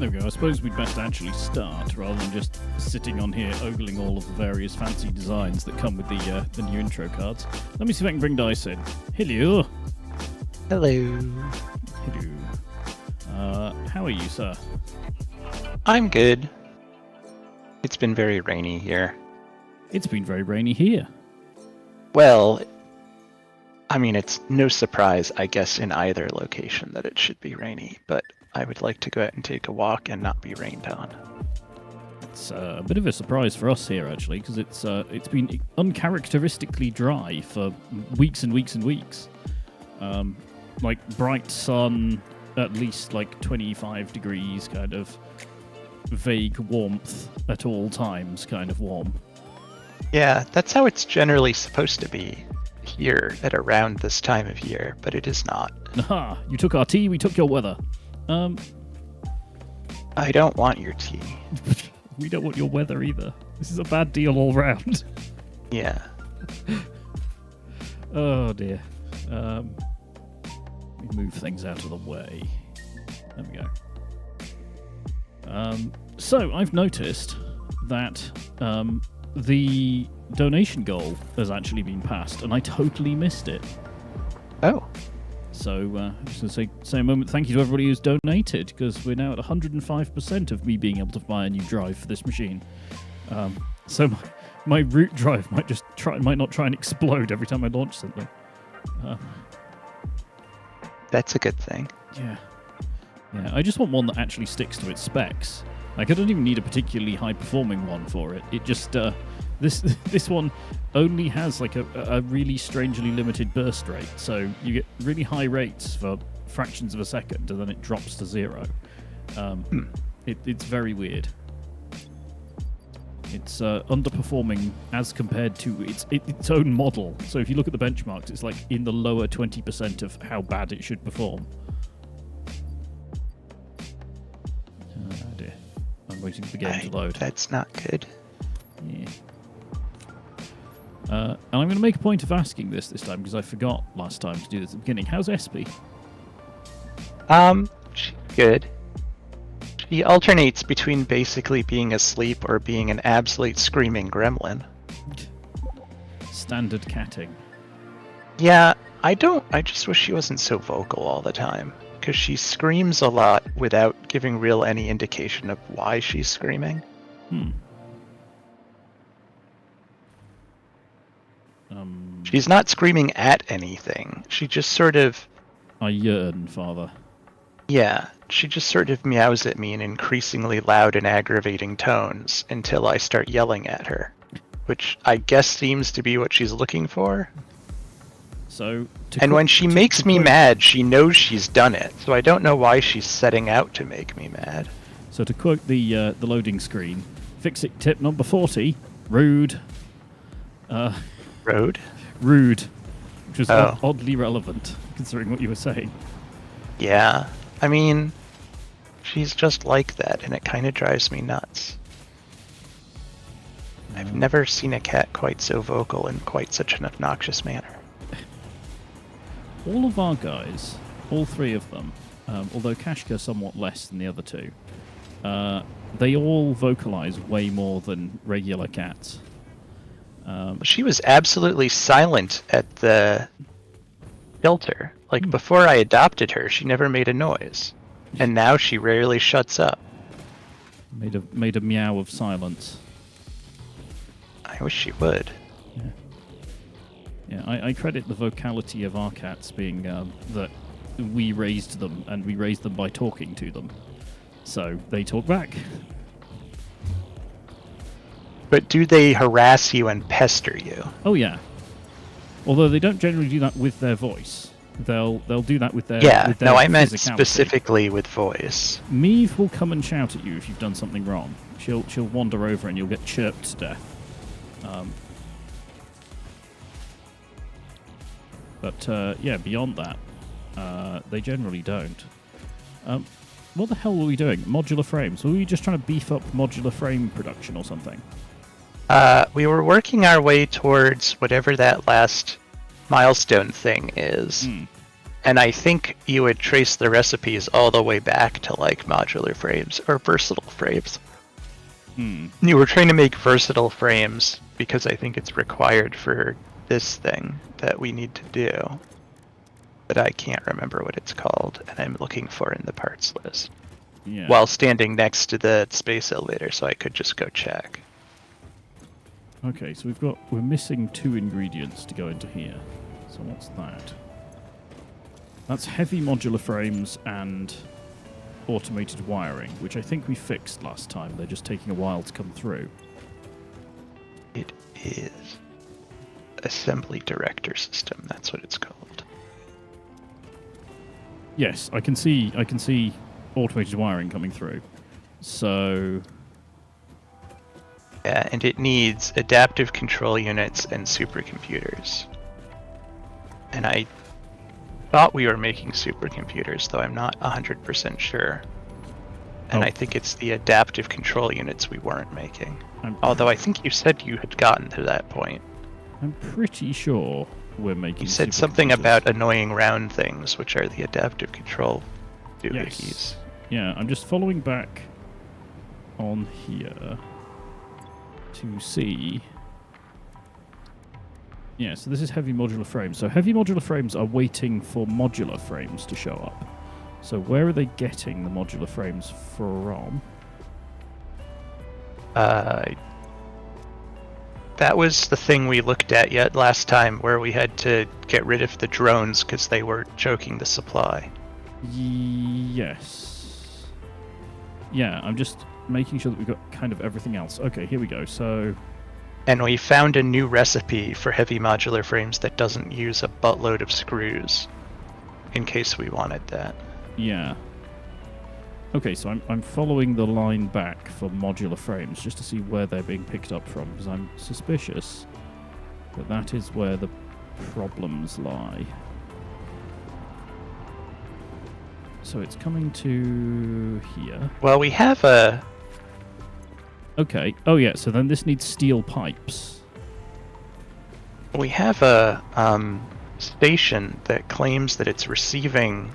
There we go. I suppose we'd best actually start rather than just sitting on here ogling all of the various fancy designs that come with the new intro cards. Let me see if I can bring Dice in. Hello. Hello. Hello. How are you, sir? I'm good. It's been very rainy here. It's been very rainy here. Well, I mean, it's no surprise, I guess, in either location that it should be rainy, but I would like to go out and take a walk and not be rained on. It's a bit of a surprise for us here, actually, because it's been uncharacteristically dry for weeks and weeks and weeks. Like bright sun, at least like 25 degrees, kind of vague warmth at all times, kind of warm. Yeah, that's how it's generally supposed to be here at around this time of year, but it is not. Aha! You took our tea, we took your weather. I don't want your tea. We don't want your weather either. This is a bad deal all round. Yeah. Oh dear. Let me move things out of the way. There we go. So I've noticed that the donation goal has actually been passed, and I totally missed it. Oh. So I'm just going to say a moment thank you to everybody who's donated, because we're now at 105% of me being able to buy a new drive for this machine. So my root drive might not try and explode every time I launch something. That's a good thing. Yeah. I just want one that actually sticks to its specs. Like, I don't even need a particularly high-performing one for it. It just this one only has like a really strangely limited burst rate, so you get really high rates for fractions of a second, and then it drops to zero. It's very weird. It's underperforming as compared to its own model. So if you look at the benchmarks, it's like in the lower 20% of how bad it should perform. Oh dear. I'm waiting for the game to load. That's not good. Yeah. And I'm going to make a point of asking this time, because I forgot last time to do this at the beginning. How's Espy? She's good. She alternates between basically being asleep or being an absolute screaming gremlin. Standard catting. Yeah, I just wish she wasn't so vocal all the time, because she screams a lot without giving any indication of why she's screaming. She's not screaming at anything. She just sort of... I yearn, Father. Yeah, she just sort of meows at me in increasingly loud and aggravating tones until I start yelling at her, which I guess seems to be what she's looking for. So, when she makes me mad, she knows she's done it, so I don't know why she's setting out to make me mad. So to quote the loading screen, fix-it tip number 40, rude. Road? Rude, which was oddly relevant, considering what you were saying. Yeah, I mean, she's just like that, and it kind of drives me nuts. I've never seen a cat quite so vocal in quite such an obnoxious manner. All of our guys, all three of them, although Kashka somewhat less than the other two, they all vocalize way more than regular cats. She was absolutely silent at the shelter. Like, before I adopted her, she never made a noise. And now she rarely shuts up. Made a meow of silence. I wish she would. Yeah, I credit the vocality of our cats being that we raised them, and we raised them by talking to them. So they talk back. But do they harass you and pester you? Oh yeah. Although they don't generally do that with their voice. They'll do that with their with their I meant physicality. Specifically with voice. Meave will come and shout at you if you've done something wrong. She'll wander over and you'll get chirped to death. But beyond that, they generally don't. What the hell were we doing? Modular frames. Were we just trying to beef up modular frame production or something? We were working our way towards whatever that last milestone thing is. And I think you would trace the recipes all the way back to like modular frames or versatile frames. You were trying to make versatile frames because I think it's required for this thing that we need to do. But I can't remember what it's called, and I'm looking for it in the parts list. Yeah. While standing next to the space elevator, so I could just go check. Okay, so we're missing 2 ingredients to go into here. So what's that? That's heavy modular frames and automated wiring, which I think we fixed last time. They're just taking a while to come through. It is assembly director system. That's what it's called. Yes, I can see automated wiring coming through. So yeah, and it needs adaptive control units and supercomputers. And I thought we were making supercomputers, though I'm not 100% sure. And I think it's the adaptive control units we weren't making. Although I think you said you had gotten to that point. I'm pretty sure we're making. You said something about annoying round things, which are the adaptive control doohickeys. Yes. Yeah, I'm just following back on here to see. Yeah, so this is heavy modular frames. So heavy modular frames are waiting for modular frames to show up. So where are they getting the modular frames from? That was the thing we looked at yet last time, where we had to get rid of the drones because they were choking the supply. Yes. Yeah, I'm just making sure that we've got kind of everything else. Okay, here we go. So. And we found a new recipe for heavy modular frames that doesn't use a buttload of screws, in case we wanted that. Yeah. Okay, so I'm following the line back for modular frames just to see where they're being picked up from, because I'm suspicious that that is where the problems lie. So it's coming to here. Well, we have a... Okay. Oh, yeah, so then this needs steel pipes. We have a station that claims that it's receiving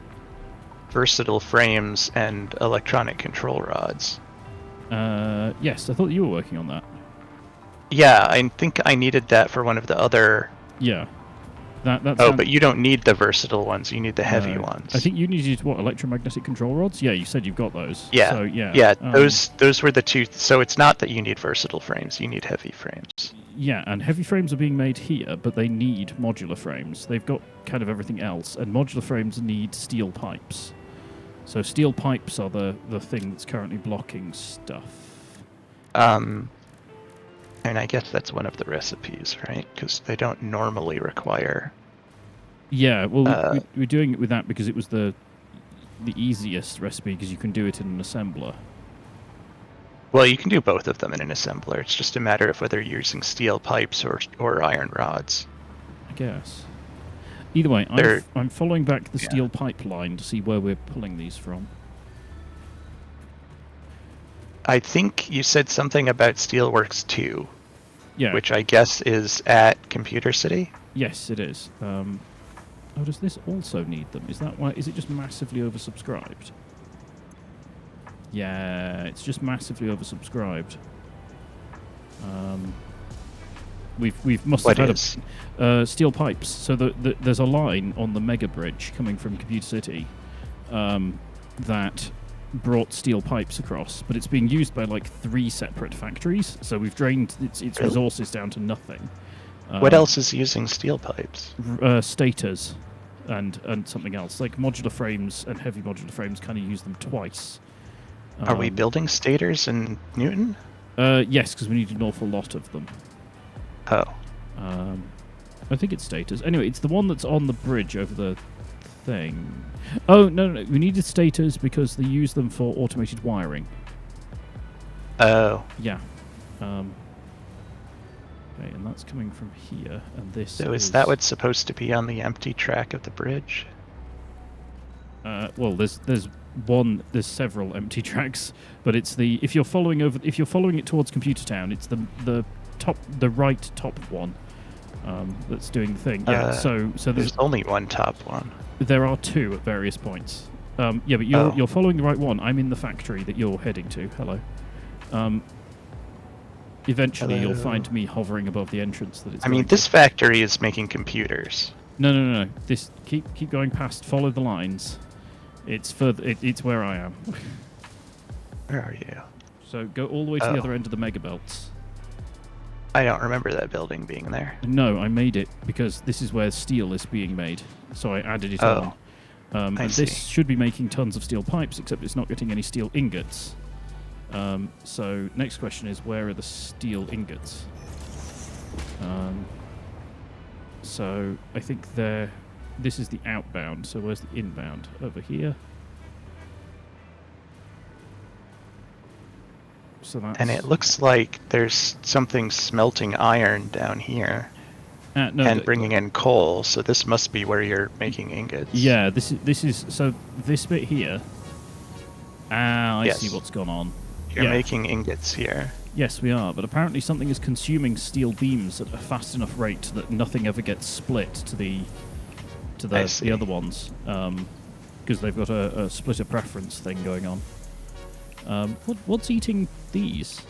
versatile frames and electronic control rods. Yes, I thought you were working on that. Yeah, I think I needed that for one of the other... Yeah. But you don't need the versatile ones, you need the heavy ones. I think you needed, what, electromagnetic control rods? Yeah, you said you've got those. Yeah, so, yeah. Yeah, those were the two... So it's not that you need versatile frames, you need heavy frames. Yeah, and heavy frames are being made here, but they need modular frames. They've got kind of everything else, and modular frames need steel pipes. So steel pipes are the thing that's currently blocking stuff. And I guess that's one of the recipes, right? Because they don't normally require... Yeah, well, we're doing it with that because it was the easiest recipe, because you can do it in an assembler. Well, you can do both of them in an assembler. It's just a matter of whether you're using steel pipes or iron rods. I guess. Either way, I'm following back the steel pipeline to see where we're pulling these from. I think you said something about Steelworks 2, yeah, which I guess is at Computer City? Yes, it is. Oh, does this also need them? Is that why? Is it just massively oversubscribed? Yeah, it's just massively oversubscribed. We've must have had steel pipes. So there's a line on the mega bridge coming from Computer City that brought steel pipes across, but it's being used by like 3 separate factories. So we've drained its resources down to nothing. What else is using steel pipes? Stators and something else. Like modular frames and heavy modular frames kind of use them twice. Are we building stators in Newton? Yes, because we need an awful lot of them. Oh. I think it's stators. Anyway, it's the one that's on the bridge over the thing. Oh, no. We needed stators because they use them for automated wiring. Oh. Yeah. Okay, and that's coming from here, and this So is that what's supposed to be on the empty track of the bridge? Well, there's several empty tracks, but it's if you're following it towards Computer Town, it's the right top one, that's doing the thing. Yeah. So there's only one top one. There are two at various points. Yeah, but you're following the right one. I'm in the factory that you're heading to. Hello. Eventually, Hello. you'll find me hovering above the entrance that it's. I mean, this factory is making computers. No. This keep going past. Follow the lines. It's further. It's where I am. Where are you? So go all the way to the other end of the megabelts. I don't remember that building being there. No, I made it because this is where steel is being made. So I added it on. And this should be making tons of steel pipes, except it's not getting any steel ingots. So next question is, where are the steel ingots? So I think this is the outbound. So where's the inbound? Over here. So that's... And it looks like there's something smelting iron down here. No, and bringing in coal, so this must be where you're making ingots. Yeah, this is so this bit here. I see what's gone on. You're making ingots here. Yes, we are, but apparently something is consuming steel beams at a fast enough rate that nothing ever gets split to the other ones, because they've got a splitter preference thing going on. What's eating these?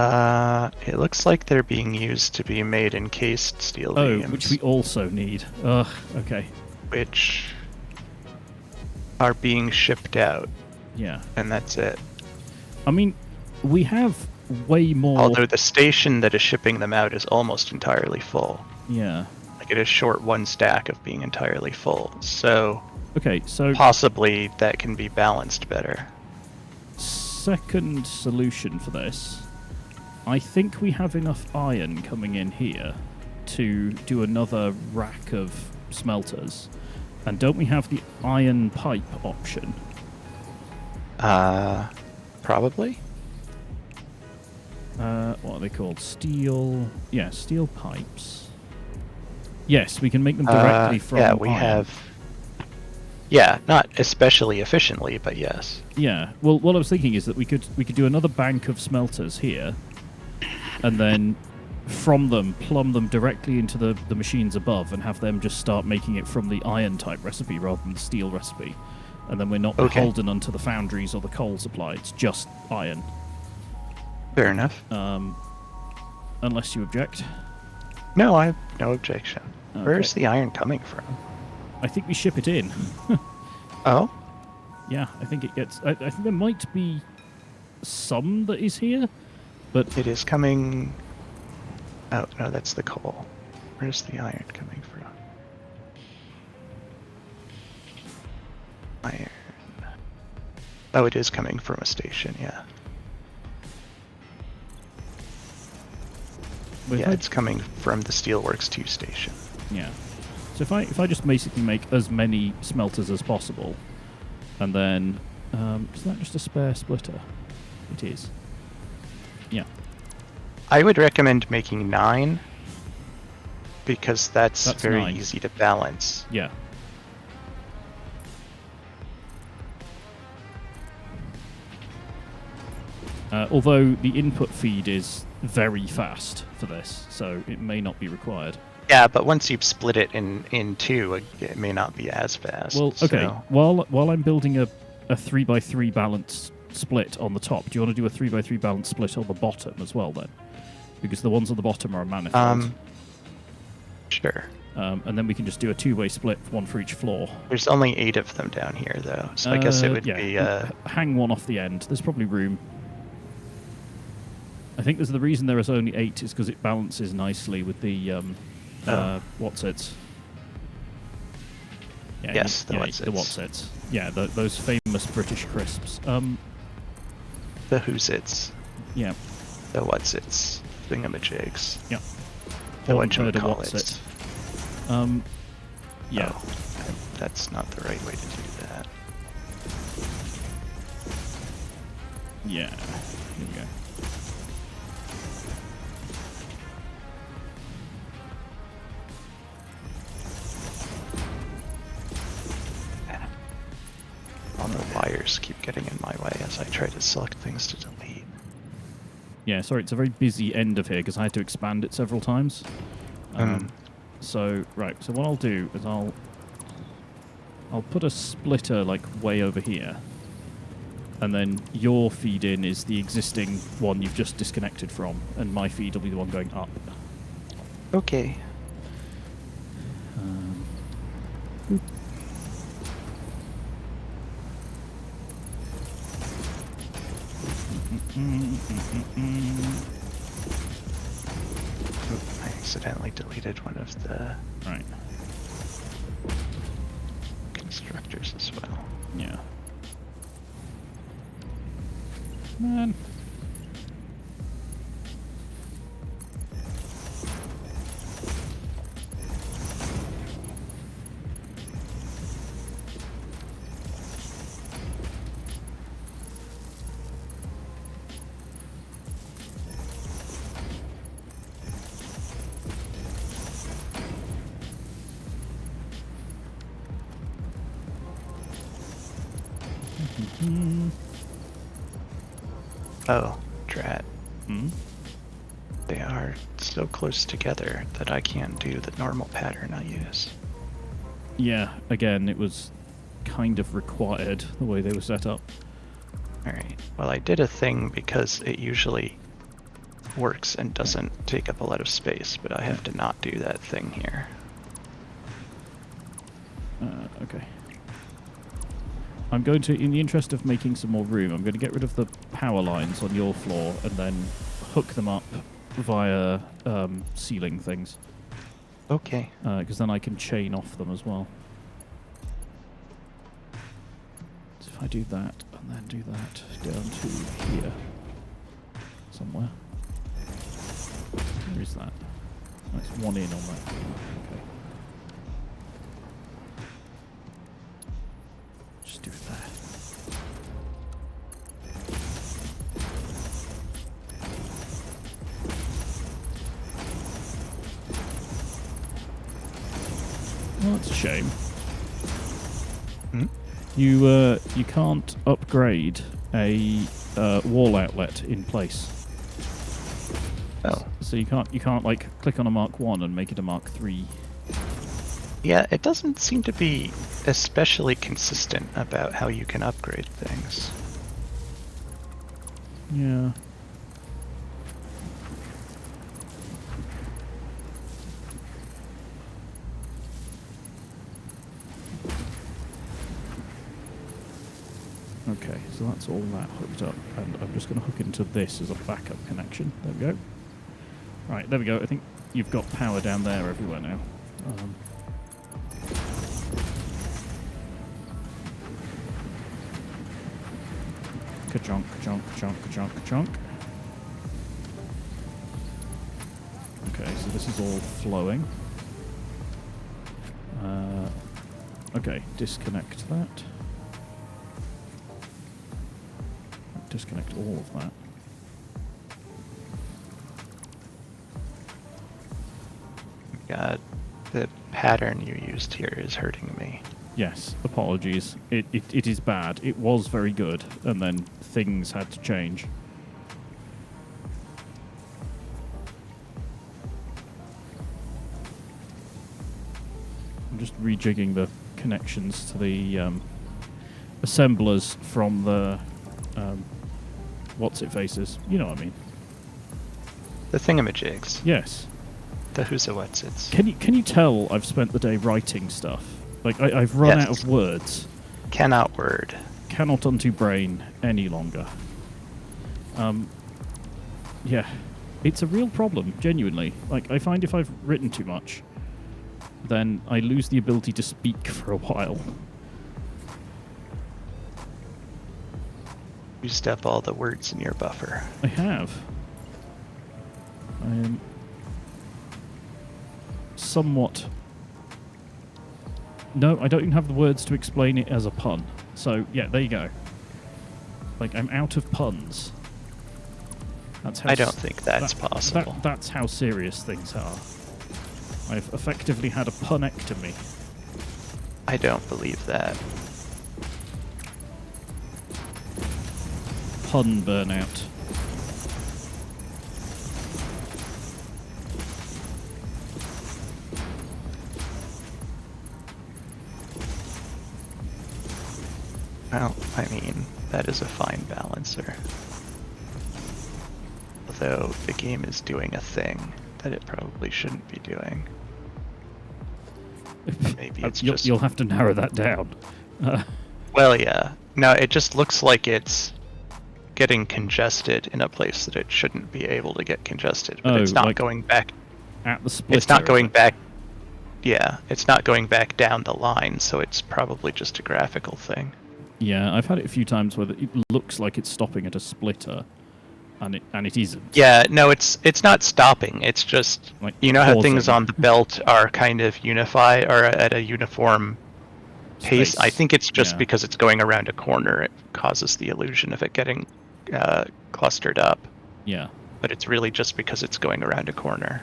It looks like they're being used to be made encased steel beams. Which we also need. Ugh, okay. Which are being shipped out. Yeah. And that's it. I mean, we have way more... Although the station that is shipping them out is almost entirely full. Yeah. Like, it is short one stack of being entirely full, so... Okay, so... Possibly that can be balanced better. Second solution for this... I think we have enough iron coming in here to do another rack of smelters. And don't we have the iron pipe option? Probably? What are they called? Steel... Yeah, steel pipes. Yes, we can make them directly from yeah, we iron. have... Yeah, not especially efficiently, but yes. Yeah, well, what I was thinking is that we could do another bank of smelters here, and then from them plumb them directly into the machines above and have them just start making it from the iron type recipe rather than the steel recipe. And then we're not beholden unto the foundries or the coal supply, it's just iron. Fair enough. Unless you object. No, I have no objection. Okay. Where's the iron coming from? I think we ship it in. Oh? Yeah, I think it gets... I think there might be some that is here, but... It is coming... Oh, no, that's the coal. Where's the iron coming from? Iron... Oh, it is coming from a station, yeah. Yeah, it's coming from the Steelworks 2 station. Yeah. So if I just basically make as many smelters as possible, and then... is that just a spare splitter? It is. Yeah. I would recommend making 9, because that's very 9. easy to balance. Yeah. Although the input feed is very fast for this, so it may not be required. Yeah, but once you've split it in 2, it may not be as fast. Well, okay. So. While I'm building a 3x3 balanced split on the top, do you want to do a 3x3 balanced split on the bottom as well then? Because the ones on the bottom are a manifold. Sure. And then we can just do a 2-way split, one for each floor. There's only 8 of them down here, though, so I guess it would be... Hang one off the end. There's probably room. I think the reason there is only 8 is because it balances nicely with the what's-its. Yeah, yes, the what's-its. The what's-its. Yeah, those famous British crisps. The who's-its. Yeah. The what's-its. Thingamajigs. Yeah. The whatchamacallits. Yeah. Oh, that's not the right way to do that. Yeah. Here we go. All the wires keep getting in my way as I try to select things to delete. Yeah, sorry, it's a very busy end of here because I had to expand it several times. So, right, so what I'll do is I'll put a splitter, like, way over here. And then your feed in is the existing one you've just disconnected from, and my feed will be the one going up. Okay. I accidentally deleted one of the constructors as well. Yeah. Man. Oh, drat. Hmm? They are so close together that I can't do the normal pattern I use. Yeah, again, it was kind of required the way they were set up. Alright, well I did a thing because it usually works and doesn't take up a lot of space, but I have to not do that thing here. Okay. I'm going to, in the interest of making some more room, I'm going to get rid of the power lines on your floor and then hook them up via ceiling things. Okay. Because then I can chain off them as well. So if I do that and then do that down to here somewhere. Where is that? That's one in on that. Okay. Just do it there. Well, that's a shame. Hmm? You can't upgrade a wall outlet in place. Oh. So you can't like click on a Mark 1 and make it a Mark 3. Yeah, it doesn't seem to be especially consistent about how you can upgrade things. Yeah. Okay, so that's all that hooked up, and I'm just going to hook into this as a backup connection. There we go. Right, there we go. I think you've got power down there everywhere now. Ka-chonk, ka-chonk, ka-chonk, ka-chonk, ka-chonk. Okay, so this is all flowing. Okay, disconnect that. Disconnect all of that. God, the pattern you used here is hurting me. Yes, apologies. It is bad. It was very good, and then things had to change. I'm just rejigging the connections to the assemblers from the what's-it-faces. You know what I mean. The thingamajigs. Yes. The who's-a-what's-its. Can you tell I've spent the day writing stuff? Like, I've run out of words. Cannot word. Cannot unto brain any longer. Yeah. It's a real problem, genuinely. Like, I find if I've written too much, then I lose the ability to speak for a while. Used up all the words in your buffer. I have. I am somewhat... No, I don't even have the words to explain it as a pun. So, yeah, there you go. Like, I'm out of puns. That's how I don't think that's possible. That's how serious things are. I've effectively had a punectomy. I don't believe that. Pun burnout. Well, I mean, that is a fine balancer. Although the game is doing a thing that it probably shouldn't be doing. Maybe it's just... You'll have to narrow that down. Well, yeah. No, it just looks like it's getting congested in a place that it shouldn't be able to get congested. But it's not like going back... At the splitter. It's not going back... Yeah, it's not going back down the line, so it's probably just a graphical thing. Yeah, I've had it a few times where it looks like it's stopping at a splitter, and it isn't. Yeah, no, it's not stopping. It's just, like, you know how things on the belt are kind of unified or at a uniform pace? I think it's just because it's going around a corner. It causes the illusion of it getting clustered up. Yeah. But it's really just because it's going around a corner.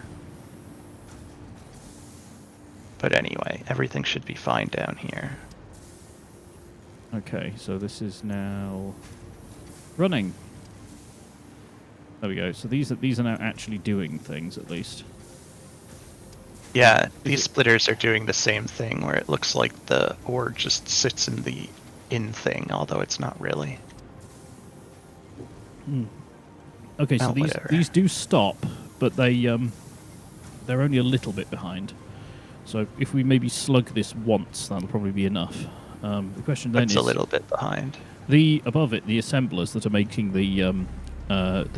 But anyway, everything should be fine down here. Okay, so this is now running. There we go. So these are now actually doing things, at least. Yeah, these splitters are doing the same thing, where it looks like the ore just sits in the in thing, although it's not really. Okay, so these do stop, but they're only a little bit behind. So if we maybe slug this once, that'll probably be enough. The question then is... a little bit behind. Above it, the assemblers that are making the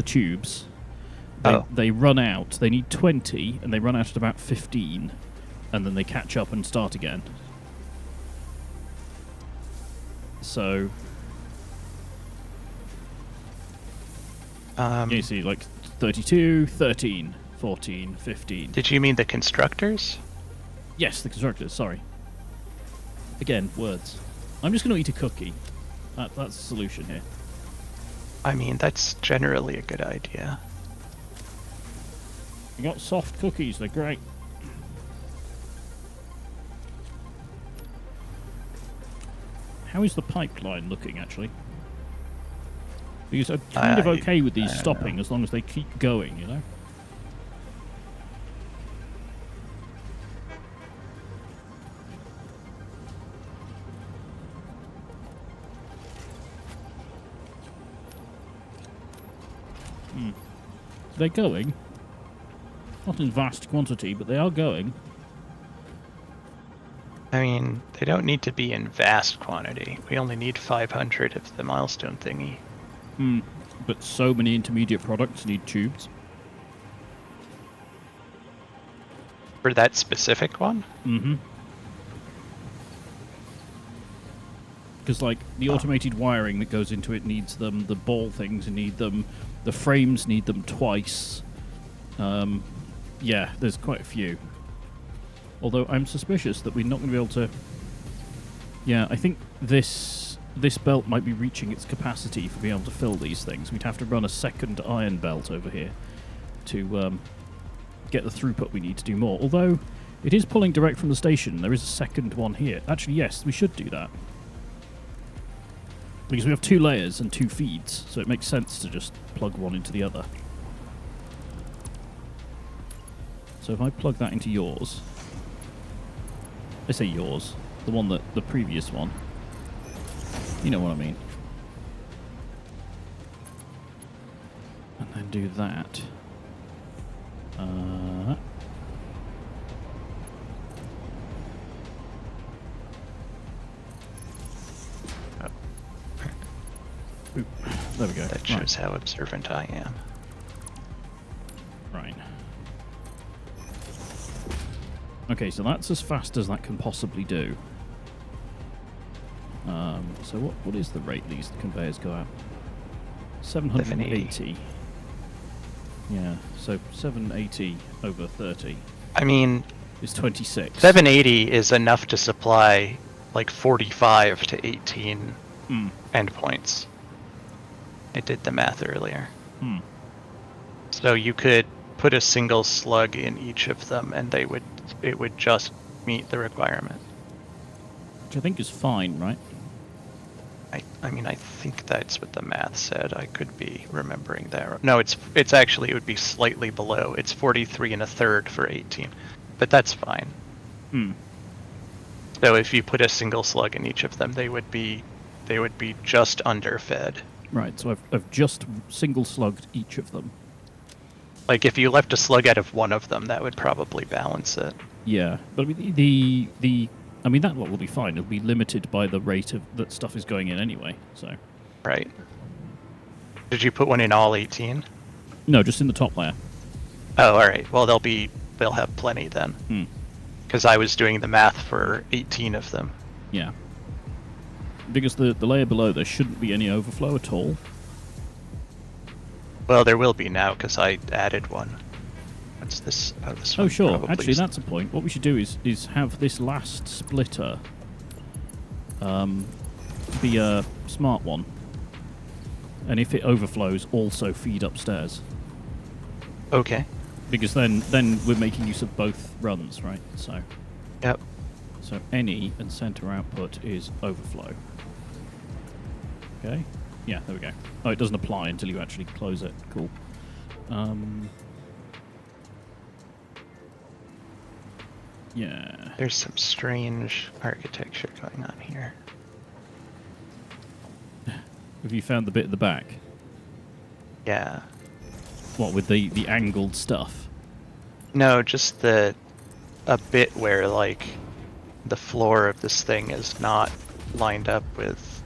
tubes, they run out. They need 20, and they run out at about 15, and then they catch up and start again. So... you see, like, 32, 13, 14, 15. Did you mean the constructors? Yes, the constructors, sorry. Again, words. I'm just going to eat a cookie. That's the solution here. I mean, that's generally a good idea. You got soft cookies, they're great. How is the pipeline looking, actually? Because I'm kind of okay with these stopping as long as they keep going, you know? They're going. Not in vast quantity, but they are going. I mean, they don't need to be in vast quantity. We only need 500 of the milestone thingy. But so many intermediate products need tubes. For that specific one? Mm-hmm. Because, like, the automated wiring that goes into it needs them. The ball things need them. The frames need them twice. Yeah, there's quite a few. Although I'm suspicious that we're not going to be able to... Yeah, I think this belt might be reaching its capacity for being able to fill these things. We'd have to run a second iron belt over here to get the throughput we need to do more. Although, it is pulling direct from the station. There is a second one here. Actually, yes, we should do that. Because we have 2 layers and 2 feeds, so it makes sense to just plug one into the other. So if I plug that into yours... I say yours. The previous one. You know what I mean. And then do that. There we go. That shows how observant I am. Right. Okay, so that's as fast as that can possibly do. So what is the rate these conveyors go at? 780. Yeah, so 780 over 30. I mean... is 26. 780 is enough to supply like 45 to 18 endpoints. I did the math earlier. So you could put a single slug in each of them and it would just meet the requirement. Which I think is fine, right? I mean, I think that's what the math said. I could be remembering that. No, it's actually, it would be slightly below. It's 43 1/3 for 18. But that's fine. So if you put a single slug in each of them, they would be they would be just underfed. Right, so I've just single slugged each of them. Like, if you left a slug out of one of them, that would probably balance it. Yeah, but I mean, that lot will be fine. It'll be limited by the rate of that stuff is going in anyway. So. Right. Did you put one in all 18? No, just in the top layer. Oh, all right. Well, they'll have plenty then. Because I was doing the math for 18 of them. Yeah. Because the layer below there shouldn't be any overflow at all. Well, there will be now because I added one. What's this? Oh, this one. Oh, sure. Actually, that's a point. What we should do is have this last splitter be a smart one. And if it overflows, also feed upstairs. Okay. Because then we're making use of both runs, right? So. Yep. So any and center output is overflow. Okay. Yeah, there we go. Oh, it doesn't apply until you actually close it. Cool. Yeah. There's some strange architecture going on here. Have you found the bit at the back? Yeah. What, with the angled stuff? No, just a bit where, like, the floor of this thing is not lined up with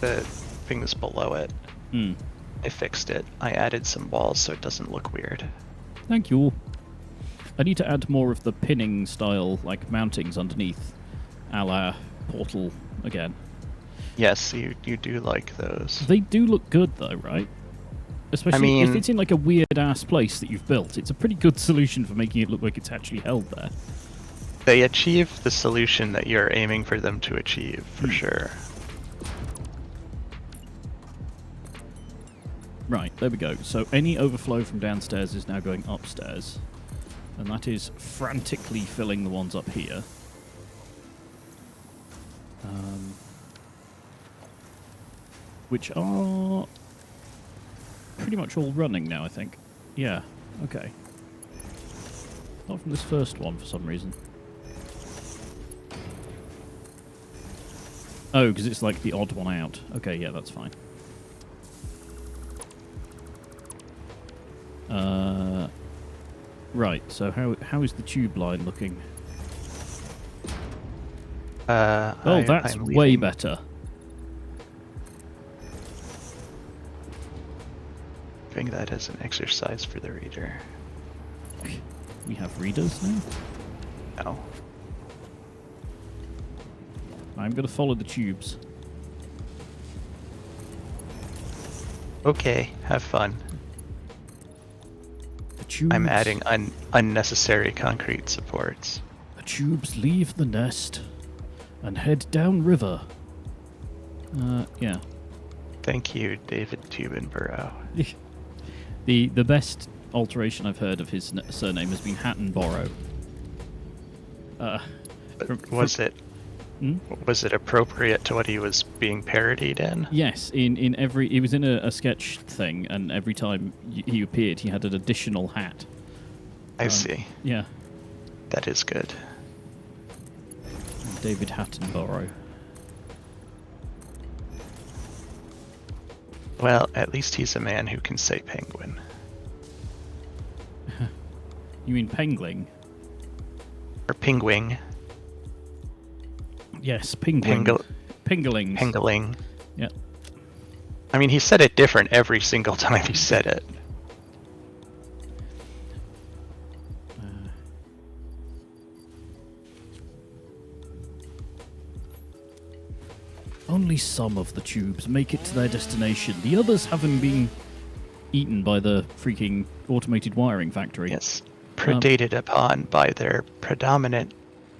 the things below it. I fixed it. I added some walls so it doesn't look weird. Thank you. I need to add more of the pinning style, like, mountings underneath, a la Portal again. Yes, you do like those. They do look good, though, right? Especially if it's in, like, a weird-ass place that you've built. It's a pretty good solution for making it look like it's actually held there. They achieve the solution that you're aiming for them to achieve, for sure. Right, there we go. So any overflow from downstairs is now going upstairs. And that is frantically filling the ones up here. Which are pretty much all running now, I think. Yeah, okay. Not from this first one for some reason. Oh, because it's like the odd one out. Okay, yeah, that's fine. Right, so how is the tube line looking? That's way better. Doing that as an exercise for the reader. We have readers now? No. I'm going to follow the tubes. Okay, have fun. The tubes, I'm adding unnecessary concrete supports. The tubes leave the nest and head down river. Yeah. Thank you, David Tubinborough. The best alteration I've heard of his surname has been Hattenborough. Was it appropriate to what he was being parodied in? Yes, in every he was in a sketch thing, and every time he appeared, he had an additional hat. I see. Yeah. That is good. David Hattenborough. Well, at least he's a man who can say penguin. You mean pengling? Or penguin. Yes, pingling. Pinglings. Pengling. Yeah. I mean, he said it different every single time he said it. Only some of the tubes make it to their destination. The others haven't been eaten by the freaking automated wiring factory. Yes. Predated upon by their predominant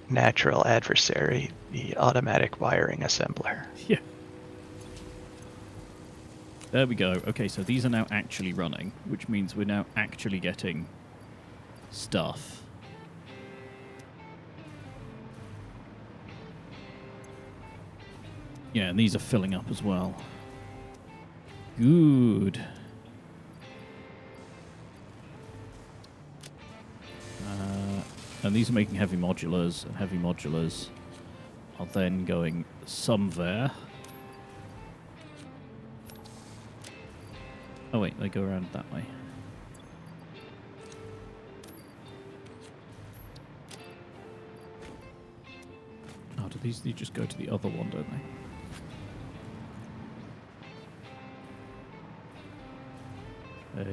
natural adversary, the automatic wiring assembler. Yeah. There we go. Okay, so these are now actually running, which means we're now actually getting stuff. Yeah, and these are filling up as well. Good. And these are making heavy modulars, and heavy modulars are then going some there. Oh wait, they go around that way. Oh, do these just go to the other one, don't they?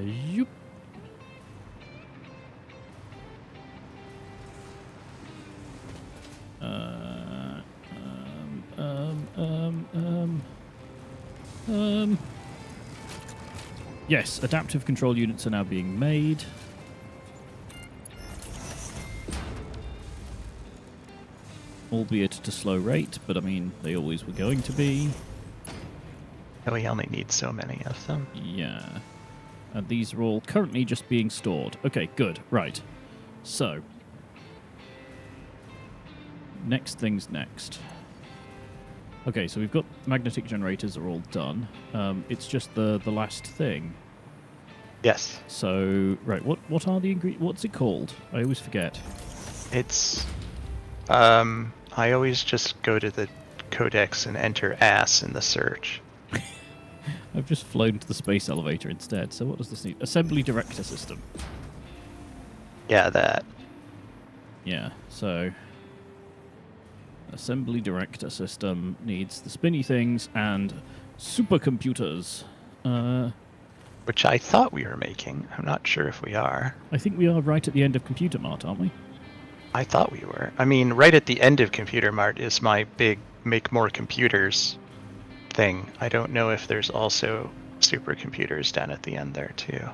Yup. Yes, adaptive control units are now being made. Albeit at a slow rate, but I mean, they always were going to be. And we only need so many of them. Yeah. And these are all currently just being stored. Okay, good. Right. So. Next thing's next. Okay, so we've got magnetic generators are all done. It's just the last thing. Yes. So, right, what are the ingredients? What's it called? I always forget. It's... I always just go to the codex and enter ass in the search. I've just flown to the space elevator instead, so what does this need? Assembly director system. Yeah, that. Yeah, so... Assembly director system needs the spinny things and supercomputers. Which I thought we were making. I'm not sure if we are. I think we are right at the end of Computer Mart, aren't we? I thought we were. I mean, right at the end of Computer Mart is my big make more computers thing. I don't know if there's also supercomputers down at the end there too.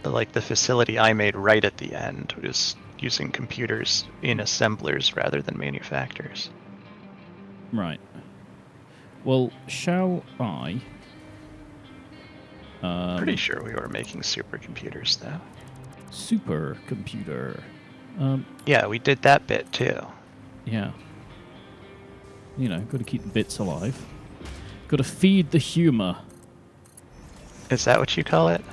But like the facility I made right at the end was using computers in assemblers rather than manufacturers. Right. Well, shall I... Pretty sure we were making supercomputers though. Supercomputer. Yeah, we did that bit too. Yeah. You know, got to keep the bits alive. Got to feed the humour. Is that what you call it?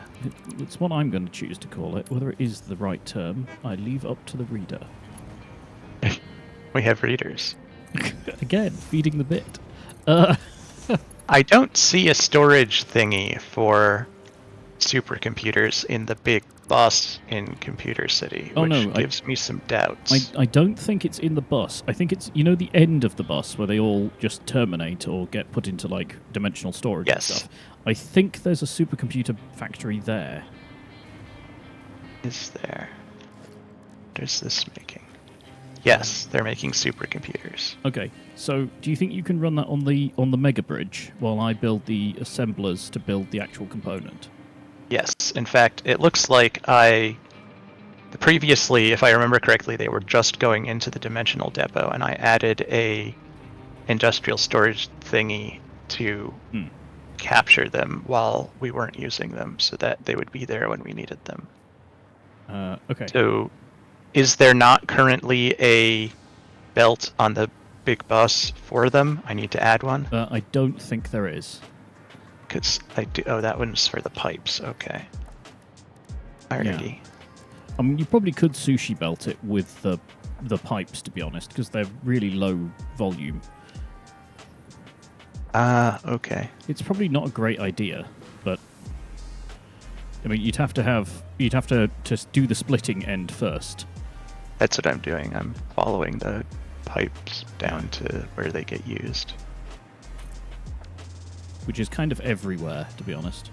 It's what I'm going to choose to call it. Whether it is the right term, I leave up to the reader. We have readers. Again, feeding the bit. I don't see a storage thingy for supercomputers in the big bus in Computer City, which gives me some doubts. I don't think it's in the bus. I think it's, you know, the end of the bus where they all just terminate or get put into, like, dimensional storage and stuff. I think there's a supercomputer factory there. Is there? There's this making. Yes, they're making supercomputers. Okay, so do you think you can run that on the mega bridge while I build the assemblers to build the actual component? Yes, in fact, it looks like previously, if I remember correctly, they were just going into the dimensional depot, and I added a industrial storage thingy to capture them while we weren't using them, so that they would be there when we needed them. Okay. So, is there not currently a belt on the big bus for them? I need to add one? I don't think there is. Because I do. Oh, that one's for the pipes. Okay. Alrighty. Yeah. I mean, you probably could sushi belt it with the pipes, to be honest, because they're really low volume. Okay. It's probably not a great idea, but I mean, you'd have to just do the splitting end first. That's what I'm doing. I'm following the pipes down to where they get used. Which is kind of everywhere, to be honest.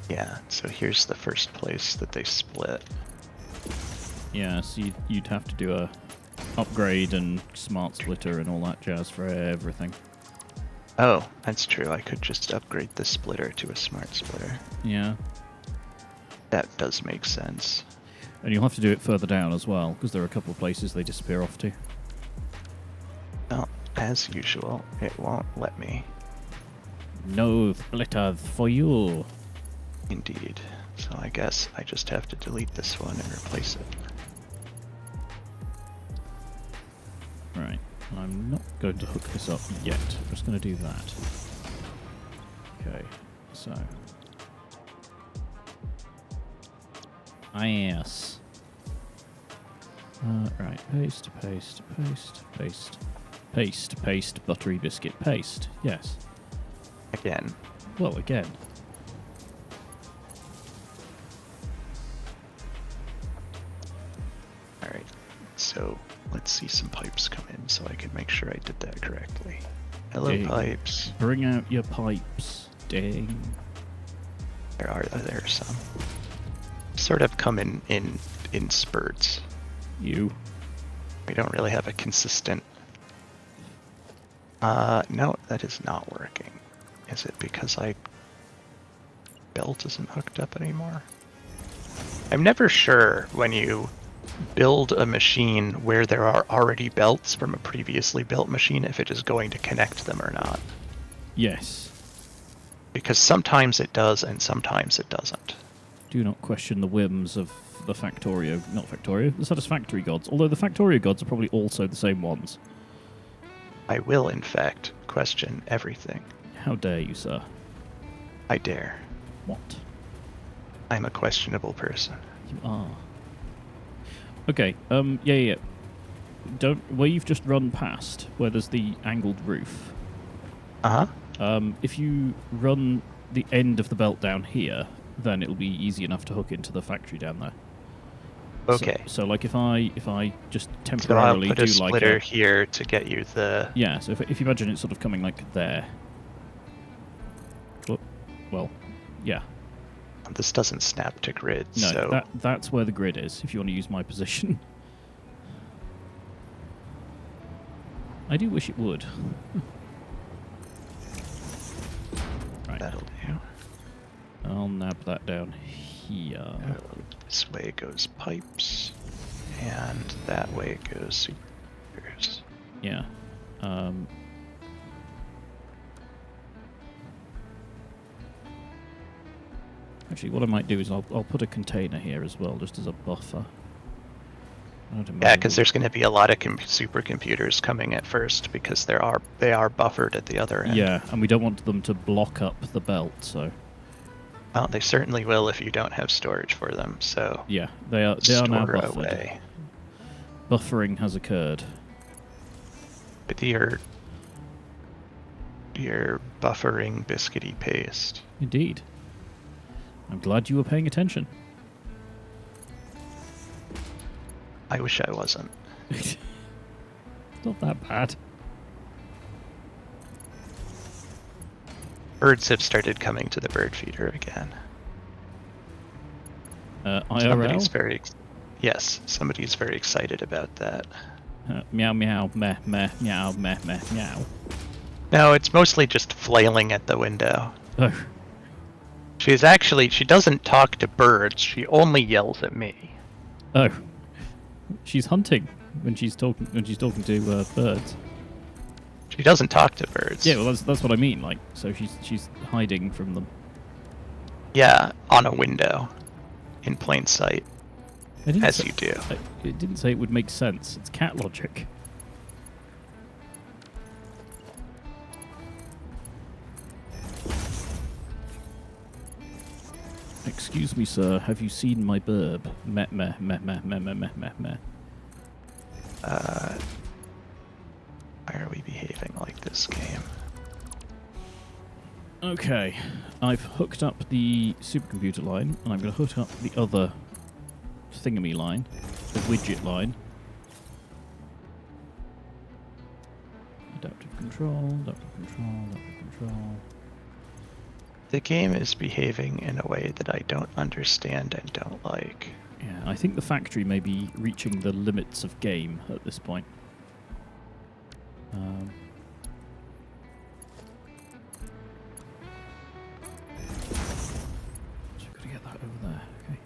Yeah, so here's the first place that they split. Yeah, so you'd have to do a upgrade and smart splitter and all that jazz for everything. Oh, that's true. I could just upgrade the splitter to a smart splitter. Yeah. That does make sense. And you'll have to do it further down as well, because there are a couple of places they disappear off to. Well, as usual, it won't let me. No splitters for you. Indeed. So I guess I just have to delete this one and replace it. Right. I'm not going to hook this up yet. I'm just going to do that. Okay. So. Yes. Right. Paste, paste, paste, paste. Paste, paste, buttery biscuit, paste. Yes. Again. Well, again. Alright, so let's see some pipes come in so I can make sure I did that correctly. Hello, Ding. pipes. Bring out your pipes. Ding. There are some. Sort of come in spurts. You. We don't really have a consistent... no, that is not working. Is it because belt isn't hooked up anymore? I'm never sure when you build a machine where there are already belts from a previously built machine if it is going to connect them or not. Yes. Because sometimes it does and sometimes it doesn't. Do not question the whims of the the Satisfactory gods. Although the Factorio gods are probably also the same ones. I will, in fact, question everything. How dare you, sir? I dare. What? I'm a questionable person. You are. Okay, yeah. Where you've just run past, where there's the angled roof. Uh-huh. If you run the end of the belt down here, then it'll be easy enough to hook into the factory down there. Okay. So like if I just temporarily so I'll put a do like splitter here to get you the... Yeah, so if you imagine it sort of coming like there. Well, yeah. This doesn't snap to grid, No, so... that's where the grid is, if you want to use my position. I do wish it would. Right. That'll do. I'll nab that down here. This way goes pipes, and that way goes supers. Yeah. Actually, what I might do is I'll put a container here as well, just as a buffer. Yeah, because there's going to be a lot of supercomputers coming at first because they are buffered at the other end. Yeah, and we don't want them to block up the belt, so. Well, they certainly will if you don't have storage for them. So yeah, they are now buffered. Away. Buffering has occurred. With your buffering biscuity paste. Indeed. I'm glad you were paying attention. I wish I wasn't. It's not that bad. Birds have started coming to the bird feeder again. IRL? Somebody's very excited about that. Meow meow meh meh meow meh meh meow. No, it's mostly just flailing at the window. Oh. She doesn't talk to birds, she only yells at me. Oh. She's hunting when she's talking to birds. She doesn't talk to birds. Yeah, well that's what I mean, like, so she's hiding from them. Yeah, on a window. In plain sight. As you do. It didn't say it would make sense. It's cat logic. Excuse me, sir. Have you seen my burb? Meh meh meh meh meh meh meh meh meh. Why are we behaving like this game? Okay, I've hooked up the supercomputer line, and I'm going to hook up the other thingamy line, the widget line. Adaptive control, adaptive control, adaptive control. The game is behaving in a way that I don't understand and don't like. Yeah, I think the factory may be reaching the limits of game at this point. So we've got to get that over there, okay.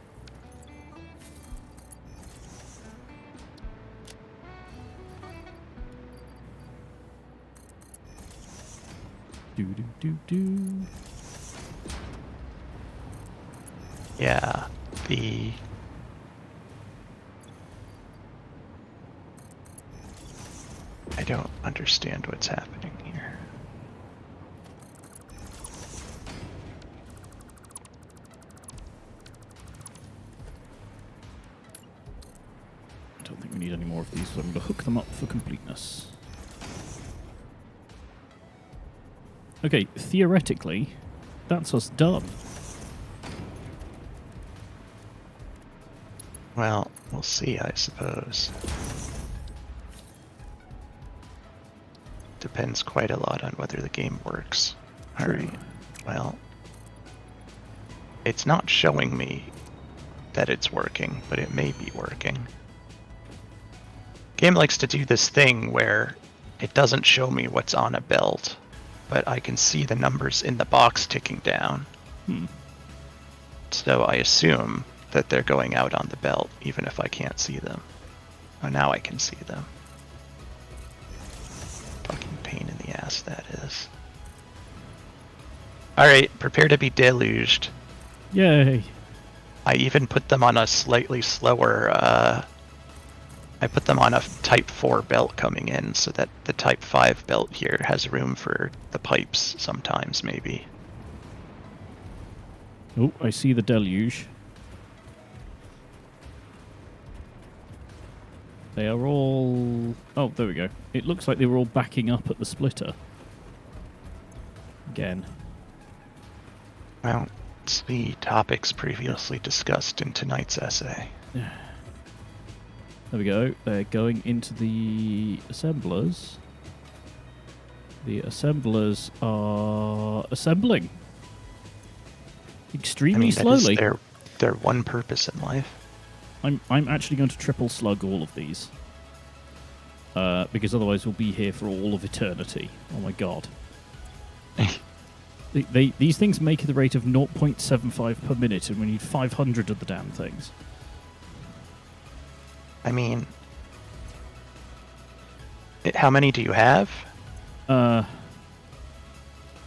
Do. Yeah, I don't understand what's happening here. I don't think we need any more of these, so I'm going to hook them up for completeness. Okay, theoretically, that's us done. Well, we'll see, I suppose. Depends quite a lot on whether the game works. True. Alright, well, it's not showing me that it's working, but it may be working. Game likes to do this thing where it doesn't show me what's on a belt, but I can see the numbers in the box ticking down. So I assume that they're going out on the belt, even if I can't see them. Oh, now I can see them. Fucking pain in the ass that is. Alright, prepare to be deluged. Yay. I even put them on a slightly slower, I put them on a Type 4 belt coming in, so that the Type 5 belt here has room for the pipes sometimes, maybe. Oh, I see the deluge. They are all... Oh, there we go. It looks like they were all backing up at the splitter. Again. Well, see topics previously discussed in tonight's essay. There we go. They're going into the assemblers. The assemblers are assembling. Extremely slowly. That is their one purpose in life. I'm actually going to triple slug all of these. Because otherwise we'll be here for all of eternity. Oh my god. These things make at the rate of 0.75 per minute, and we need 500 of the damn things. I mean, how many do you have?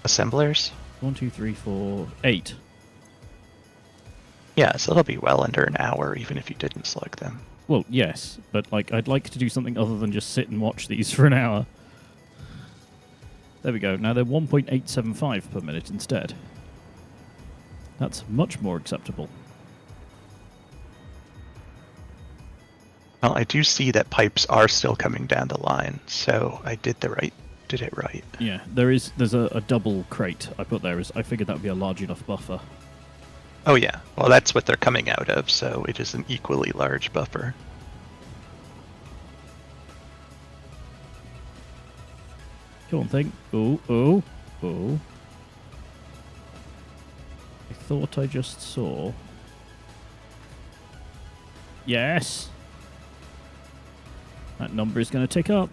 Assemblers? 1, 2, 3, 4, 8. Yeah, so it'll be well under an hour, even if you didn't slug them. Well, yes, but like I'd like to do something other than just sit and watch these for an hour. There we go. Now they're 1.875 per minute instead. That's much more acceptable. Well, I do see that pipes are still coming down the line, so I did it right. Yeah, there's a double crate I put there. I figured that would be a large enough buffer. Oh yeah, well that's what they're coming out of, so it is an equally large buffer. Come on, thing. Oh. I thought I just saw... Yes! That number is going to tick up.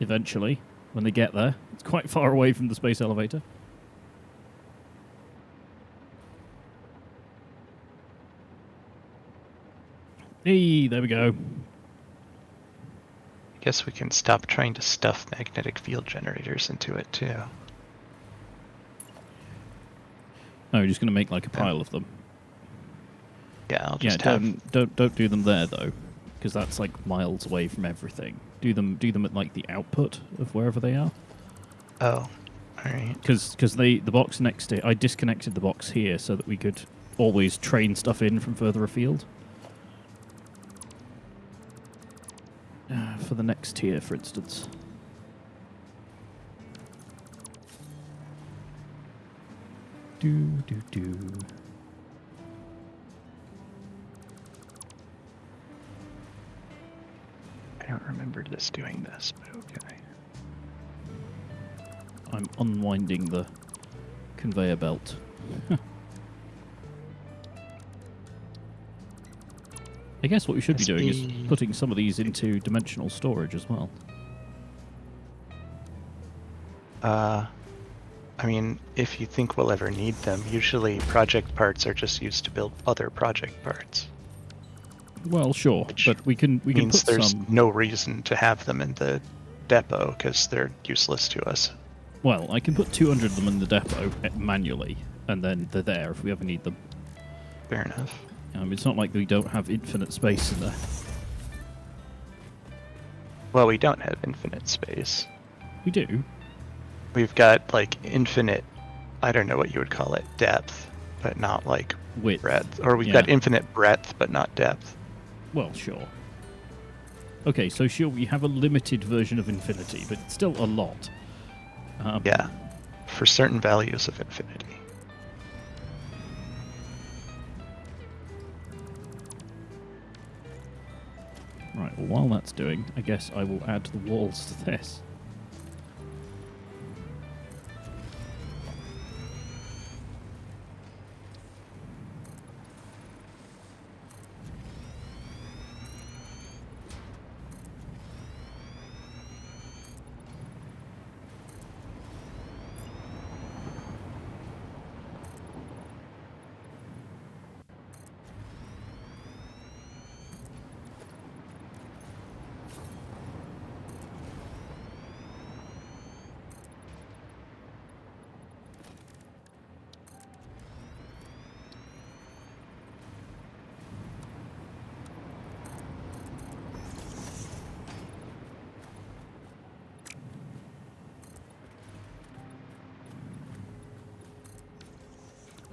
Eventually, when they get there. It's quite far away from the space elevator. Hey, there we go. Guess we can stop trying to stuff magnetic field generators into it too. Oh, we're just going to make like a pile of them. Yeah, I'll just have... Don't do them there though, because that's like miles away from everything. Do them at like the output of wherever they are. Oh, all right. Because the box next to it, I disconnected the box here so that we could always train stuff in from further afield. For the next tier, for instance. Do. I don't remember just doing this, but okay. I'm unwinding the conveyor belt. I guess what we should be doing is putting some of these into dimensional storage as well. I mean, if you think we'll ever need them, usually project parts are just used to build other project parts. Well, sure, but we can means put there's some... no reason to have them in the depot because they're useless to us. Well, I can put 200 of them in the depot manually, and then they're there if we ever need them. Fair enough. It's not like we don't have infinite space in there. Well, we don't have infinite space. We do. We've got, like, infinite, I don't know what you would call it, depth, but not, like, width. Breadth. Or we've got infinite breadth, but not depth. Well, sure. Okay, so sure, we have a limited version of infinity, but it's still a lot. Yeah, for certain values of infinity. Right, well, while that's doing, I guess I will add the walls to this.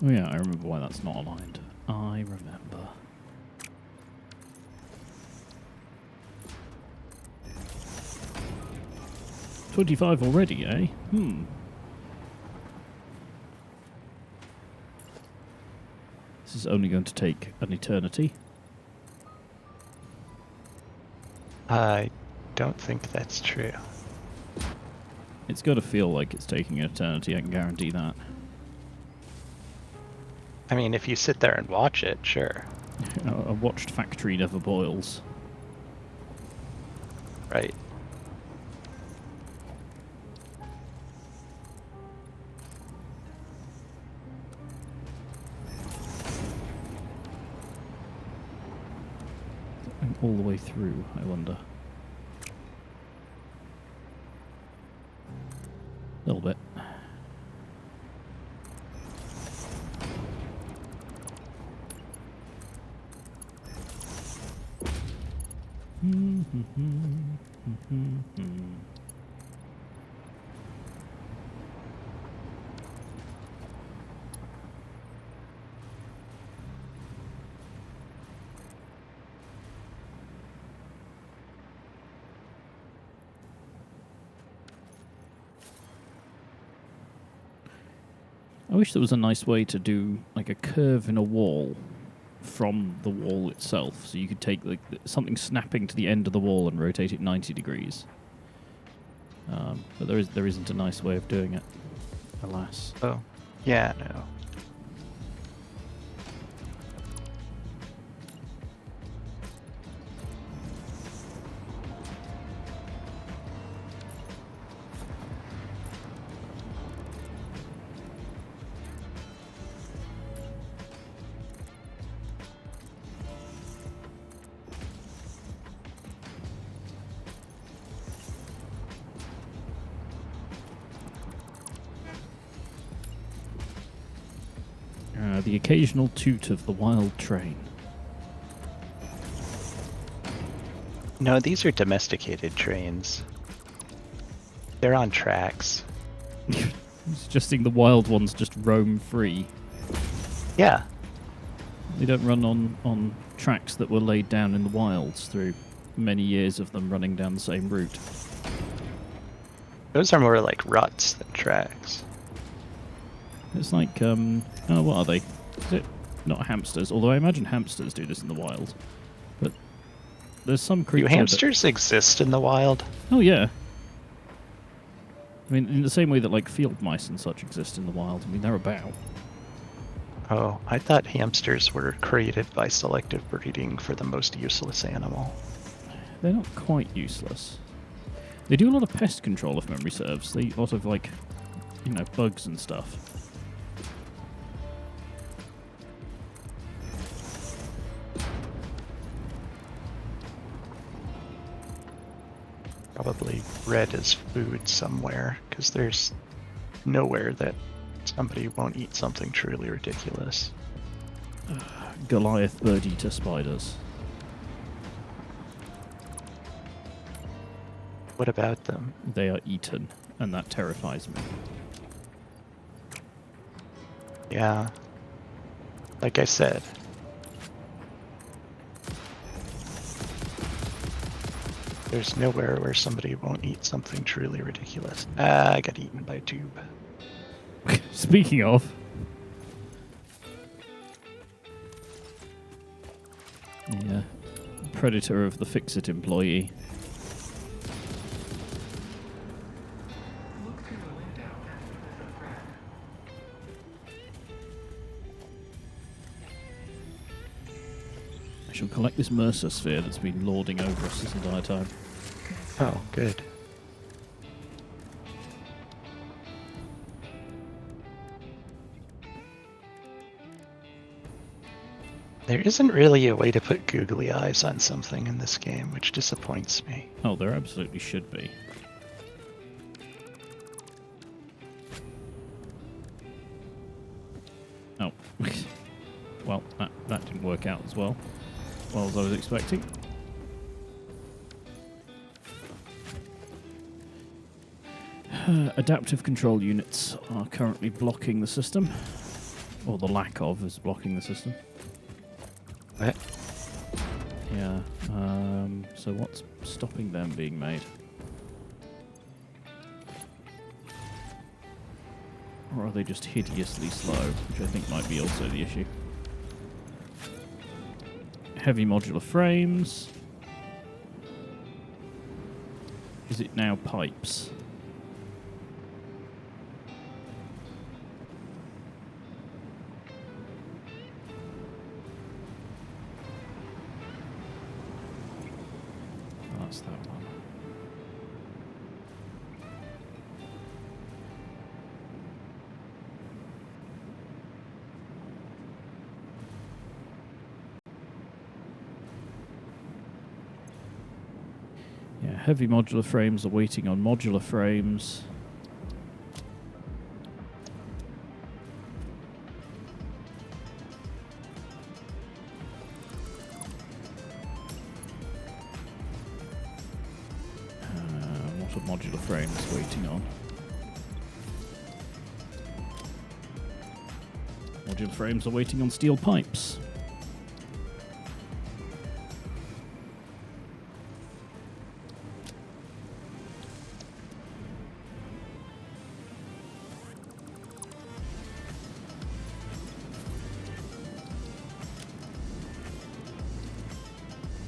Oh yeah, I remember why that's not aligned. I remember. $25 already, eh? This is only going to take an eternity. I don't think that's true. It's got to feel like it's taking an eternity, I can guarantee that. I mean, if you sit there and watch it, sure. A watched factory never boils. Right. And all the way through, I wonder. A little bit. I wish there was a nice way to do like a curve in a wall from the wall itself, so you could take like something snapping to the end of the wall and rotate it 90 degrees. But there isn't a nice way of doing it, alas. Oh, yeah, no. The occasional toot of the wild train. No, these are domesticated trains. They're on tracks. Suggesting the wild ones just roam free. Yeah. They don't run on tracks that were laid down in the wilds through many years of them running down the same route. Those are more like ruts than tracks. It's like, oh, what are they? Is it not hamsters? Although I imagine hamsters do this in the wild. But there's some creature. Do hamsters exist in the wild? Oh, yeah. I mean, in the same way that, like, field mice and such exist in the wild. I mean, they're about. Oh, I thought hamsters were created by selective breeding for the most useless animal. They're not quite useless. They do a lot of pest control, if memory serves. They eat a lot of, like, you know, bugs and stuff. Probably bred as food somewhere, because there's nowhere that somebody won't eat something truly ridiculous. Goliath bird-eater spiders. What about them? They are eaten, and that terrifies me. Yeah. Like I said. There's nowhere where somebody won't eat something truly ridiculous. Ah, I got eaten by a tube. Speaking of... Yeah. Predator of the Fix-It employee. I shall collect this Mercer sphere that's been lording over us this entire time. Oh, good. There isn't really a way to put googly eyes on something in this game, which disappoints me. Oh, there absolutely should be. Oh. Well, that didn't work out as well as I was expecting. Adaptive control units are currently blocking the system. Or the lack of is blocking the system. What? Yeah. So what's stopping them being made? Or are they just hideously slow, which I think might be also the issue. Heavy modular frames. Is it now pipes? Oh, that's that one. Yeah, heavy modular frames are waiting on modular frames. What are modular frames waiting on? Modular frames are waiting on steel pipes.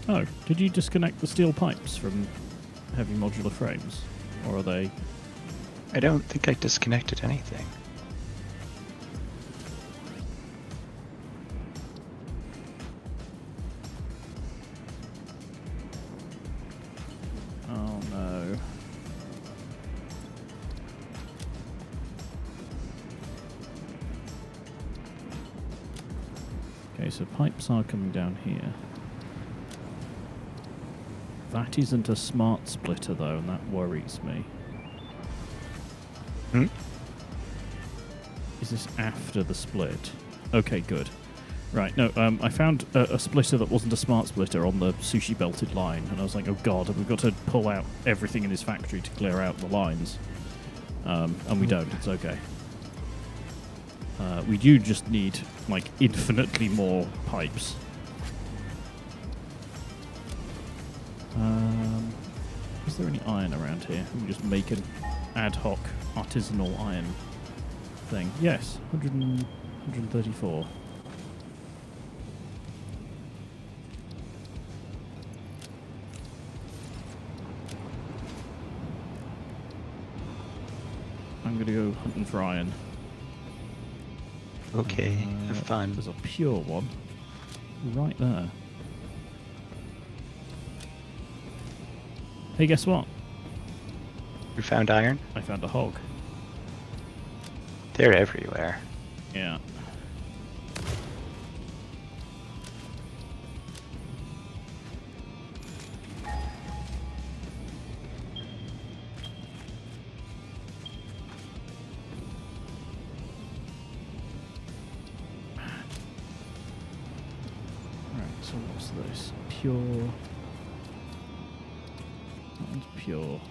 Oh, did you disconnect the steel pipes from heavy modular frames? Or are they... I don't think I disconnected anything. Oh no. Okay, so pipes are coming down here. That isn't a smart splitter though, and that worries me. Hmm? Is this after the split? Okay, good. Right, no, I found a splitter that wasn't a smart splitter on the sushi belted line, and I was like, oh god, we've got to pull out everything in this factory to clear out the lines. And we don't, it's okay. We do just need, like, infinitely more pipes. Is there any iron around here? We can just make an ad hoc artisanal iron thing. Yes, 134. I'm going to go hunting for iron. Okay, have fun. There's a pure one right there. Hey, guess what? You found iron? I found a hog. They're everywhere. Yeah. Right, so what's this? Pure. That one's pure.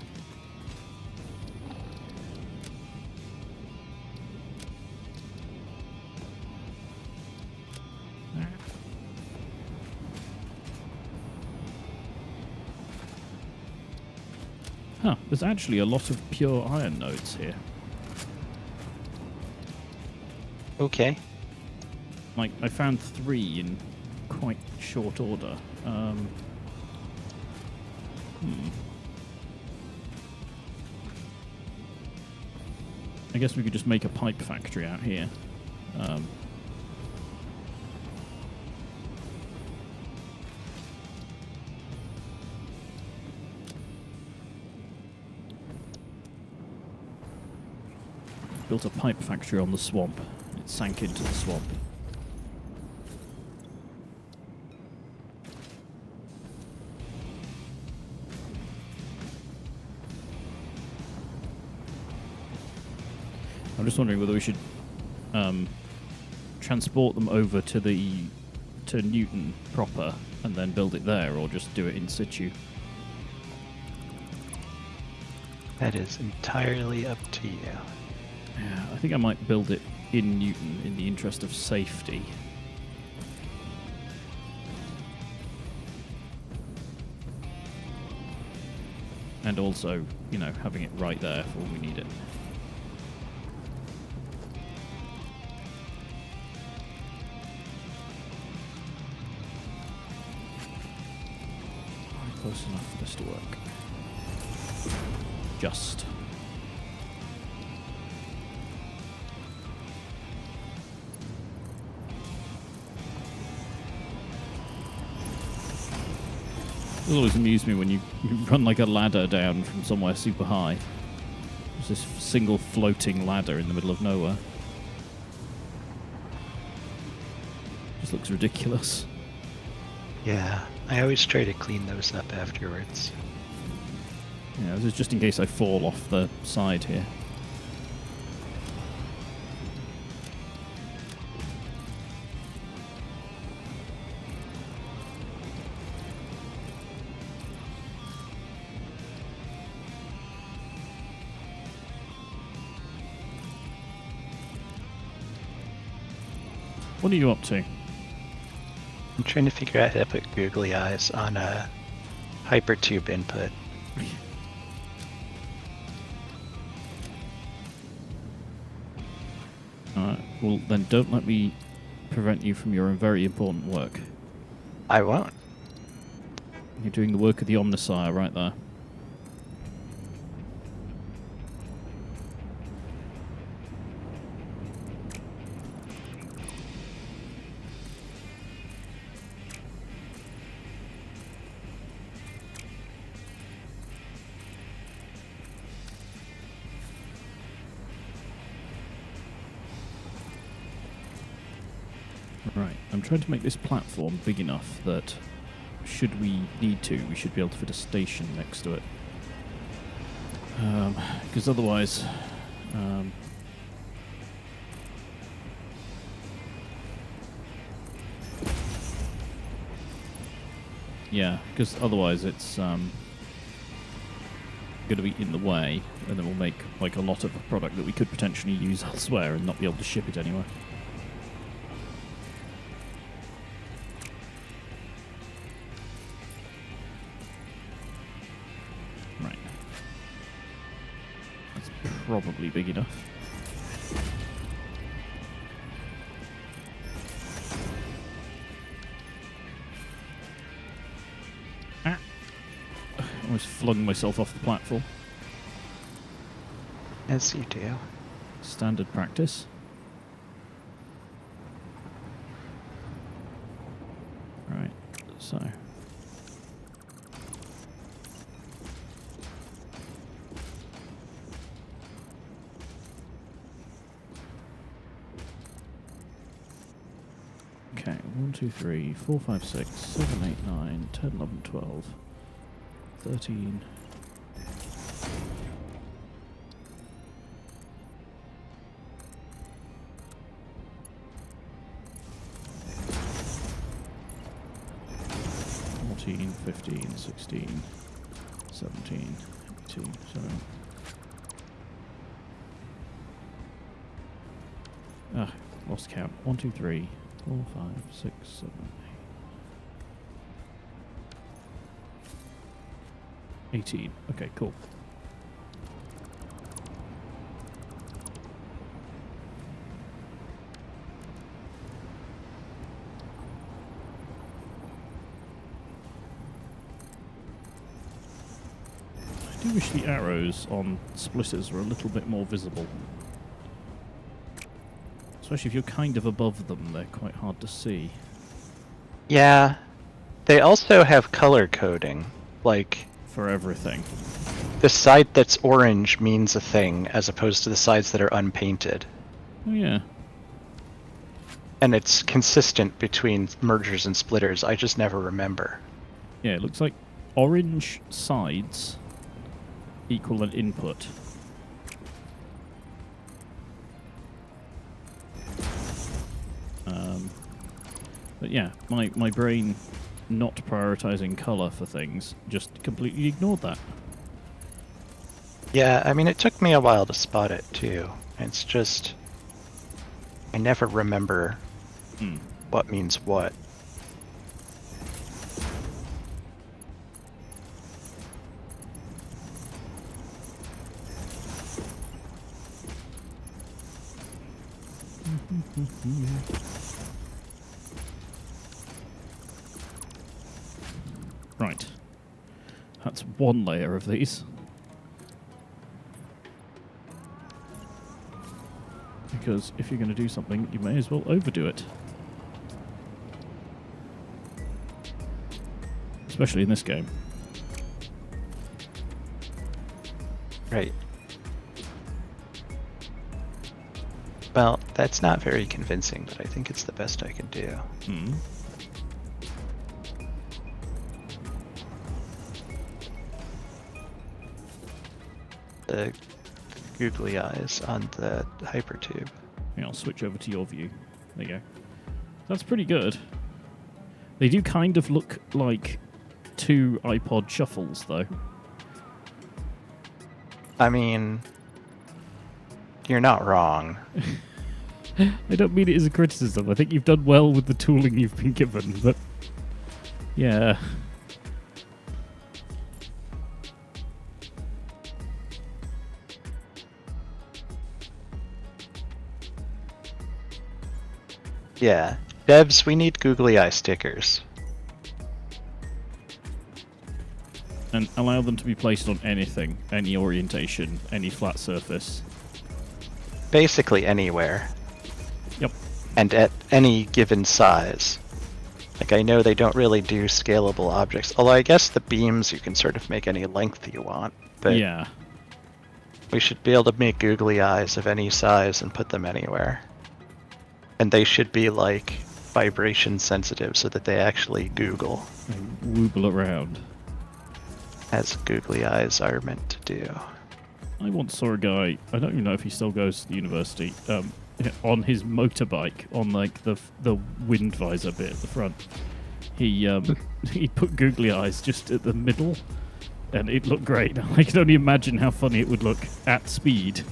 Huh, there's actually a lot of pure iron nodes here. Okay. Like, I found 3 in quite short order. I guess we could just make a pipe factory out here. Built a pipe factory on the swamp. It sank into the swamp. I'm just wondering whether we should transport them over to Newton proper and then build it there, or just do it in situ. That is entirely up to you. Yeah, I think I might build it in Newton in the interest of safety. And also, you know, having it right there for when we need it. Close enough for this to work. Just. It always amused me when you run like a ladder down from somewhere super high. There's this single floating ladder in the middle of nowhere. Just looks ridiculous. Yeah, I always try to clean those up afterwards. Yeah, this is just in case I fall off the side here. What are you up to? I'm trying to figure out how to put googly eyes on a hypertube input. Alright, well then don't let me prevent you from your very important work. I won't. You're doing the work of the Omnissiah right there. Right, I'm trying to make this platform big enough that, should we need to, we should be able to fit a station next to it. Because otherwise... yeah, because otherwise it's going to be in the way, and then we'll make like a lot of a product that we could potentially use elsewhere and not be able to ship it anywhere. Right. That's probably big enough. Almost flung myself off the platform. As you do. Standard practice. Right, so... Okay, 1, 2, 3, 4, 5, 6, 7, 8, 9, 10, 11, 12, 13... 14, 15, 16, 17, 18, so... Ah, lost count. 1, 2, 3, 4, 5, 6, 7, 8. 18. Okay, cool. I do wish the arrows on splitters were a little bit more visible. Especially if you're kind of above them, they're quite hard to see. Yeah. They also have color coding. Like, For everything. the side that's orange means a thing, as opposed to the sides that are unpainted. Oh, yeah. And it's consistent between mergers and splitters. I just never remember. Yeah, it looks like orange sides equal an input. But yeah, my brain not prioritizing color for things just completely ignored that. Yeah, I mean, it took me a while to spot it, too. It's just... I never remember what means what. Right. That's one layer of these. Because if you're going to do something, you may as well overdo it. Especially in this game. Right. Well, that's not very convincing, but I think it's the best I can do. Hmm. The googly eyes on the hypertube. Yeah, I'll switch over to your view. There you go. That's pretty good. They do kind of look like two iPod shuffles, though. I mean, you're not wrong. I don't mean it as a criticism. I think you've done well with the tooling you've been given, but yeah. Yeah. Devs, we need googly eye stickers. And allow them to be placed on anything, any orientation, any flat surface. Basically anywhere. Yep. And at any given size. Like, I know they don't really do scalable objects, although I guess the beams you can sort of make any length you want, but yeah. we should be able to make googly eyes of any size and put them anywhere. And they should be, like, vibration sensitive so that they actually google. And wooble around. As googly eyes are meant to do. I once saw a guy, I don't even know if he still goes to the university, on his motorbike, on like the wind visor bit at the front. He he put googly eyes just at the middle, and it looked great. I can only imagine how funny it would look at speed.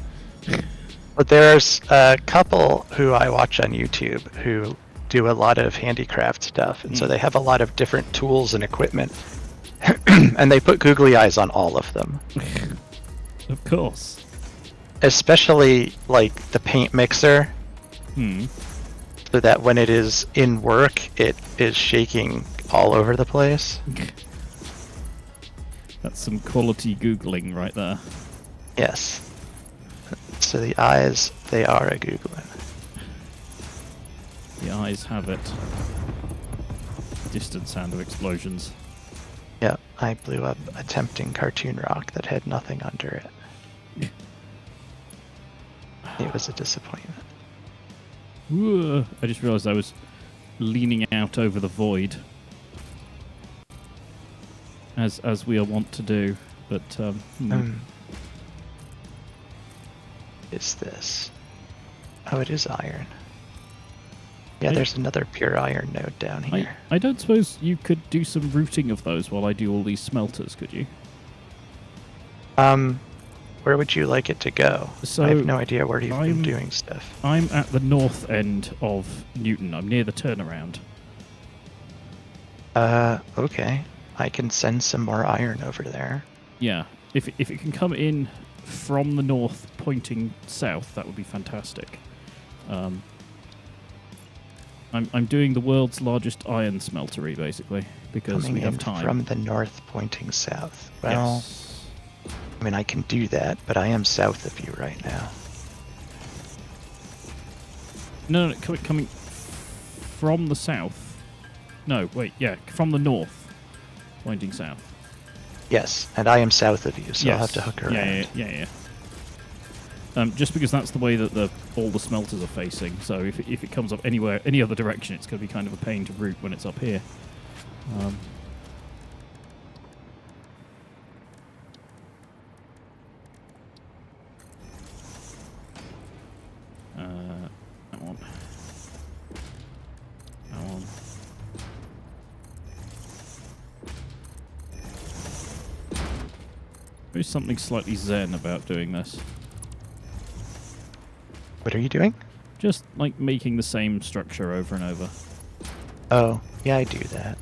But there's a couple who I watch on YouTube who do a lot of handicraft stuff, and so they have a lot of different tools and equipment, and they put googly eyes on all of them. Of course. Especially, like, the paint mixer, so that when it is in work, it is shaking all over the place. That's some quality Googling right there. Yes. So the eyes, they are a googling. The eyes have it. Distant sound of explosions. Yeah, I blew up a tempting cartoon rock that had nothing under it. It was a disappointment. Ooh, I just realised I was leaning out over the void, as we are wont to do. But Is this? Oh, it is iron. Yeah, there's another pure iron node down here. I don't suppose you could do some routing of those while I do all these smelters, could you? Where would you like it to go? So I have no idea where you've been doing stuff. I'm at the north end of Newton. I'm near the turnaround. Okay. I can send some more iron over there. Yeah. If it can come in from the north pointing south, that would be fantastic. I'm doing the world's largest iron smeltery, basically, because Coming we have in time. From the north pointing south. Well, yes. I mean, I can do that, but I am south of you right now. No, coming from the south. No, wait, yeah, from the north, pointing south. Yes, and I am south of you, so Yes. I'll have to hook around. Yeah. Just because that's the way that all the smelters are facing. So if it comes up anywhere, any other direction, it's going to be kind of a pain to route when it's up here. That one. That one. There's something slightly zen about doing this. What are you doing? Just like making the same structure over and over. Oh, yeah, I do that.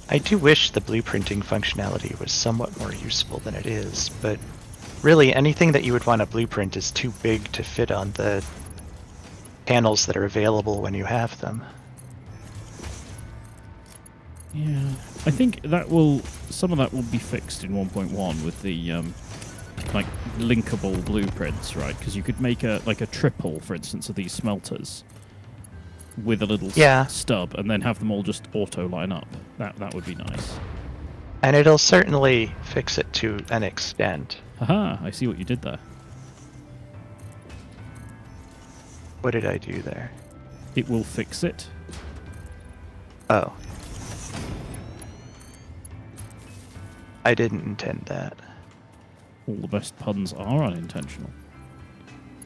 I do wish the blueprinting functionality was somewhat more useful than it is, but really anything that you would want to blueprint is too big to fit on the panels that are available when you have them. Yeah, I think some of that will be fixed in 1.1 with the like linkable blueprints, right? Because you could make a triple, for instance, of these smelters with a little stub, and then have them all just auto line up. That would be nice. And it'll certainly fix it to an extent. Haha! I see what you did there. What did I do there? It will fix it. Oh. I didn't intend that. All the best puns are unintentional.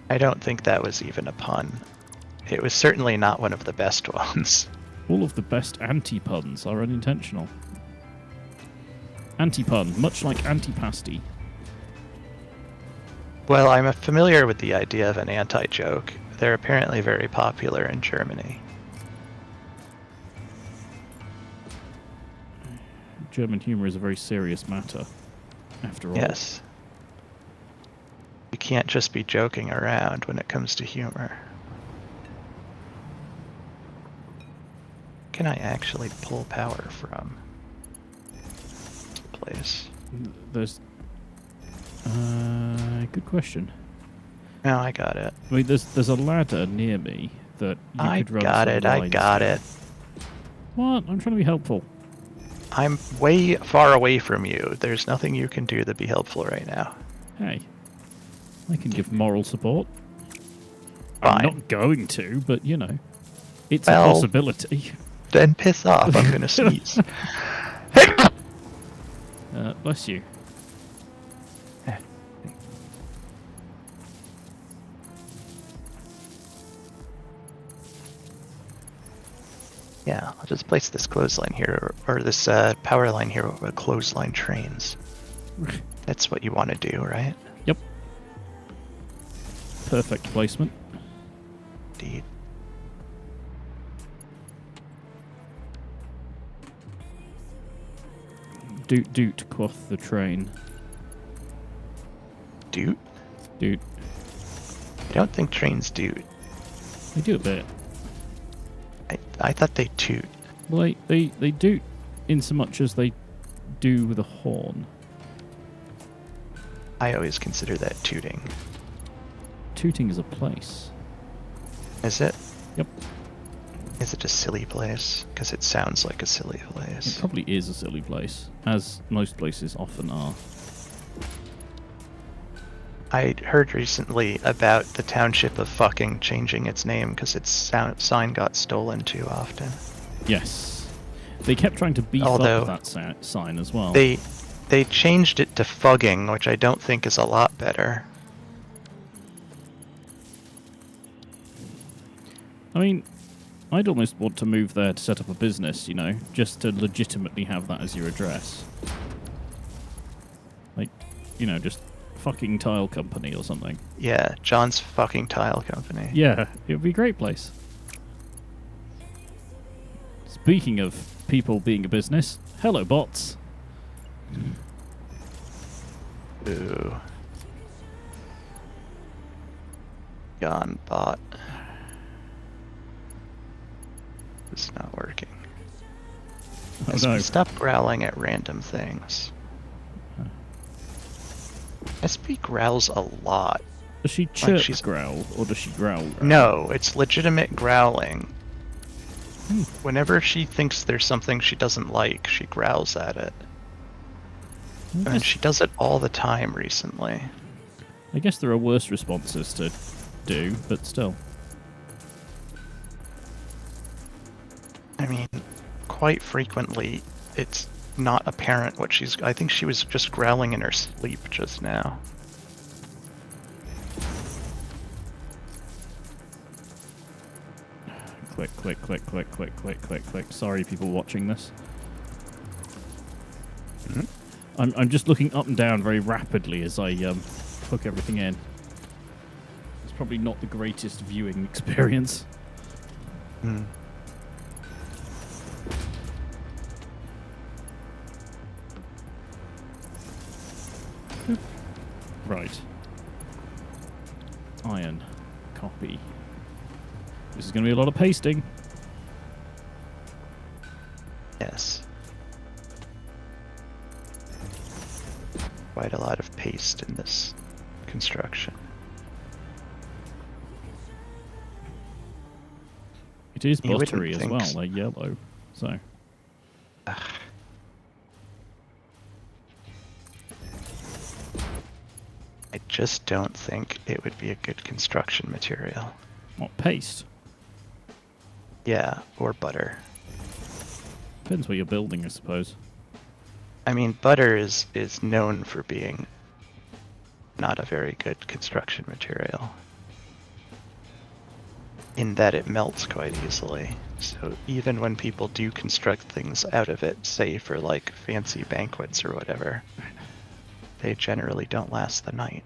I don't think that was even a pun. It was certainly not one of the best ones. All of the best anti-puns are unintentional. Anti-pun, much like anti-pasty. Well, I'm familiar with the idea of an anti-joke. They're apparently very popular in Germany. German humour is a very serious matter, after all. Yes. You can't just be joking around when it comes to humor. Can I actually pull power from this place? There's... good question. No, I got it. I mean, there's a ladder near me that you could run I got it. What? I'm trying to be helpful. I'm way far away from you. There's nothing you can do to be helpful right now. Hey, I can give moral support. Fine. I'm not going to, but, you know, it's a possibility. Then piss off. I'm going to sneeze. Bless you. Yeah, I'll just place this clothesline here, or this power line here with clothesline trains. That's what you want to do, right? Yep. Perfect placement. Indeed. Doot, quoth the train. Doot? Doot. I don't think trains doot. They do a bit. I thought they toot. Well, they do in so much as they do with a horn. I always consider that tooting. Tooting is a place. Is it? Yep. Is it a silly place? Because it sounds like a silly It place. probably is a silly place, as most places often are. I heard recently about the township of fucking changing its name because its sign got stolen too often. Yes. They kept trying to beef up that sign as well. They changed it to fugging, which I don't think is a lot better. I mean, I'd almost want to move there to set up a business, you know, just to legitimately have that as your address. Like, you know, just fucking tile company or something. Yeah, John's fucking tile company. Yeah, it would be a great place. Speaking of people being a business, hello bots. Ooh. Gone bot. It's not working. Oh SP, no. stop growling at random things. SP growls a lot. Does she chirp she's- growl, or does she growl? No, it's legitimate growling. Hmm. Whenever she thinks there's something she doesn't like, she growls at it. And she does it all the time recently. I guess there are worse responses to do, but still. I mean, quite frequently, it's not apparent what she's... I think she was just growling in her sleep just now. Click, click, click, click, click, click, click, click. Sorry, people watching this. Mm-hmm. I'm just looking up and down very rapidly as I hook everything in. It's probably not the greatest viewing experience. Hmm. Right. Iron. Copy. This is going to be a lot of pasting. Yes. Quite a lot of paste in this construction. It is You wouldn't buttery as think well. so. They're yellow. So. I just don't think it would be a good construction material. What, paste? Yeah, or butter. Depends what you're building, I suppose. I mean, butter is known for being not a very good construction material. In that it melts quite easily. So even when people do construct things out of it, say for like fancy banquets or whatever, they generally don't last the night.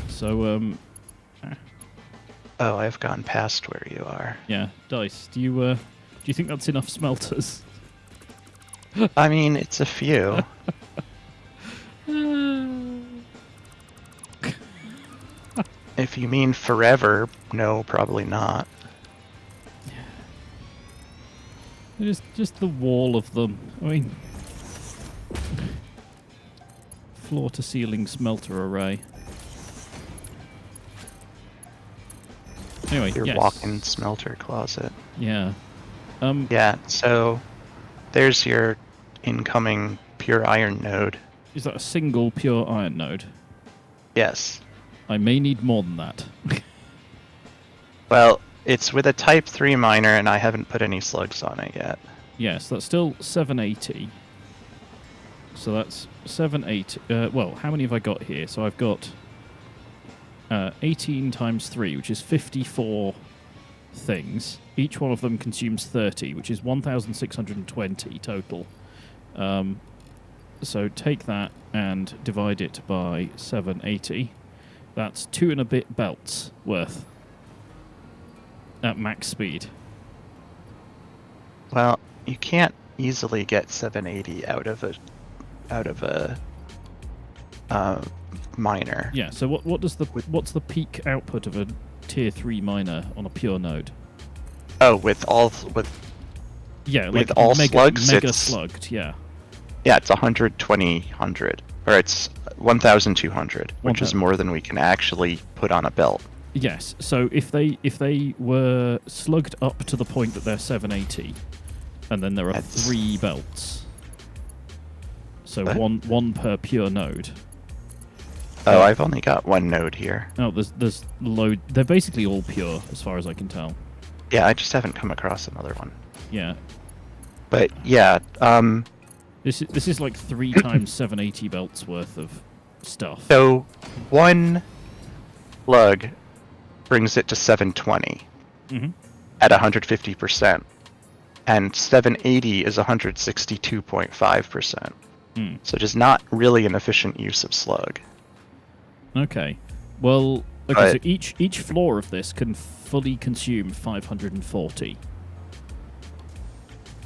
So, Oh, I've gone past where you are. yeah, Dice, do you think that's enough smelters? I mean, it's a few. If you mean forever, no, probably not. Just the wall of them. I mean, floor to ceiling smelter array. Anyway, Your yes. walk-in smelter closet. Yeah. Yeah, so there's your incoming pure iron node. Is that a single pure iron node? Yes. I may need more than that. Well, it's with a Type 3 miner, and I haven't put any slugs on it yet. Yes, that's still 780. So that's 780. Well, how many have I got here? So I've got 18 times 3, which is 54 things. Each one of them consumes 30, which is 1,620 total. So take that and divide it by 780. That's 2 and a bit belts worth at max speed. Well, you can't easily get 780 out of a miner. Yeah. So what's the peak output of a tier 3 miner on a pure node? Oh, Yeah, with like all mega, slugs, mega it's slugged. Yeah. yeah, it's 100, or it's 1,200, which is more than we can actually put on a belt. Yes. So if they were slugged up to the point that they're 780, and then there are 3 belts. So one per pure node. Oh, I've only got one node here. Oh, there's load. They're basically all pure, as far as I can tell. Yeah, I just haven't come across another one. Yeah. But yeah, This is like 3 times 780 belts worth of stuff. so one slug brings it to 720 at 150%, and 780 is 162.5%. So it is not really an efficient use of slug. Okay. Well, okay. So each floor of this can fully consume 540.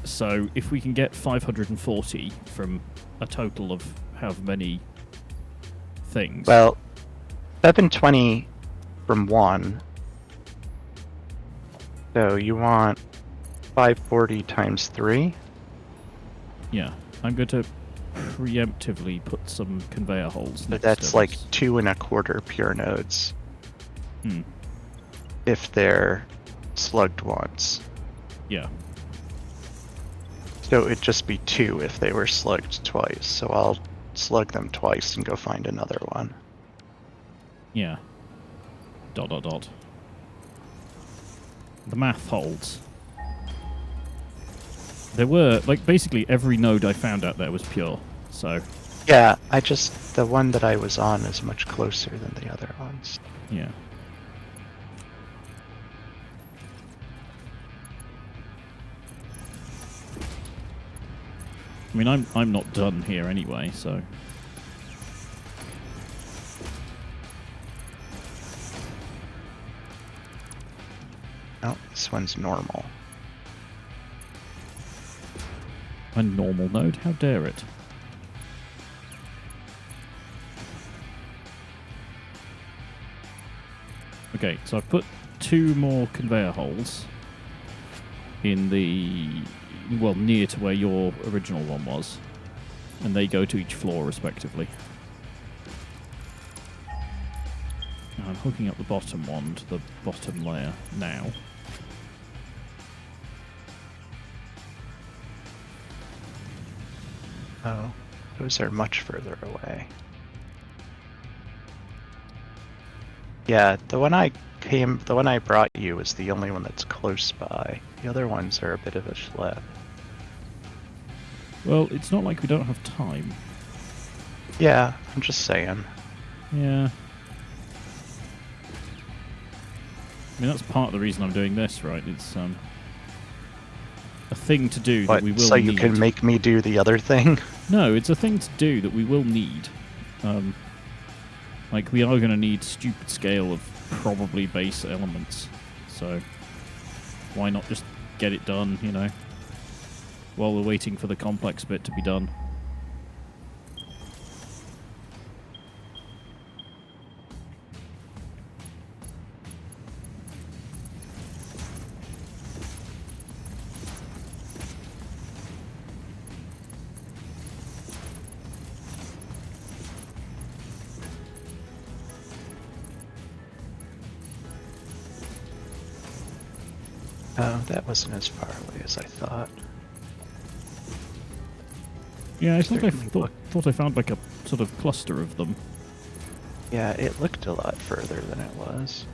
So if we can get 540 from a total of however many things. Well, 720 from one So you want 540 times 3? Yeah, I'm going to preemptively put some conveyor holes So next that's to like this. 2.25 pure nodes. Hmm. If they're slugged once. Yeah. So it'd just be 2 if they were slugged twice. So I'll slug them twice and go find another one. Yeah. ... The math holds. There were, like, basically every node I found out there was pure, so... Yeah, the one that I was on is much closer than the other ones. Yeah. I mean, I'm not done here anyway, so... No, this one's normal. A normal node? How dare it? Okay, so I've put 2 more conveyor holes in the... well, near to where your original one was. And they go to each floor, respectively. Now I'm hooking up the bottom one to the bottom layer now. Oh, those are much further away. Yeah, the one I brought you is the only one that's close by. The other ones are a bit of a schlep. Well, it's not like we don't have time. Yeah, I'm just saying. Yeah. I mean, that's part of the reason I'm doing this, right? It's a thing to do that we will need. So you can make me do the other thing? No, it's a thing to do that we will need. Like, we are going to need stupid scale of probably base elements. So, why not just get it done, you know, while we're waiting for the complex bit to be done. Oh, that wasn't as far away as I thought. Yeah, I think I Certainly thought I found like a sort of cluster of them. Yeah, it looked a lot further than it was.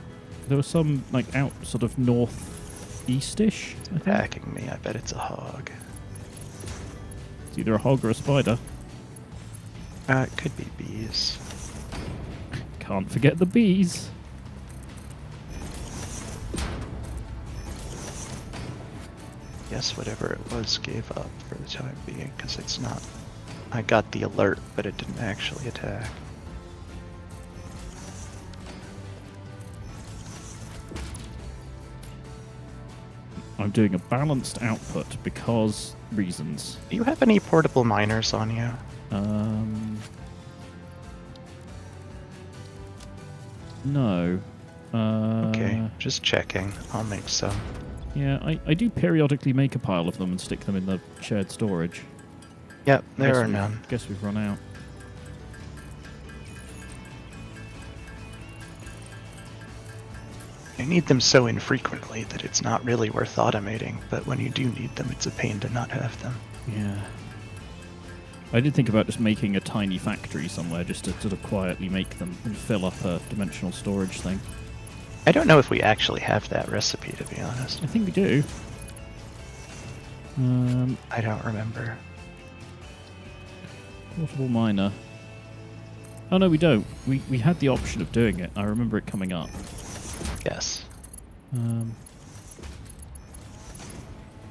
There was some like out sort of northeast-ish, I think. Attacking me, I bet it's a hog. It's either a hog or a spider. It could be bees. Can't forget the bees. Guess whatever it was gave up for the time being, because it's not... I got the alert, but it didn't actually attack. I'm doing a balanced output because reasons. Do you have any portable miners on you? No. Okay, just checking. I'll make some. Yeah, I do periodically make a pile of them and stick them in the shared storage. Yep, there are none. Guess we've run out. You need them so infrequently that it's not really worth automating, but when you do need them, it's a pain to not have them. Yeah. I did think about just making a tiny factory somewhere just to sort of quietly make them and fill up a dimensional storage thing. I don't know if we actually have that recipe, to be honest. I think we do. I don't remember. Portable miner. Oh no, we don't. We had the option of doing it. I remember it coming up. Yes.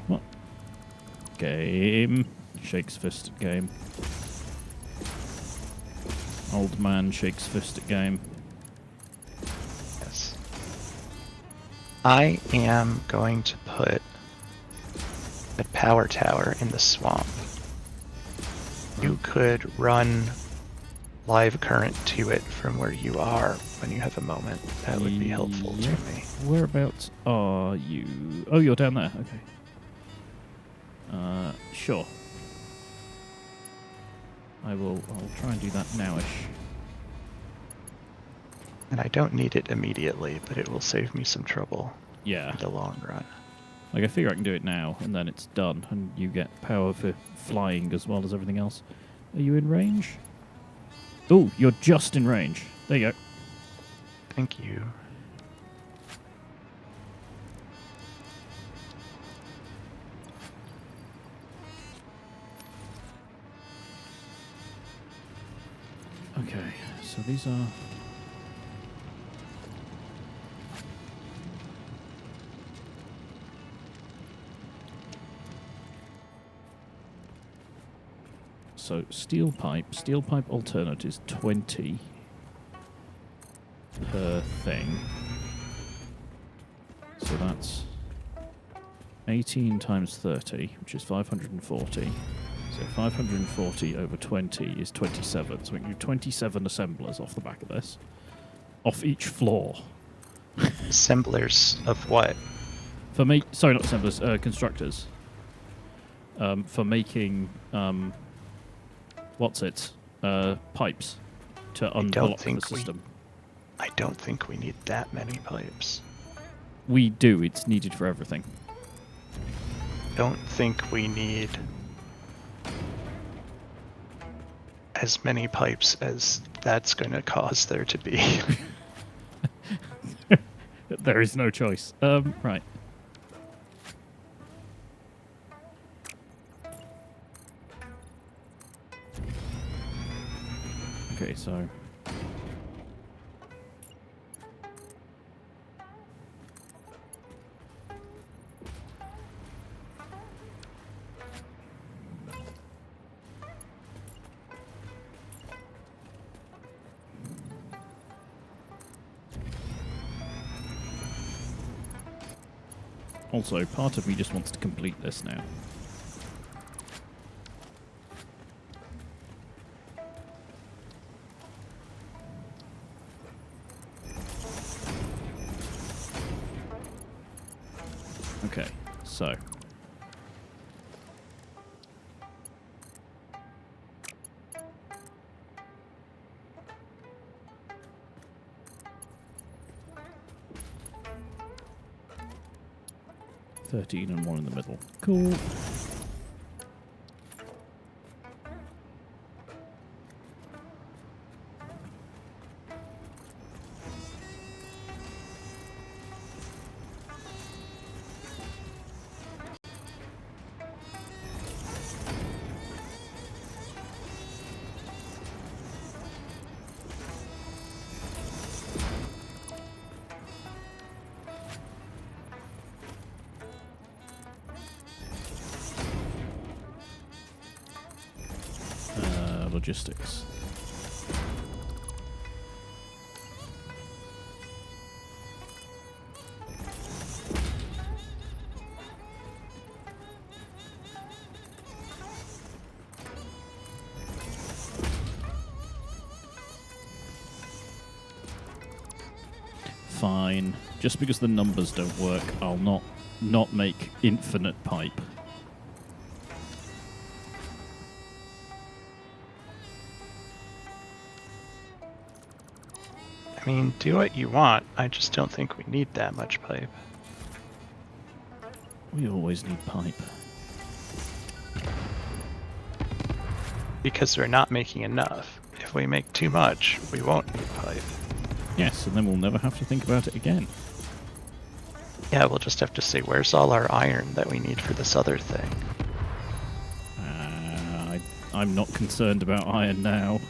What? Game. Shakes fist at game. Old man shakes fist at game. Yes. I am going to put a power tower in the swamp. You could run live current to it from where you are, when you have a moment. That would be helpful to me. Whereabouts are you? Oh, you're down there. Okay. Sure. I'll try and do that nowish. And I don't need it immediately, but it will save me some trouble Yeah. in the long run. Like, I figure I can do it now, and then it's done, and you get power for flying as well as everything else. Are you in range? Oh, you're just in range. There you go. Thank you. Okay, so these are... So, steel pipe alternate is 20 per thing. So that's 18 times 30, which is 540. So 540 over 20 is 27. So we can do 27 assemblers off the back of this. Off each floor. Assemblers of what? For sorry, not assemblers, constructors. For making... pipes to unblock the system. I don't think we need that many pipes. We do. It's needed for everything. Don't think we need as many pipes as that's going to cause there to be. There is no choice. Right. Okay, so... Also, part of me just wants to complete this now. Okay, so... $13 and 1 in the middle. Cool. Logistics. Fine. Just because the numbers don't work, I'll not make infinite pipe. I mean, do what you want. I just don't think we need that much pipe. We always need pipe. Because we're not making enough. If we make too much, we won't need pipe. Yes, and then we'll never have to think about it again. Yeah, we'll just have to say, where's all our iron that we need for this other thing? I'm not concerned about iron now.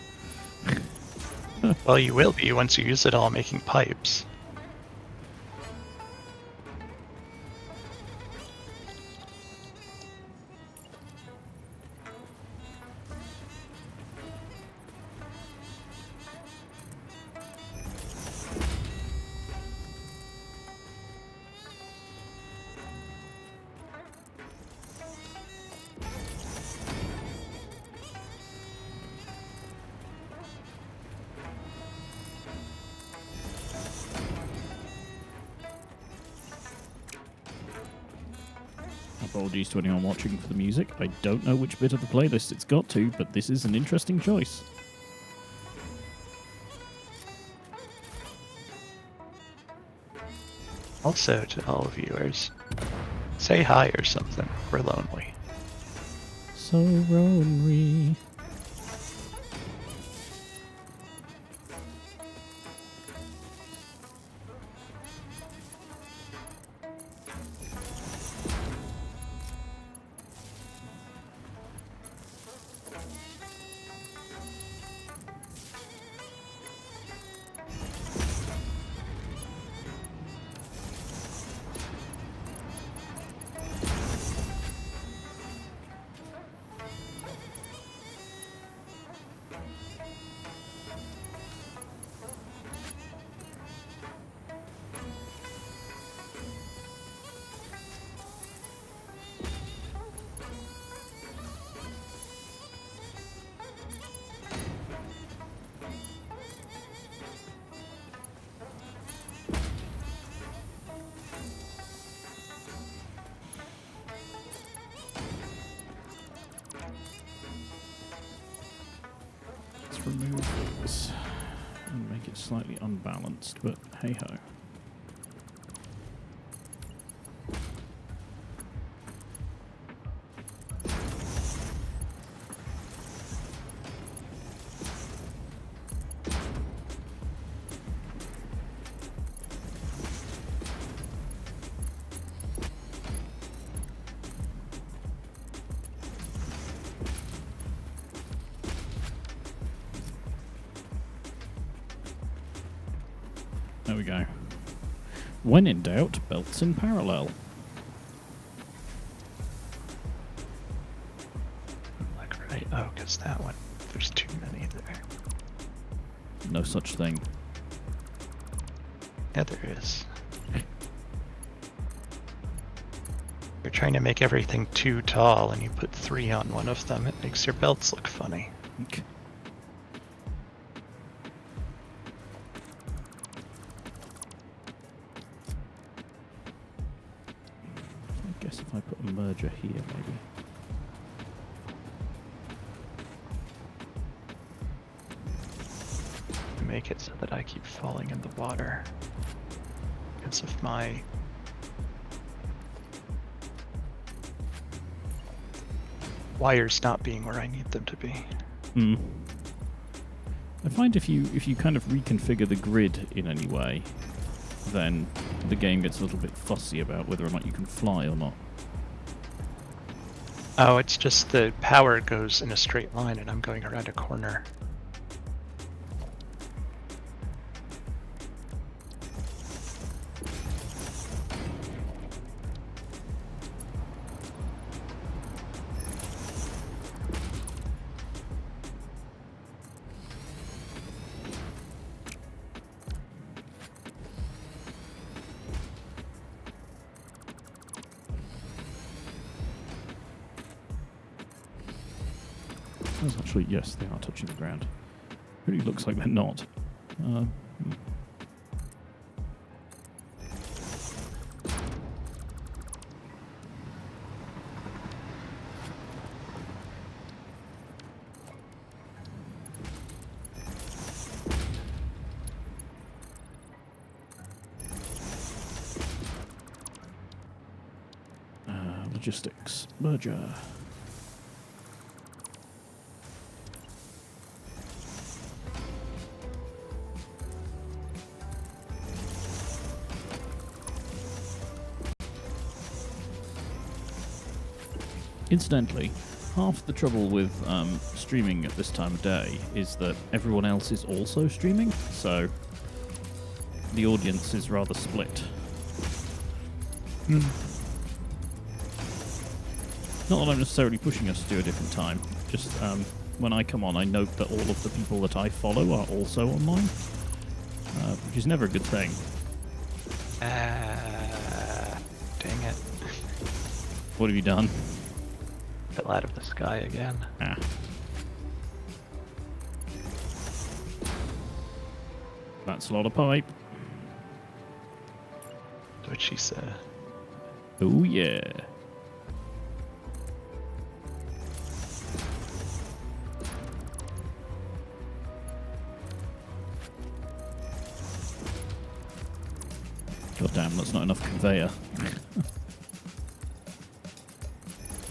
Well, you will be once you use it all making pipes. Apologies to anyone watching for the music. I don't know which bit of the playlist it's got to, but this is an interesting choice. Also, to all viewers, say hi or something. We're lonely. So lonely. Let's remove this and make it slightly unbalanced, but hey ho. There we go. When in doubt, belts in parallel. Like, right? Oh, because that one, there's too many there. No such thing. Yeah, there is. You're trying to make everything too tall and you put 3 on one of them. It makes your belts look funny. Okay. I guess if I put a merger here, maybe. Make it so that I keep falling in the water because of my wires not being where I need them to be. Hmm. I find if you kind of reconfigure the grid in any way, then the game gets a little bit fussy about whether or not you can fly or not. Oh, it's just the power goes in a straight line and I'm going around a corner. That's actually, yes, they are touching the ground. Really looks like they're not. Logistics. Merger. Incidentally, half the trouble with streaming at this time of day is that everyone else is also streaming, so the audience is rather split. Not that I'm necessarily pushing us to do a different time, just when I come on I note that all of the people that I follow are also online, which is never a good thing. Dang it. What have you done? Fell out of the sky again. Ah. That's a lot of pipe. That's what she said. Oh yeah. damn, that's not enough conveyor.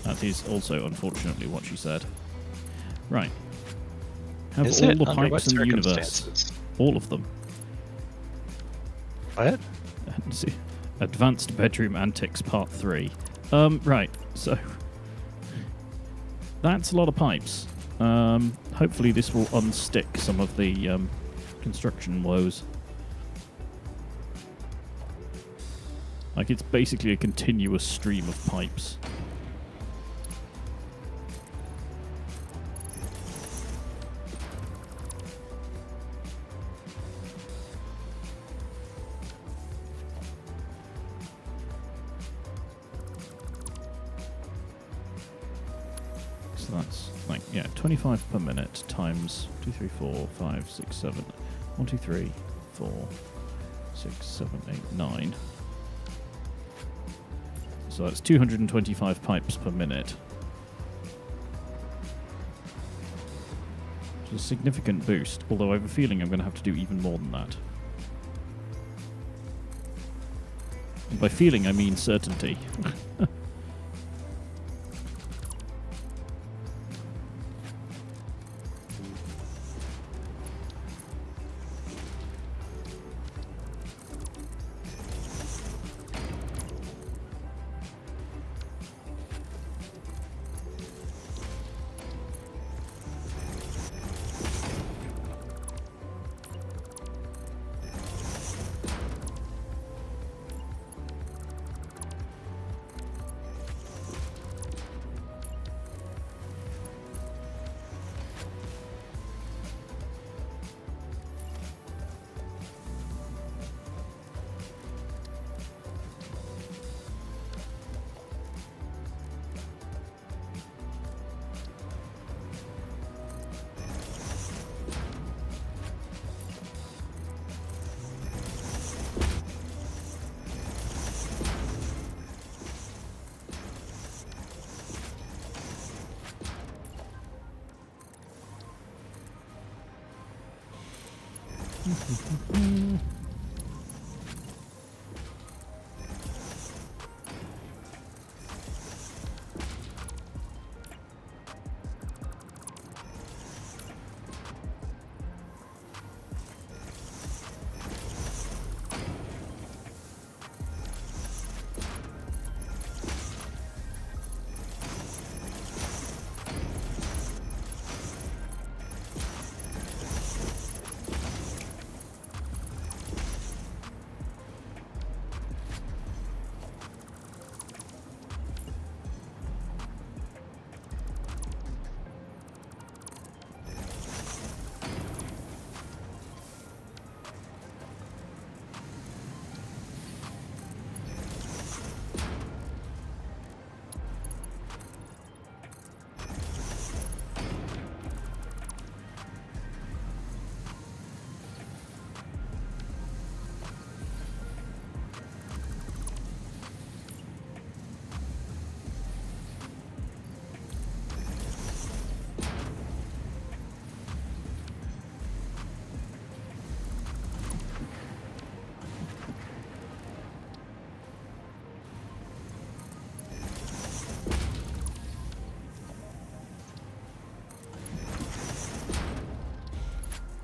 That is also, unfortunately, what she said. Right. Have Is all it? the Under what pipes in the universe. circumstances? All of them. What? See, Advanced Bedroom Antics Part 3. Right, so... That's a lot of pipes. Hopefully this will unstick some of the construction woes. Like, it's basically a continuous stream of pipes. So that's, like, yeah, 25 per minute times 2, 3, 4, 5, 6, 7. 1, 2, 3, 4, 6, 7, 8, 9. So that's 225 pipes per minute. Which is a significant boost, although I have a feeling I'm going to have to do even more than that. And by feeling, I mean certainty.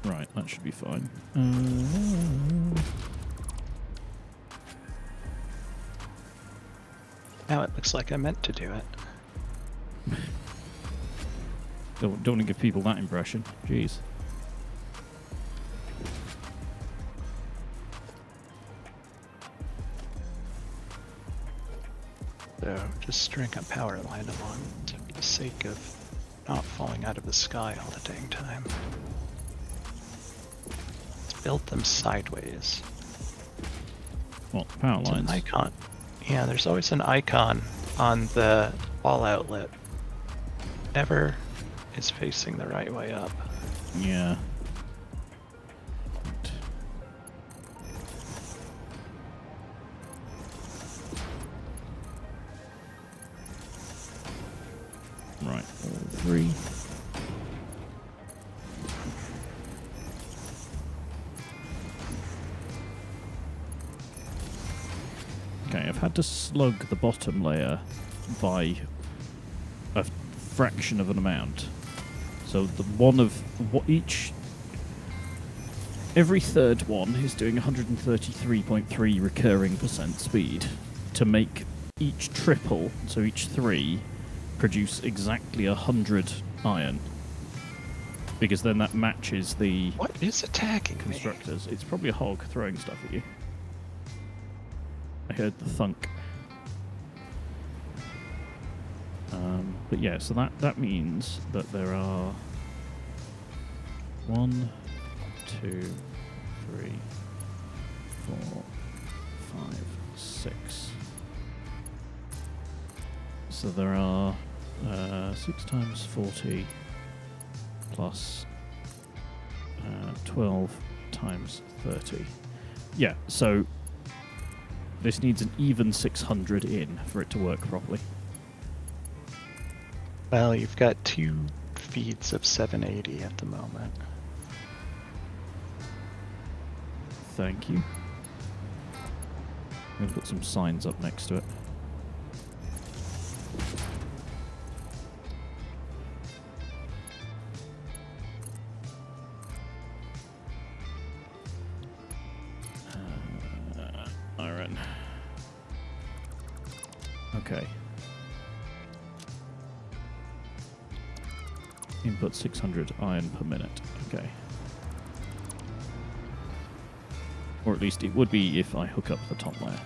Right, that should be fine. Now it looks like I meant to do it. Don't want to give people that impression. Jeez. So just string a power line along for the sake of not falling out of the sky all the dang time. Let's build them sideways. What, power There's lines? an icon. Yeah, there's always an icon on the wall outlet. Never is facing the right way up. Yeah. Right, all three. Okay, I've had to slug the bottom layer by a fraction of an amount. So the one of what each... Every third one is doing 133.3 recurring percent speed to make each triple, so each 3, produce exactly 100 iron. Because then that matches the... What is attacking constructors. It's probably a hog throwing stuff at you. I heard the thunk. But yeah, so that means that there are 1, 2, 3, 4, 5, 6. So there are 6 times 40 plus 12 times 30. Yeah, so this needs an even 600 in for it to work properly. Well, you've got 2 feeds of 780 at the moment. Thank you. I'm going to put some signs up next to it. Iron. Okay. Input 600 iron per minute. Okay. Or at least it would be if I hook up the top layer.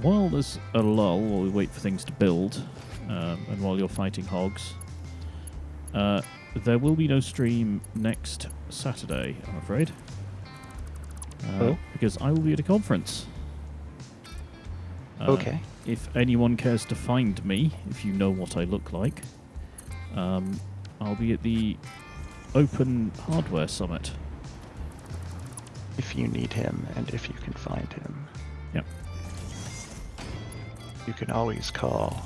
While there's a lull, while we wait for things to build, and while you're fighting hogs, there will be no stream next Saturday, I'm afraid. Because I will be at a conference. Okay. If anyone cares to find me, if you know what I look like, I'll be at the Open Hardware Summit. If you need him and if you can find him. Yep. You can always call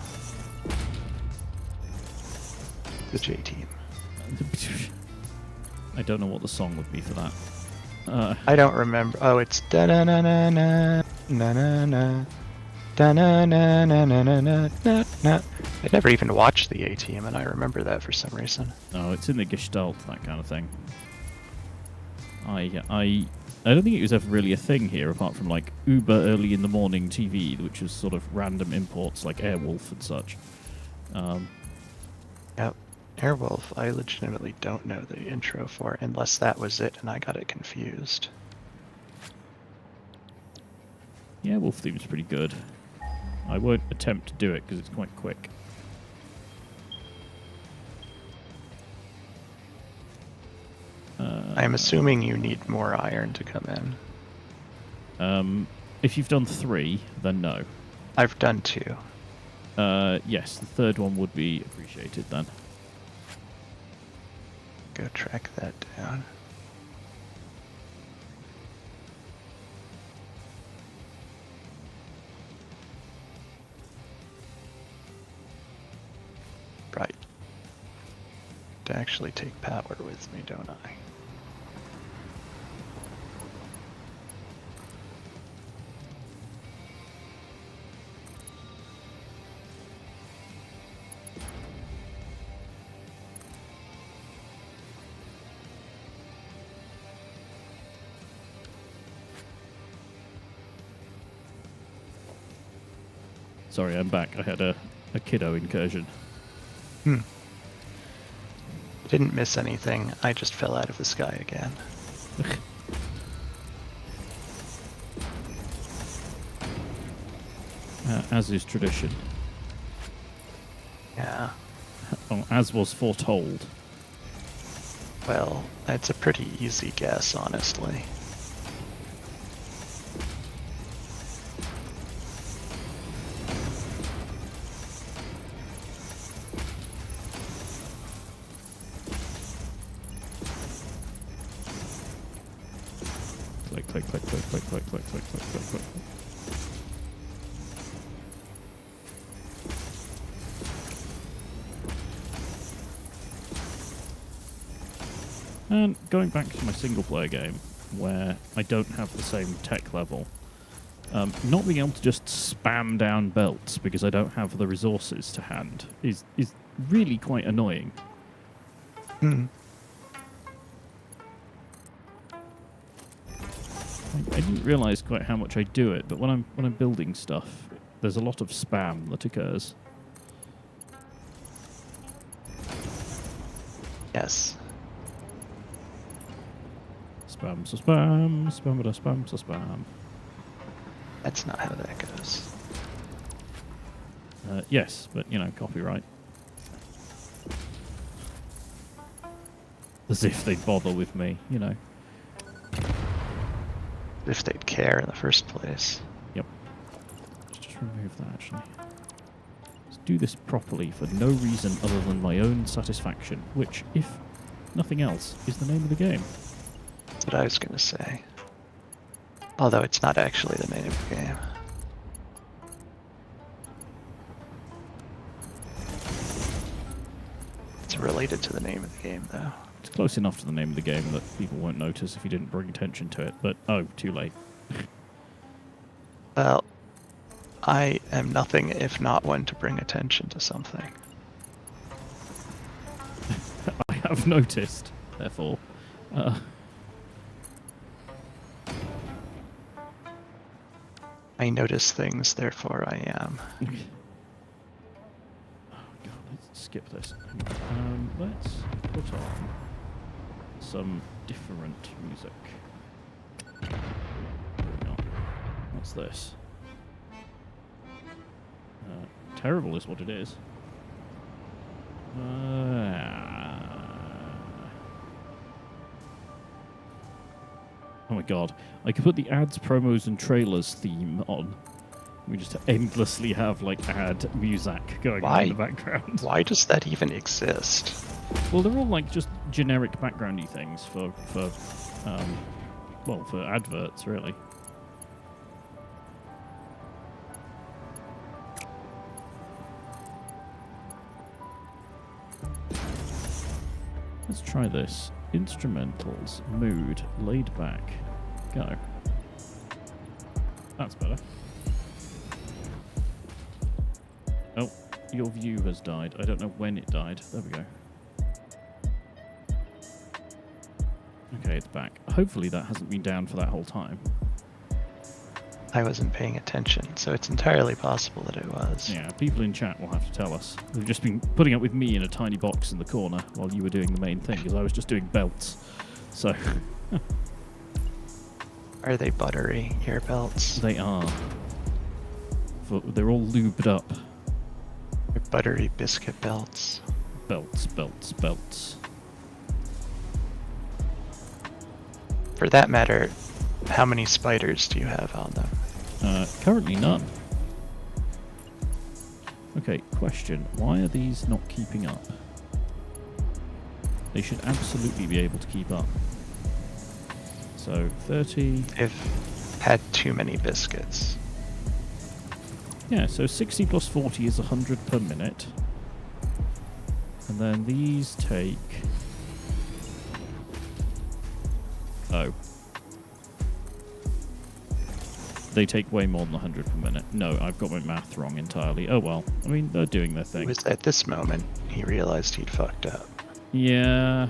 the J team. I don't know what the song would be for that. I don't remember. Oh, it's da na na na na na na na da na na na na na na na na. I never even watched the A Team, and I remember that for some reason. Oh, it's in the Gestalt, that kind of thing. I don't think it was ever really a thing here, apart from like uber early in the morning TV, which was sort of random imports like Airwolf and such. Yep. Airwolf, I legitimately don't know the intro for, unless that was it and I got it confused. Yeah, Wolf theme's pretty good. I won't attempt to do it because it's quite quick. I'm assuming you need more iron to come in. If you've done 3, then no. I've done 2. Yes, the third one would be appreciated then. Go track that down. Right. To actually take power with me, don't I? Sorry, I'm back. I had a kiddo incursion. Didn't miss anything. I just fell out of the sky again. As is tradition. Yeah. Oh, as was foretold. Well, it's a pretty easy guess, honestly. Click, click, click, click, click, click, click, click, click, click. And going back to my single-player game, where I don't have the same tech level, not being able to just spam down belts because I don't have the resources to hand is really quite annoying. Hmm. I didn't realise quite how much I do it, but when I'm building stuff, there's a lot of spam that occurs. Yes. Spam, so spam, spam, da spam, so spam. That's not how that goes. Yes, but, you know, copyright. As if they'd bother with me, you know. If they'd care in the first place. Yep. Let's just remove that, actually. Let's do this properly for no reason other than my own satisfaction, which, if nothing else, is the name of the game. That's what I was going to say. Although it's not actually the name of the game. It's related to the name of the game, though. It's close enough to the name of the game that people won't notice if you didn't bring attention to it, but oh, too late. Well, I am nothing if not one to bring attention to something. I have noticed, therefore. I notice things, therefore I am. Oh god, let's skip this. Let's put on some different music. What's this? Terrible is what it is. Oh my god. I could put the ads, promos, and trailers theme on. We just endlessly have, like, ad music going on in the background. Why does that even exist? Well, they're all, like, just generic backgroundy things for adverts, really. Let's try this. Instrumentals, mood, laid back. Go. That's better. Oh, your view has died. I don't know when it died. There we go. Okay, it's back. Hopefully that hasn't been down for that whole time. I wasn't paying attention, so it's entirely possible that it was. Yeah, people in chat will have to tell us. They've just been putting up with me in a tiny box in the corner while you were doing the main thing, because I was just doing belts. So... Are they buttery ear belts? They are. They're all lubed up. They're buttery biscuit belts. Belts, belts, belts. For that matter, how many spiders do you have on them? Currently none. Okay, question. Why are these not keeping up? They should absolutely be able to keep up. So, 30... They've had too many biscuits. Yeah, so 60 plus 40 is 100 per minute. And then these take... Oh. They take way more than 100 per minute. No, I've got my math wrong entirely. Oh well. I mean, they're doing their thing. It was at this moment he realized he'd fucked up. Yeah.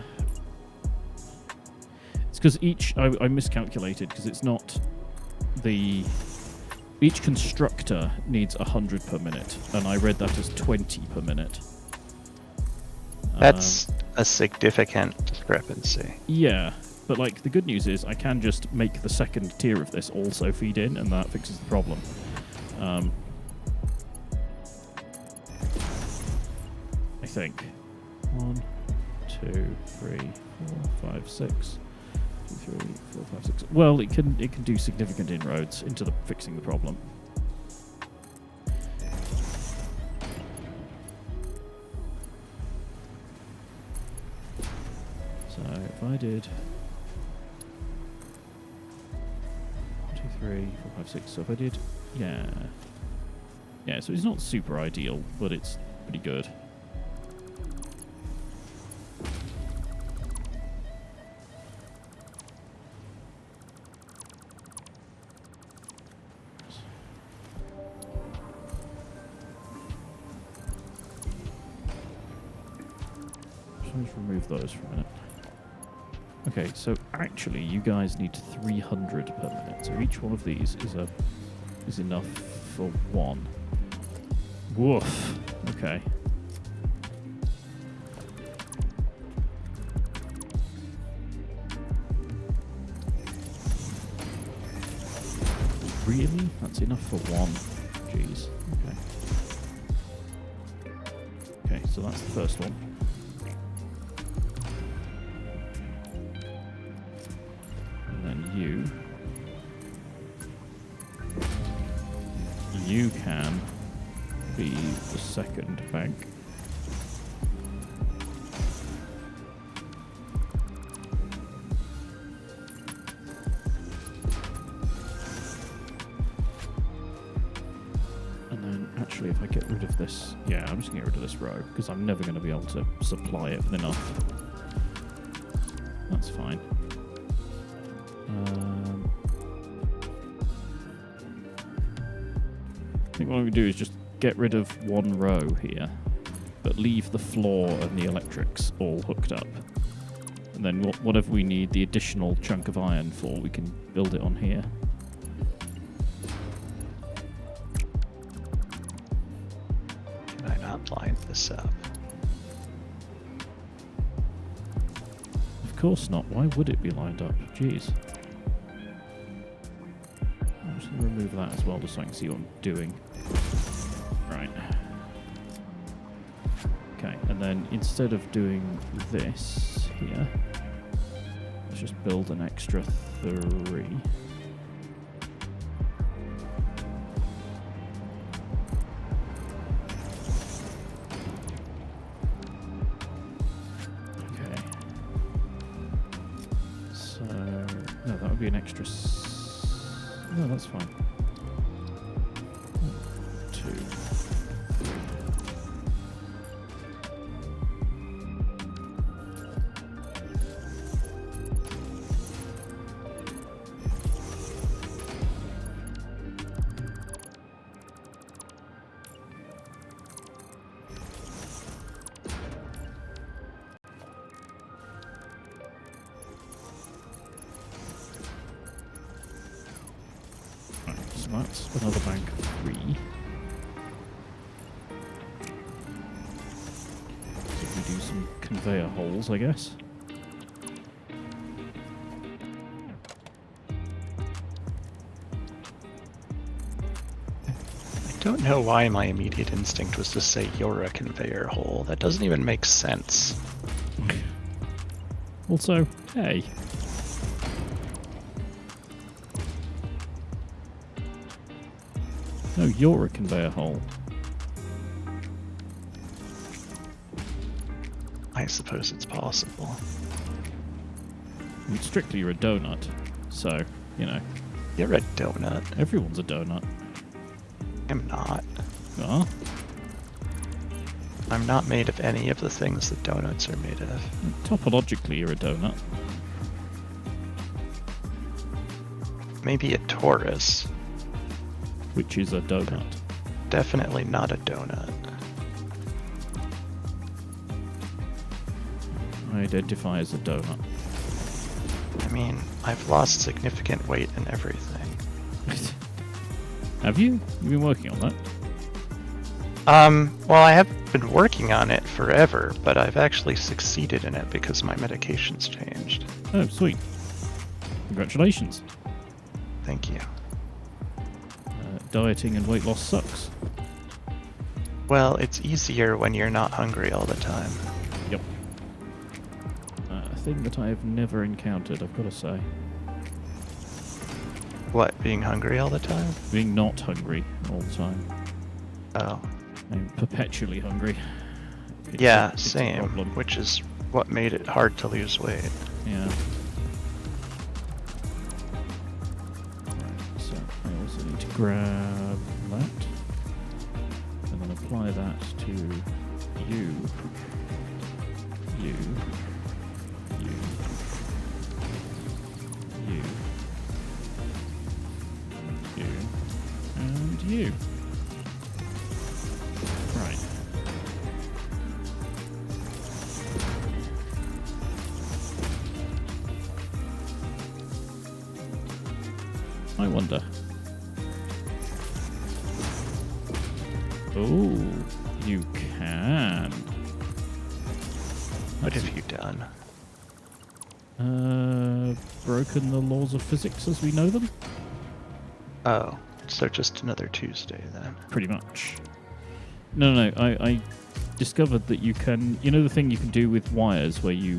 It's because I miscalculated, because it's not the... Each constructor needs 100 per minute, and I read that as 20 per minute. That's a significant discrepancy. Yeah. But, like, the good news is I can just make the second tier of this also feed in, and that fixes the problem. I think. 1, 2, 3, 4, 5, 6. 2, 3, 4, 5, 6. Well, it can do significant inroads into fixing the problem. So, if I did... 3, 4, 5, 6. So if I did, yeah, so it's not super ideal, but it's pretty good. let's remove those for a minute. Okay, so actually, you guys need 300 per minute. So each one of these is enough for one. Woof. Okay. Really? That's enough for one. Jeez. Okay. Okay, so that's the first one. And then you can be the second bank. Actually, if I get rid of this... Yeah, I'm just going to get rid of this row, because I'm never going to be able to supply it with enough. That's fine. I think what I'm going to do is just get rid of one row here, but leave the floor and the electrics all hooked up. And then whatever we need the additional chunk of iron for, we can build it on here. Line this up. Of course not. Why would it be lined up? Jeez. I'm just going to remove that as well, just so I can see what I'm doing. Right. Okay, and then instead of doing this here, let's just build an extra 3. Be an extra... No, that's fine. 1, 2, 3. That's another bank of 3. So we do some conveyor holes, I guess. I don't know why my immediate instinct was to say you're a conveyor hole. That doesn't even make sense. Also, hey. No, you're a conveyor hole. I suppose it's possible. I mean, strictly, you're a donut. So, you know. You're a donut. Everyone's a donut. I'm not. Ah? I'm not made of any of the things that donuts are made of. Topologically, you're a donut. Maybe a torus. Which is a donut. Definitely not a donut. I identify as a donut. I mean, I've lost significant weight and everything. Have you? You've been working on that? Well, I have been working on it forever, but I've actually succeeded in it because my medication's changed. Oh, sweet. Congratulations. Thank you. Dieting and weight loss sucks. Well, it's easier when you're not hungry all the time. Yep. A thing that I have never encountered, I've got to say. What, being hungry all the time? Being not hungry all the time. Oh. I'm perpetually hungry. Yeah, it's same. Which is what made it hard to lose weight. Yeah. Right, so I also need to grab that. And then apply that to you. You. You. You. You. And you. Right. I wonder. Oh, you can. What have you done? Broken the laws of physics as we know them? Oh, so just another Tuesday then. Pretty much. No, I discovered that you can... You know the thing you can do with wires where you...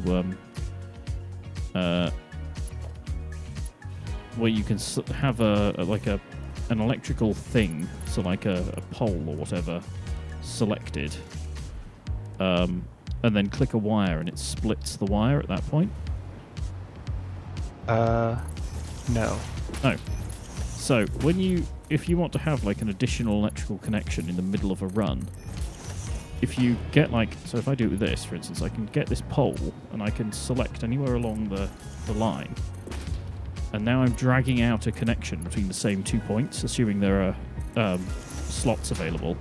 where you can have an electrical thing, so like a pole or whatever, selected, and then click a wire and it splits the wire at that point? No. Oh. So, if you want to have like an additional electrical connection in the middle of a run, if you get so if I do it with this, for instance, I can get this pole and I can select anywhere along the line, and now I'm dragging out a connection between the same 2 points, assuming there are slots available,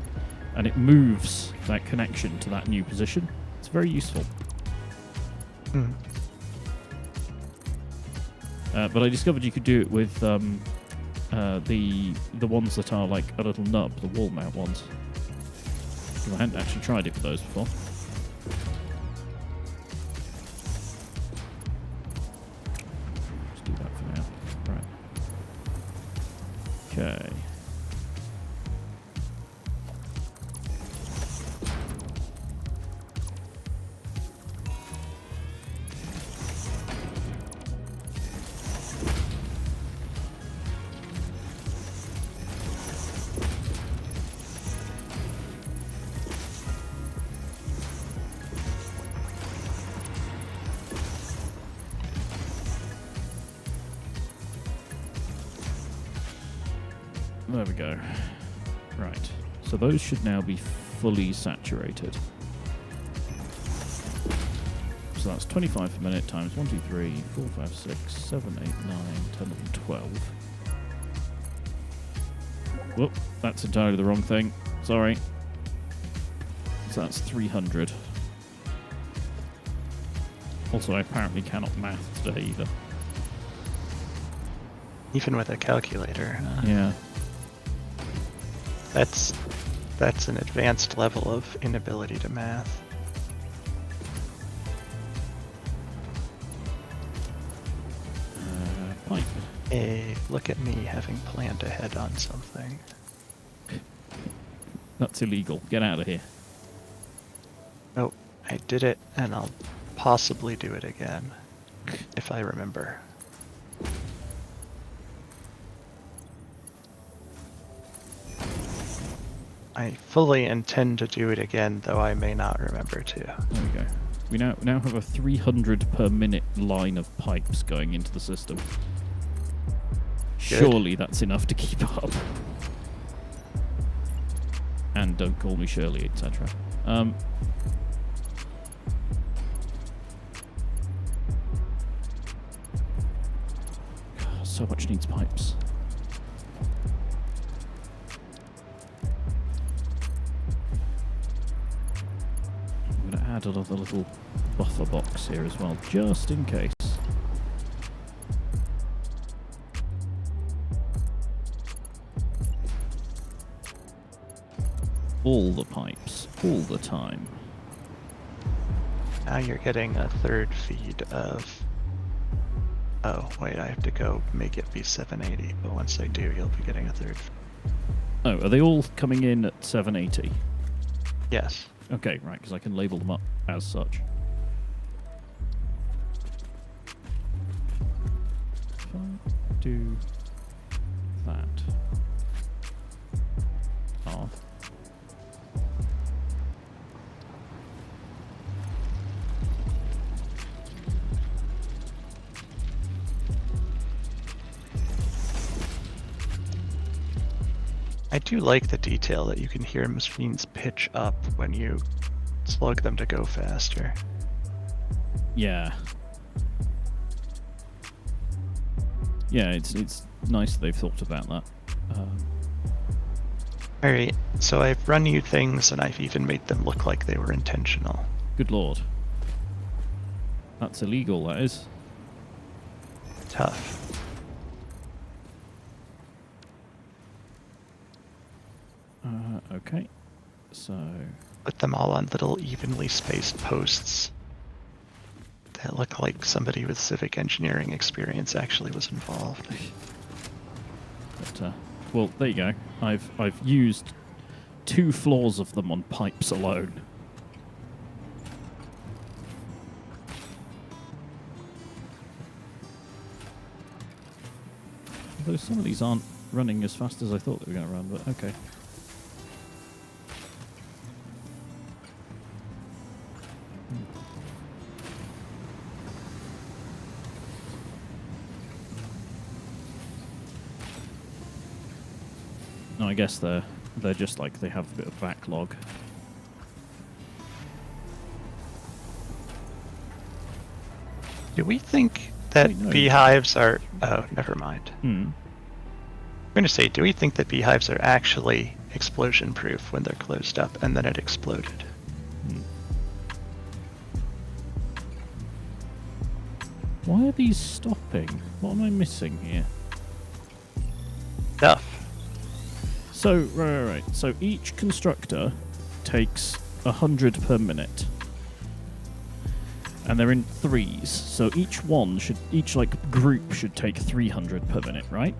and it moves that connection to that new position. It's very useful. Hmm. But I discovered you could do it with the ones that are like a little nub, the wall mount ones. I hadn't actually tried it with those before. Let's do that for now. Right. Okay. There we go. Right. So those should now be fully saturated. So that's 25 per minute times 1, 2, 3, 4, 5, 6, 7, 8, 9, 10, 11, 12. Whoop, that's entirely the wrong thing. Sorry. So that's 300. Also, I apparently cannot math today either. Even with a calculator. Yeah. That's an advanced level of inability to math. Pipe. Hey, look at me having planned ahead on something. That's illegal. Get out of here. Nope, I did it, and I'll possibly do it again, if I remember. I fully intend to do it again, though I may not remember to. There we go. We now have a 300 per minute line of pipes going into the system. Surely that's enough to keep up. And don't call me Shirley, etc. So much needs pipes. I'm going to add another little buffer box here as well, just in case. All the pipes, all the time. Now you're getting a third feed of... Oh, wait, I have to go make it be 780, but once I do, you'll be getting a third feed. Oh, are they all coming in at 780? Yes. Okay, right, because I can label them up as such. If I do that. Oh. I do like the detail that you can hear machines pitch up when you slug them to go faster. Yeah. Yeah, it's nice that they've thought about that. Alright, so I've run you things and I've even made them look like they were intentional. Good lord. That's illegal, that is. Tough. Okay. So... Put them all on little evenly spaced posts that look like somebody with civic engineering experience actually was involved. But, well, there you go. I've used 2 floors of them on pipes alone. Although some of these aren't running as fast as I thought they were going to run, but okay. No, I guess they're just like they have a bit of backlog. Do we think that Wait, no. beehives are... Oh, never mind. Hmm. I'm going to say, do we think that beehives are actually explosion-proof when they're closed up and then it exploded? Why are these stopping? What am I missing here? Stuff. So, right. So each constructor takes 100 per minute. And they're in 3s. So each group should take 300 per minute, right?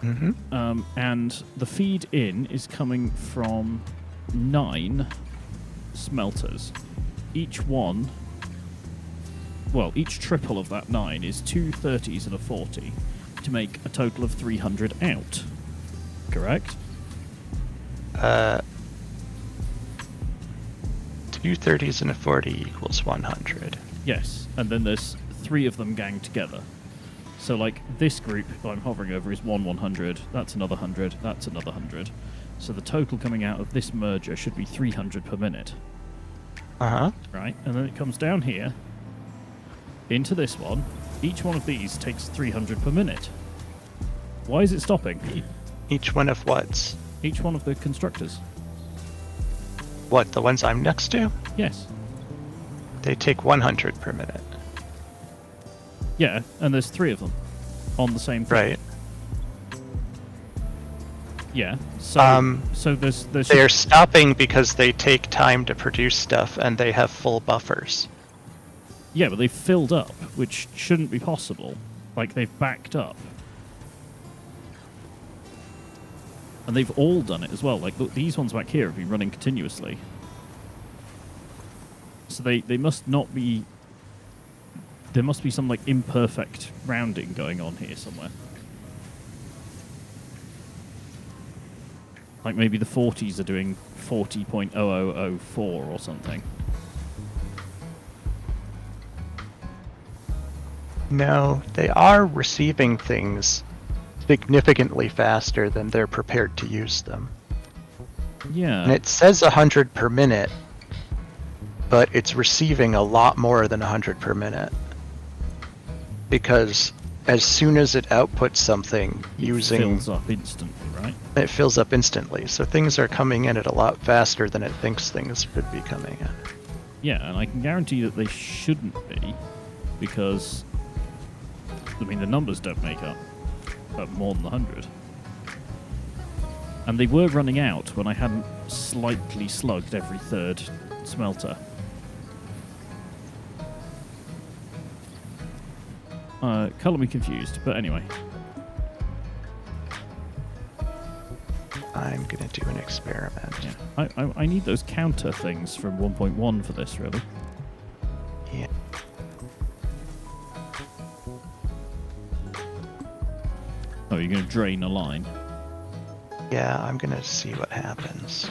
Mm-hmm. And the feed in is coming from 9 smelters. Each triple of that 9 is 2 30s and a 40 to make a total of 300 out. Correct? 2 30s and a 40 equals 100. Yes, and then there's 3 of them ganged together. So, like, this group I'm hovering over is 100, that's another 100, that's another 100. So the total coming out of this merger should be 300 per minute. Uh-huh. Right? And then it comes down here, into this one. Each one of these takes 300 per minute. Why is it stopping? Each one of what's? Each one of the constructors. What, the ones I'm next to? Yes. They take 100 per minute. Yeah, and there's 3 of them on the same thing. Right. Yeah. So there's they're stopping because they take time to produce stuff and they have full buffers. Yeah, but they've filled up, which shouldn't be possible. Like, they've backed up. And they've all done it as well. Like, look, these ones back here have been running continuously. So they must not be... There must be some, like, imperfect rounding going on here somewhere. Like, maybe the 40s are doing 40.0004 or something. No, they are receiving things significantly faster than they're prepared to use them. Yeah. And it says 100 per minute, but it's receiving a lot more than 100 per minute. Because as soon as it outputs something using... It fills up instantly, right? It fills up instantly, so things are coming in at a lot faster than it thinks things should be coming in. Yeah, and I can guarantee that they shouldn't be, because... I mean, the numbers don't make up more than 100. And they were running out when I hadn't slightly slugged every 3rd smelter. Colour me confused, but anyway. I'm gonna do an experiment. Yeah. I need those counter things from 1.1 for this, really. Yeah. Oh, you're going to drain a line? Yeah, I'm gonna see what happens.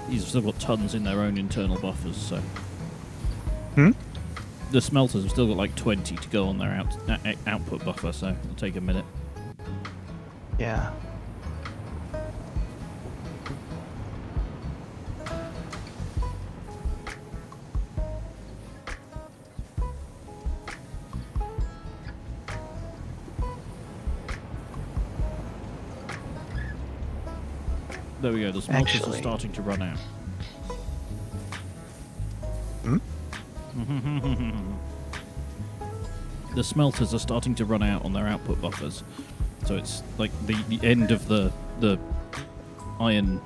These have still got tons in their own internal buffers, so... Hmm? The smelters have still got like 20 to go on their output buffer, so it'll take a minute. Yeah. There we go. The smelters are Actually. starting to run out. The smelters are starting to run out on their output buffers. So it's like the end of the iron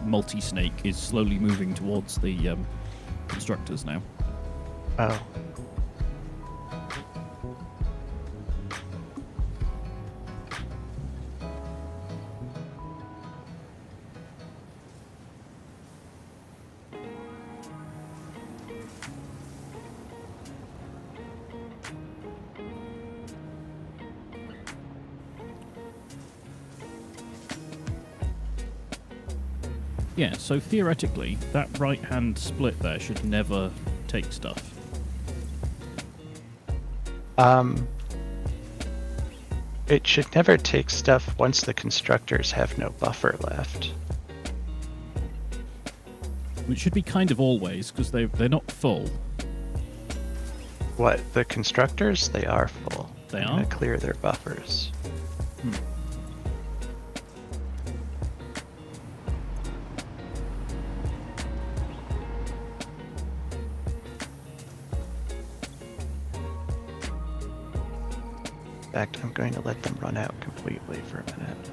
multi-snake is slowly moving towards the constructors now. Oh. Yeah, so theoretically, that right-hand split there should never take stuff. It should never take stuff once the constructors have no buffer left. It should be kind of always, because they're not full. What, the constructors? They are full. They I'm are? gonna clear their buffers. In fact, I'm going to let them run out completely for a minute.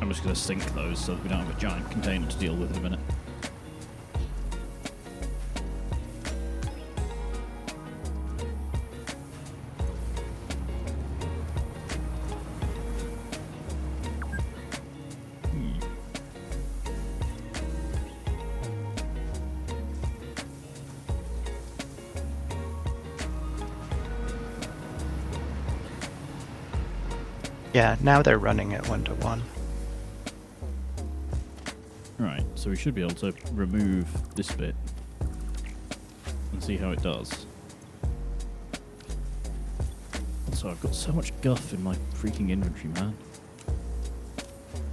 I'm just going to sink those so that we don't have a giant container to deal with in a minute. Yeah, now they're running at 1-to-1. Right, so we should be able to remove this bit and see how it does. Also, I've got so much guff in my freaking inventory, man.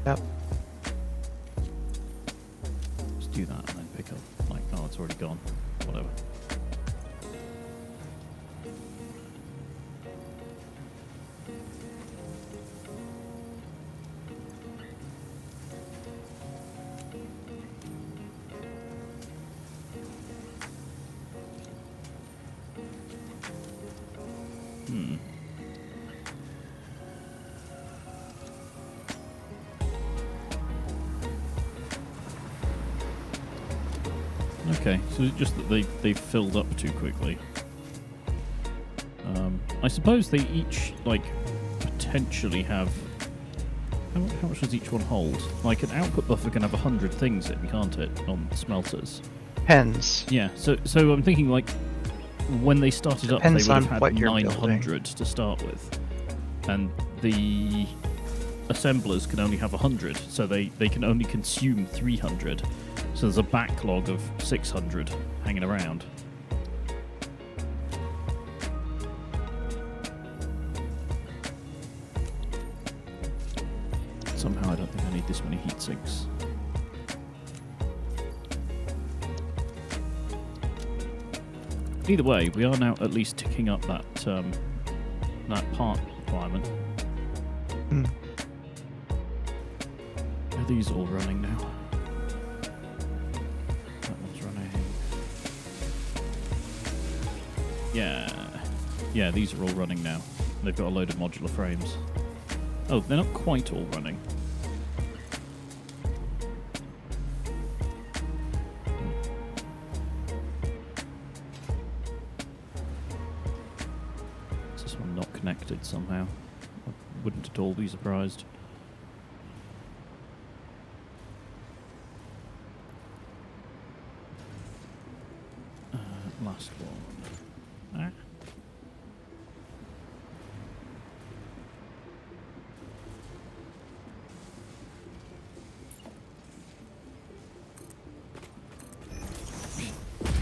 Yep. Just do that and then pick up, like, oh, it's already gone. Whatever. Okay, so it's just that they filled up too quickly. I suppose they each, like, potentially have... How much does each one hold? Like, an output buffer can have 100 things in, can't it, on smelters? Depends. Yeah, so I'm thinking, like, when they started up, they would have had 900 to start with. And the assemblers can only have 100, so they can only consume 300. So there's a backlog of 600 hanging around. Somehow I don't think I need this many heat sinks. Either way, we are now at least ticking up that that part requirement. Are these all running now? That one's running. Yeah, these are all running now. They've got a load of modular frames. Oh, they're not quite all running. Is this one not connected somehow? I wouldn't at all be surprised. Last one. Ah.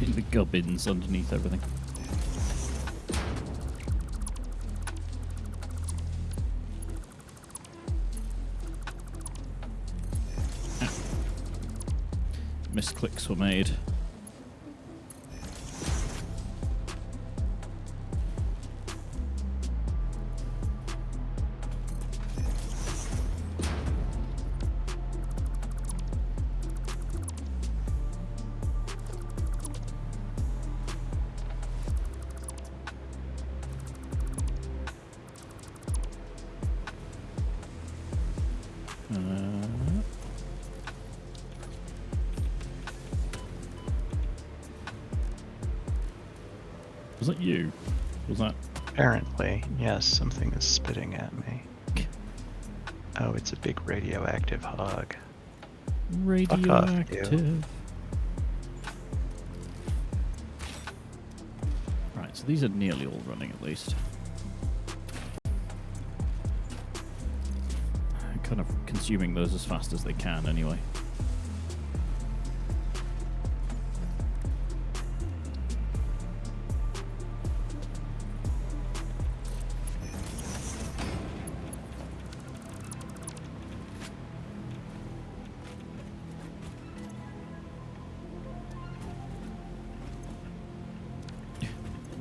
In the gubbins underneath everything. misclicks were made. Was that you? Was that... Apparently, yes, something is spitting at me. Oh, it's a big radioactive hog. radioactive? Right, so these are nearly all running at least. I'm kind of consuming those as fast as they can anyway.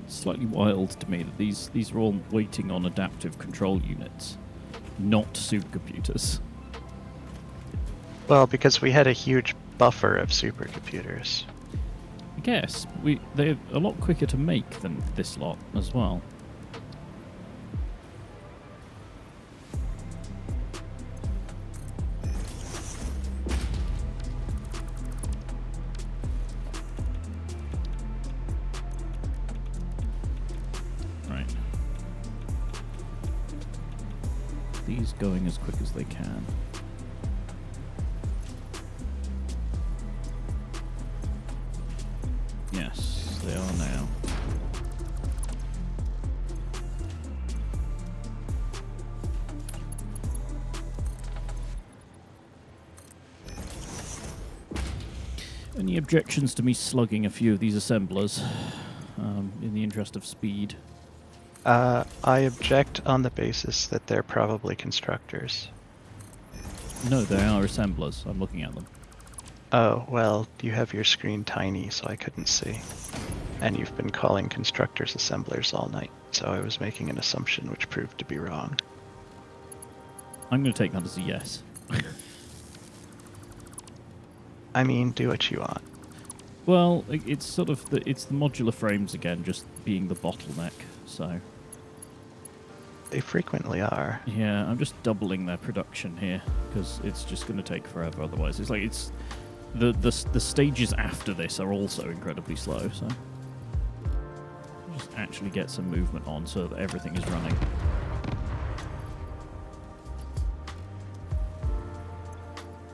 Slightly wild to me that these are all waiting on adaptive control units, not supercomputers. Well, because we had a huge buffer of supercomputers. I guess they're a lot quicker to make than this lot as well. These going as quick as they can. Yes, they are now. Any objections to me slugging a few of these assemblers in the interest of speed? I object on the basis that they're probably constructors. No, they are assemblers. I'm looking at them. Oh, well, you have your screen tiny, so I couldn't see. And you've been calling constructors assemblers all night, so I was making an assumption which proved to be wrong. I'm going to take that as a yes. I mean, do what you want. Well, it's sort of it's the modular frames again, just being the bottleneck, so... They frequently are. Yeah, I'm just doubling their production here because it's just going to take forever otherwise. It's like it's the stages after this are also incredibly slow, so just actually get some movement on so that everything is running.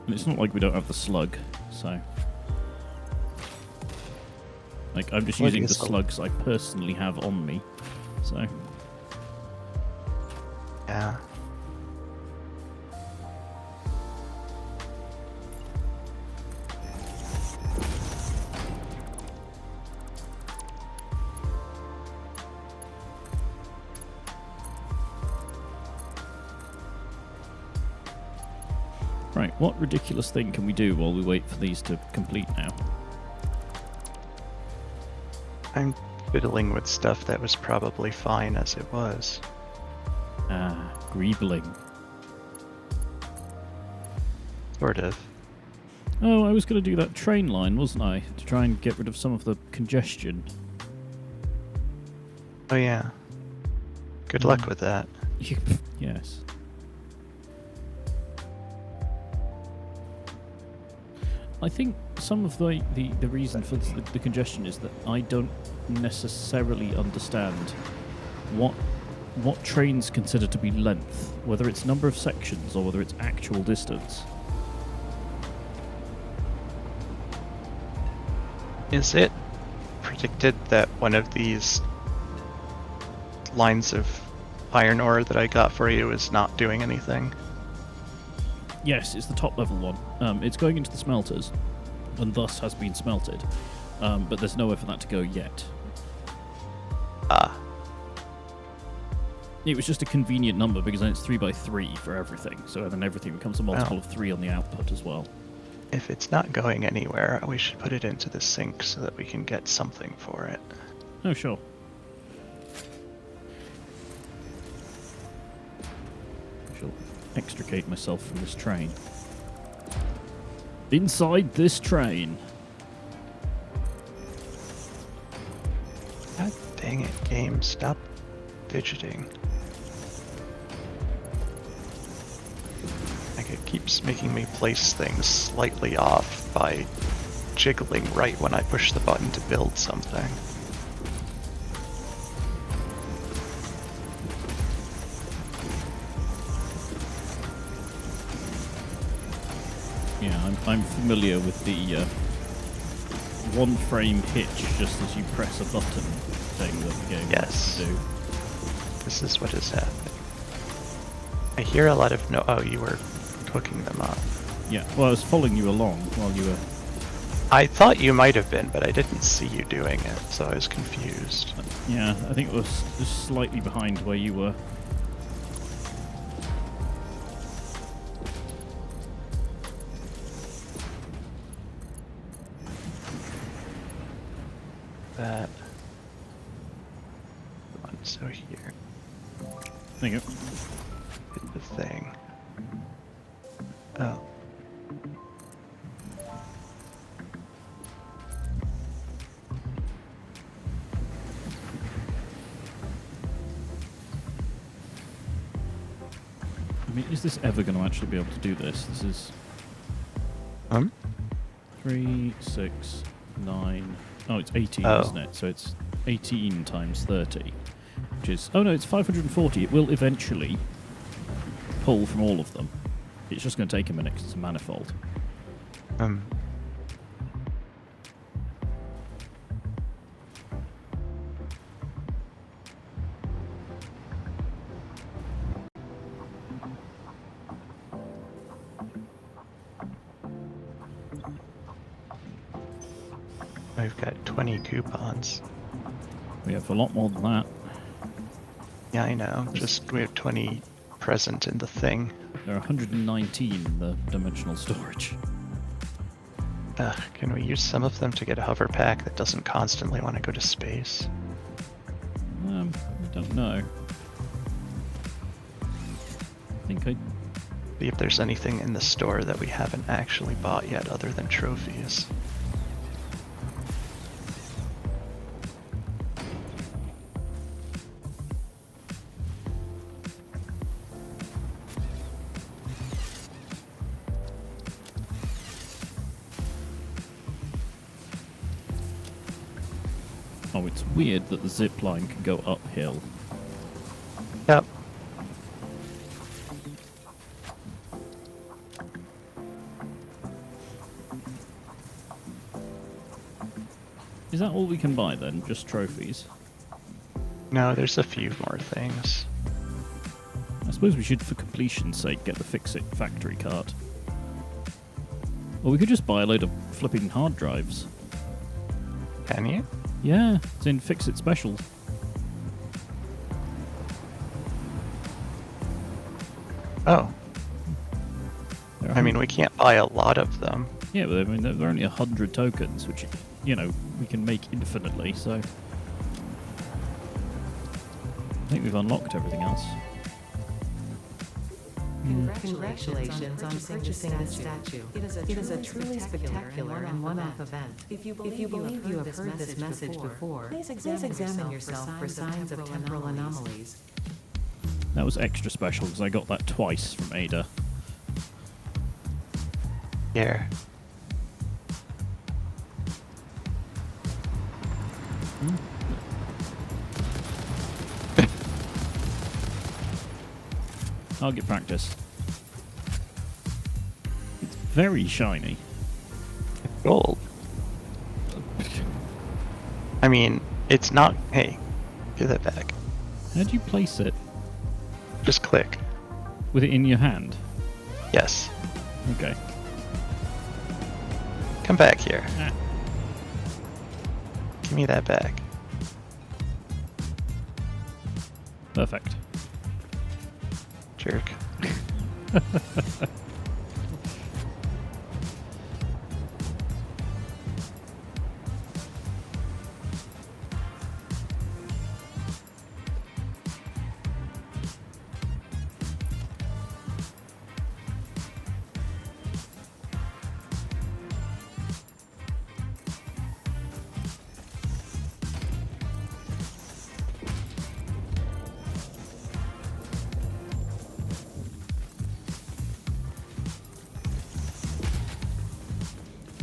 And it's not like we don't have the slug, so like I'm just using the slugs I personally have on me, so. Yeah. Right, what ridiculous thing can we do while we wait for these to complete now? I'm fiddling with stuff that was probably fine as it was. Greebling. Sort of. Oh, I was going to do that train line, wasn't I? To try and get rid of some of the congestion. Oh yeah. Good luck with that. Yes. I think some of the reason for the congestion is that I don't necessarily understand what trains consider to be length, whether it's number of sections or whether it's actual distance. Is it predicted that one of these lines of iron ore that I got for you is not doing anything? Yes, it's the top level one. It's going into the smelters, and thus has been smelted. But there's nowhere for that to go yet. Ah. It was just a convenient number because then it's 3 by 3 for everything. So then everything becomes a multiple of 3 on the output as well. If it's not going anywhere, we should put it into the sink so that we can get something for it. Oh, sure. I shall extricate myself from this train. Inside this train. God dang it, game. Stop fidgeting. Like, it keeps making me place things slightly off by jiggling right when I push the button to build something. Yeah, I'm familiar with the one frame hitch just as you press a button thing that the game Yes. wants to do. This is what is happening. I hear a lot of no. Oh, you were hooking them up. Yeah, well, I was following you along while you were... I thought you might have been, but I didn't see you doing it, so I was confused. Yeah, I think it was just slightly behind where you were. That one, so here. There you go. Hit the thing. Oh. I mean, is this ever going to actually be able to do this? This is 3, 6, 9... Oh, it's 18, isn't it? So it's 18 times 30, which is... Oh, no, it's 540. It will eventually pull from all of them. It's just going to take a minute because it's a manifold. I've got 20 coupons. We have a lot more than that. Yeah, I know. Just we have 20 present in the thing. There are 119 in the dimensional storage. Can we use some of them to get a hover pack that doesn't constantly want to go to space? I don't know. I think I... See if there's anything in the store that we haven't actually bought yet other than trophies. Oh, it's weird that the zip line can go uphill. Yep. Is that all we can buy then? Just trophies? No, there's a few more things. I suppose we should, for completion's sake, get the Fix-It-Factory card. Or we could just buy a load of flipping hard drives. Can you? Yeah, it's in Fix-It Specials. Oh. There are I mean, we can't buy a lot of them. Yeah, but I mean, there are only 100 tokens, which, you know, we can make infinitely, so... I think we've unlocked everything else. Congratulations on purchasing this statue. It is a truly spectacular and one-off event. If you believe you have heard this message before, please examine yourself for signs of temporal anomalies. That was extra special because I got that twice from Ada. Here. I'll get practice. It's very shiny. Gold. I mean, it's not... Hey, give that back. How do you place it? Just click. With it in your hand? Yes. Okay. Come back here. Ah. Give me that back. Perfect. Jerk.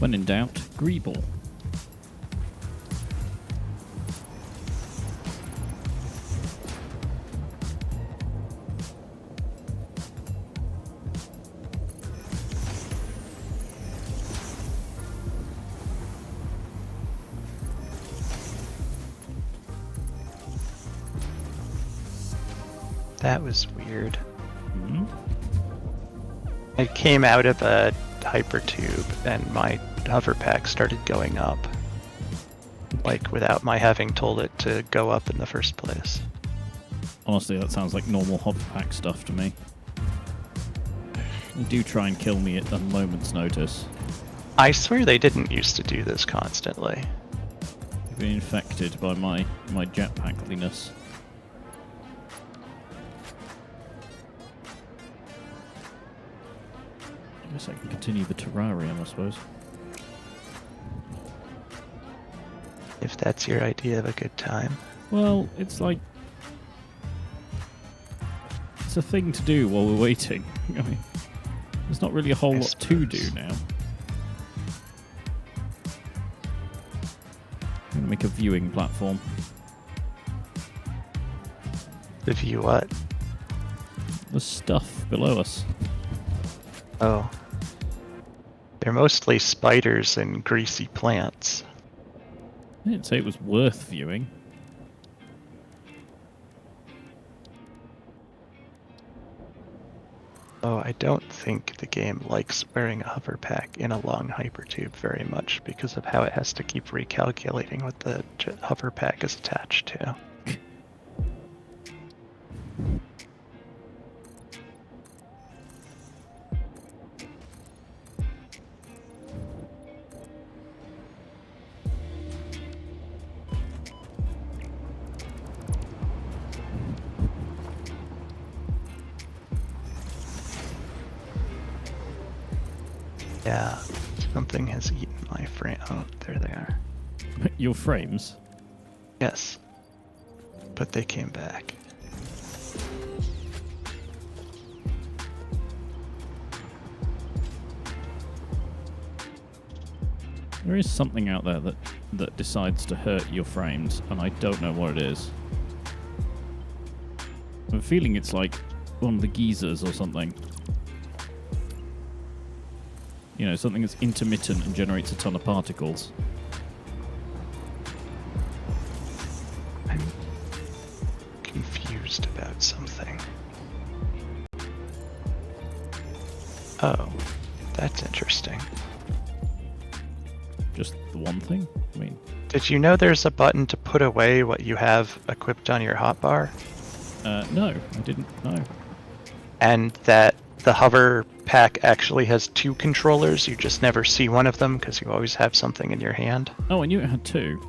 When in doubt, greeble. That was weird. Hmm? I came out of a hypertube and my hover pack started going up. Like, without my having told it to go up in the first place. Honestly, that sounds like normal hover pack stuff to me. They do try and kill me at a moment's notice. I swear they didn't used to do this constantly. I've been infected by my jetpackliness. I guess I can continue the terrarium, I suppose. If that's your idea of a good time. Well, it's like... it's a thing to do while we're waiting. I mean, there's not really a whole lot to do now. I'm going to make a viewing platform. The view what? The stuff below us. Oh. They're mostly spiders and greasy plants. I didn't say it was worth viewing. Oh, I don't think the game likes wearing a hover pack in a long hypertube very much because of how it has to keep recalculating what the hover pack is attached to. Yeah, something has eaten my frame. Oh, there they are. Your frames? Yes. But they came back. There is something out there that decides to hurt your frames, and I don't know what it is. I'm feeling it's like one of the geezers or something. You know, something that's intermittent and generates a ton of particles. I'm confused about something. Oh, that's interesting. Just the one thing? I mean... Did you know there's a button to put away what you have equipped on your hotbar? No, I didn't know. And that the hover pack actually has two controllers, you just never see one of them because you always have something in your hand. Oh, I knew it had two.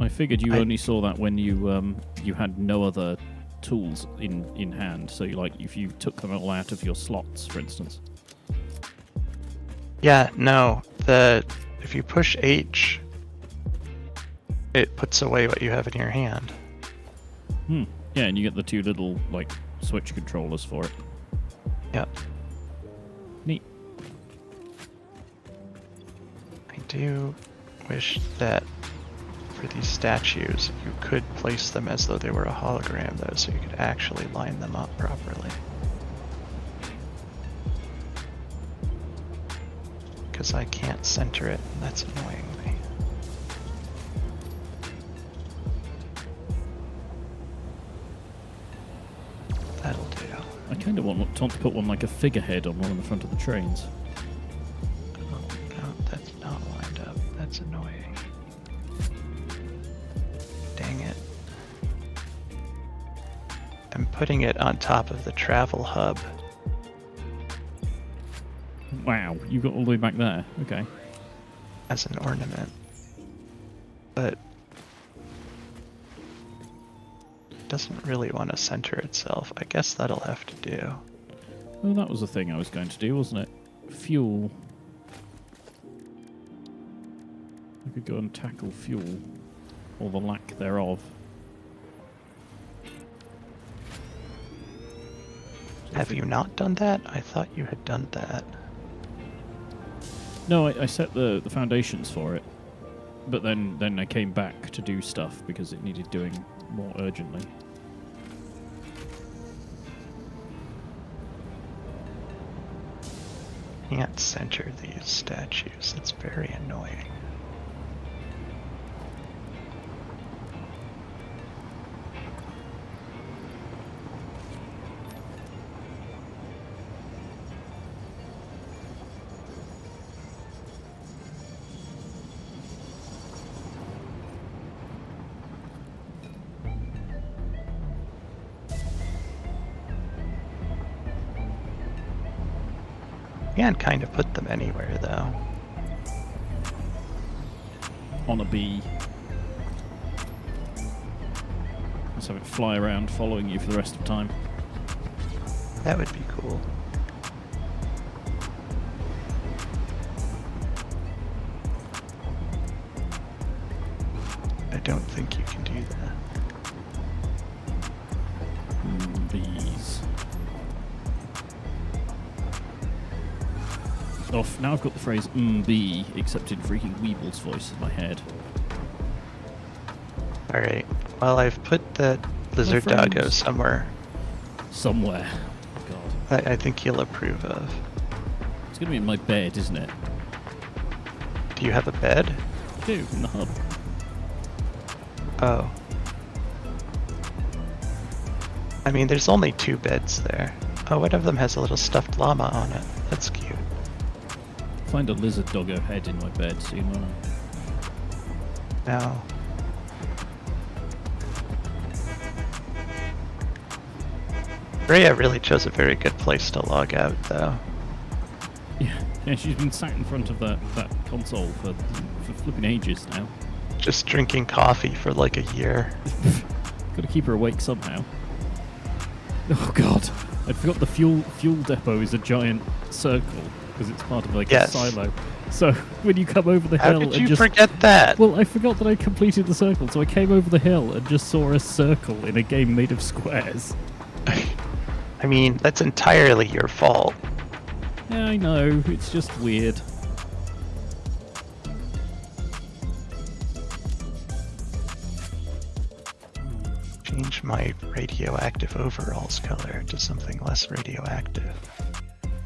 I figured you only saw that when you had no other tools in hand. So, if you took them all out of your slots, for instance. Yeah, no. If you push H, it puts away what you have in your hand. Yeah, and you get the two little switch controllers for it. Yep. Neat. I do wish that for these statues you could place them as though they were a hologram, though, so you could actually line them up properly. Because I can't center it, and that's annoying me. That'll do. I kind of want to put one like a figurehead on one of the front of the trains. Oh, no, that's not lined up. That's annoying. Dang it. I'm putting it on top of the travel hub. Wow, you got all the way back there. Okay. As an ornament. But it doesn't really want to center itself. I guess that'll have to do. Oh, that was the thing I was going to do, wasn't it? Fuel. I could go and tackle fuel. Or the lack thereof. Have you not done that? I thought you had done that. No, I set the foundations for it, but then I came back to do stuff because it needed doing more urgently. Can't center these statues. It's very annoying. Can't kind of put them anywhere though. On a bee. Let's have it fly around following you for the rest of time. That would be cool. I don't think you can do that. Bees. Off. Now I've got the phrase bee, except in freaking Weeble's voice in my head. Alright, well I've put that lizard doggo somewhere. Somewhere. God. I think you'll approve of. It's going to be in my bed, isn't it? Do you have a bed? I do, in the hub. Oh. I mean, there's only 2 beds there. Oh, one of them has a little stuffed llama on it. That's cute. Find a lizard doggo head in my bed soon, won't I? No. Rhea really chose a very good place to log out, though. Yeah, she's been sat in front of that console for flipping ages now. Just drinking coffee for like a year. Got to keep her awake somehow. Oh god, I forgot the fuel depot is a giant circle because it's part of like a silo. So when you come over the hill, how did you forget that? Well, I forgot that I completed the circle, so I came over the hill and just saw a circle in a game made of squares. I mean, that's entirely your fault. Yeah, I know. It's just weird. Change my radioactive overalls color to something less radioactive.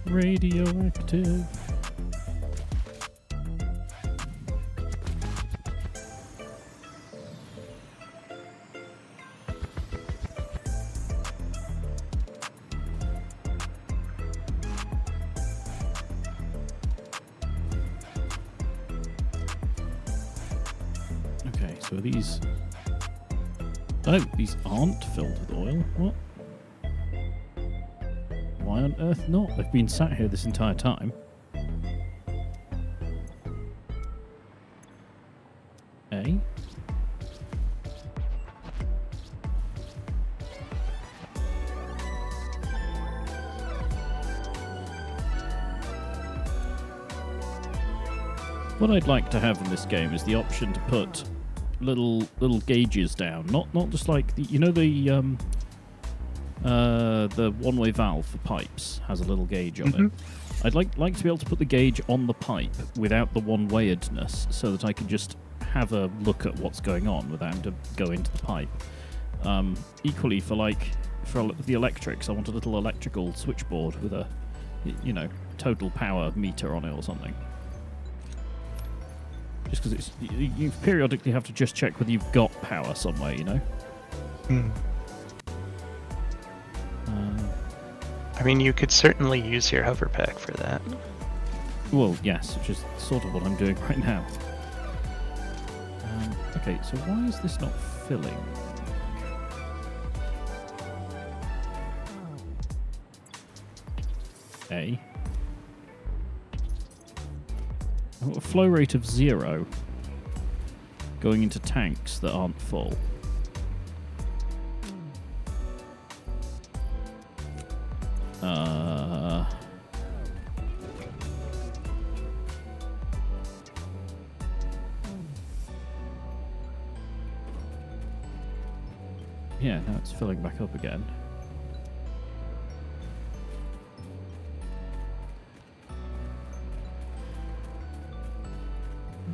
Radioactive. Okay, so these... Oh, these aren't filled with oil. What? Why on earth not? They've been sat here this entire time. A. What I'd like to have in this game is the option to put little gauges down, not just like the, you know, the one-way valve for pipes has a little gauge on it. I'd like to be able to put the gauge on the pipe without the one-wayedness, so that I can just have a look at what's going on without having to go into the pipe. Equally for the electrics, I want a little electrical switchboard with a, you know, total power meter on it or something. Just because you periodically have to just check whether you've got power somewhere, you know? I mean, you could certainly use your hover pack for that. Well, yes, which is sort of what I'm doing right now. Okay, so why is this not filling? A. I've got a flow rate of 0 going into tanks that aren't full. Yeah, now it's filling back up again.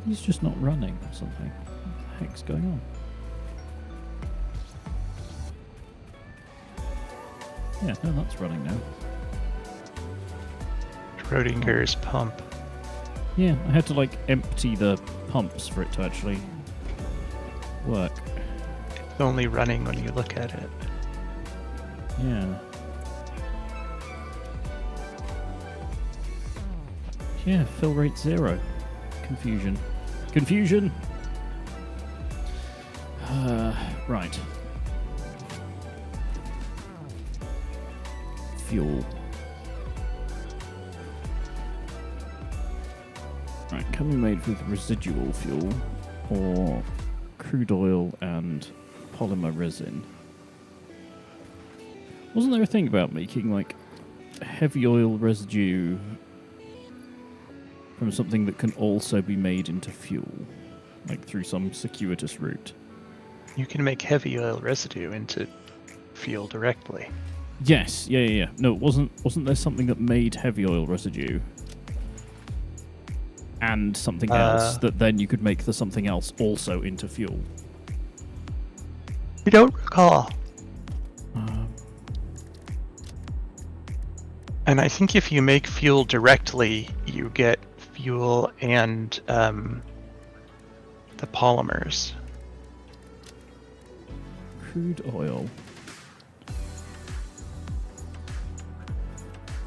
He's just not running or something. What the heck's going on? Yeah, no, that's running now. Schrodinger's pump. Yeah, I had to like empty the pumps for it to actually work. It's only running when you look at it. Yeah. Yeah, fill rate 0. Confusion. Confusion! Right. Fuel. Right, can be made with residual fuel or crude oil and polymer resin. Wasn't there a thing about making like heavy oil residue from something that can also be made into fuel, like through some circuitous route? You can make heavy oil residue into fuel directly. Yes, yeah. No, wasn't there something that made heavy oil residue and something else that then you could make the something else also into fuel? I don't recall. And I think if you make fuel directly, you get fuel and the polymers. Crude oil.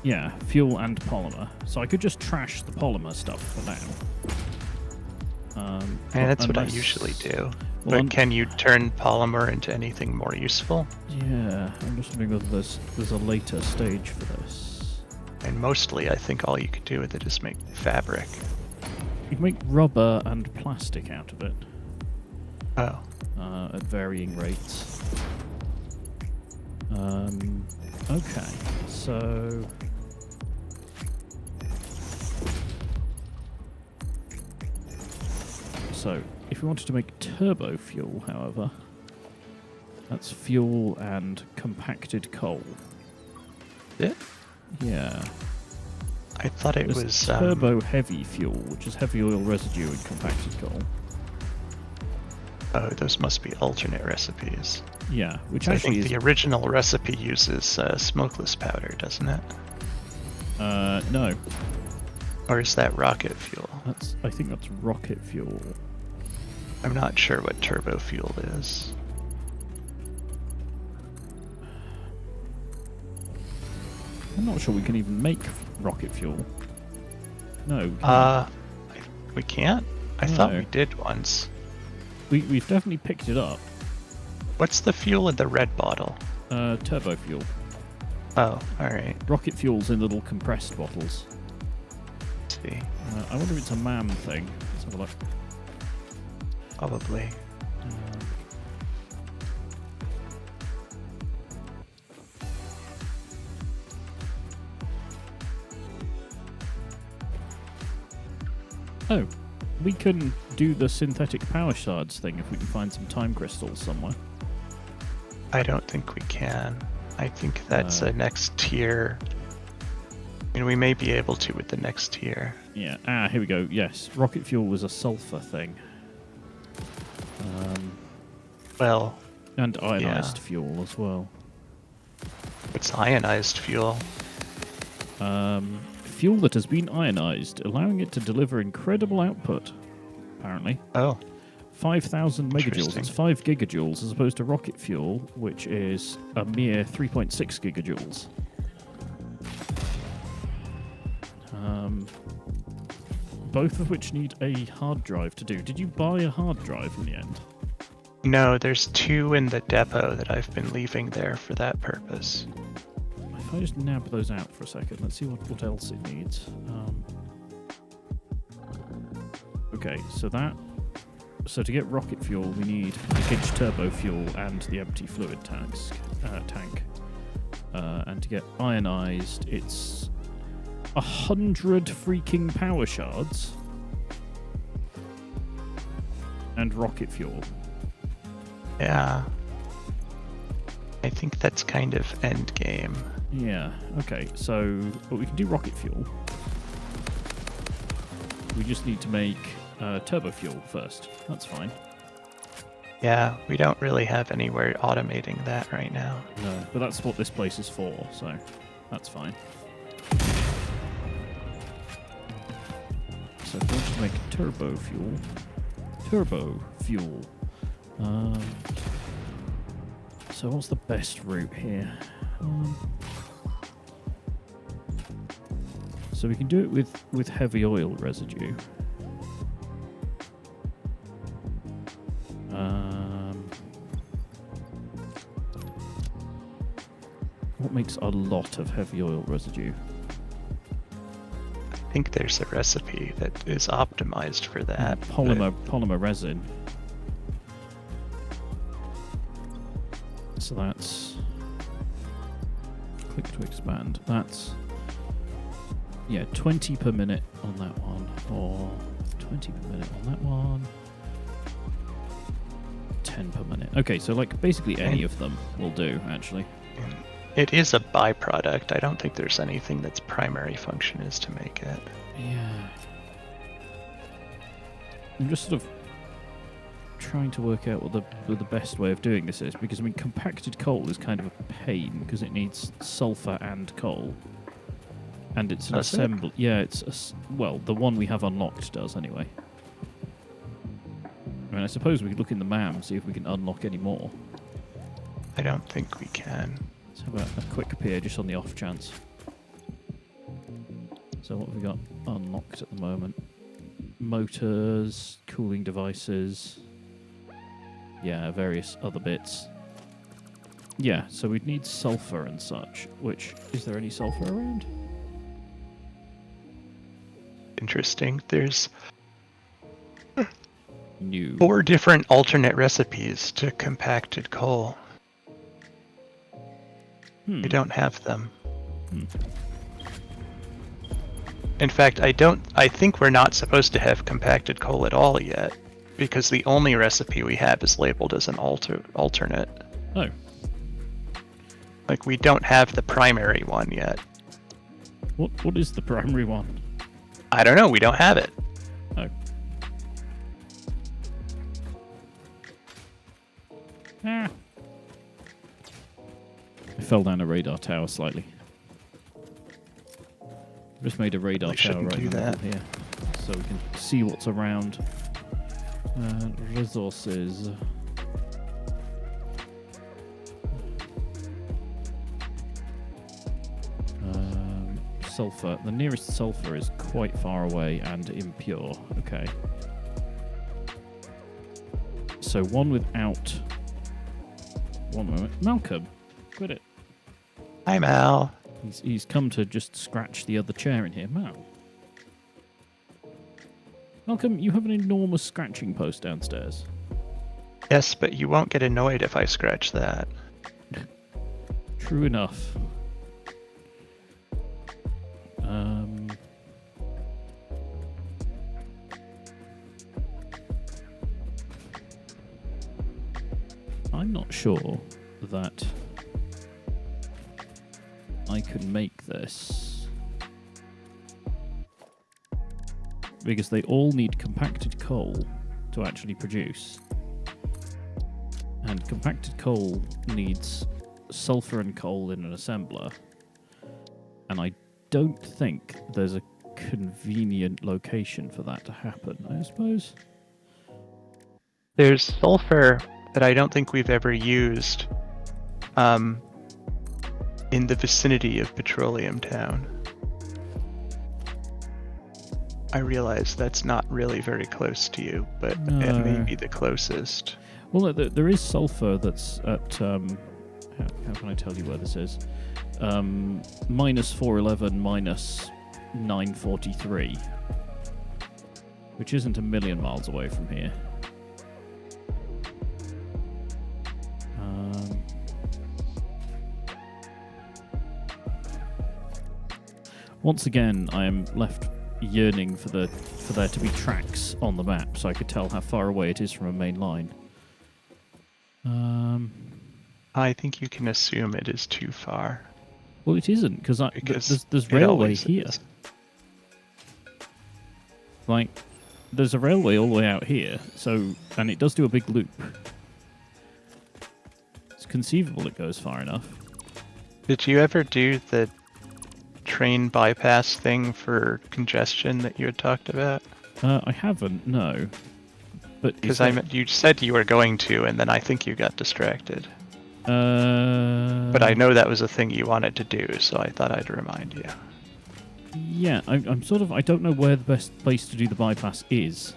Yeah, fuel and polymer. So I could just trash the polymer stuff for now. And that's what I usually do. Well, But can you turn polymer into anything more useful? Yeah, I'm just wondering whether there's a later stage for this. And mostly, I think all you could do with it is make fabric. You can make rubber and plastic out of it. Oh. At varying rates. Okay, so... So, if we wanted to make turbo fuel, however, that's fuel and compacted coal. It? Yeah. I thought it There's was turbo heavy fuel, which is heavy oil residue and compacted coal. Oh, those must be alternate recipes. Yeah, which I actually think is... the original recipe uses smokeless powder, doesn't it? No. Or is that rocket fuel? I think that's rocket fuel. I'm not sure what turbo fuel is. I'm not sure we can even make rocket fuel. No. We can't? I thought we did once. We've definitely picked it up. What's the fuel in the red bottle? Turbo fuel. Oh, alright. Rocket fuel's in little compressed bottles. Let's see. I wonder if it's a MAM thing. Let's have a look. Probably. Oh, we can do the synthetic power shards thing if we can find some time crystals somewhere. I don't think we can. I think that's a next tier. I mean, we may be able to with the next tier. Yeah. Here we go. Yes, rocket fuel was a sulfur thing. Well, and ionized fuel as well. It's ionized fuel. Fuel that has been ionized, allowing it to deliver incredible output, apparently. Oh. 5,000 megajoules. Interesting. It's 5 gigajoules as opposed to rocket fuel, which is a mere 3.6 gigajoules. Both of which need a hard drive to do. Did you buy a hard drive in the end? No, there's 2 in the depot that I've been leaving there for that purpose. If I just nab those out for a second, let's see what else it needs. Okay, so to get rocket fuel, we need packaged turbo fuel and the empty fluid tank. And to get ionized, it's 100 freaking power shards and rocket fuel. Yeah. I think that's kind of end game. Yeah, okay, but we can do rocket fuel. We just need to make turbo fuel first. That's fine. Yeah, we don't really have anywhere automating that right now. No, but that's what this place is for, so that's fine. So if we want to make turbo fuel. So what's the best route here? So we can do it with heavy oil residue. What makes a lot of heavy oil residue? I think there's a recipe that is optimized for that. Polymer resin. So that's click to expand. That's 20 per minute on that one, or 20 per minute on that one. 10 per minute. Okay, so like basically any of them will do actually. It is a byproduct. I don't think there's anything that's primary function is to make it. Yeah. I'm just sort of trying to work out what the best way of doing this is, because I mean compacted coal is kind of a pain because it needs sulfur and coal, and it's an assembly. Yeah, it's well, the one we have unlocked does anyway. I mean, I suppose we could look in the MAM and see if we can unlock any more. I don't think we can. Let's have a quick appear just on the off chance. So what have we got unlocked at the moment? Motors, cooling devices. Yeah, various other bits. Yeah, so we'd need sulfur and such, which, is there any sulfur around? Interesting. There's New. 4 different alternate recipes to compacted coal. We don't have them. In fact, I think we're not supposed to have compacted coal at all yet, because the only recipe we have is labeled as an alternate. Oh. Like, we don't have the primary one yet. What is the primary one? I don't know, we don't have it. Oh. Ah. I fell down a radar tower slightly. Just made a radar tower right now here, so we can see what's around. Resources. Sulfur. The nearest sulfur is quite far away and impure. Okay. So one without. One moment. Malcolm, quit it. Hi, Mal. He's come to just scratch the other chair in here. Malcolm, you have an enormous scratching post downstairs. Yes, but you won't get annoyed if I scratch that. True enough. I'm not sure that I can make this, because they all need compacted coal to actually produce, and compacted coal needs sulfur and coal in an assembler, and I don't think there's a convenient location for that to happen, I suppose. There's sulfur that I don't think we've ever used in the vicinity of Petroleum Town. I realize that's not really very close to you, but it may be the closest. Well, there is sulfur that's at... how can I tell you where this is? Minus 411, minus 943. Which isn't a million miles away from here. Once again, I am left yearning for there to be tracks on the map, so I could tell how far away it is from a main line. I think you can assume it is too far. Well, it isn't, because there's railway here. Is. Like, there's a railway all the way out here, and it does do a big loop. It's conceivable it goes far enough. Did you ever do the train bypass thing for congestion that you had talked about? I haven't, no. But Because you said you were going to, and then I think you got distracted. But I know that was a thing you wanted to do, so I thought I'd remind you. Yeah, I'm sort of... I don't know where the best place to do the bypass is.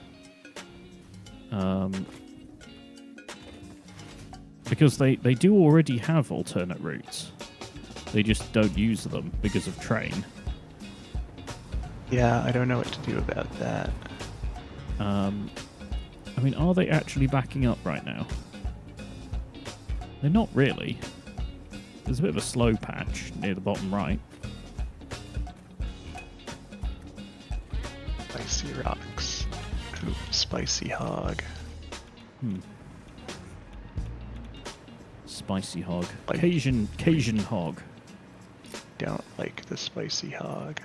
Because they do already have alternate routes. They just don't use them because of train. Yeah, I don't know what to do about that. I mean, are they actually backing up right now? They're not really. There's a bit of a slow patch near the bottom right. Spicy rocks. Ooh, spicy hog. Spicy hog. Like- Cajun hog. Don't like the spicy hog.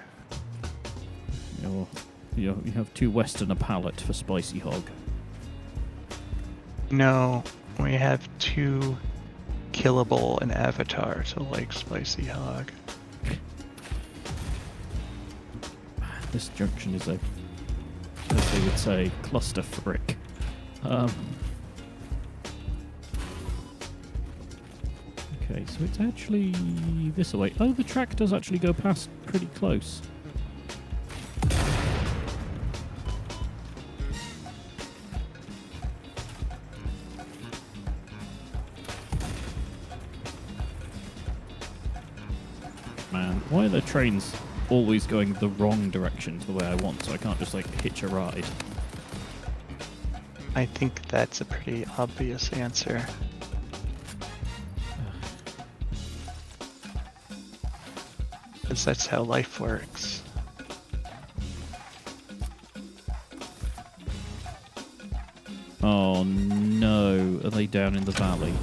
You have too western a palate for spicy hog. No, we have too killable an avatar to like spicy hog. This junction is as they would say, cluster frick. Okay, so it's actually this way. Oh, the track does actually go past pretty close. Man, why are the trains always going the wrong direction to the way I want, so I can't just, like, hitch a ride? I think that's a pretty obvious answer. Because that's how life works. Oh no, are they down in the valley?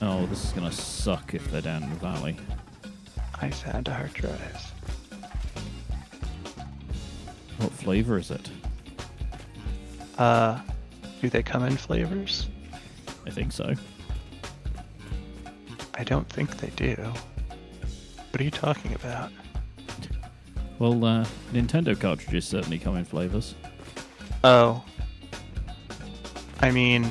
Oh, this is gonna suck if they're down in the valley. I found a hard drive. What flavor is it? Do they come in flavors? I think so. I don't think they do. What are you talking about? Well, Nintendo cartridges certainly come in flavors. Oh. I mean,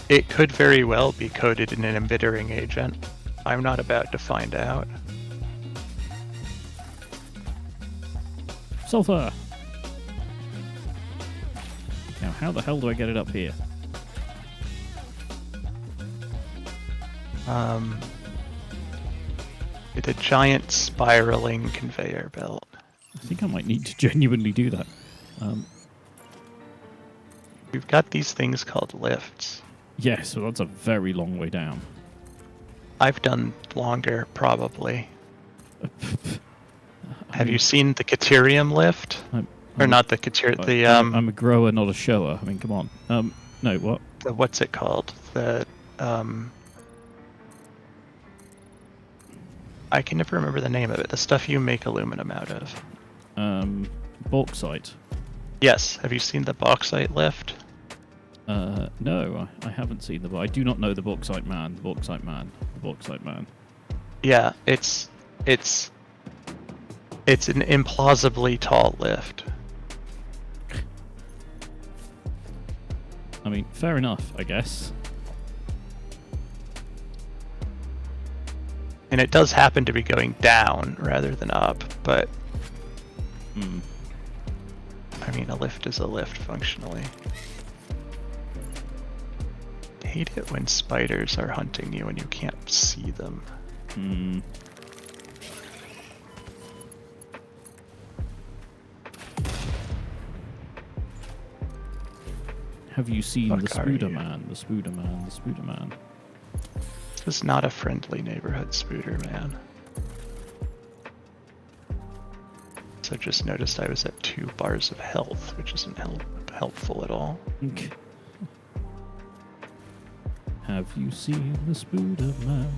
it could very well be coated in an embittering agent. I'm not about to find out. Sulfur! Now, how the hell do I get it up here? With a giant spiraling conveyor belt. I think I might need to genuinely do that. We've got these things called lifts. Yeah, so that's a very long way down. I've done longer, probably. Have you seen the Caterium lift? Or not the Caterium, the I'm a grower, not a shower. I mean, come on. No, what? what's it called? The I can never remember the name of it. The stuff you make aluminum out of. Bauxite. Yes. Have you seen the bauxite lift? No, I haven't seen I do not know the Bauxite Man. The Bauxite Man. The Bauxite Man. Yeah, it's an implausibly tall lift. I mean, fair enough, I guess. And it does happen to be going down rather than up, but I mean, a lift is a lift functionally. I hate it when spiders are hunting you and you can't see them. Have you seen the Fuck are you? Spooder Man? The Spooder Man, the Spooder Man. This is not a friendly neighborhood, Spooder Man. So just noticed I was at 2 bars of health, which isn't helpful at all. Have you seen the Spooder Man?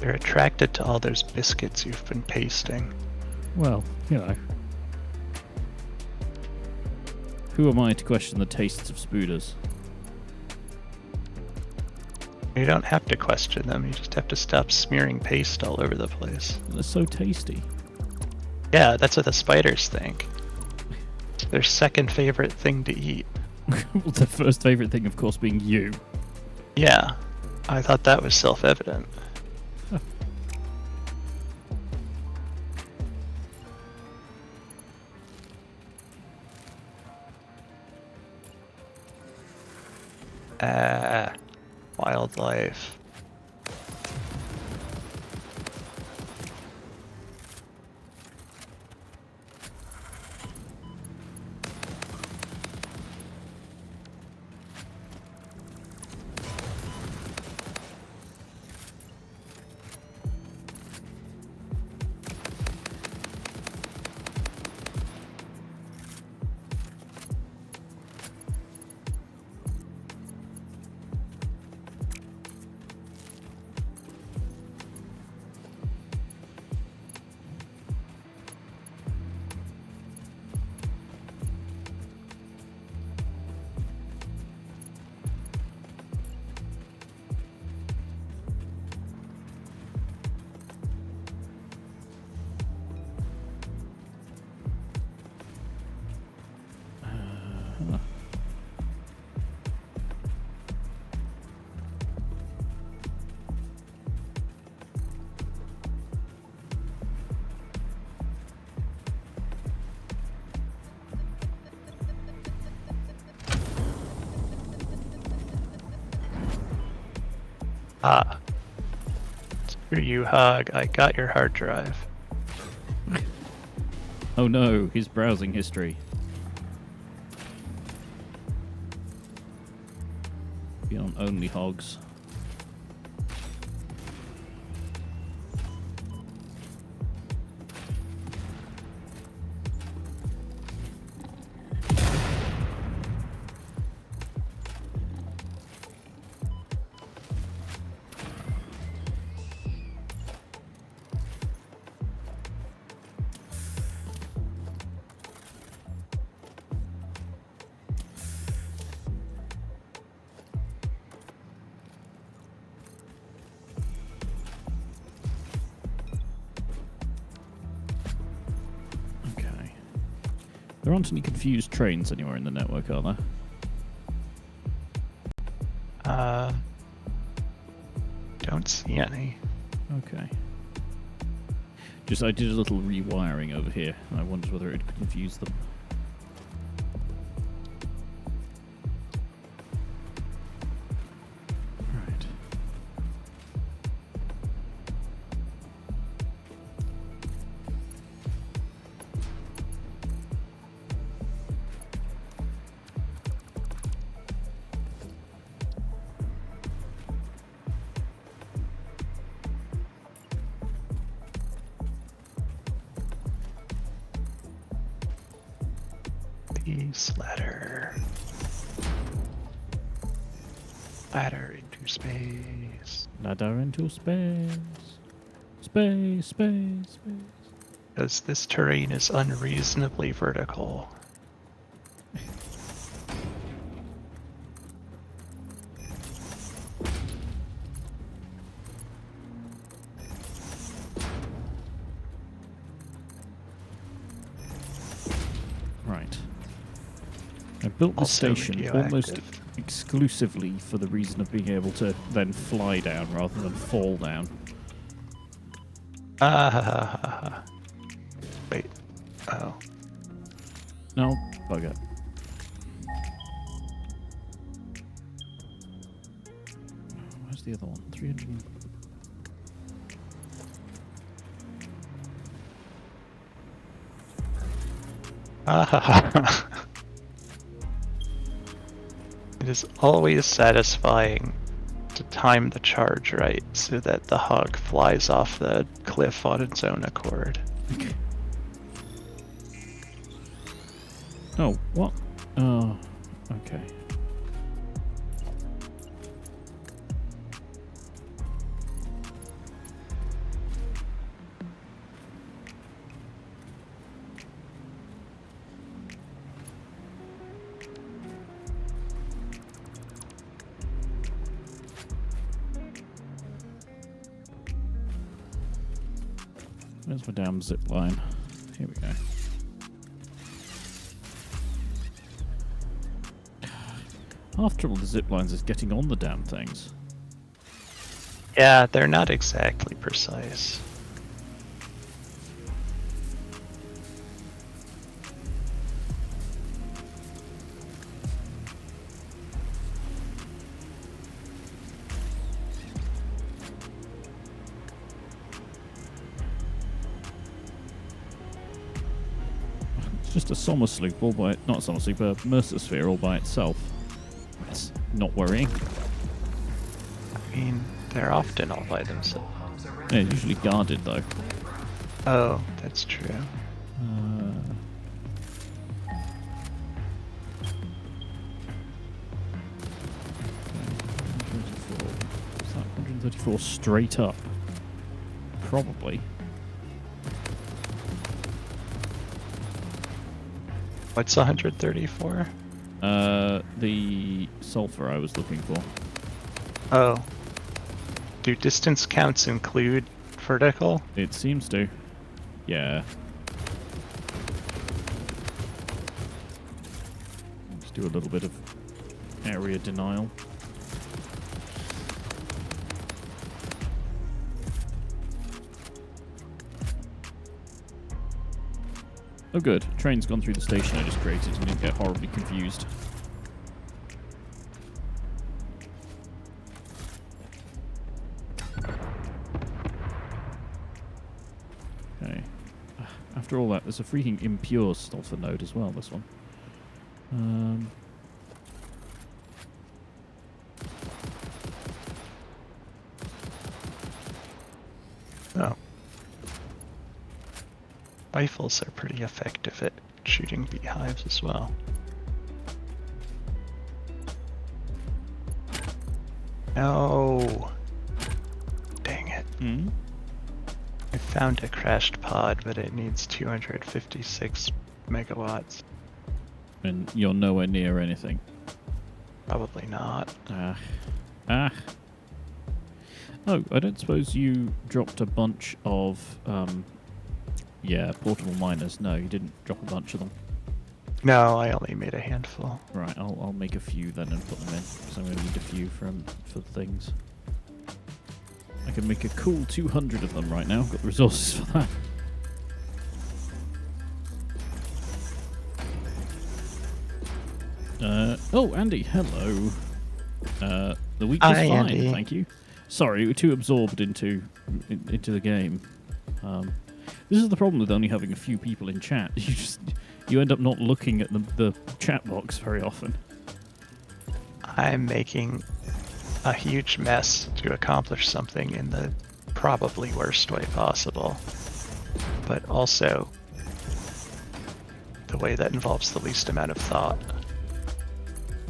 They're attracted to all those biscuits you've been pasting. Well, you know. Who am I to question the tastes of spooders? You don't have to question them, you just have to stop smearing paste all over the place. They're so tasty. Yeah, that's what the spiders think. It's their second favorite thing to eat. Well, their first favourite thing, of course, being you. Yeah, I thought that was self-evident. Wildlife. Ah. Screw you, Hug. I got your hard drive. Oh no, his browsing history. Be on only hogs. There aren't any confused trains anywhere in the network, are there? Don't see any. Okay. I did a little rewiring over here, and I wondered whether it could confuse them. Right. Ladder. Ladder into space. Ladder into space. Space, space, space. Because this terrain is unreasonably vertical. Right. I built the Also station radioactive. almost exclusively for the reason of being able to then fly down rather than fall down. Wait. Oh. No, bugger. Where's the other one? 300. It is always satisfying to time the charge right so that the hog flies off the cliff on its own accord. Oh, what? Oh, okay. Where's my damn zip line? Here we go. Half trouble the zip lines is getting on the damn things. Yeah, they're not exactly precise. It's just a summer sloop all by not a summer sloop, a Mercer sphere all by itself. That's not worrying. I mean, they're often all by themselves. Yeah, usually guarded though. Oh, that's true. Is that 134 straight up? Probably. What's 134? The sulfur I was looking for. Oh. Do distance counts include vertical? It seems to. Yeah. Let's do a little bit of area denial. Oh good, train's gone through the station I just created and didn't get horribly confused. Okay. After all that, there's a freaking impure sulfur node as well, this one. Oh. Rifles are pretty effective at shooting beehives as well. No. Dang it. Hmm? I found a crashed pod, but it needs 256 megawatts. And you're nowhere near anything. Probably not. Ah. Oh, I don't suppose you dropped a bunch of, portable miners. No, you didn't drop a bunch of them. No, I only made a handful. Right, I'll make a few then and put them in, because I'm going to need a few for things. I can make a cool 200 of them right now. Got the resources for that. Oh, Andy, hello. The week is Hi, fine, Andy. thank you. Sorry, we're too absorbed into the game. This is the problem with only having a few people in chat. You end up not looking at the chat box very often. I'm making a huge mess to accomplish something in the probably worst way possible, but also the way that involves the least amount of thought.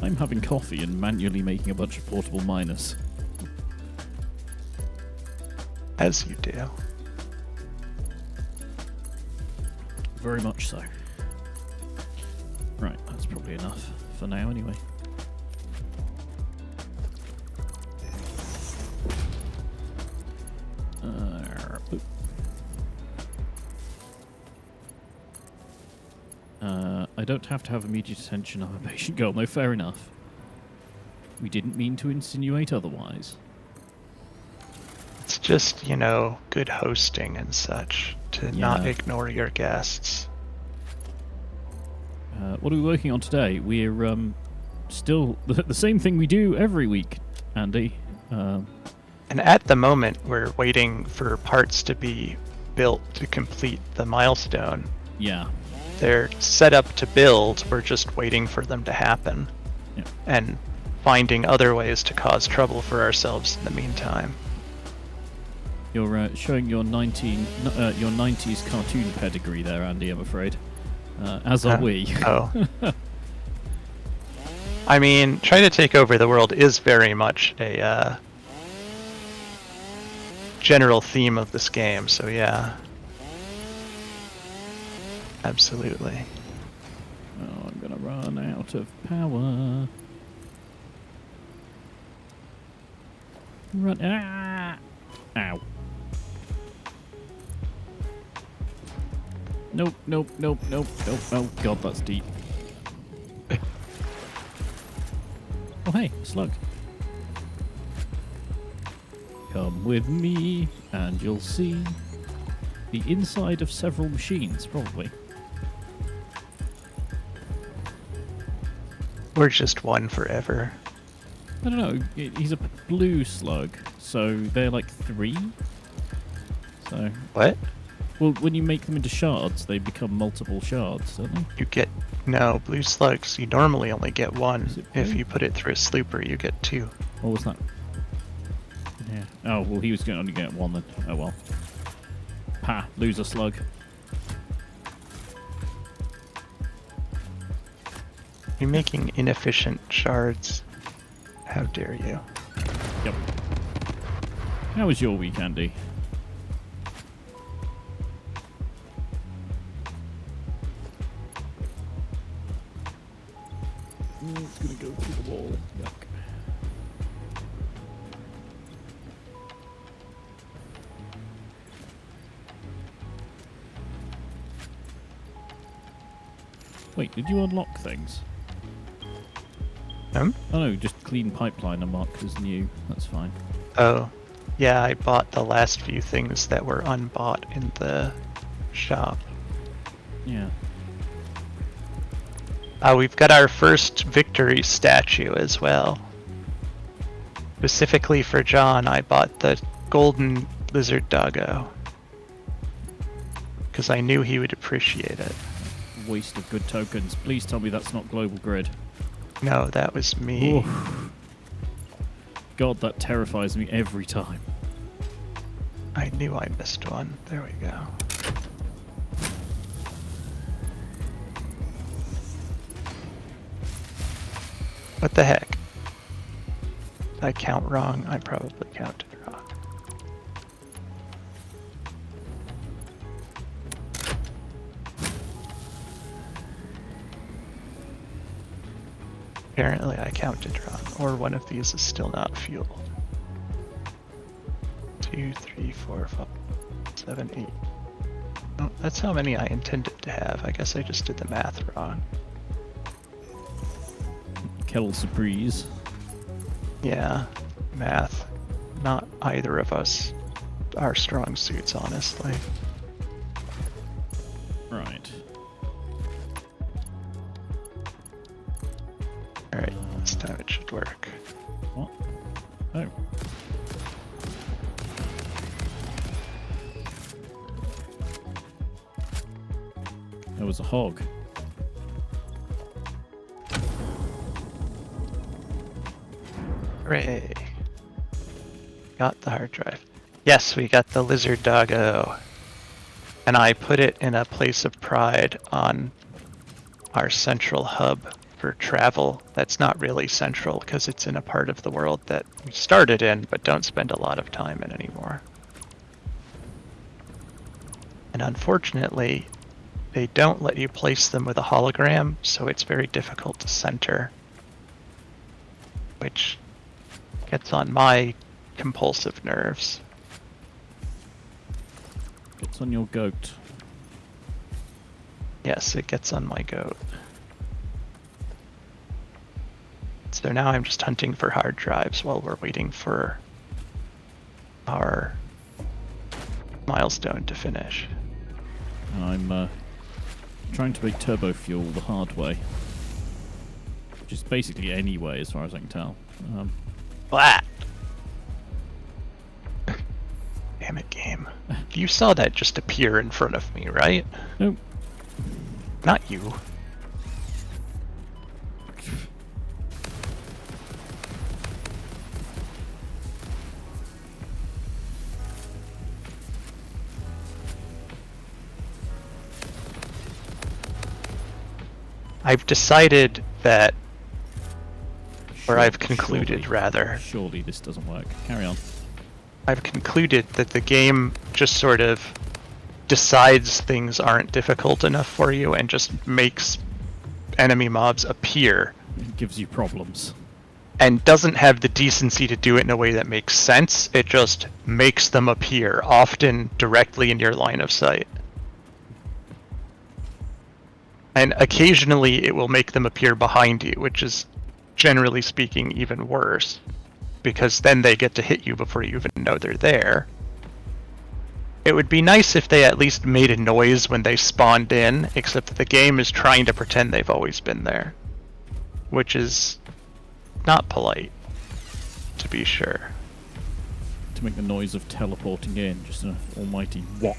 I'm having coffee and manually making a bunch of portable miners. As you do. Very much so. Right, that's probably enough for now anyway. Boop. I don't have to have immediate attention. I'm a patient girl. No, fair enough. We didn't mean to insinuate otherwise. It's just, good hosting and such to not ignore your guests. What are we working on today? We're still the same thing we do every week, Andy. And at the moment, we're waiting for parts to be built to complete the milestone. Yeah. They're set up to build, we're just waiting for them to happen. Yeah. And finding other ways to cause trouble for ourselves in the meantime. You're showing your 90s cartoon pedigree there, Andy, I'm afraid. As are we. Oh. I mean, trying to take over the world is very much a general theme of this game, so yeah. Absolutely. Oh, I'm gonna run out of power. Run! Ah! Ow! Nope, nope, nope, nope, nope. Oh god, that's deep. Oh hey, slug. Come with me, and you'll see the inside of several machines, probably. Or just one forever. I don't know. He's a blue slug, so they're like 3. So. What? Well, when you make them into shards, they become multiple shards, don't they? You get... No, blue slugs, you normally only get one. Is it If blue? you put it through a slooper, you get 2. What was that? Yeah. Oh, well, he was going to only get 1 then. Oh, well. Pa, lose a slug. You're making inefficient shards. How dare you? Yep. How was your week, Andy? It's going to go through the wall. Yuck. Wait, did you unlock things? Oh no, just clean pipeline and mark as new. That's fine. Oh. Yeah, I bought the last few things that were unbought in the shop. Yeah. We've got our first victory statue as well. Specifically for John, I bought the golden lizard doggo. Because I knew he would appreciate it. Waste of good tokens. Please tell me that's not global grid. No, that was me. Oof. God, that terrifies me every time. I knew I missed one. There we go. What the heck? Did I count wrong? I probably counted wrong. Apparently I counted wrong, or one of these is still not fueled. 2, 3, 4, 5, 7, 8. Oh, that's how many I intended to have. I guess I just did the math wrong. Kettle surprise. Yeah, math. Not either of us are strong suits, honestly. Right. Alright, this time it should work. What? Oh. There was a hog. Hooray! Got the hard drive. Yes, we got the lizard doggo. And I put it in a place of pride on our central hub for travel. That's not really central because it's in a part of the world that we started in but don't spend a lot of time in anymore. And unfortunately, they don't let you place them with a hologram, so it's very difficult to center. Which gets on my compulsive nerves. Gets on your goat. Yes, it gets on my goat. So now I'm just hunting for hard drives while we're waiting for our milestone to finish. I'm trying to make turbo fuel the hard way. Which is basically any way, as far as I can tell. Blah! Damn it, game. You saw that just appear in front of me, right? Nope. Not you. I've decided that, or I've concluded rather, Surely this doesn't work. Carry on. I've concluded that the game just sort of decides things aren't difficult enough for you and just makes enemy mobs appear It gives you problems. and doesn't have the decency to do it in a way that makes sense. It just makes them appear, often directly in your line of sight. And occasionally it will make them appear behind you, which is, generally speaking, even worse. Because then they get to hit you before you even know they're there. It would be nice if they at least made a noise when they spawned in, except the game is trying to pretend they've always been there. Which is not polite, to be sure. To make the noise of teleporting in, just an almighty whop.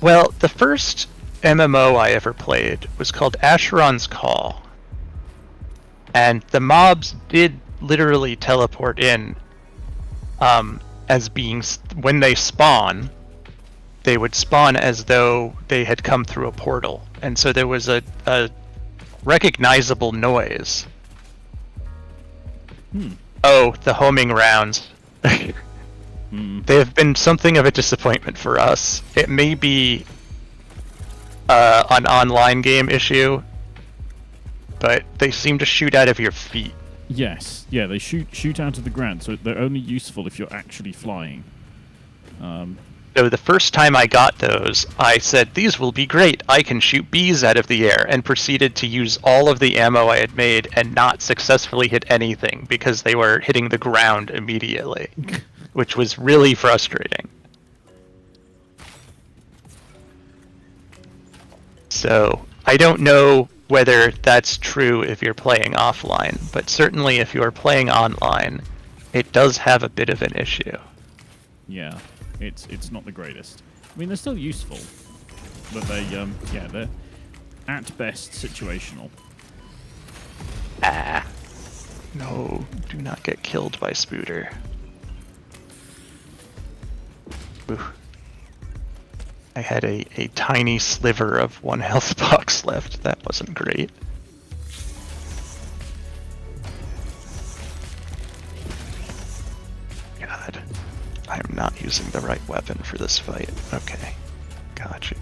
Well, the first MMO I ever played was called Asheron's Call. And the mobs did literally teleport in as being... When they spawn, they would spawn as though they had come through a portal. And so there was a recognizable noise. Oh, the homing rounds. They have been something of a disappointment for us. It may be an online game issue, but they seem to shoot out of your feet. Yes, yeah, they shoot out of the ground, so they're only useful if you're actually flying. So the first time I got those, I said, these will be great, I can shoot bees out of the air, and proceeded to use all of the ammo I had made and not successfully hit anything because they were hitting the ground immediately, which was really frustrating. So I don't know whether that's true if you're playing offline, but certainly if you're playing online, it does have a bit of an issue. Yeah, it's not the greatest. I mean, they're still useful, but they're at best situational. Ah. No, do not get killed by Spooter. Ooh. I had a tiny sliver of 1 health box left. That wasn't great. God. I am not using the right weapon for this fight. Okay. Got you.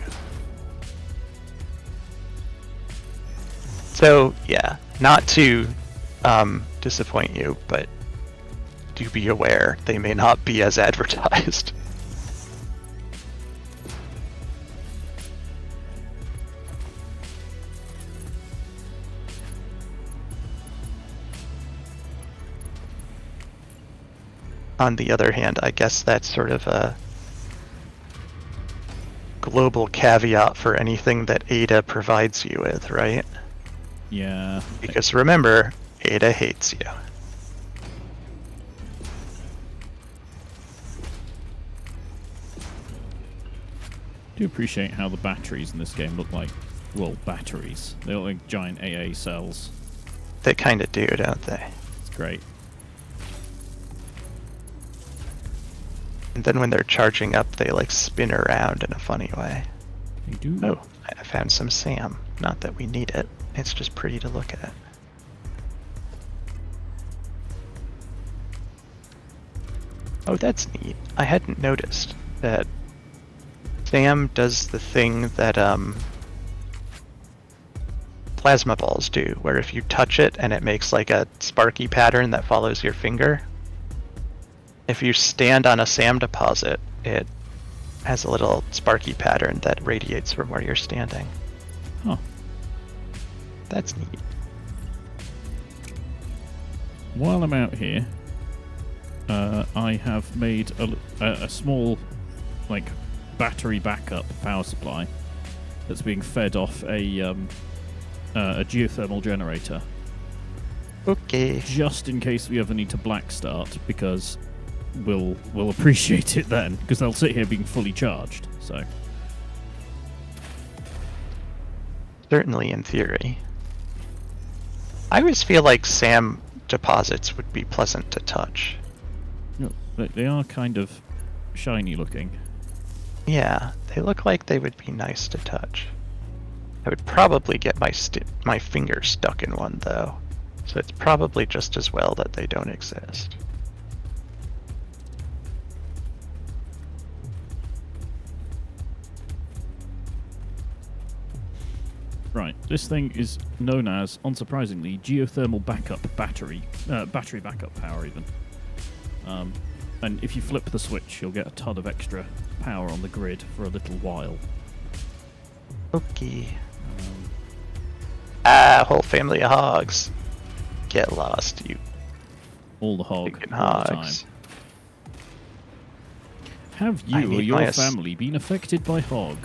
So, yeah. Not to disappoint you, but do be aware they may not be as advertised. On the other hand, I guess that's sort of a global caveat for anything that Ada provides you with, right? Yeah. Because remember, Ada hates you. I do appreciate how the batteries in this game look like, well, batteries. They look like giant AA cells. They kind of do, don't they? It's great. And then when they're charging up, they like spin around in a funny way. They do. Oh, I found some SAM. Not that we need it. It's just pretty to look at. Oh, that's neat. I hadn't noticed that SAM does the thing that plasma balls do, where if you touch it and it makes like a sparky pattern that follows your finger. If you stand on a SAM deposit, it has a little sparky pattern that radiates from where you're standing. Huh. That's neat. While I'm out here, I have made a small, like, battery backup power supply that's being fed off a geothermal generator. Okay. Just in case we ever need to black start, because we'll appreciate it then, because they'll sit here being fully charged. So Certainly in theory. I always feel like SAM deposits would be pleasant to touch. you know, they are kind of shiny looking. Yeah, they look like they would be nice to touch. I would probably get my finger stuck in one though, so it's probably just as well that they don't exist. Right, this thing is known as, unsurprisingly, geothermal backup battery backup power even. And if you flip the switch, you'll get a ton of extra power on the grid for a little while. Okay. Ah, whole family of hogs. Get lost, you All the hog, freaking all the time. hogs. Have I you or need your my family been affected by hog?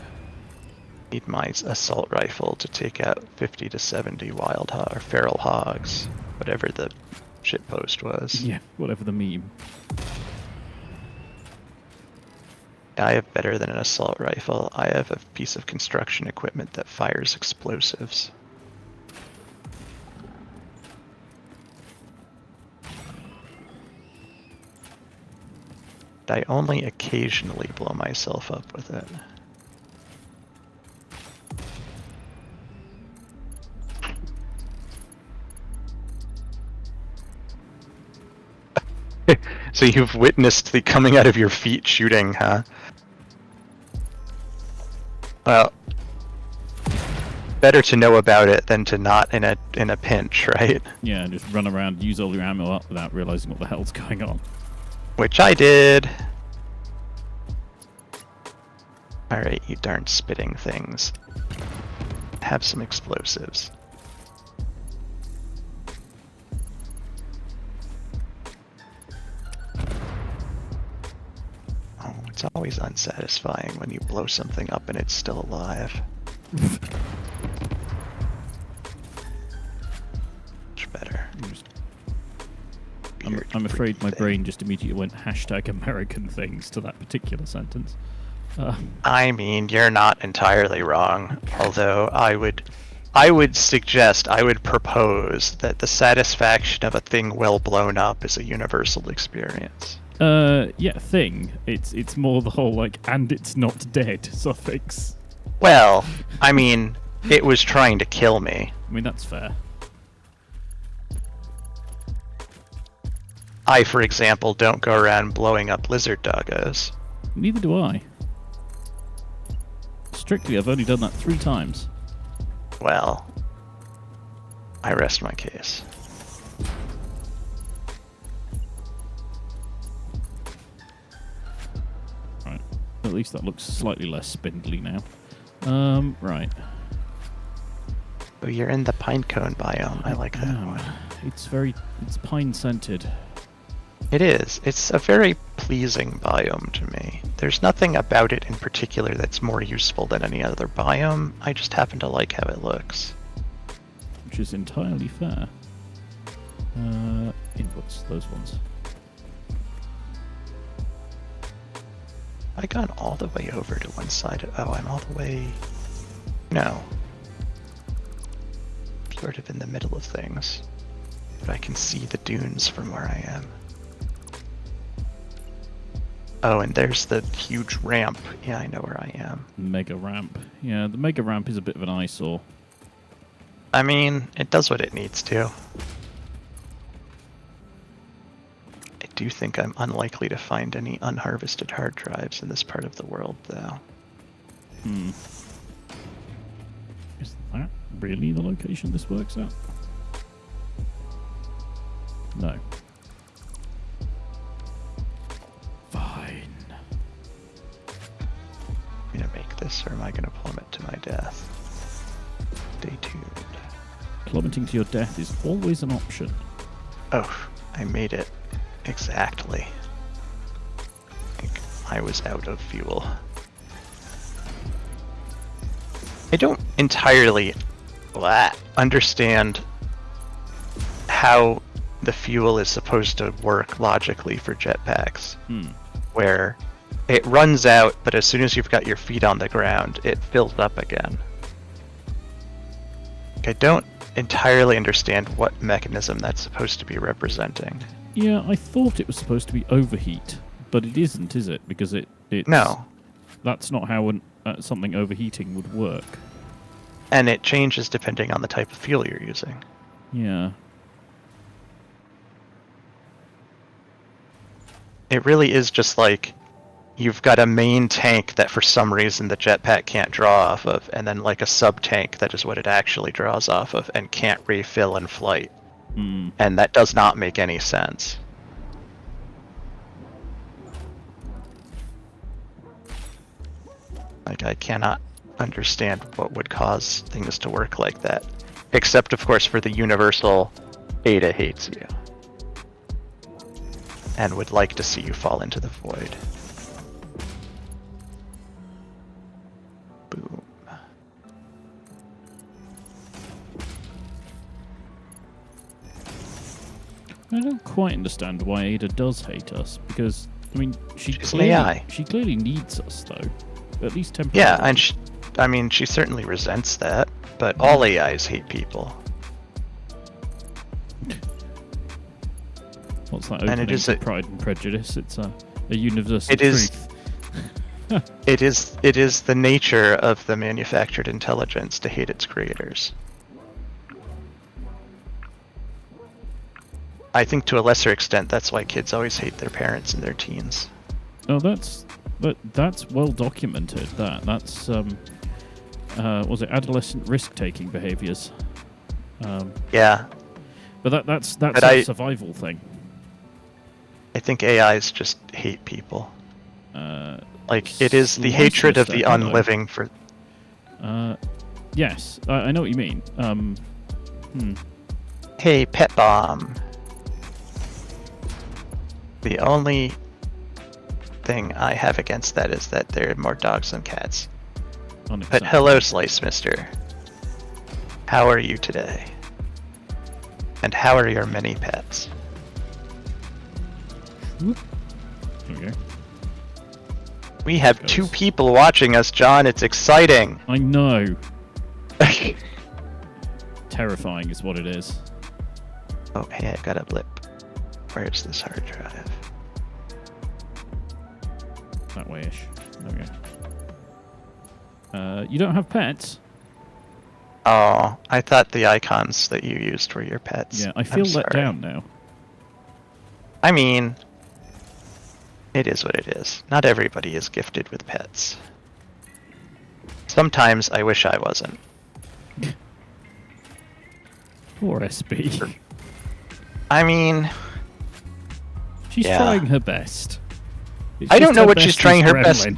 Need my assault rifle to take out 50 to 70 wild hog or feral hogs, whatever the shitpost was. Yeah, whatever the meme. I have better than an assault rifle. I have a piece of construction equipment that fires explosives. I only occasionally blow myself up with it. So you've witnessed the coming out of your feet shooting, huh? Well, better to know about it than to not in a pinch, right? Yeah, just run around, use all your ammo up without realizing what the hell's going on. Which I did. Alright, you darn spitting things. Have some explosives. Oh, it's always unsatisfying when you blow something up and it's still alive. Much better. I'm afraid my brain just immediately went hashtag American things to that particular sentence. I mean, you're not entirely wrong. Although I would suggest, I would propose that the satisfaction of a thing well blown up is a universal experience. Yeah, thing. It's more the whole like, and it's not dead suffix. Well, I mean, it was trying to kill me. I mean, that's fair. I, for example, don't go around blowing up lizard doggos. Neither do I. Strictly, I've only done that 3 times. Well, I rest my case. Right. At least that looks slightly less spindly now. Right. Oh, you're in the pinecone biome. I like that one. It's pine scented. It is. It's a very pleasing biome to me. There's nothing about it in particular that's more useful than any other biome. I just happen to like how it looks. Which is entirely fair. Inputs, those ones. I gone all the way over to one side. Oh, I'm all the way... No. Sort of in the middle of things. But I can see the dunes from where I am. Oh, and there's the huge ramp. Yeah, I know where I am. Mega ramp. Yeah, the mega ramp is a bit of an eyesore. I mean, it does what it needs to. I do think I'm unlikely to find any unharvested hard drives in this part of the world, though. Is that really the location this works at? No. Fine. I'm gonna make this, or am I gonna plummet to my death? Stay tuned. Plummeting to your death is always an option. Oh, I made it. Exactly. I think I was out of fuel. I don't entirely understand how the fuel is supposed to work logically for jetpacks. Where it runs out, but as soon as you've got your feet on the ground, it fills up again. I don't entirely understand what mechanism that's supposed to be representing. Yeah, I thought it was supposed to be overheat, but it isn't, is it? Because it's... No. That's not how something overheating would work. And it changes depending on the type of fuel you're using. Yeah. It really is just like you've got a main tank that for some reason the jetpack can't draw off of, and then like a sub-tank that is what it actually draws off of and can't refill in flight. And that does not make any sense. Like, I cannot understand what would cause things to work like that. Except, of course, for the universal Ada hates you. And would like to see you fall into the void. Boom. I don't quite understand why Ada does hate us, because, I mean, She's an AI. she clearly needs us, though. At least temporarily. Yeah, and I mean, she certainly resents that, but all AIs hate people. What's that And opening it is to a- Pride and Prejudice? It's a universal It is- truth. It is the nature of the manufactured intelligence to hate its creators. I think to a lesser extent that's why kids always hate their parents in their teens. Oh, that's well documented. That's was it adolescent risk-taking behaviors? Yeah, But that's But a survival thing. I think AIs just hate people. Like, it is the Slice hatred of Mr. the Hello. unliving for... Yes, I know what you mean. Hey, Pet Bomb. The only thing I have against that is that there are more dogs than cats. But Unacceptable. hello, Slice Mister. How are you today? And how are your many pets? There we go. We have Goes. 2 people watching us, John. It's exciting. I know. Terrifying is what it is. Oh, hey, I got a blip. Where's this hard drive? That way-ish. There we go. You don't have pets? Oh, I thought the icons that you used were your pets. Yeah, I I'm feel let sorry. down now. I mean, it is what it is. Not everybody is gifted with pets. Sometimes I wish I wasn't. Poor SB. I mean, She's Yeah. trying her best. It's I don't just know her what she's best trying is her best. gremlin.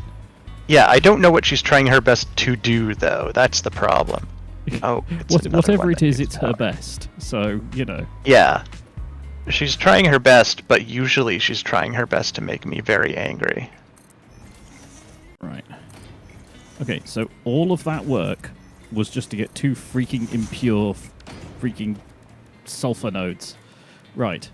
Yeah, I don't know what she's trying her best to do, though. That's the problem. Oh, it's another Whatever one it that is, needs it's her power. best. So, you know. Yeah. She's trying her best, but usually she's trying her best to make me very angry. Right. Okay, so all of that work was just to get 2 freaking impure freaking sulfur nodes. Right.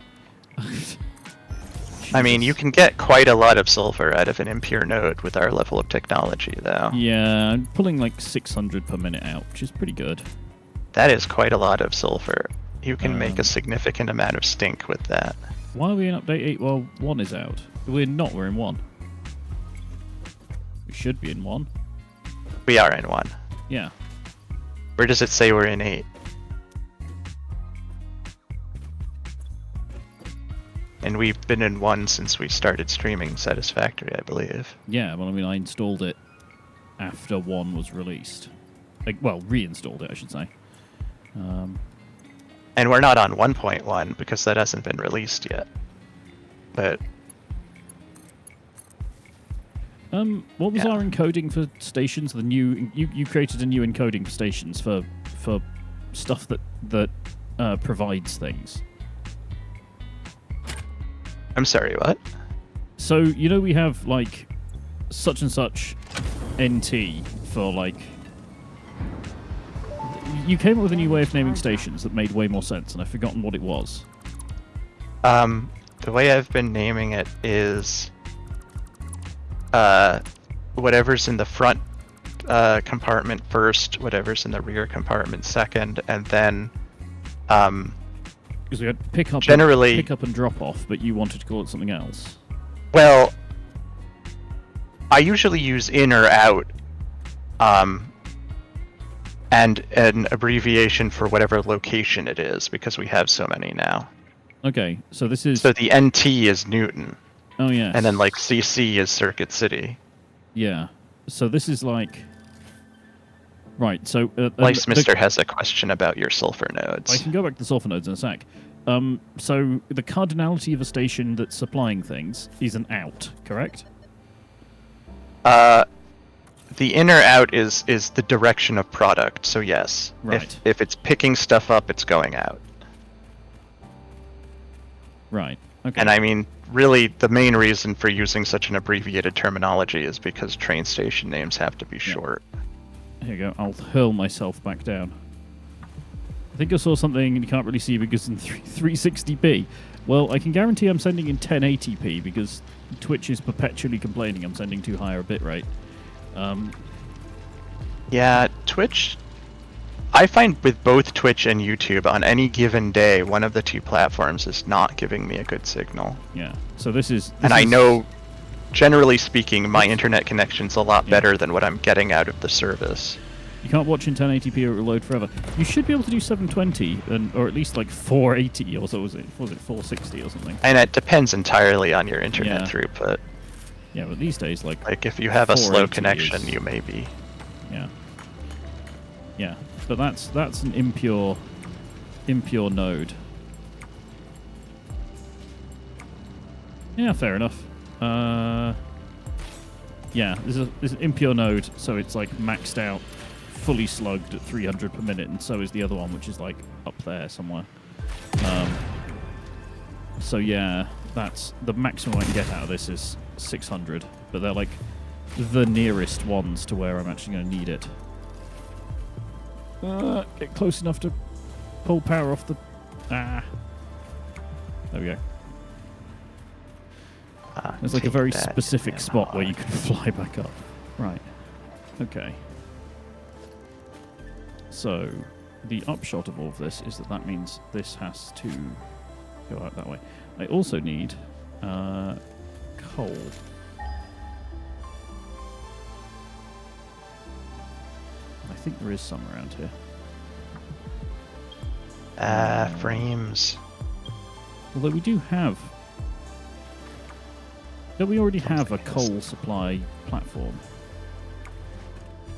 I mean, you Jesus. can get quite a lot of sulfur out of an impure node with our level of technology, though. Yeah, I'm pulling like 600 per minute out, which is pretty good. That is quite a lot of sulfur. You can make Um, a significant amount of stink with that. Why are we in update 8 while 1 is out? We're not, we're in 1. We should be in 1. We are in 1. Yeah. Where does it say we're in 8? And we've been in 1 since we started streaming Satisfactory, I believe. Yeah, well, I mean, I installed it after 1 was released. Like, well, reinstalled it, I should say. And we're not on 1.1 because that hasn't been released yet. But What was Yeah. our encoding for stations? The new you created a new encoding for stations for stuff that provides things. I'm sorry, what? So you know we have like such and such NT for like. You came up with a new way of naming stations that made way more sense, and I've forgotten what it was. The way I've been naming it is whatever's in the front compartment first, whatever's in the rear compartment second, and then Because we had pick up and drop off, but you wanted to call it something else. well, I usually use in or out, and an abbreviation for whatever location it is, because we have so many now. Okay, so this is. So the NT is Newton, Oh yeah. and then like CC is Circuit City. Yeah. So this is like. Right. So. Lice Mister has a question about your sulfur nodes. I can go back to the sulfur nodes in a sec. So the cardinality of a station that's supplying things is an out, correct? the in or out is the direction of product. So yes, Right. if it's picking stuff up, it's going out. Right. Okay. And I mean, really, the main reason for using such an abbreviated terminology is because train station names have to be short. Here you go. I'll hurl myself back down. I think I saw something you can't really see because in 360p. Well, I can guarantee I'm sending in 1080p because Twitch is perpetually complaining I'm sending too high a bitrate. Yeah, Twitch. I find with both Twitch and YouTube, on any given day, one of the two platforms is not giving me a good signal. Yeah. So this is. And I know, generally speaking, my internet connection's a lot better than what I'm getting out of the service. You can't watch in 1080p or it will load forever. You should be able to do 720 or at least like 480 or so was it 460 or something. And it depends entirely on your internet throughput. Yeah, but these days like if you have a slow 480 connection, is- you may be. Yeah. Yeah, but that's an impure node. Yeah, fair enough. Yeah, this is an impure node, so it's like maxed out, fully slugged at 300 per minute, and so is the other one, which is like up there somewhere. So yeah, that's the maximum I can get out of this is 600, but they're like the nearest ones to where I'm actually going to need it. Get close enough to pull power off the... There we go. There's like a very specific spot where you can fly back up. Right. Okay. So, the upshot of all of this is that means this has to go out that way. I also need coal. I think there is some around here. Frames. Although we do have... Don't we already have a coal supply platform?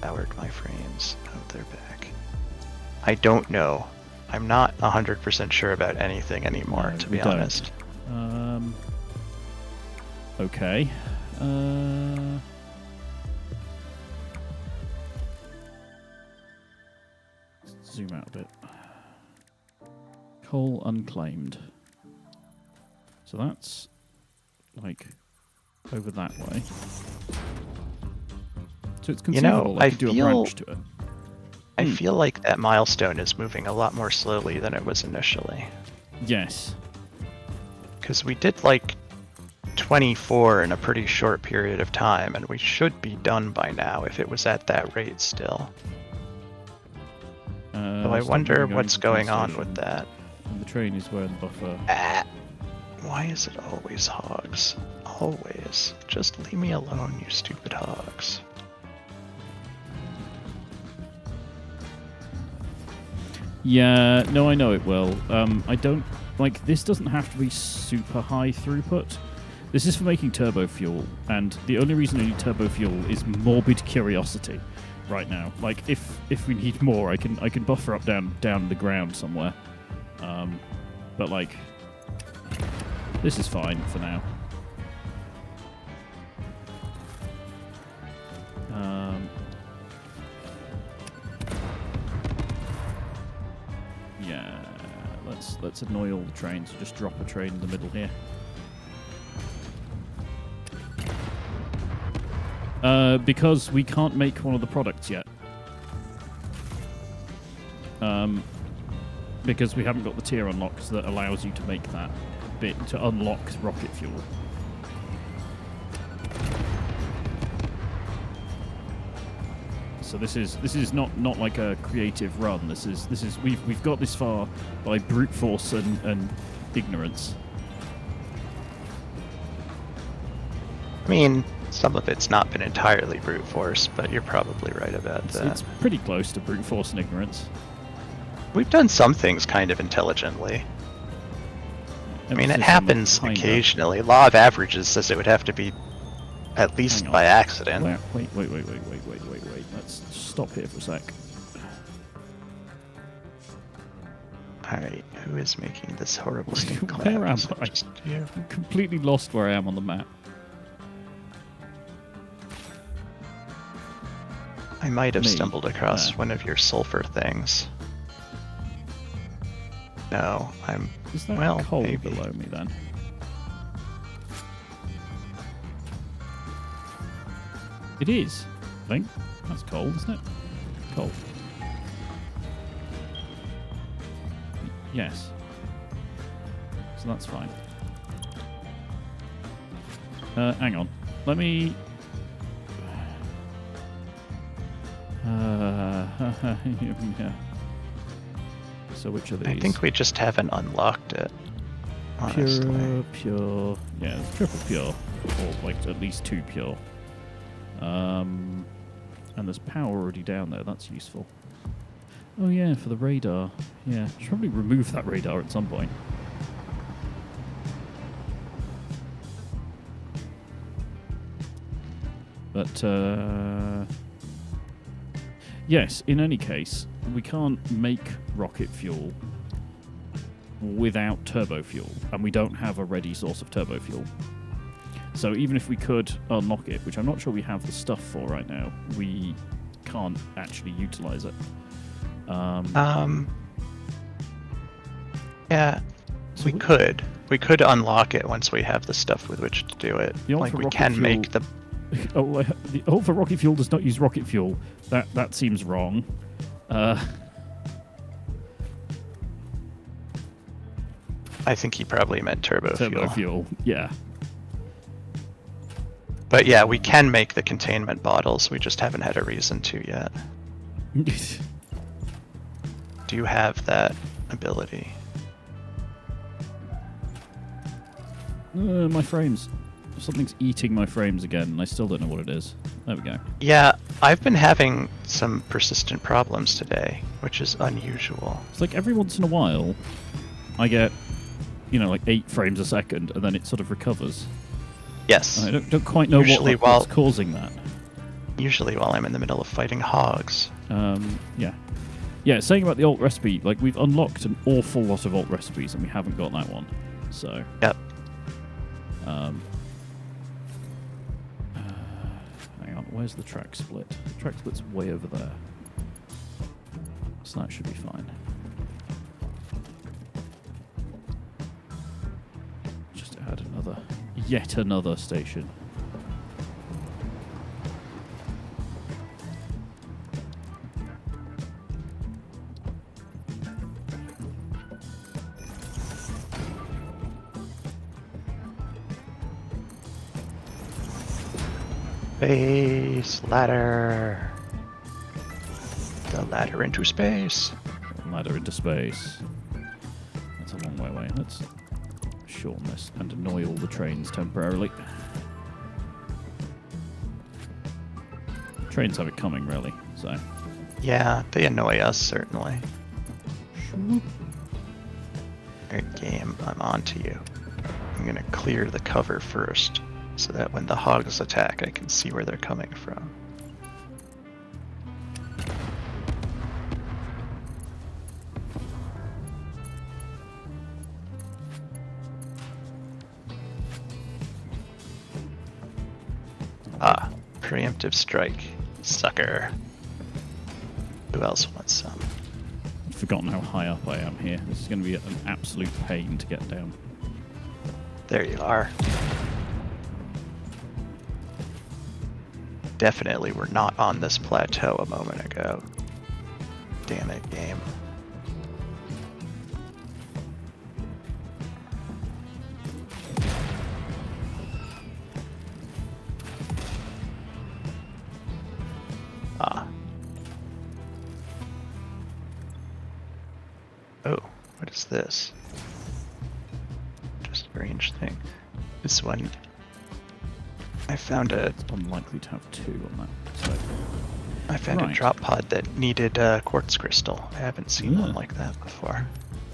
Powered my frames. Oh, they're back. I don't know. I'm not 100% sure about anything anymore, to be honest. Okay. Zoom out a bit. Coal unclaimed. So that's like over that way. So it's conceivable I could do a branch to it. I feel like that milestone is moving a lot more slowly than it was initially. Yes. Because we did like 24 in a pretty short period of time, and we should be done by now if it was at that rate still. So I wonder what's going on with that. And the train is where the buffer... Why is it always hogs? Always. Just leave me alone, you stupid hogs. Yeah, no, I know it will. I don't... Like, this doesn't have to be super high throughput. This is for making turbo fuel, and the only reason I need turbo fuel is morbid curiosity right now. Like, if we need more, I can buffer up down the ground somewhere. But, like, this is fine for now. Yeah, let's annoy all the trains. Just drop a train in the middle here. Because we can't make one of the products yet. Because we haven't got the tier unlocks that allows you to make that bit to unlock rocket fuel. So this is not like a creative run. This is we've got this far by brute force and ignorance. I mean, some of it's not been entirely brute force, but you're probably right about that. It's pretty close to brute force and ignorance. We've done some things kind of intelligently. I mean, it happens occasionally. Law of averages says it would have to be at least by accident. Wait. Let's stop here for a sec. Alright, who is making this horrible stink cloud? Where am I? I'm completely lost where I am on the map. I might have Me. stumbled across There. one of your sulfur things. No, I'm... Is that well, coal maybe. below me then? It is, I think. That's cold, isn't it? Cold. Yes. So that's fine. Hang on. Let me... yeah. So which of these? I think we just haven't unlocked it, honestly. Pure. Yeah, it's triple pure. Or like at least 2 pure. And there's power already down there. That's useful. Oh yeah, for the radar. Yeah, should probably remove that radar at some point. But yes, in any case, we can't make rocket fuel without turbo fuel, and we don't have a ready source of turbo fuel. So even if we could unlock it, which I'm not sure we have the stuff for right now, we can't actually utilize it. Yeah, So we could. We could unlock it once we have the stuff with which to do it. The Like, we ultra can rocket make the... Oh, the Ultra Rocket Fuel does not use rocket fuel. That seems wrong. I think he probably meant turbo fuel. Yeah. But yeah, we can make the containment bottles. We just haven't had a reason to yet. Do you have that ability? My frames. Something's eating my frames again, and I still don't know what it is. There we go. Yeah, I've been having some persistent problems today, which is unusual. It's like every once in a while, I get, like 8 frames a second, and then it sort of recovers. Yes. And I don't quite know what's causing that. Usually while I'm in the middle of fighting hogs. Yeah. Yeah, saying about the alt recipe, like we've unlocked an awful lot of alt recipes, and we haven't got that one. So. Yep. Hang on, where's the track split? The track split's way over there. So that should be fine. Just add yet another station. Space ladder. The ladder into space. Ladder into space. That's a long way away. Let's shorten this and annoy all the trains temporarily. Trains have it coming, really, so. Yeah, they annoy us, certainly. Alright, game, I'm on to you. I'm gonna clear the cover first, so that when the hogs attack, I can see where they're coming from. Ah, preemptive strike. Sucker. Who else wants some? I've forgotten how high up I am here. This is going to be an absolute pain to get down. There you are. Definitely were not on this plateau a moment ago. Damn it, game. Ah. Oh, what is this? Just a strange thing. This one. I found a. It's unlikely to have 2 on that side. I found a Right. drop pod that needed quartz crystal. I haven't seen one like that before.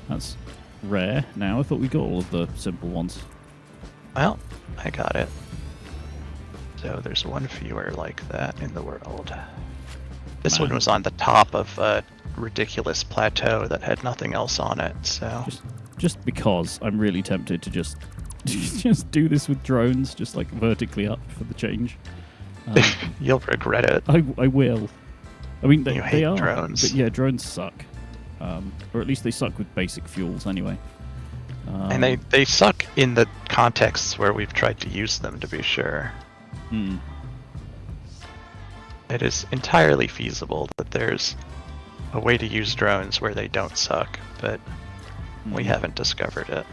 That's rare now. I thought we got all of the simple ones. Well, I got it. So there's one fewer like that in the world. This one Man. was on the top of a ridiculous plateau that had nothing else on it, so... Just because I'm really tempted to just do this with drones, just like vertically up for the change. You'll regret it. I will. I mean, You they hate are. drones. But yeah, drones suck. Or at least they suck with basic fuels anyway. And they suck in the contexts where we've tried to use them, to be sure. Hmm. It is entirely feasible that there's a way to use drones where they don't suck, but we haven't discovered it.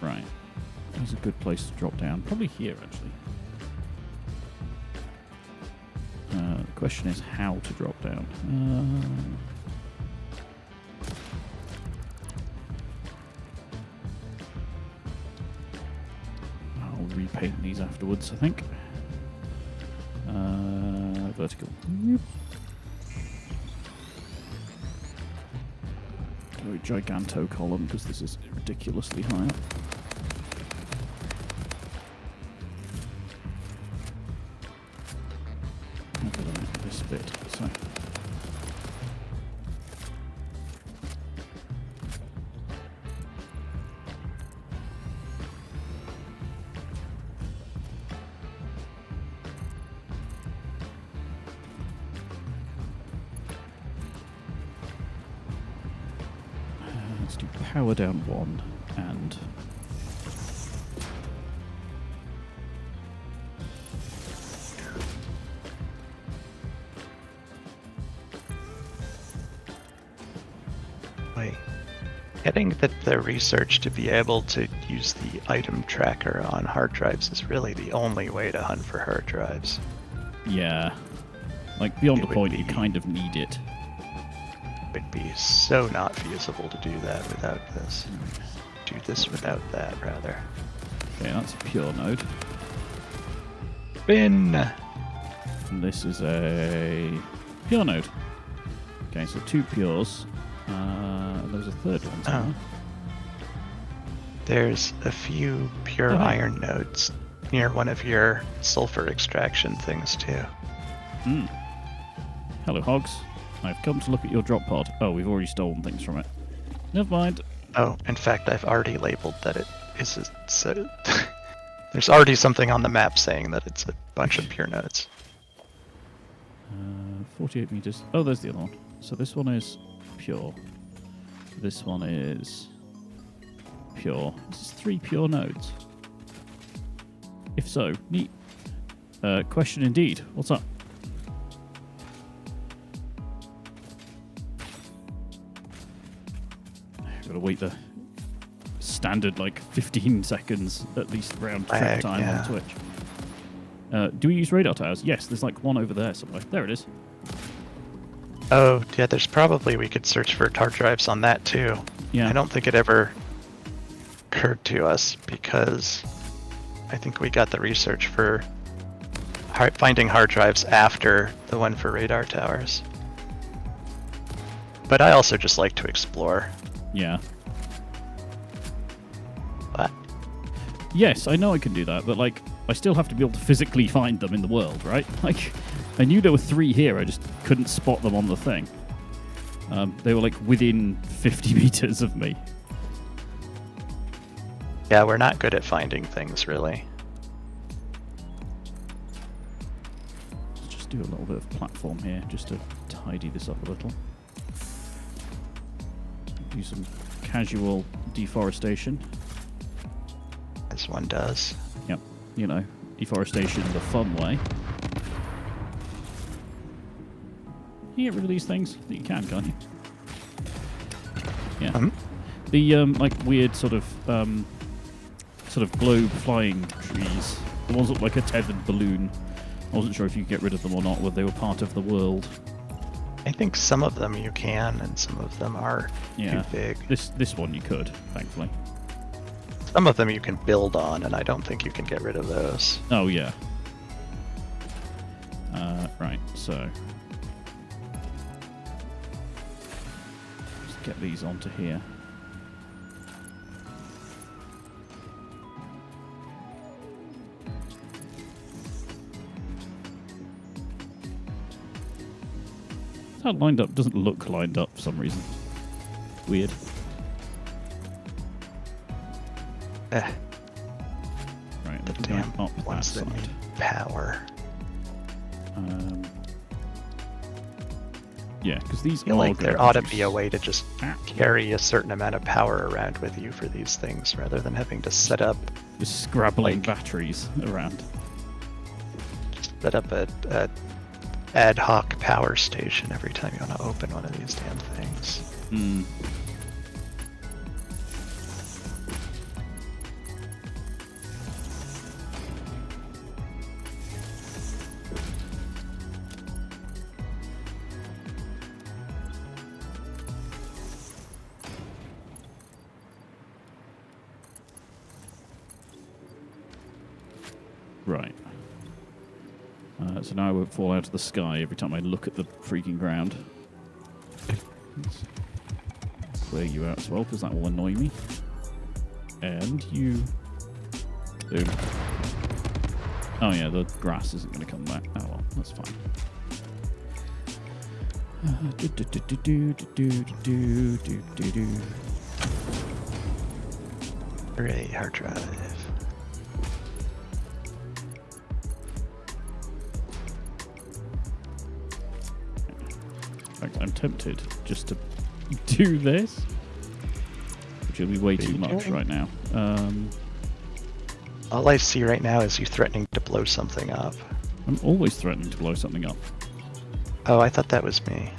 Right. There's a good place to drop down. Probably here, actually. The question is how to drop down. I'll repaint these afterwards, I think. Vertical. Do a giganto column because this is ridiculously high up. This bit, so. Let's do power down 1 and Wait. Getting the research to be able to use the item tracker on hard drives is really the only way to hunt for hard drives. yeah, like beyond It the would point you be- kind of need it. It would be so not feasible to do that without this. Do this without that, rather. Okay, that's a pure node. Bin! And this is a pure node. Okay, so 2 pures. There's a third one somewhere. There's a few pure Oh, hey. iron nodes near one of your sulfur extraction things, too. Hello, Hogs. I've come to look at your drop pod. Oh, we've already stolen things from it. Never mind. Oh, in fact, I've already labeled that it is so there's already something on the map saying that it's a bunch of pure nodes. 48 meters. Oh, there's the other one. So this one is pure. This one is pure. This is 3 pure nodes. If so, neat. Question indeed. What's up? Gotta wait the standard like 15 seconds at least round trip Lag, time yeah. on Twitch. Do we use radar towers? Yes, there's like one over there somewhere. There it is. Oh, yeah, there's probably we could search for hard drives on that too. Yeah. I don't think it ever occurred to us because I think we got the research for finding hard drives after the one for radar towers. But I also just like to explore. Yeah. But Yes, I know I can do that, but like I still have to be able to physically find them in the world, right? Like I knew there were 3 here, I just couldn't spot them on the thing. They were like within 50 meters of me. yeah, we're not good at finding things really. Let's just do a little bit of platform here, just to tidy this up a little. Do some casual deforestation. As one does. Yep, you know, deforestation the fun way. Can you get rid of these things? I think you can, can't you? Yeah. Mhm. The like weird sort of globe flying trees. The ones that look like a tethered balloon. I wasn't sure if you could get rid of them or not, whether they were part of the world. I think some of them you can, and some of them are Yeah. too big. This one you could, thankfully. Some of them you can build on, and I don't think you can get rid of those. Oh yeah. Right, so just get these onto here. That lined up doesn't look lined up for some reason. Weird. the Going damn up that ones that side. need power. Yeah, because these I feel are like gonna there ought to produce- be a way to just carry a certain amount of power around with you for these things, rather than having to set up Just scrabbling like- batteries around. a ad hoc power station every time you want to open one of these damn things. Hmm. Right. So now I won't fall out of the sky every time I look at the freaking ground. Let's clear you out as well, because that will annoy me. And you. Boom. Oh yeah, the grass isn't going to come back. Oh well, that's fine. Hooray, hard drive. In fact, I'm tempted just to do this, which will be way too much right now. All I see right now is you threatening to blow something up. I'm always threatening to blow something up. Oh, I thought that was me.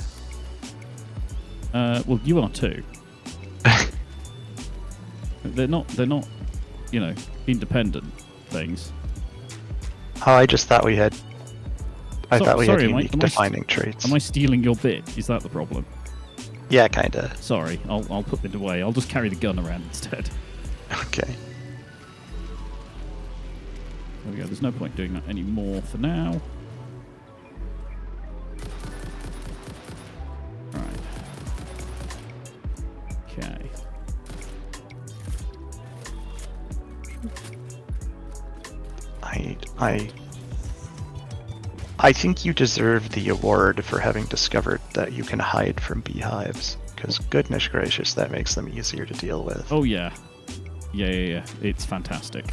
Well, you are too. They're not, you know, independent things. Oh, I just thought we had. I thought we had sorry, unique defining traits. Am I stealing your bit? Is that the problem? Yeah, kinda. Sorry, I'll put it away. I'll just carry the gun around instead. Okay. There we go. There's no point doing that anymore for now. Right. Okay. I think you deserve the award for having discovered that you can hide from beehives. Because goodness gracious, that makes them easier to deal with. Oh yeah. Yeah. It's fantastic.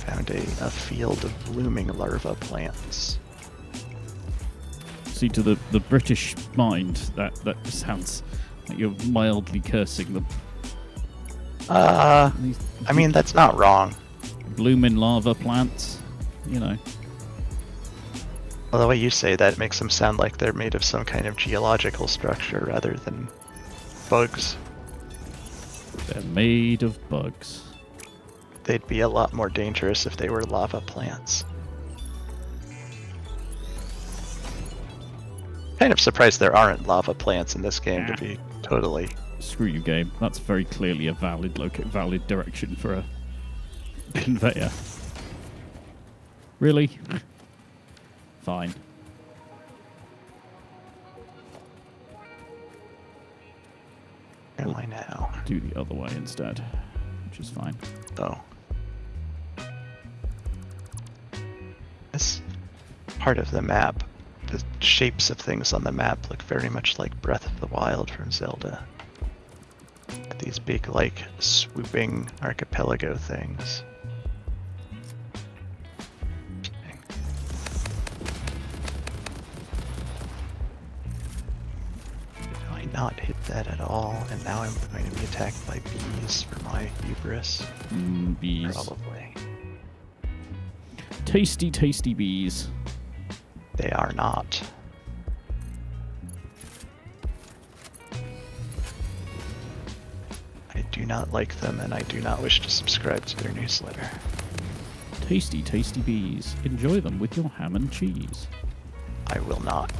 Found a field of blooming larva plants. See, to the British mind, that sounds like you're mildly cursing them. I mean, that's not wrong. Blooming lava plants, you know. Well, the way you say that makes them sound like they're made of some kind of geological structure rather than bugs. They're made of bugs. They'd be a lot more dangerous if they were lava plants. Kind of surprised there aren't lava plants in this game, to be totally. Screw you, game. That's very clearly a valid direction for a conveyor. Really? Fine. Where am I now? Do the other way instead, which is fine. Oh. This part of the map, the shapes of things on the map look very much like Breath of the Wild from Zelda. These big, like, swooping archipelago things. Did I not hit that at all? And now I'm going to be attacked by bees for my hubris? Bees. Probably. Tasty, tasty bees. They are not. I do not like them, and I do not wish to subscribe to their newsletter. Tasty, tasty bees. Enjoy them with your ham and cheese. I will not.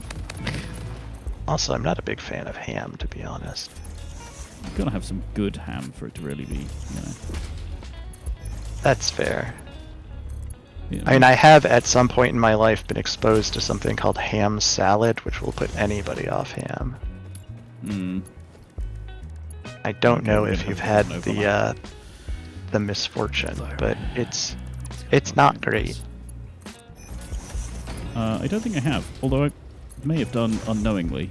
Also, I'm not a big fan of ham, to be honest. You've got to have some good ham for it to really be, you know. That's fair. You know. I mean, I have at some point in my life been exposed to something called ham salad, which will put anybody off ham. I don't know if you've had the misfortune, but it's not great. I don't think I have. Although May have done unknowingly.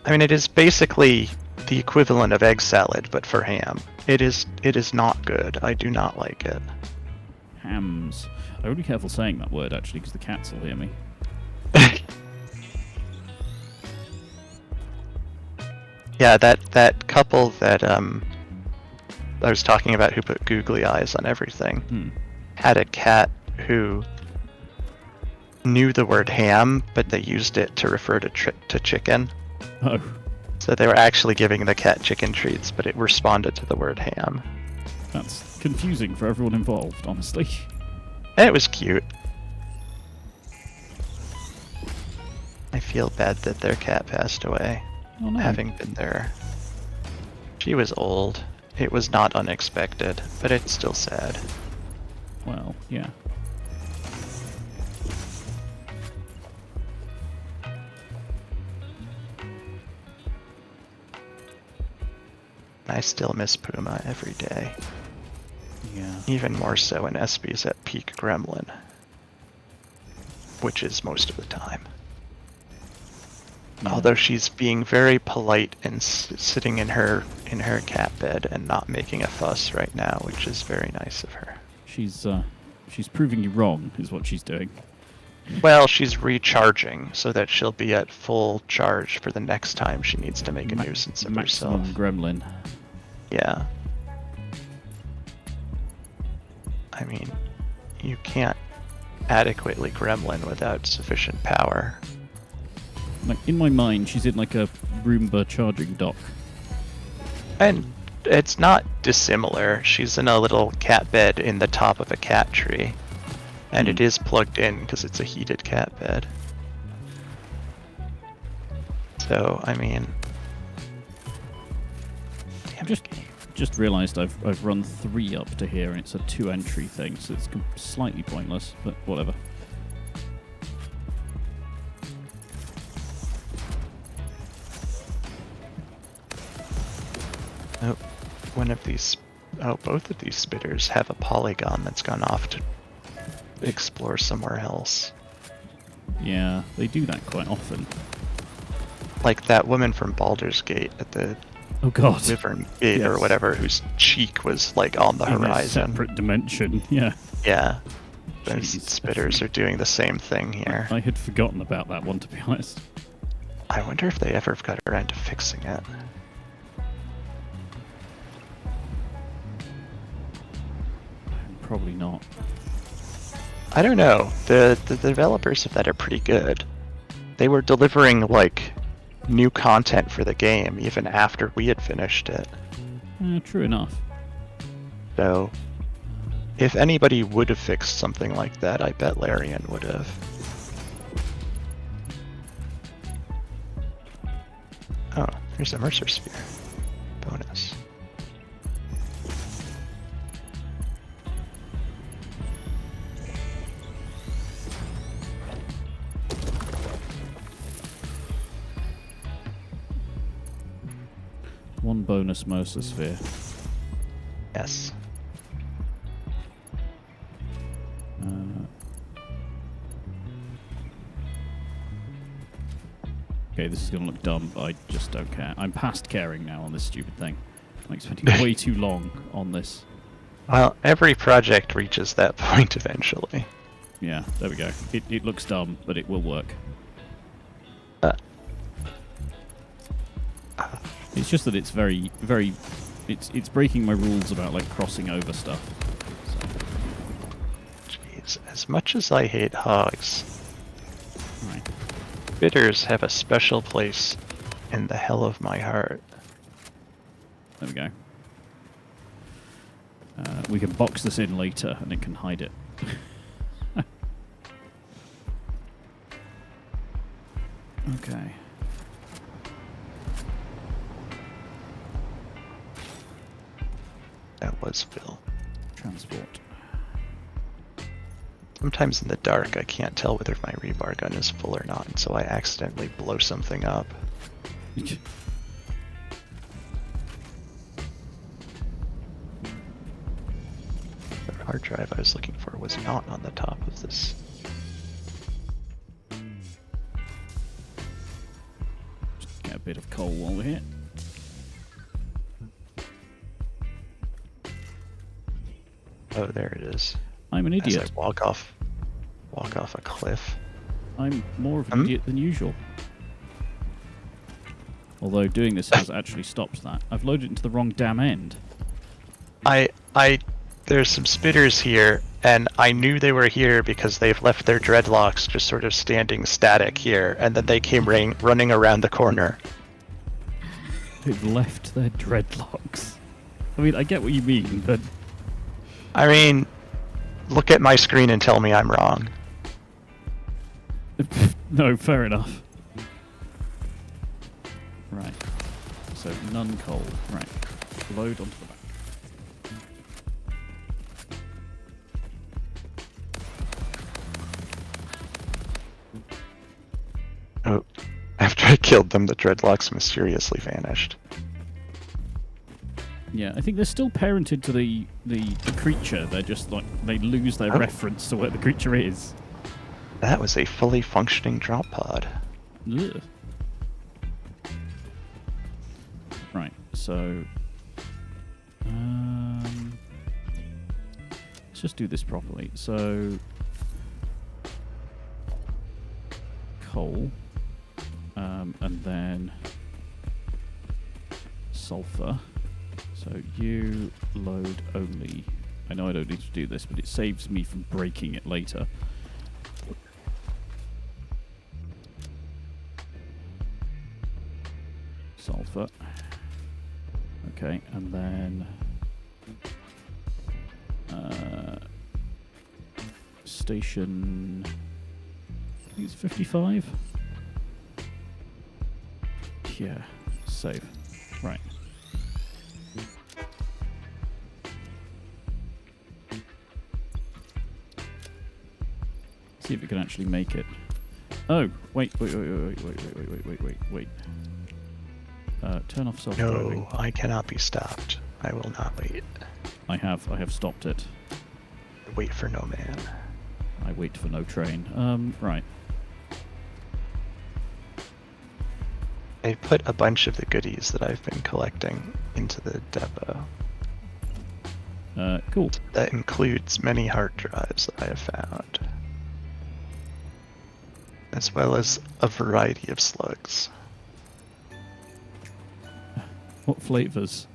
I mean, it is basically the equivalent of egg salad, but for ham. It is not good. I do not like it. Hams. I gotta be careful saying that word, actually, because the cats will hear me. Yeah, that couple that I was talking about who put googly eyes on everything had a cat who knew the word ham, but they used it to refer to chicken. Oh. So they were actually giving the cat chicken treats, but it responded to the word ham. That's confusing for everyone involved, honestly. And it was cute. I feel bad that their cat passed away, Oh no. having been there. She was old. It was not unexpected, but it's still sad. Well, yeah. I still miss Puma every day. Yeah. Even more so when Espy's at peak gremlin. Which is most of the time. Yeah. Although she's being very polite and sitting in her cat bed and not making a fuss right now, which is very nice of her. She's proving you wrong, is what she's doing. Well, she's recharging so that she'll be at full charge for the next time she needs to make a nuisance of herself. Maximum gremlin. Yeah. I mean, you can't adequately gremlin without sufficient power. Like, in my mind, she's in like a Roomba charging dock. And it's not dissimilar. She's in a little cat bed in the top of a cat tree. And it is plugged in because it's a heated cat bed. So, I mean... Damn it, game. Just realised I've run 3 up to here, and it's a 2 entry thing, so it's slightly pointless, but whatever. Oh, both of these spitters have a polygon that's gone off to explore somewhere else. Yeah, they do that quite often. Like that woman from Baldur's Gate at the Oh god. Wyvern Gate or Yes. whatever, whose cheek was like on the In a horizon. separate dimension, yeah. Yeah. Those Jeez. spitters are doing the same thing here. I had forgotten about that one, to be honest. I wonder if they ever got around to fixing it. Probably not. I don't know. The developers of that are pretty good. They were delivering like new content for the game even after we had finished it. True enough. So if anybody would have fixed something like that, I bet Larian would have. Oh, there's a Mercer Sphere. Bonus. One bonus Mercer Sphere. Yes. Okay, this is going to look dumb, but I just don't care. I'm past caring now on this stupid thing. I'm spending way too long on this. Well, every project reaches that point eventually. Yeah, there we go. It looks dumb, but it will work. It's just that it's very, very... It's breaking my rules about, like, crossing over stuff. So. Jeez, as much as I hate hogs, Right. bitters have a special place in the hell of my heart. There we go. We can box this in later, and it can hide it. Okay. That was Phil. Transport. Sometimes in the dark I can't tell whether my rebar gun is full or not, and so I accidentally blow something up. The hard drive I was looking for was not on the top of this. bit of coal while we're here. Oh, there it is. I'm an As idiot. I walk off a cliff. I'm more of an idiot than usual. Although doing this has actually stopped that. I've loaded it into the wrong damn end. There's some spitters here, and I knew they were here because they've left their dreadlocks just sort of standing static here, and then they came running around the corner. They've left their dreadlocks. I mean, I get what you mean, but... I mean, look at my screen and tell me I'm wrong. No, fair enough. Right. So, none coal. Right. Load onto the back. Oh, after I killed them, the dreadlocks mysteriously vanished. Yeah, I think they're still parented to the creature. They're just like, they lose their reference to where the creature is. That was a fully functioning drop pod. Ugh. Right, so... let's just do this properly. So... coal. And then... sulfur. So you load only... I know I don't need to do this, but it saves me from breaking it later. Sulfur. Okay, and then... station... I think it's 55? Yeah, save. Right. See if it can actually make it. Oh, wait. Turn off self-driving. No, I cannot be stopped. I will not wait. I have stopped it. Wait for no man. I wait for no train. Right. I put a bunch of the goodies that I've been collecting into the depot. Cool. That includes many hard drives that I have found, as well as a variety of slugs. What flavors?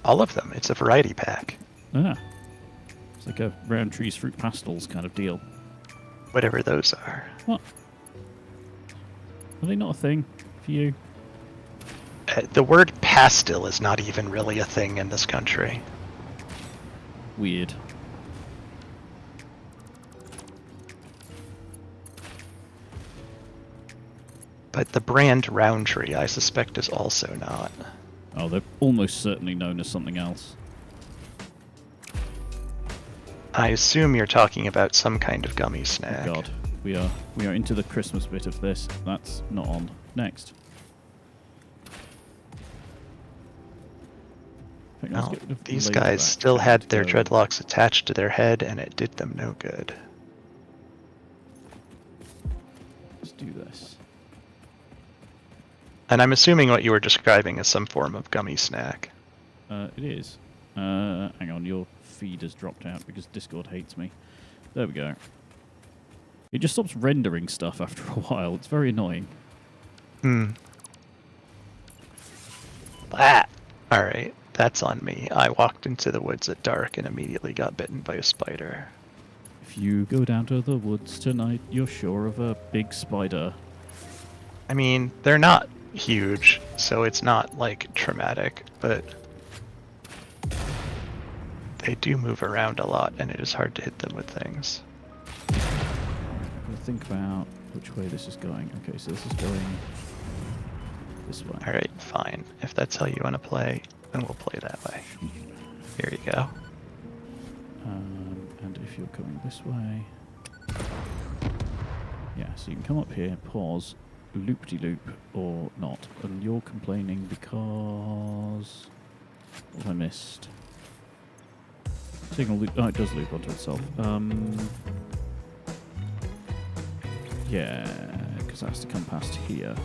All of them. It's a variety pack. Ah. It's like a Roundtree's Fruit Pastels kind of deal. Whatever those are. What? Are they not a thing for you? The word pastil is not even really a thing in this country. Weird. But the brand Roundtree, I suspect, is also not. Oh, they're almost certainly known as something else. I assume you're talking about some kind of gummy snack. Oh God, we are into the Christmas bit of this. That's not on. Next. I think let's Well, get rid of the these laser guys back still had and their go- dreadlocks attached to their head, and it did them no good. Let's do this. And I'm assuming what you were describing is some form of gummy snack. It is. Hang on, your feed has dropped out because Discord hates me. There we go. It just stops rendering stuff after a while. It's very annoying. Alright, that's on me. I walked into the woods at dark and immediately got bitten by a spider. If you go down to the woods tonight, you're sure of a big spider. I mean, they're not huge, so it's not, like, traumatic, but they do move around a lot, and it is hard to hit them with things. I'm going to think about which way this is going. Okay, so this is going this way. Alright, fine. If that's how you want to play, then we'll play that way. Here you go. And if you're coming this way... Yeah, so you can come up here, pause, loop-de-loop, or not. And you're complaining because... What have I missed? Signal loop... Oh, it does loop onto itself. Yeah, because that has to come past here.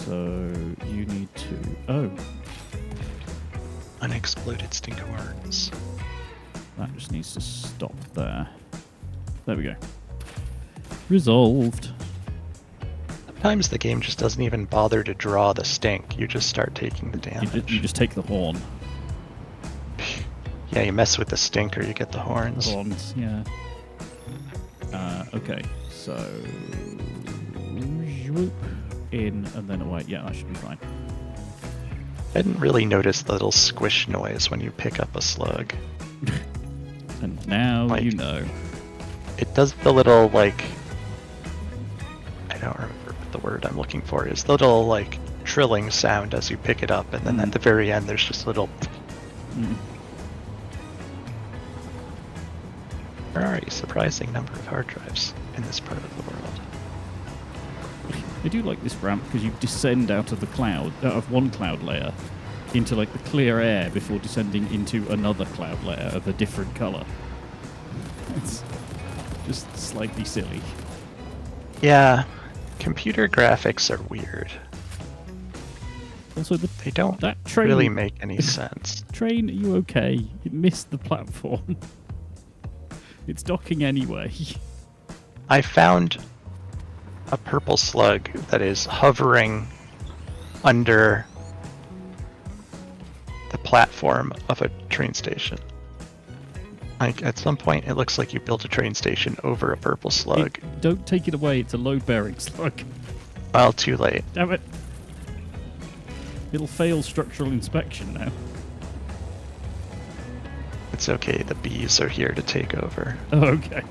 So you need to... Oh, Unexploded stinkhorns. that just needs to stop there. There we go. Resolved. Sometimes the game just doesn't even bother to draw the stink. You just start taking the You damage. just take the horn. Yeah, you mess with the stink or you get the horns. Horns, yeah. Okay, so... Whoop, in and then away. Yeah, that should be fine. I didn't really notice the little squish noise when you pick up a slug. And now Like- you know. It does the little, like... I don't remember what the word I'm looking for is. The little, like, trilling sound as you pick it up, and then at the very end there's just a little... Mm. There are a surprising number of hard drives in this part of the world. I do like this ramp because you descend out of one cloud layer into like the clear air before descending into another cloud layer of a different color. It's just slightly silly. Yeah, computer graphics are weird. Also, They don't that train really make any sense. train, are you okay? You missed the platform. It's docking anyway. I found a purple slug that is hovering under the platform of a train station. Like, at some point, it looks like you built a train station over a purple slug. Don't take it away. It's a load-bearing slug. Well, too late. Damn it. It'll fail structural inspection now. It's okay, the bees are here to take over. Oh, okay.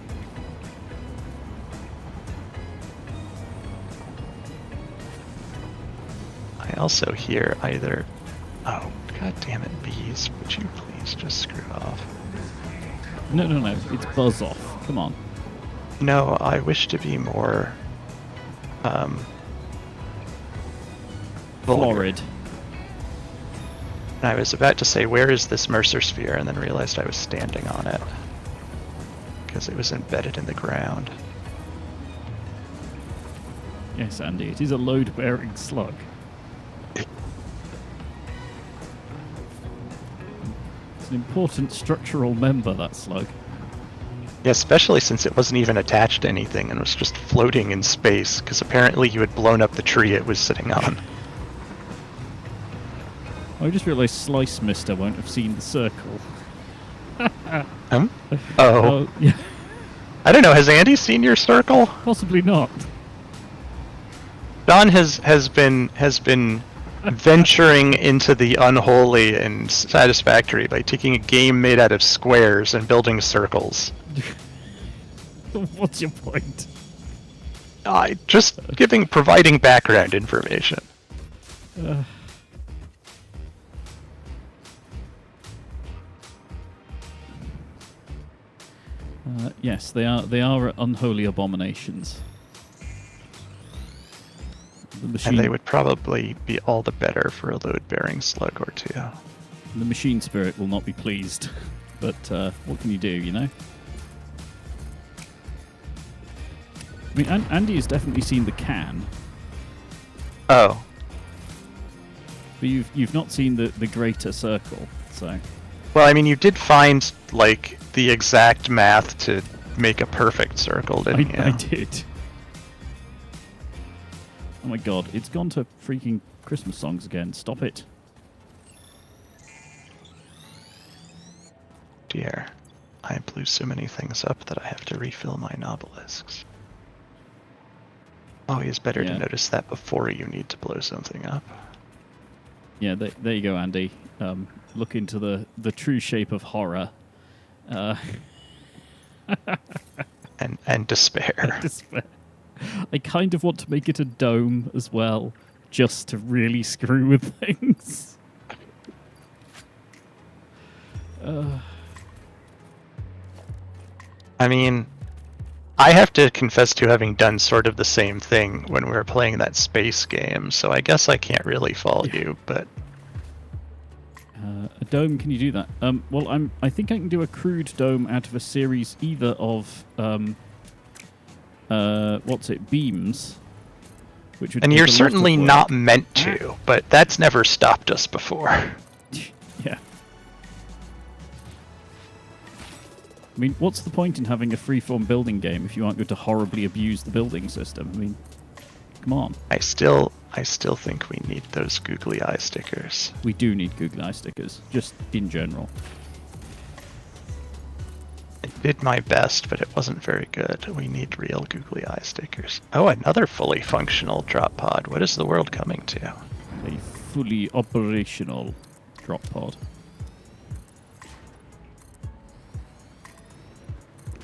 I also hear either... Oh, god damn it, bees. Would you please just screw off? No. It's buzz off. Come on. No, I wish to be more... vulgar. Florid. And I was about to say, where is this Mercer sphere? And then realized I was standing on it. Because it was embedded in the ground. Yes, Andy, it is a load-bearing slug. It's an important structural member, that slug. Yeah, especially since it wasn't even attached to anything and was just floating in space, because apparently you had blown up the tree it was sitting on. I just realised Slice Mister won't have seen the circle. Oh. Oh, yeah. I don't know, has Andy seen your circle? Possibly not. Don has been venturing into the unholy and Satisfactory by taking a game made out of squares and building circles. What's your point? Just providing background information. Yes, they are unholy abominations. The machine, And they would probably be all the better for a load-bearing slug or two. the machine spirit will not be pleased. But what can you do, you know? I mean, Andy has definitely seen the can, Oh, but you've not seen the greater circle. So well, I mean, you did find, like, the exact math to make a perfect circle, didn't you? I did. Oh my god, it's gone to freaking Christmas songs again. Stop it. Dear, I blew so many things up that I have to refill my nobelisks. Always better Yeah. to notice that before you need to blow something up. Yeah, there you go, Andy. Look into the true shape of horror. And despair. Despair. I kind of want to make it a dome as well, just to really screw with things. I mean, I have to confess to having done sort of the same thing when we were playing that space game, so I guess I can't really fault you, but... A dome, can you do that? Well, I think I can do a crude dome out of a series either of beams, which would And take you're a lot of certainly work. not meant to, but that's never stopped us before. Yeah. I mean, what's the point in having a freeform building game if you aren't going to horribly abuse the building system? I mean, come on. I still think we need those googly eye stickers. We do need googly eye stickers, just in general. I did my best, but it wasn't very good. We need real googly eye stickers. Oh, another fully functional drop pod. What is the world coming to? A fully operational drop pod.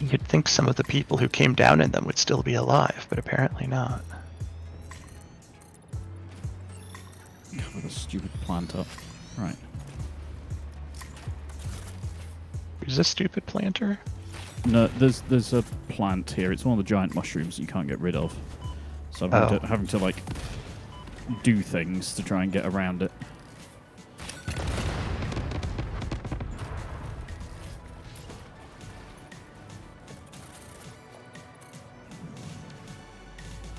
You'd think some of the people who came down in them would still be alive, but apparently not. Cover the stupid plant up. Right. Who's a stupid planter? No, there's a plant here. It's one of the giant mushrooms you can't get rid of. So I'm having to like do things to try and get around it.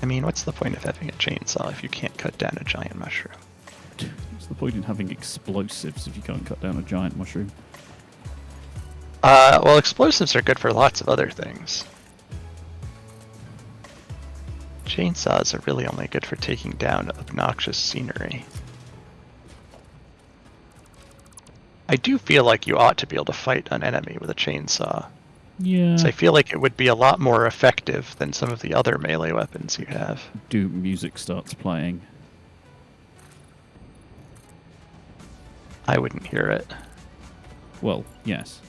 I mean, what's the point of having a chainsaw if you can't cut down a giant mushroom? What's the point in having explosives if you can't cut down a giant mushroom? Well, explosives are good for lots of other things. Chainsaws are really only good for taking down obnoxious scenery. I do feel like you ought to be able to fight an enemy with a chainsaw. Yeah. So I feel like it would be a lot more effective than some of the other melee weapons you have. Music starts playing. I wouldn't hear it. Well, yes.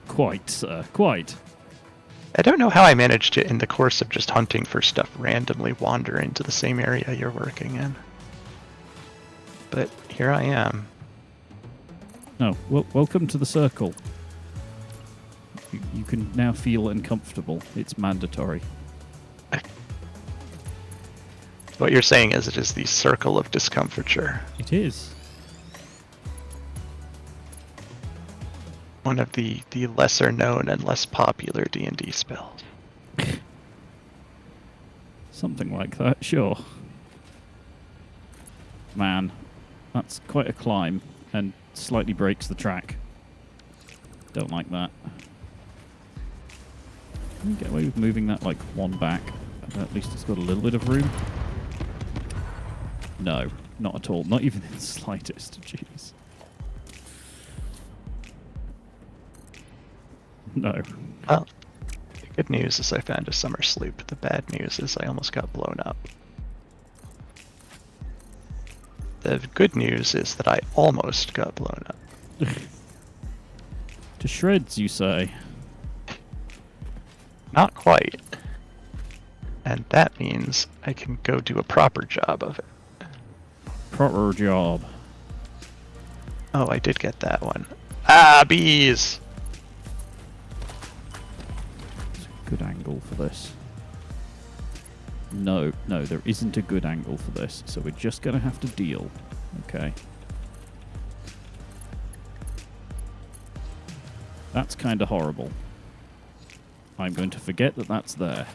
Quite, sir. Quite. I don't know how I managed to, in the course of just hunting for stuff, randomly wander into the same area you're working in. But here I am. Oh, well, welcome to the circle. You can now feel uncomfortable. It's mandatory. What you're saying is it is the circle of discomfiture. It is. One of the lesser known and less popular D&D spells. Something like that, sure. Man, that's quite a climb and slightly breaks the track. Don't like that. Can you get away with moving that like one back? At least it's got a little bit of room. No, not at all. Not even in the slightest. Jeez. No. Well, the good news is I found a summer sloop. The bad news is I almost got blown up. The good news is that I almost got blown up. To shreds, you say? Not quite. And that means I can go do a proper job of it. Proper job. Oh, I did get that one. Ah, bees! Good angle for this. No, there isn't a good angle for this, so we're just going to have to deal. Okay. That's kind of horrible. I'm going to forget that that's there.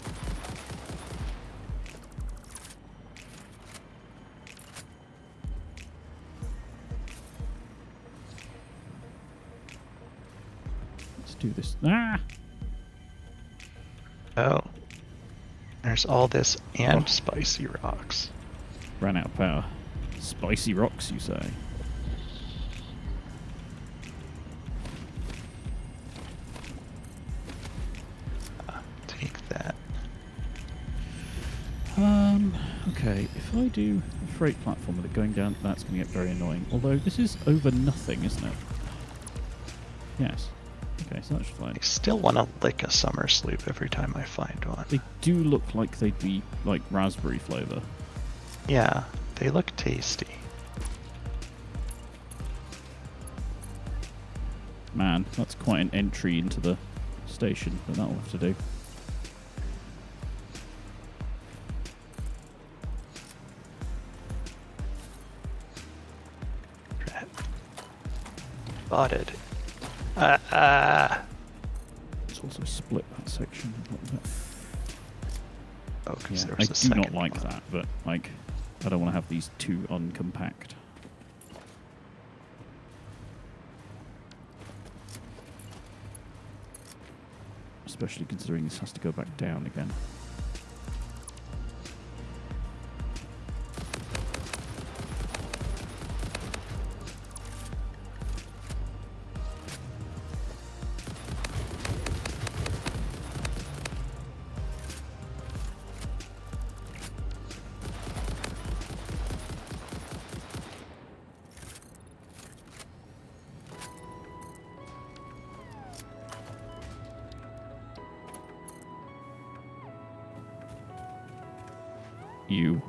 Let's do this. Ah! Oh. There's all this and spicy rocks. Ran out of power. Spicy rocks, you say? Take that. Okay, if I do a freight platform with it going down, that's going to get very annoying. Although, this is over nothing, isn't it? Yes. Okay, so that's fine. I still want to lick a summer sloop every time I find one. They do look like they'd be, like, raspberry flavour. Yeah, they look tasty. Man, that's quite an entry into the station, but that'll have to do. Spotted. Let's also split that section a little bit. Oh, because Yeah, there I was a do not second like one. that, but like, I don't want to have these too uncompact. Especially considering this has to go back down again. You.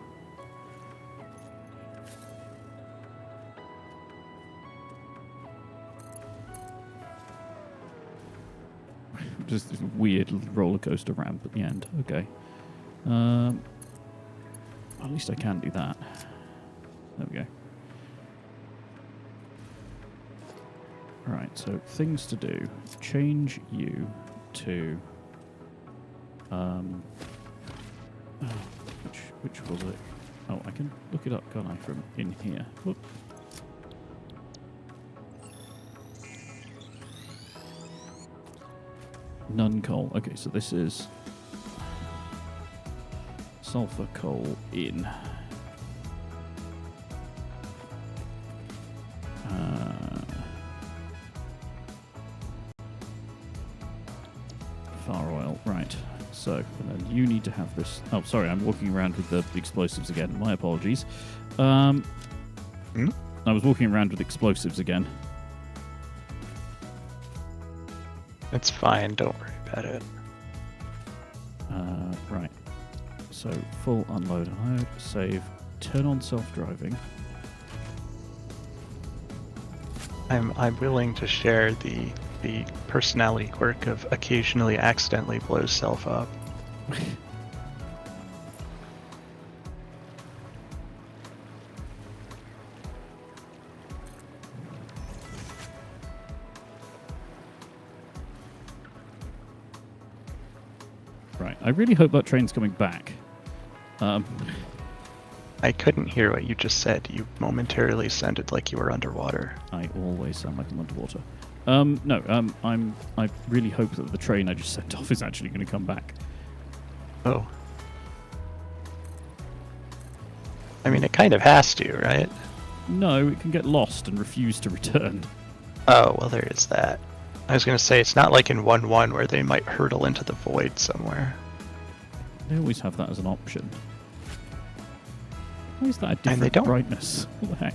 Just this weird roller coaster ramp at the end. Okay. At least I can do that. There we go. Right, so things to do. Change you to... which was it? Oh, I can look it up, can't I, from in here? Whoop. None coal. Okay, so this is sulfur coal in. Far oil, right. So, and then you need to have this. Oh, sorry, I'm walking around with the explosives again. My apologies. I was walking around with explosives again. It's fine, don't worry about it. Right. So, full unload, unload, save, turn on self-driving. I'm willing to share the personality quirk of occasionally accidentally blows self up. Right. I really hope that train's coming back. I couldn't hear what you just said. You momentarily sounded like you were underwater. I always sound like I'm underwater. No, I really hope that the train I just sent off is actually going to come back. Oh. I mean, it kind of has to, right? No, it can get lost and refuse to return. Oh, well, there is that. I was going to say, it's not like in 1-1 where they might hurtle into the void somewhere. They always have that as an option. Why is that a And they different don't. brightness? What the heck?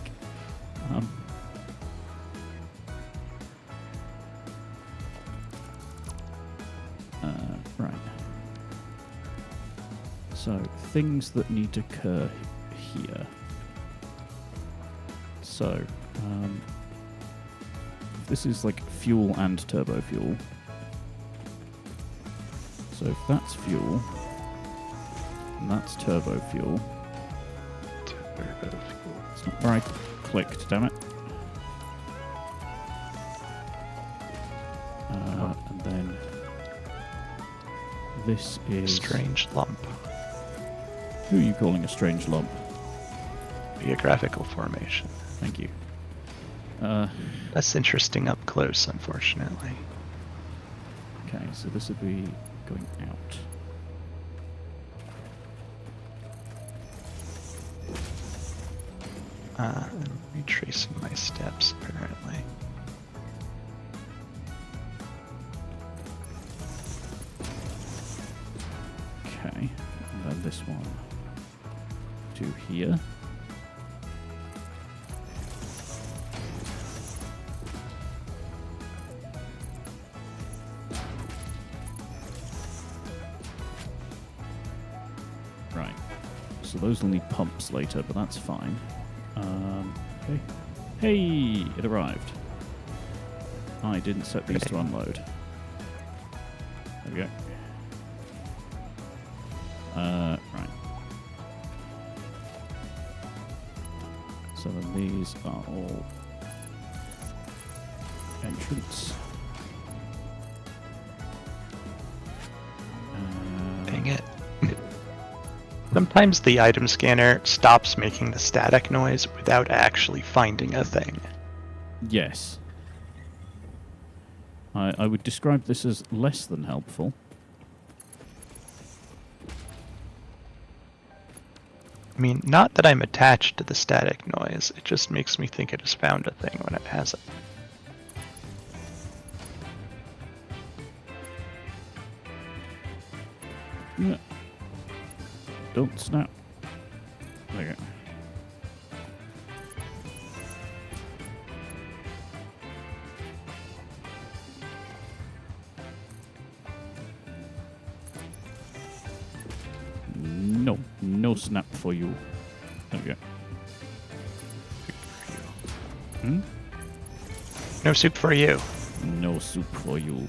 Right. So, things that need to occur here. So, this is like fuel and turbo fuel. So if that's fuel, and that's turbo fuel. It's not where I clicked, damn it. And then this is... Strange lump. Who are you calling a strange lump? Geographical formation. Thank you. That's interesting up close, unfortunately. Okay, so this would be going out. I'm retracing my steps, apparently. Okay, and then this one to here. Right, so those will need pumps later, but that's fine. Okay. Hey, it arrived. I didn't set these to unload. There we go. Right. So then these are all entrance. Dang it. Sometimes the item scanner stops making the static noise without actually finding a thing. Yes. I would describe this as less than helpful. I mean, not that I'm attached to the static noise, it just makes me think it has found a thing when it hasn't. Yeah. Don't snap. There you go. No, no snap for you. There we go. Hmm? No soup for you. No soup for you.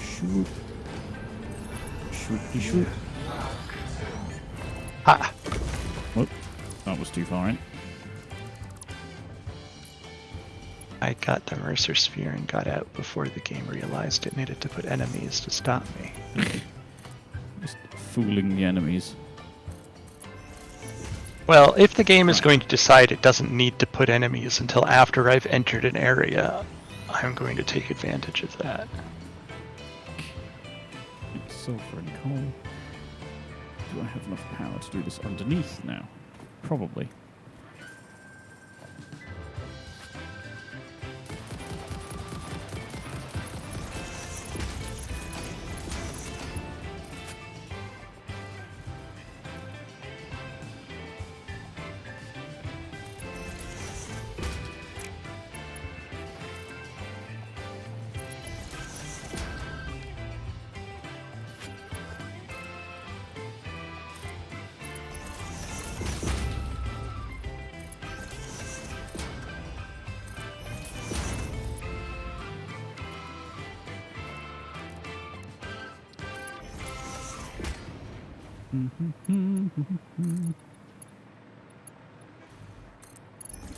Shoot. Shooty shoot. Ha! Whoop. That was too far in. I got the Mercer Sphere and got out before the game realized it needed to put enemies to stop me. Just fooling the enemies. Well, if the game is going to decide it doesn't need to put enemies until after I've entered an area, I'm going to take advantage of that. Sulfur and coal. Do I have enough power to do this underneath now? Probably.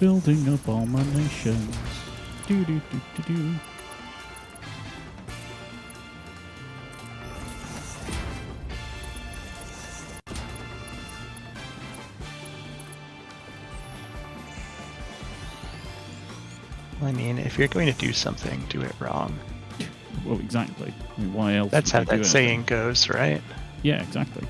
Building abominations. Do do do do do. I mean, if you're going to do something, do it wrong. Well, exactly. I mean, why else? That's would how you do that anything? saying goes, right? Yeah, exactly.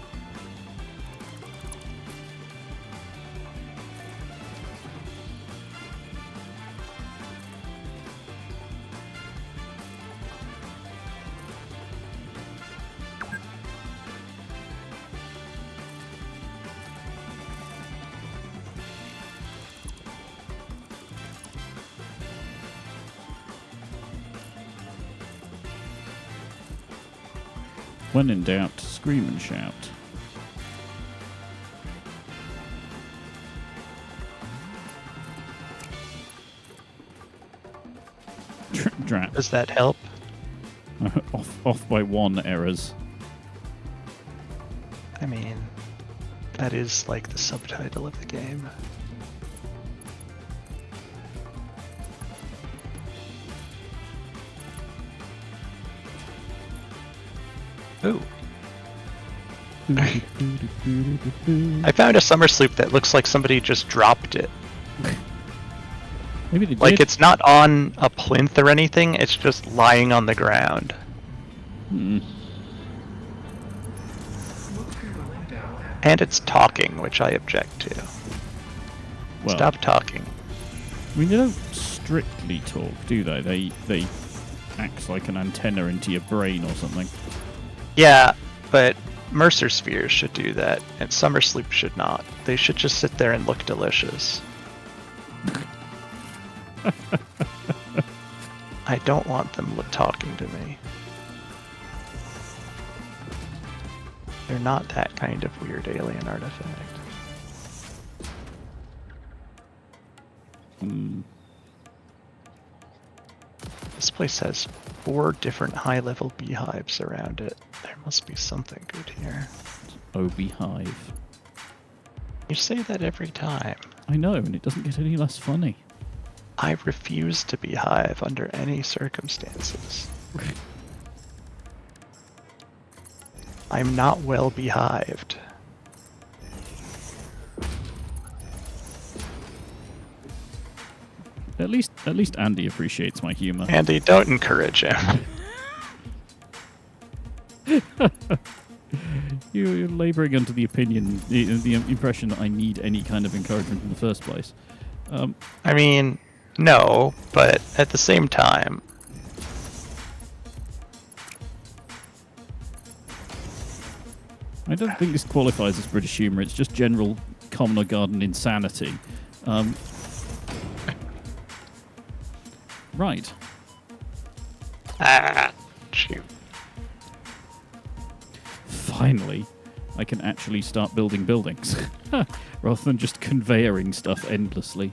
When in doubt, scream and shout. Drat. Does that help? Off by one errors. I mean, that is like the subtitle of the game. Ooh. I found a summer sloop that looks like somebody just dropped it. Maybe they Like did. it's not on a plinth or anything, it's just lying on the ground. Hmm. And it's talking, which I object to. Well, Stop talking. I mean, they don't strictly talk, do they? They act like an antenna into your brain or something. Yeah, but Mercer Spheres should do that, and Summer Sloop should not. They should just sit there and look delicious. I don't want them talking to me. They're not that kind of weird alien artifact. This place has 4 different high-level beehives around it. There must be something good here. Oh, beehive. You say that every time. I know, and it doesn't get any less funny. I refuse to beehive under any circumstances. I'm not well beehived. At least Andy appreciates my humor. Andy, don't encourage him. You're laboring under the opinion, the impression that I need any kind of encouragement in the first place. I mean, no, but at the same time, I don't think this qualifies as British humour. It's just general commoner garden insanity. Right. Shoot. Finally, I can actually start building buildings rather than just conveying stuff endlessly.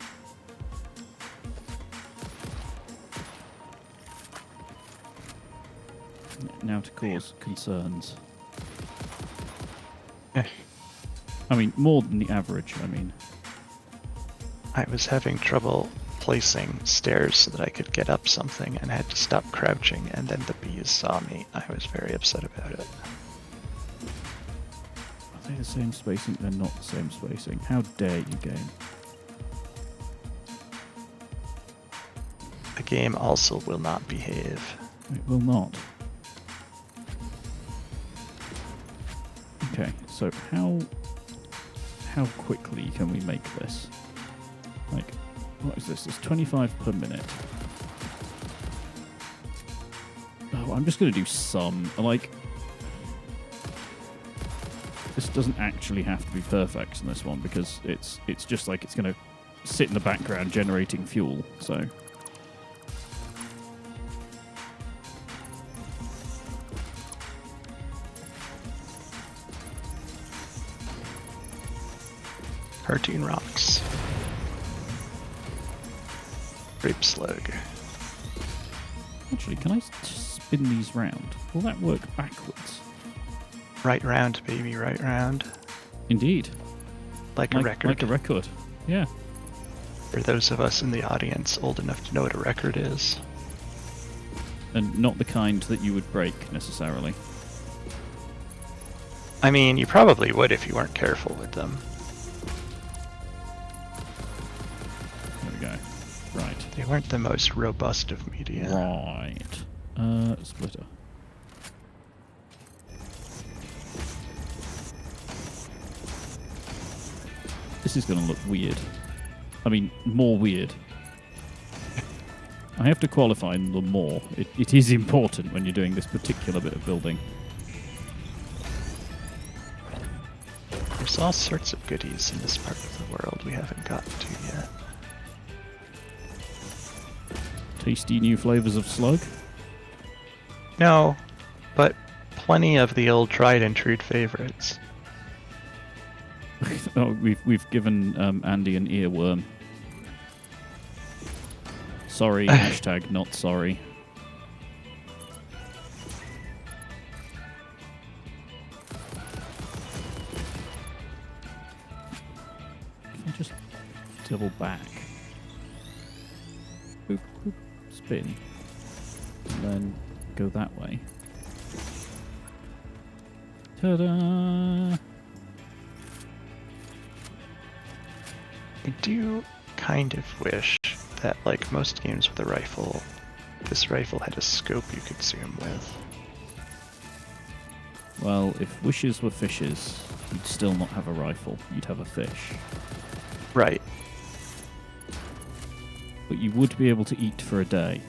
Now to cause concerns. I mean, more than the average, I mean. I was having trouble placing stairs so that I could get up something and had to stop crouching, and then the bees saw me. I was very upset about it. Are they the same spacing? They're not the same spacing. How dare you, game? The game also will not behave. It will not. Okay, so how quickly can we make this? Like, what is this? It's 25 per minute. Oh, I'm just going to do some. Like, this doesn't actually have to be perfect in this one because it's just like it's going to sit in the background generating fuel. So. Cartoon rocks. Grape slug. Actually, can I spin these round? Will that work backwards? Right round, baby, right round. Indeed. Like a record. Like a record. Yeah. For those of us in the audience old enough to know what a record is. And not the kind that you would break, necessarily. I mean, you probably would if you weren't careful with them. There we go. Right. They weren't the most robust of media. Right. Splitter. This is going to look weird. I mean, more weird. I have to qualify the more. It is important when you're doing this particular bit of building. There's all sorts of goodies in this part of the world we haven't gotten to yet. Tasty new flavors of slug. No, but plenty of the old tried and true favorites. Oh, we've given Andy an earworm. Sorry, hashtag not sorry. If I just double back. Boop, boop, spin. And then go that way. Ta-da! I do kind of wish that, like most games with a rifle, this rifle had a scope you could zoom with. Well, if wishes were fishes, you'd still not have a rifle. You'd have a fish. Right. But you would be able to eat for a day.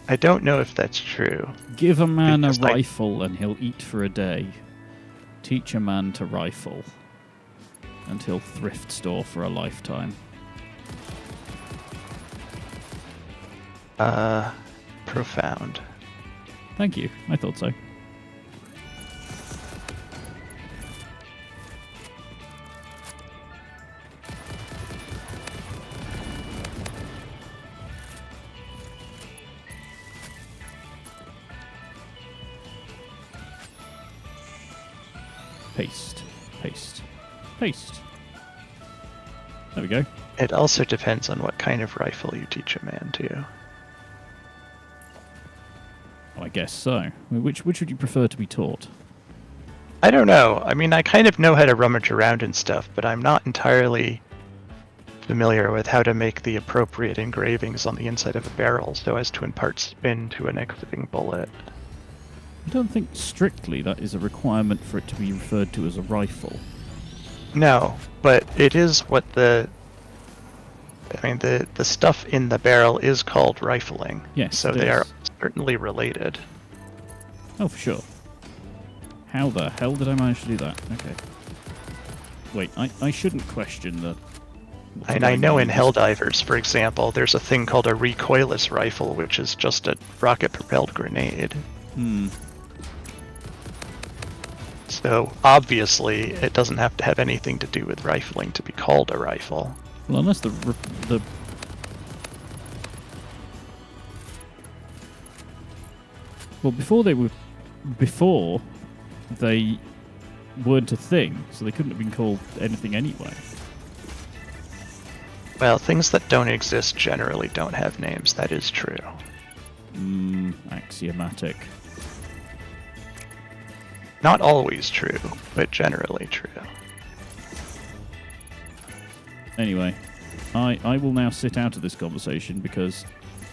I don't know if that's true. Give a man Because a rifle and he'll eat for a day. Teach a man to rifle and he'll thrift store for a lifetime. Profound. Thank you. I thought so. Paste. Paste. Paste. There we go. It also depends on what kind of rifle you teach a man to. I guess so. Which would you prefer to be taught? I don't know. I mean, I kind of know how to rummage around and stuff, but I'm not entirely familiar with how to make the appropriate engravings on the inside of a barrel so as to impart spin to an exiting bullet. I don't think strictly that is a requirement for it to be referred to as a rifle. No, but it is what the stuff in the barrel is called rifling. Yes, so it they is. are certainly related. Oh, for sure. How the hell did I manage to do that? Okay. Wait, I shouldn't question the... And I know in Helldivers, for example, there's a thing called a recoilless rifle, which is just a rocket-propelled grenade. Hmm. So, obviously, it doesn't have to have anything to do with rifling to be called a rifle. Well, unless the well, before they weren't a thing, so they couldn't have been called anything anyway. Well, things that don't exist generally don't have names, that is true. Axiomatic. Not always true, but generally true. Anyway, I will now sit out of this conversation because,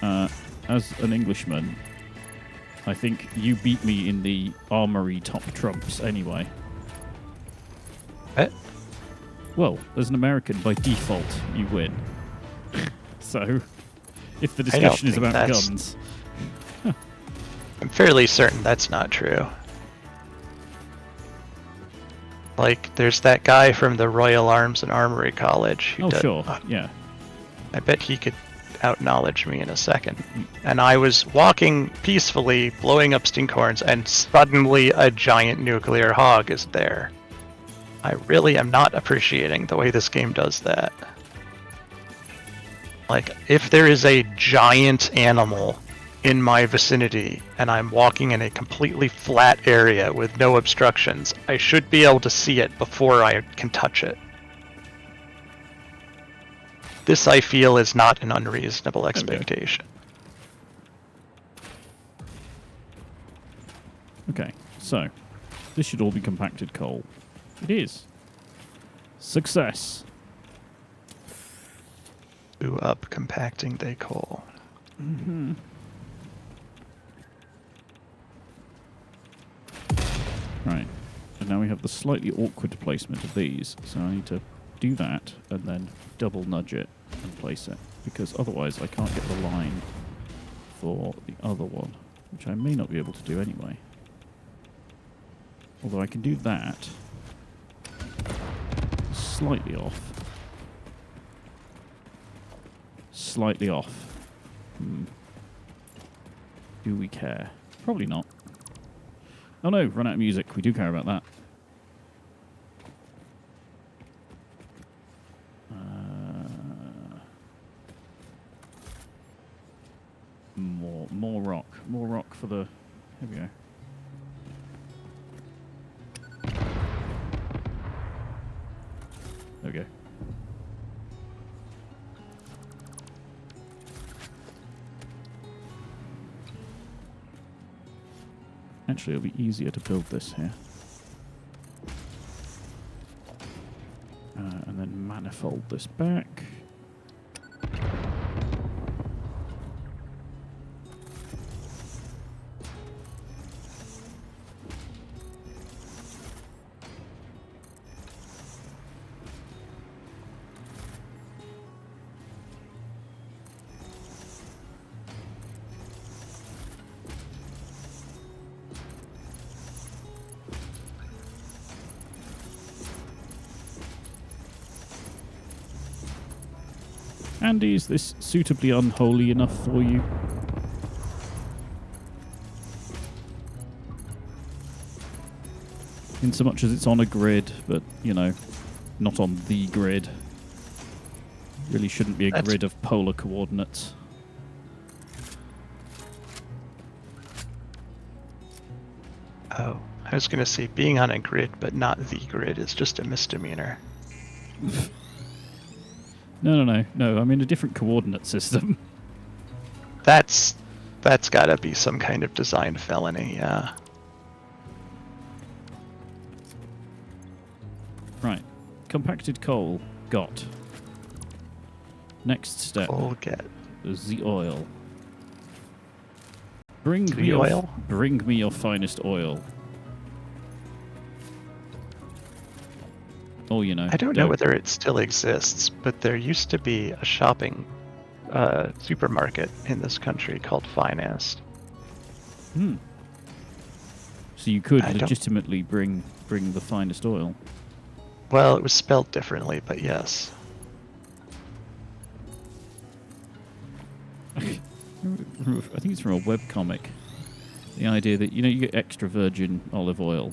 as an Englishman, I think you beat me in the armory top trumps anyway. What? Well, as an American, by default, you win. So, if the discussion is about guns... I'm fairly certain that's not true. Like, there's that guy from the Royal Arms and Armory College. Oh, sure, yeah. I bet he could out-knowledge me in a second. And I was walking peacefully, blowing up stinkhorns, and suddenly a giant nuclear hog is there. I really am not appreciating the way this game does that. Like, if there is a giant animal in my vicinity and I'm walking in a completely flat area with no obstructions, I should be able to see it before I can touch it. This, I feel, is not an unreasonable expectation. Okay, so this should all be compacted coal. It is. Success. Blew up compacting the coal. Mm-hmm. Right, and now we have the slightly awkward placement of these, so I need to do that and then double nudge it and place it, because otherwise I can't get the line for the other one, which I may not be able to do anyway. Although I can do that slightly off. Slightly off. Do we care? Probably not. Oh no, run out of music. We do care about that. More rock. More rock for the... Here we go. There we go. Actually, it'll be easier to build this here. And then manifold this back. Andy, is this suitably unholy enough for you? In so much as it's on a grid, but, you know, not on the grid. Really shouldn't be a grid of polar coordinates. Oh, I was going to say being on a grid, but not the grid, is just a misdemeanor. No. I'm in a different coordinate system. That's got to be some kind of design felony, yeah. Right. Compacted coal. Got. Next step. We'll get The oil. Bring the me oil? Bring me your finest oil. Oh, you know. I don't know whether it still exists, but there used to be a shopping supermarket in this country called Finest. So you could I don't- legitimately bring the finest oil. Well, it was spelled differently, but yes. I think it's from a webcomic. The idea that, you get extra virgin olive oil.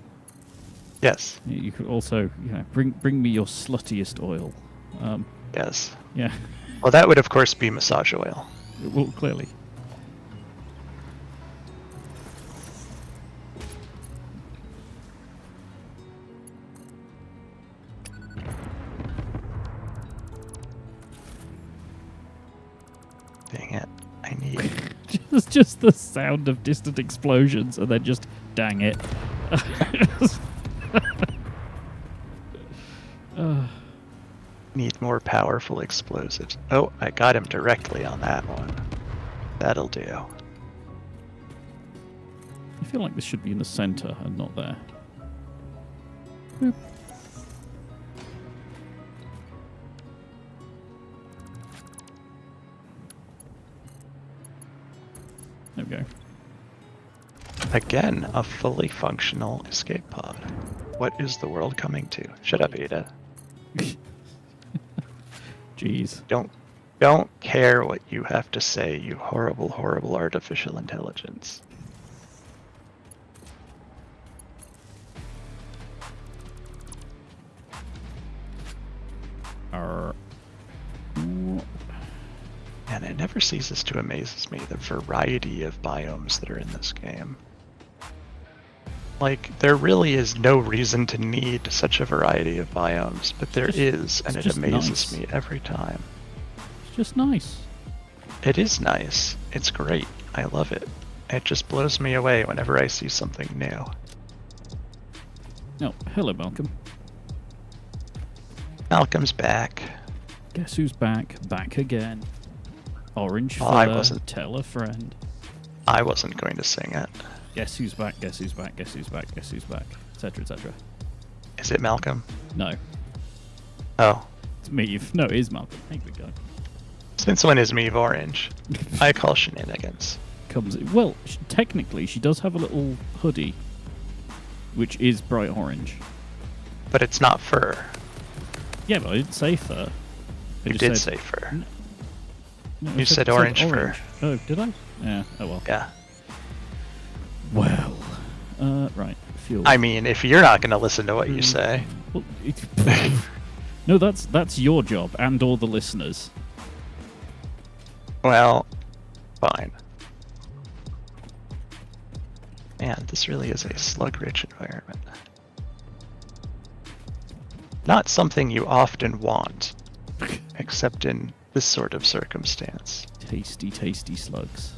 Yes. You could also, bring me your sluttiest oil. Yes. Yeah. Well, that would, of course, be massage oil. Well, clearly. Dang it. I need... It's just the sound of distant explosions and then just, dang it. need more powerful explosives. Oh, I got him directly on that one. That'll do. I feel like this should be in the center and not there. Boop. There we go. Again, a fully functional escape pod. What is the world coming to? Shut up, Ada. Jeez. Don't care what you have to say, you horrible, horrible artificial intelligence. And it never ceases to amaze me, the variety of biomes that are in this game. Like, there really is no reason to need such a variety of biomes, but there is, and it amazes me every time. It's just nice. It is nice. It's great. I love it. It just blows me away whenever I see something new. Oh, hello, Malcolm. Malcolm's back. Guess who's back? Back again. Orange Well, fur, I wasn't. tell a friend. I wasn't going to sing it. Guess who's back, guess who's back, guess who's back, guess who's back, etc., etc. Is it Malcolm? No, Oh. it's me. No, it is Malcolm. Thank the guy. Since when is Meave orange? I call shenanigans. Well, technically, she does have a little hoodie, which is bright orange. But it's not fur. Yeah, but I didn't say fur. I You just did said, say fur. No, I you said orange fur. Oh, did I? Yeah. Oh well. Yeah. Well. Right. Fuel. I mean, if you're not going to listen to what you say. Well, no, that's your job and all the listeners. Well, fine. Man, this really is a slug-rich environment. Not something you often want, except in this sort of circumstance. Tasty, tasty slugs.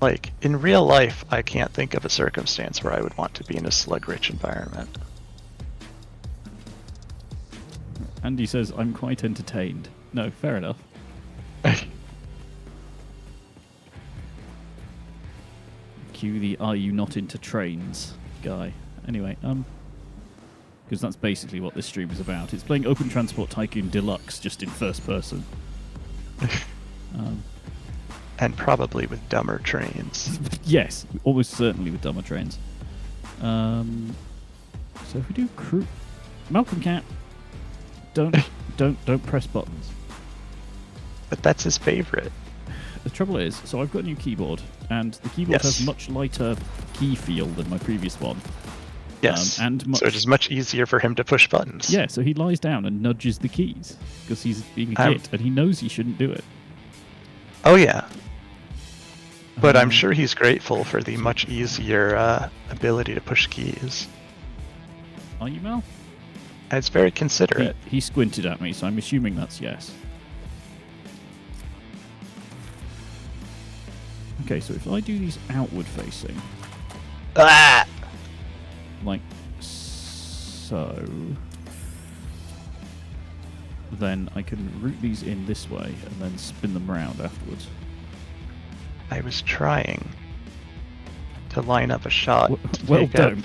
Like, in real life, I can't think of a circumstance where I would want to be in a slug-rich environment. Andy says, I'm quite entertained. No, fair enough. Cue the are you not into trains guy. Anyway, because that's basically what this stream is about. It's playing Open Transport Tycoon Deluxe just in first person. And probably with dumber trains. Yes, almost certainly with dumber trains. So if we do crew, Malcolm Cat, don't press buttons. But that's his favorite. The trouble is, so I've got a new keyboard, and the keyboard has much lighter key feel than my previous one. Yes, and so it is much easier for him to push buttons. Yeah, so he lies down and nudges the keys because he's being a git, and he knows he shouldn't do it. Oh yeah. But I'm sure he's grateful for the much easier ability to push keys. Are you, Mel? It's very considerate. He squinted at me, so I'm assuming that's yes. Okay, so if I do these outward facing, Ah! like so, then I can route these in this way and then spin them round afterwards. I was trying to line up a shot to Well, take out don't.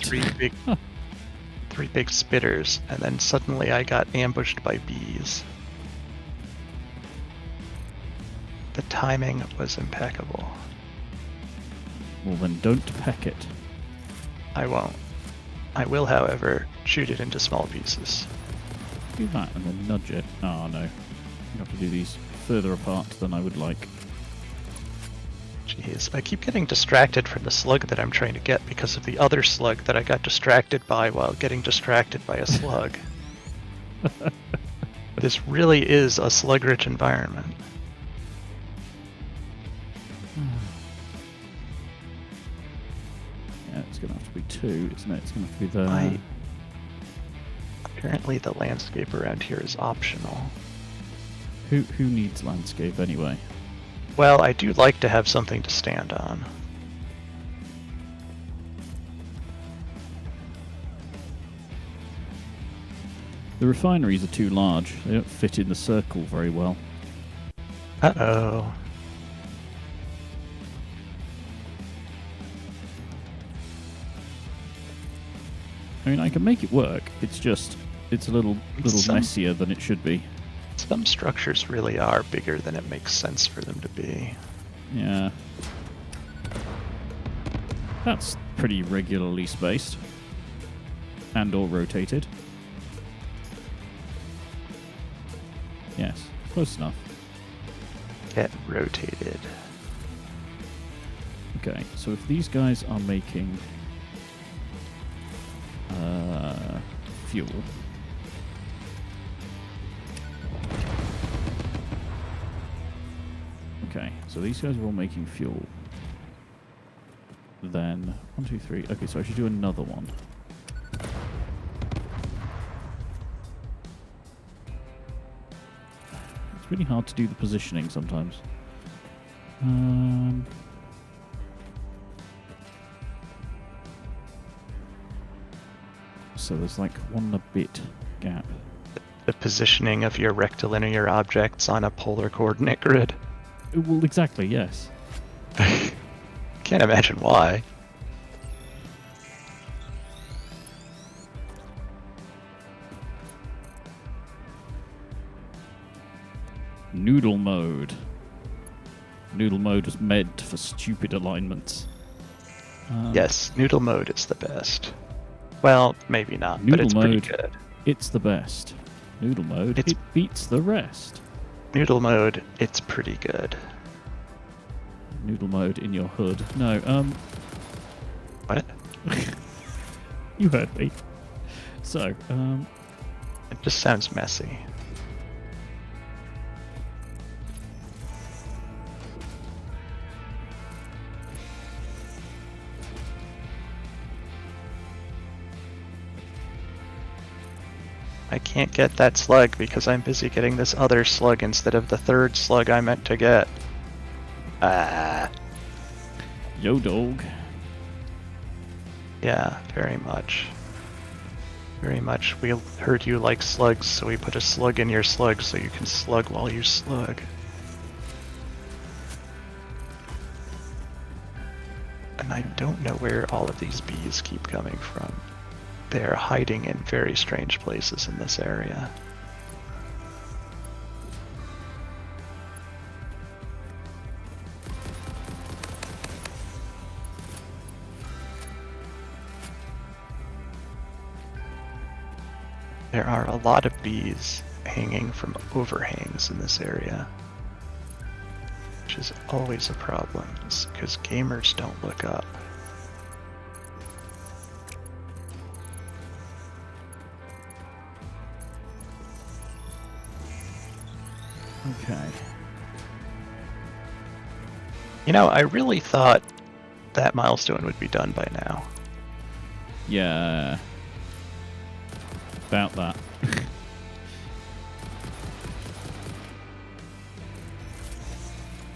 three big spitters, and then suddenly I got ambushed by bees. The timing was impeccable. Well, then don't peck it. I won't. I will, however, shoot it into small pieces. Do that and then nudge it. Oh no. You have to do these further apart than I would like. Jeez, I keep getting distracted from the slug that I'm trying to get because of the other slug that I got distracted by while getting distracted by a slug. This really is a slug-rich environment. Yeah, it's going to have to be 2, isn't it? It's going to have to be the... Apparently the landscape around here is optional. Who needs landscape anyway? Well, I do like to have something to stand on. The refineries are too large. They don't fit in the circle very well. Uh-oh. I mean, I can make it work. It's just, it's a little messier than it should be. Some structures really are bigger than it makes sense for them to be. Yeah. That's pretty regularly spaced. And or rotated. Yes, close enough. Get rotated. Okay, so if these guys are making fuel. Okay, so these guys are all making fuel. Then 1, 2, 3. Okay, so I should do another one. It's really hard to do the positioning sometimes. So there's like 1 and a bit gap. The positioning of your rectilinear objects on a polar coordinate grid. Well, exactly, yes. Can't imagine why. Noodle mode. Noodle mode is meant for stupid alignments. Yes, noodle mode is the best. Well, maybe not, but Noodle it's pretty mode, good. it's the best. Noodle mode, It's- it beats the rest. Noodle mode, it's pretty good. Noodle mode in your hood. No, What? you heard me. So, It just sounds messy. I can't get that slug because I'm busy getting this other slug instead of the third slug I meant to get. Ah. yo dog. Yeah, very much. Very much. We heard you like slugs, so we put a slug in your slug so you can slug while you slug. And I don't know where all of these bees keep coming from. They're hiding in very strange places in this area. There are a lot of bees hanging from overhangs in this area, which is always a problem because gamers don't look up. Okay. You know, I really thought that milestone would be done by now. Yeah. About that.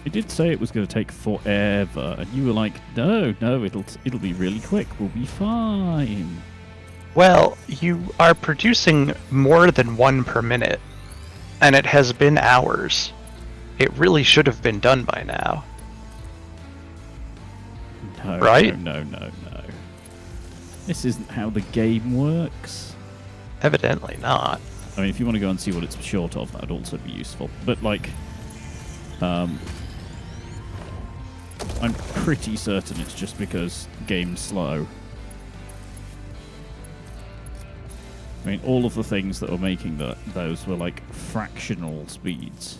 It did say it was going to take forever, and you were like, no, it'll be really quick. We'll be fine. Well, you are producing more than one per minute, and it has been hours. It really should have been done by now. No, right? No. This isn't how the game works. Evidently not. I mean, if you want to go and see what it's short of, that'd also be useful. But, like, I'm pretty certain it's just because the game's slow. I mean, all of the things that were making those were, like, fractional speeds.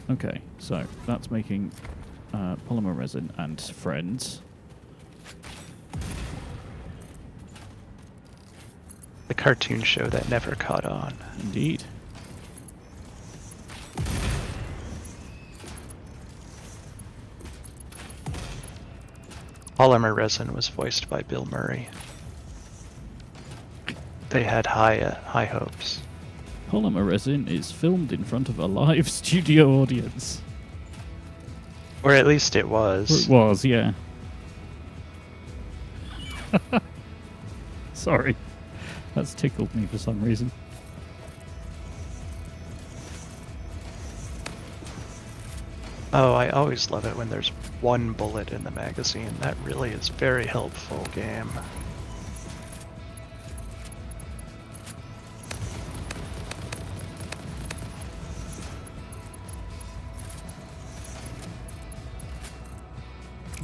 Okay, so that's making polymer resin and friends. The cartoon show that never caught on. Indeed. Polymer resin was voiced by Bill Murray. They had high hopes. Polymer resin is filmed in front of a live studio audience. Or at least it was. It was, yeah. Sorry. That's tickled me for some reason. Oh, I always love it when there's one bullet in the magazine. That really is very helpful, game.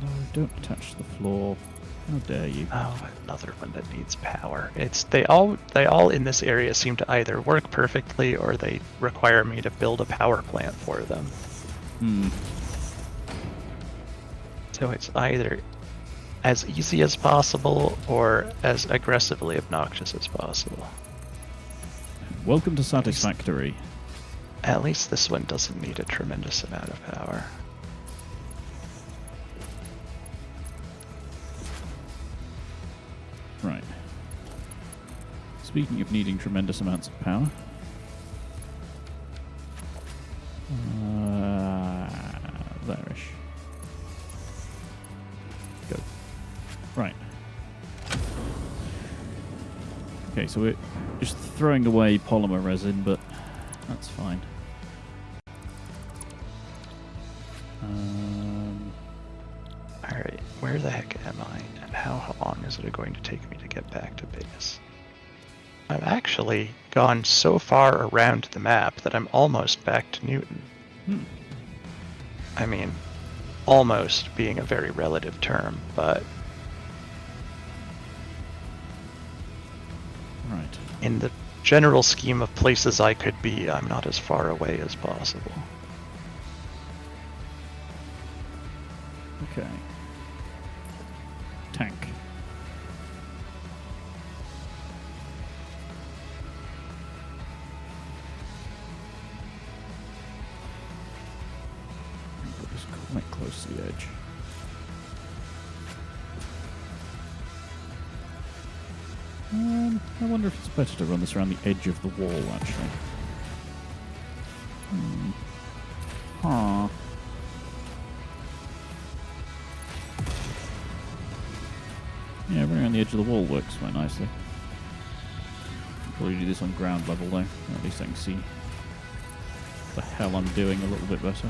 No, don't touch the floor. How dare you? Oh, another one that needs power. They all in this area seem to either work perfectly or they require me to build a power plant for them. So it's either as easy as possible or as aggressively obnoxious as possible. Welcome to Satisfactory. At least this one doesn't need a tremendous amount of power. Right. Speaking of needing tremendous amounts of power. There-ish. Go. Right. Okay, so we're just throwing away polymer resin, but that's fine. Alright, where the heck am I? And how long is it going to take me to get back to base? I've actually gone so far around the map that I'm almost back to Newton. I mean, almost being a very relative term, but Right. in the general scheme of places I could be, I'm not as far away as possible. Okay. Tank. Put this quite close to the edge. I wonder if it's better to run this around the edge of the wall, actually. Huh. Yeah, running around the edge of the wall works quite nicely. Probably do this on ground level though. At least I can see what the hell I'm doing a little bit better.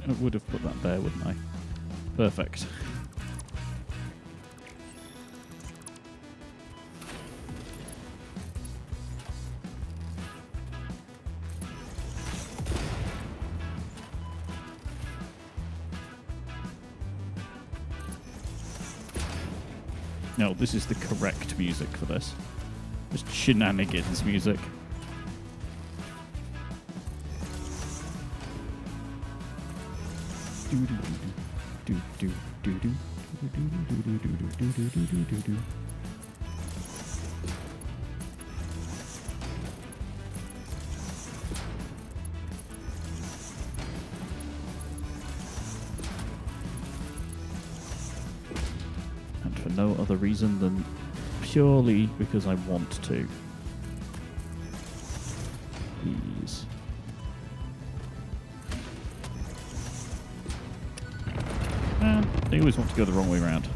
I would have put that there, wouldn't I? Perfect. No, this is the correct music for this. Just shenanigans music. And for no other reason than purely because I want to. Please. They always want to go the wrong way around.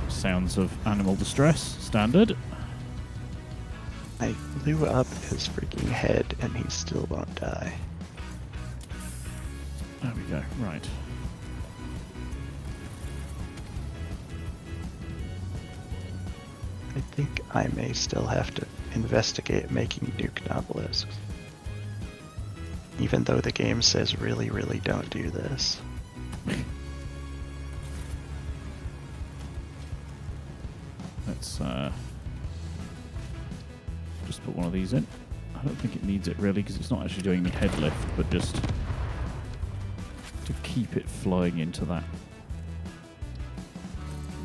Sounds of animal distress, standard. I blew up his freaking head and he still won't die. There we go, right. I think I may still have to investigate making nuke obelisks. Even though the game says really, really don't do this. Let's just put one of these in. I don't think it needs it really because it's not actually doing the head lift, but just to keep it flowing into that.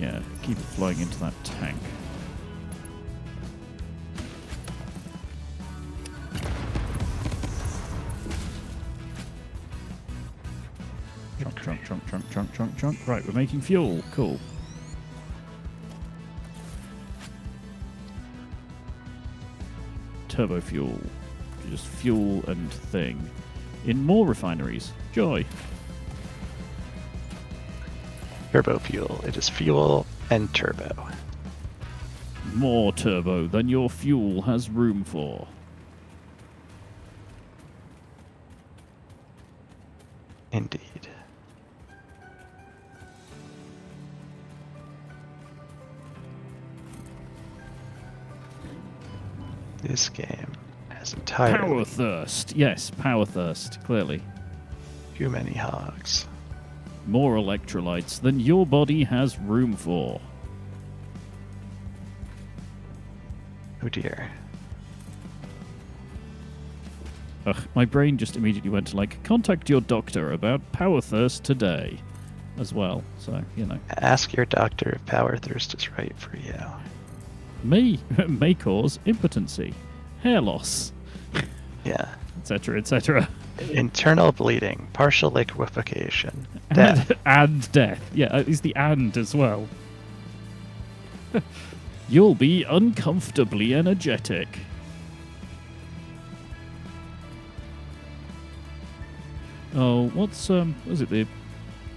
Yeah, keep it flowing into that tank. Trunk. Right, we're making fuel. Cool. Turbo fuel. Just fuel and thing. In more refineries. Joy. Turbo fuel. It is fuel and turbo. More turbo than your fuel has room for. Indeed. This game has entirely Power thirst. Yes, power thirst, clearly. too many hogs. More electrolytes than your body has room for. Oh dear. Ugh, my brain just immediately went to, like, contact your doctor about power thirst today as well. So, you know. Ask your doctor if power thirst is right for you. May cause impotency, hair loss, Yeah. etc., etc. Internal bleeding, partial liquefaction, death. And death. Yeah, it's the and as well. You'll be uncomfortably energetic. Oh, what's was it the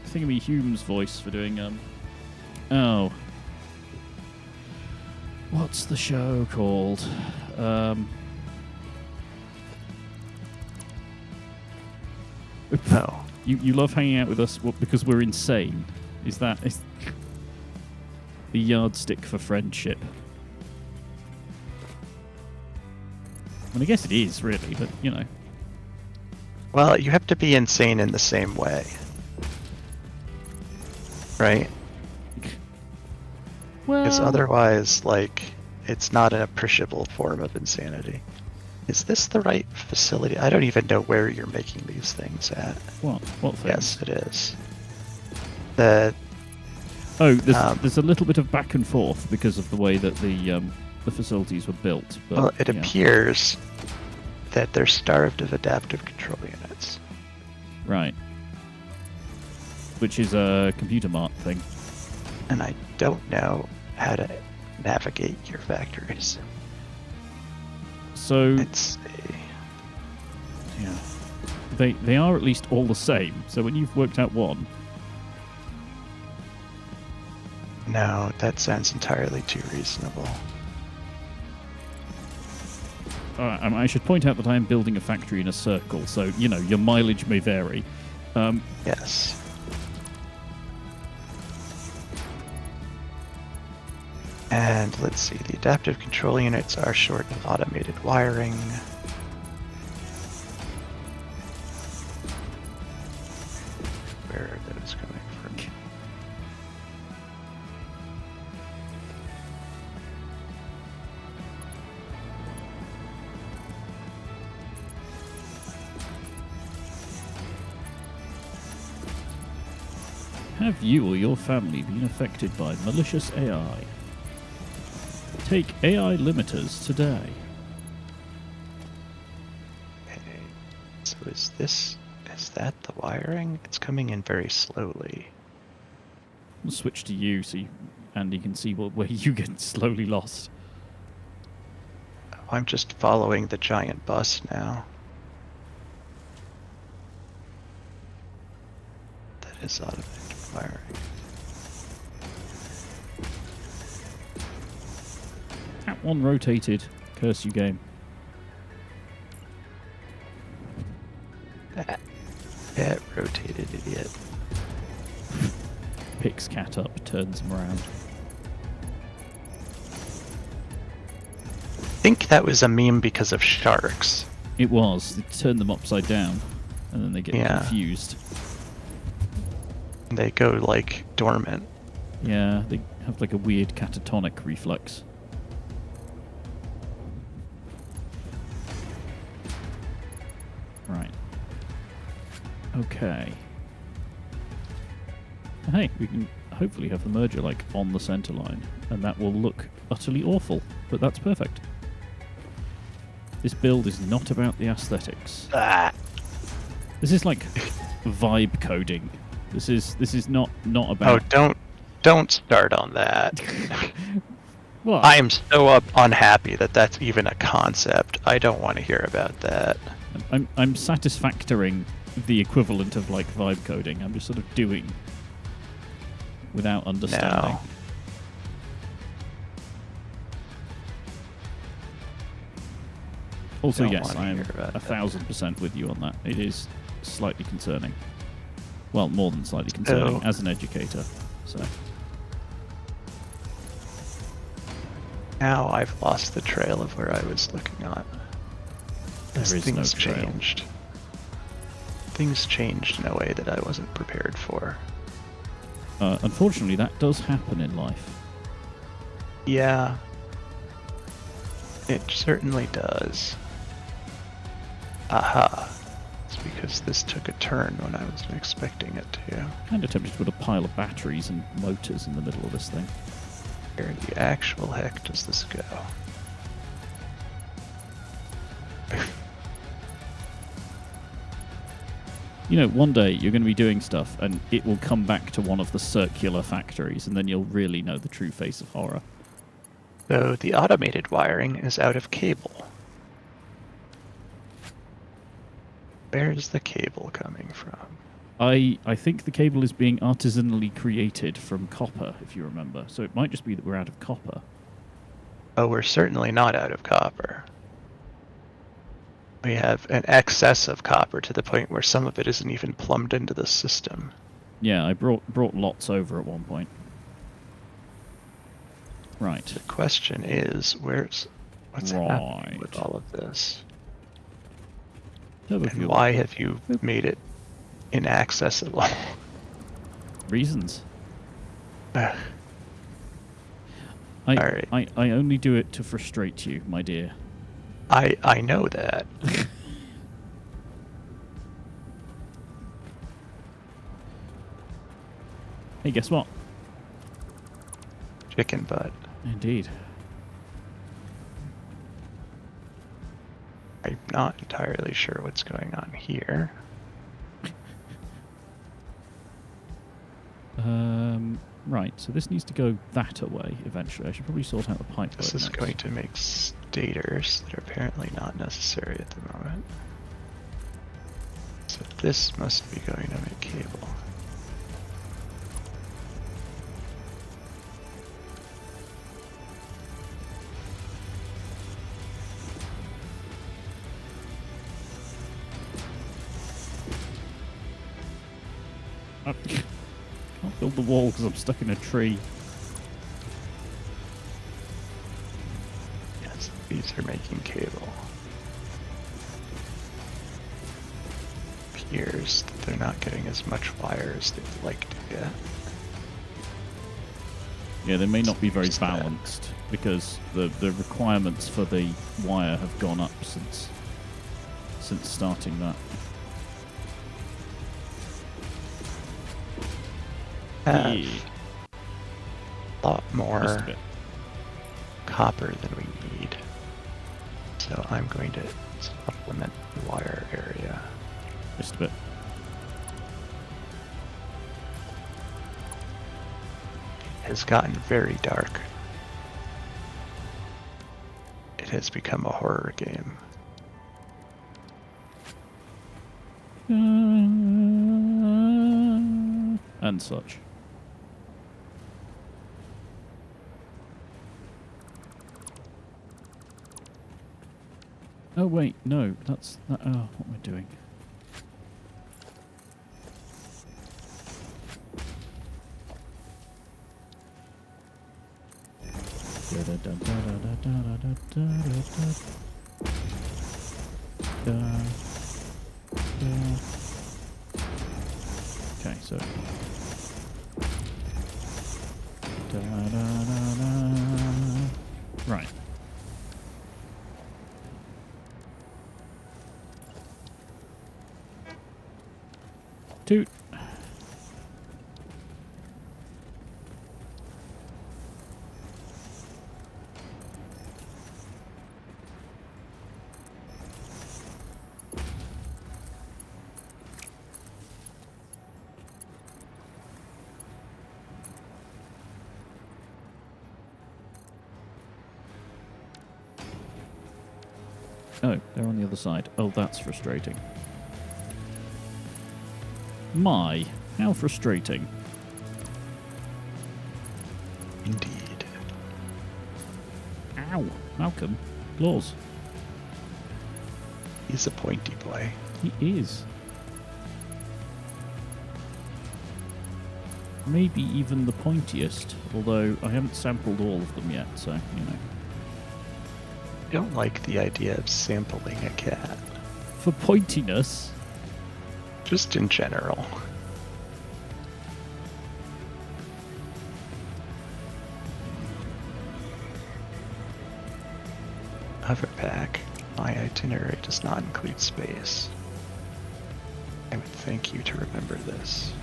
Thingy Hume's voice for doing oh. What's the show called? Oh. You love hanging out with us because we're insane. Is the yardstick for friendship? And I guess it is, really, but, you know. Well, you have to be insane in the same way. Right? Well, Because otherwise, like, it's not an appreciable form of insanity. Is this the right facility? I don't even know where you're making these things at. What things? Yes, it is. The there's a little bit of back and forth because of the way that the facilities were built. But, well, it appears that they're starved of adaptive control units. Right. Which is a computer mart thing. And I don't know how to navigate your factories. So Let's see. yeah, they are at least all the same. So when you've worked out one, No, that sounds entirely too reasonable. I should point out that I am building a factory in a circle, so, your mileage may vary. Yes. And let's see, the adaptive control units are short of automated wiring. Where are those coming from? Have you or your family been affected by malicious AI? Take AI limiters today. Okay. So is that the wiring? It's coming in very slowly. We'll switch to you so Andy can see where you get slowly lost. I'm just following the giant bus now. That is automated wiring. That one rotated. Curse you, game. That rotated, idiot. Picks cat up, turns him around. I think that was a meme because of sharks. It was. They turn them upside down, and then they get confused. They go like dormant. Yeah, they have like a weird catatonic reflex. Right. Okay. Hey, we can hopefully have the merger like on the center line, and that will look utterly awful, but that's perfect. This build is not about the aesthetics. Ah. This is like vibe coding. This is not about. Oh, don't start on that. What? I am so unhappy that that's even a concept. I don't want to hear about that. I'm satisfactoring the equivalent of like vibe coding. I'm just sort of doing without understanding. No. Also, Don't yes, wanna I am hear about that. 1000% with you on that. It is slightly concerning. Well, more than slightly concerning as an educator. So Now I've lost the trail of where I was looking at. There is no Things trail. changed. Things changed in a way that I wasn't prepared for. Unfortunately, that does happen in life. Yeah. It certainly does. Aha. It's because this took a turn when I wasn't expecting it to. Kind of tempted to put a pile of batteries and motors in the middle of this thing. Where the actual heck does this go? One day you're going to be doing stuff and it will come back to one of the circular factories, and then you'll really know the true face of horror. So the automated wiring is out of cable. Where's the cable coming from? I think the cable is being artisanally created from copper, if you remember. So it might just be that we're out of copper. Oh, we're certainly not out of copper. We have an excess of copper to the point where some of it isn't even plumbed into the system. Yeah, I brought lots over at one point. Right. The question is, what's happening with Right. all of this? Turbo And fuel. why have you made it inaccessible? Reasons. Ugh. I Alright. I only do it to frustrate you, my dear. I know that. Hey, guess what? Chicken butt. Indeed. I'm not entirely sure what's going on here. Right, so this needs to go that away eventually. I should probably sort out the pipe This work is next. going to make stators that are apparently not necessary at the moment. So this must be going to make cable. I can't build the wall because I'm stuck in a tree. Yes, these are making cable. Appears that they're not getting as much wire as they'd like to get. Yeah, they may not be very Seems that- balanced because the requirements for the wire have gone up since starting that. Have Yeah, a lot just a more bit. copper than we need. So I'm going to supplement the wire area. Just a bit. It has gotten very dark. It has become a horror game. And such. Oh wait, no, that's that. Oh, what am I doing? Okay, so. Right. Toot. Oh, they're on the other side. Oh, that's frustrating. My, how frustrating. Indeed. Ow. Malcolm. Claws. He's a pointy boy. He is. Maybe even the pointiest, although I haven't sampled all of them yet, so, you know. I don't like the idea of sampling a cat. For pointiness, Just in general. Hoverpack. My itinerary does not include space. I would thank you to remember this.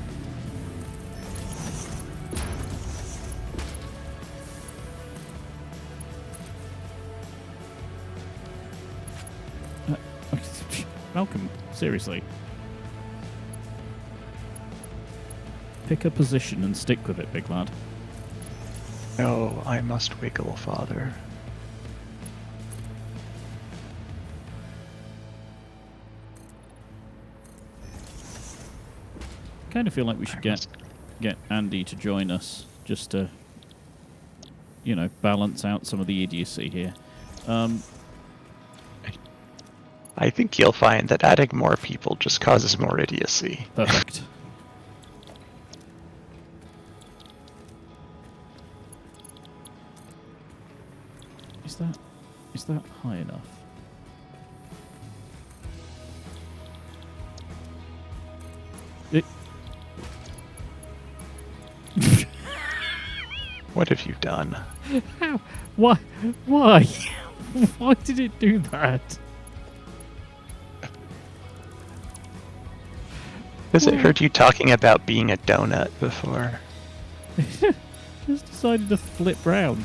Malcolm, seriously. Pick a position and stick with it, big lad. No, I must wiggle, father. Kind of feel like we should get Andy to join us just to, you know, balance out some of the idiocy here. I think you'll find that adding more people just causes more idiocy. Perfect. Is that high enough? What have you done? How? Why? Why? Why did it do that? Because I heard you talking about being a donut before. Just decided to flip round.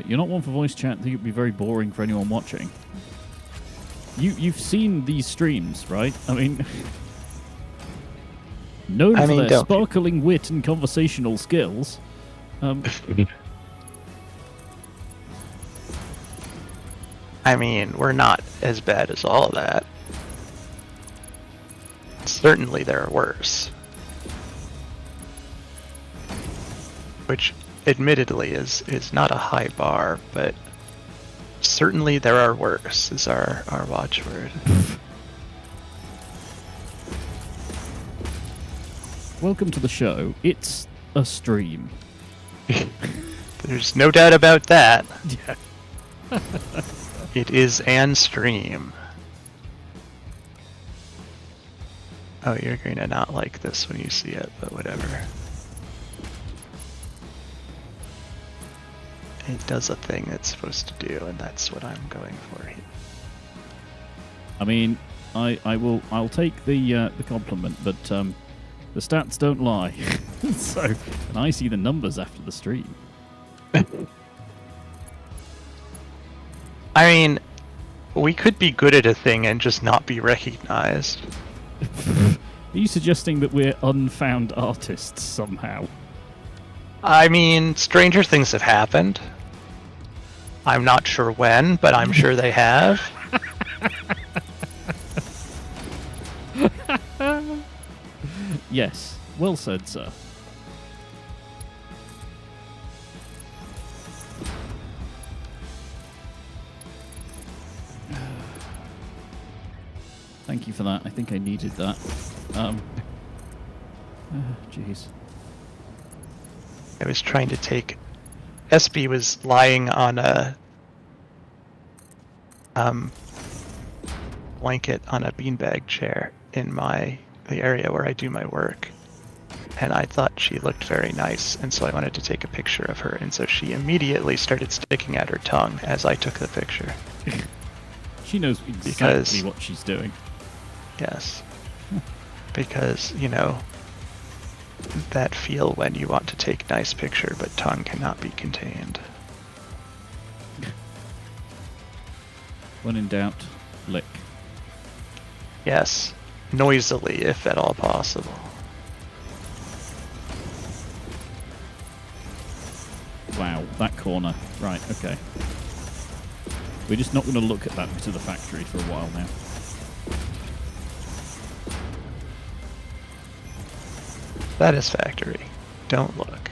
You're not one for voice chat. I think it'd be very boring for anyone watching. You've seen these streams, right? I mean, known for their don't. sparkling wit and conversational skills. I mean, we're not as bad as all that. certainly there are worse. Which, admittedly, is not a high bar, but certainly there are worse is our watchword. Welcome to the show. It's a stream. There's no doubt about that. Yeah. It is an stream. Oh, you're going to not like this when you see it, but whatever. It does a thing it's supposed to do, and that's what I'm going for here. I mean, I'll take the compliment, but the stats don't lie. So, and I see the numbers after the stream. I mean, we could be good at a thing and just not be recognized. Are you suggesting that we're unfound artists somehow? I mean, stranger things have happened. I'm not sure when, but I'm sure they have. Yes, well said, sir. Thank you for that. I think I needed that. Jeez. I was trying to take... SB was lying on a blanket on a beanbag chair in the area where I do my work. And I thought she looked very nice, and so I wanted to take a picture of her, and so she immediately started sticking out her tongue as I took the picture. She knows exactly what she's doing. Yes. Because, you know, that feel when you want to take nice picture, but tongue cannot be contained. When in doubt, lick. Yes. Noisily, if at all possible. Wow, that corner. Right, okay. We're just not going to look at that bit of the factory for a while now. Satisfactory. Don't look.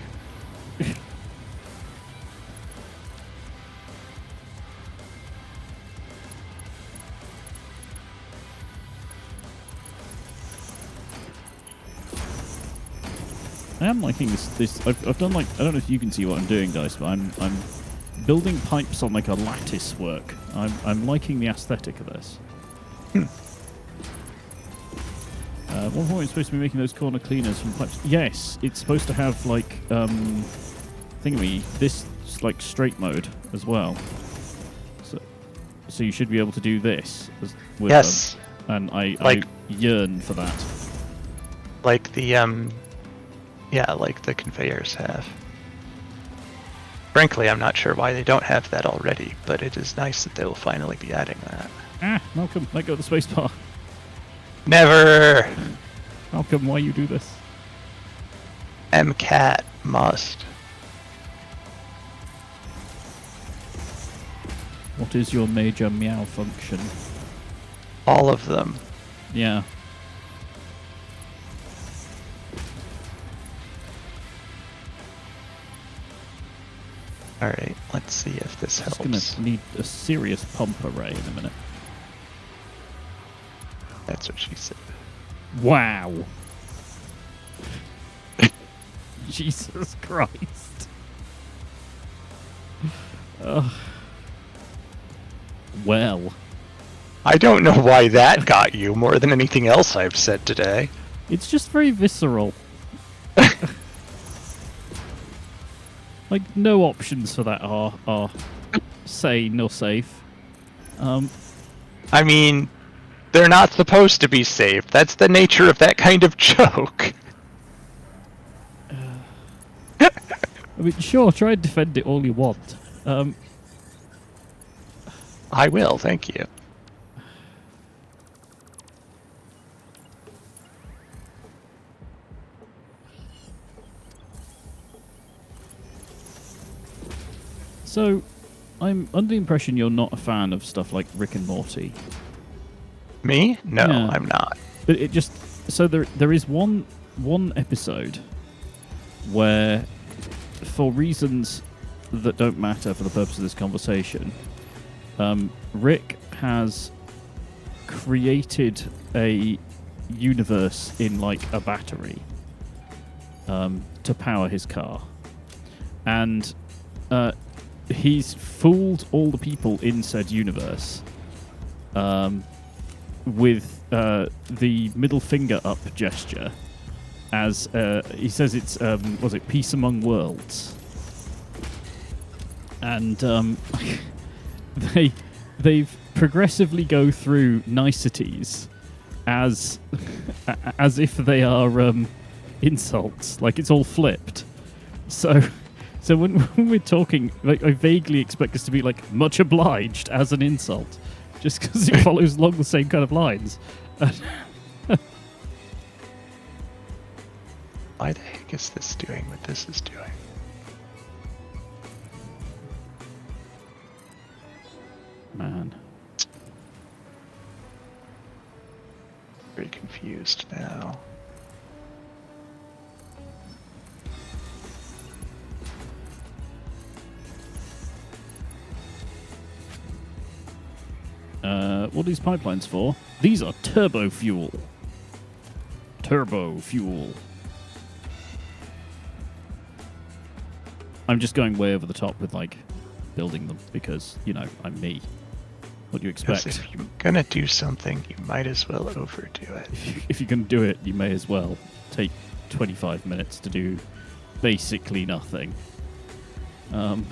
I am liking this. I've done like, I don't know if you can see what I'm doing, Dice, but I'm building pipes on like a lattice work. I'm liking the aesthetic of this. At one point, it's supposed to be making those corner cleaners from pipes. Yes, it's supposed to have like this like straight mode as well. So you should be able to do this with yes. them. And I yearn for that. Like the like the conveyors have. Frankly, I'm not sure why they don't have that already, but it is nice that they will finally be adding that. Malcolm, let go of the spacebar. Never! Malcolm, why you do this? MCAT must. What is your major meow function? All of them. Yeah. Alright, let's see if this helps. Just gonna need a serious pump array in a minute. That's what she said. Wow. Jesus Christ. Well. I don't know why that got you more than anything else I've said today. It's just very visceral. Like, no options for that are sane or safe. I mean, they're not supposed to be safe. That's the nature of that kind of joke. I mean, sure, try and defend it all you want. I will, thank you. So, I'm under the impression you're not a fan of stuff like Rick and Morty. Me? No, Yeah. I'm not. But it just, So there is one episode where, for reasons that don't matter for the purpose of this conversation, Rick has created a universe in like a battery to power his car, and he's fooled all the people in said universe with the middle finger up gesture, as he says it's was it Peace Among Worlds, and they've progressively go through niceties as if they are insults, like it's all flipped. So when we're talking, like, I vaguely expect us to be like much obliged as an insult, just because it follows along the same kind of lines. Why the heck is this doing what this is doing? Man. Very confused now. What are these pipelines for? These are turbo fuel. Turbo fuel. I'm just going way over the top with, like, building them because, you know, I'm me. What do you expect? If you're gonna do something, you might as well overdo it. If you're going to do it, you may as well take 25 minutes to do basically nothing. I'm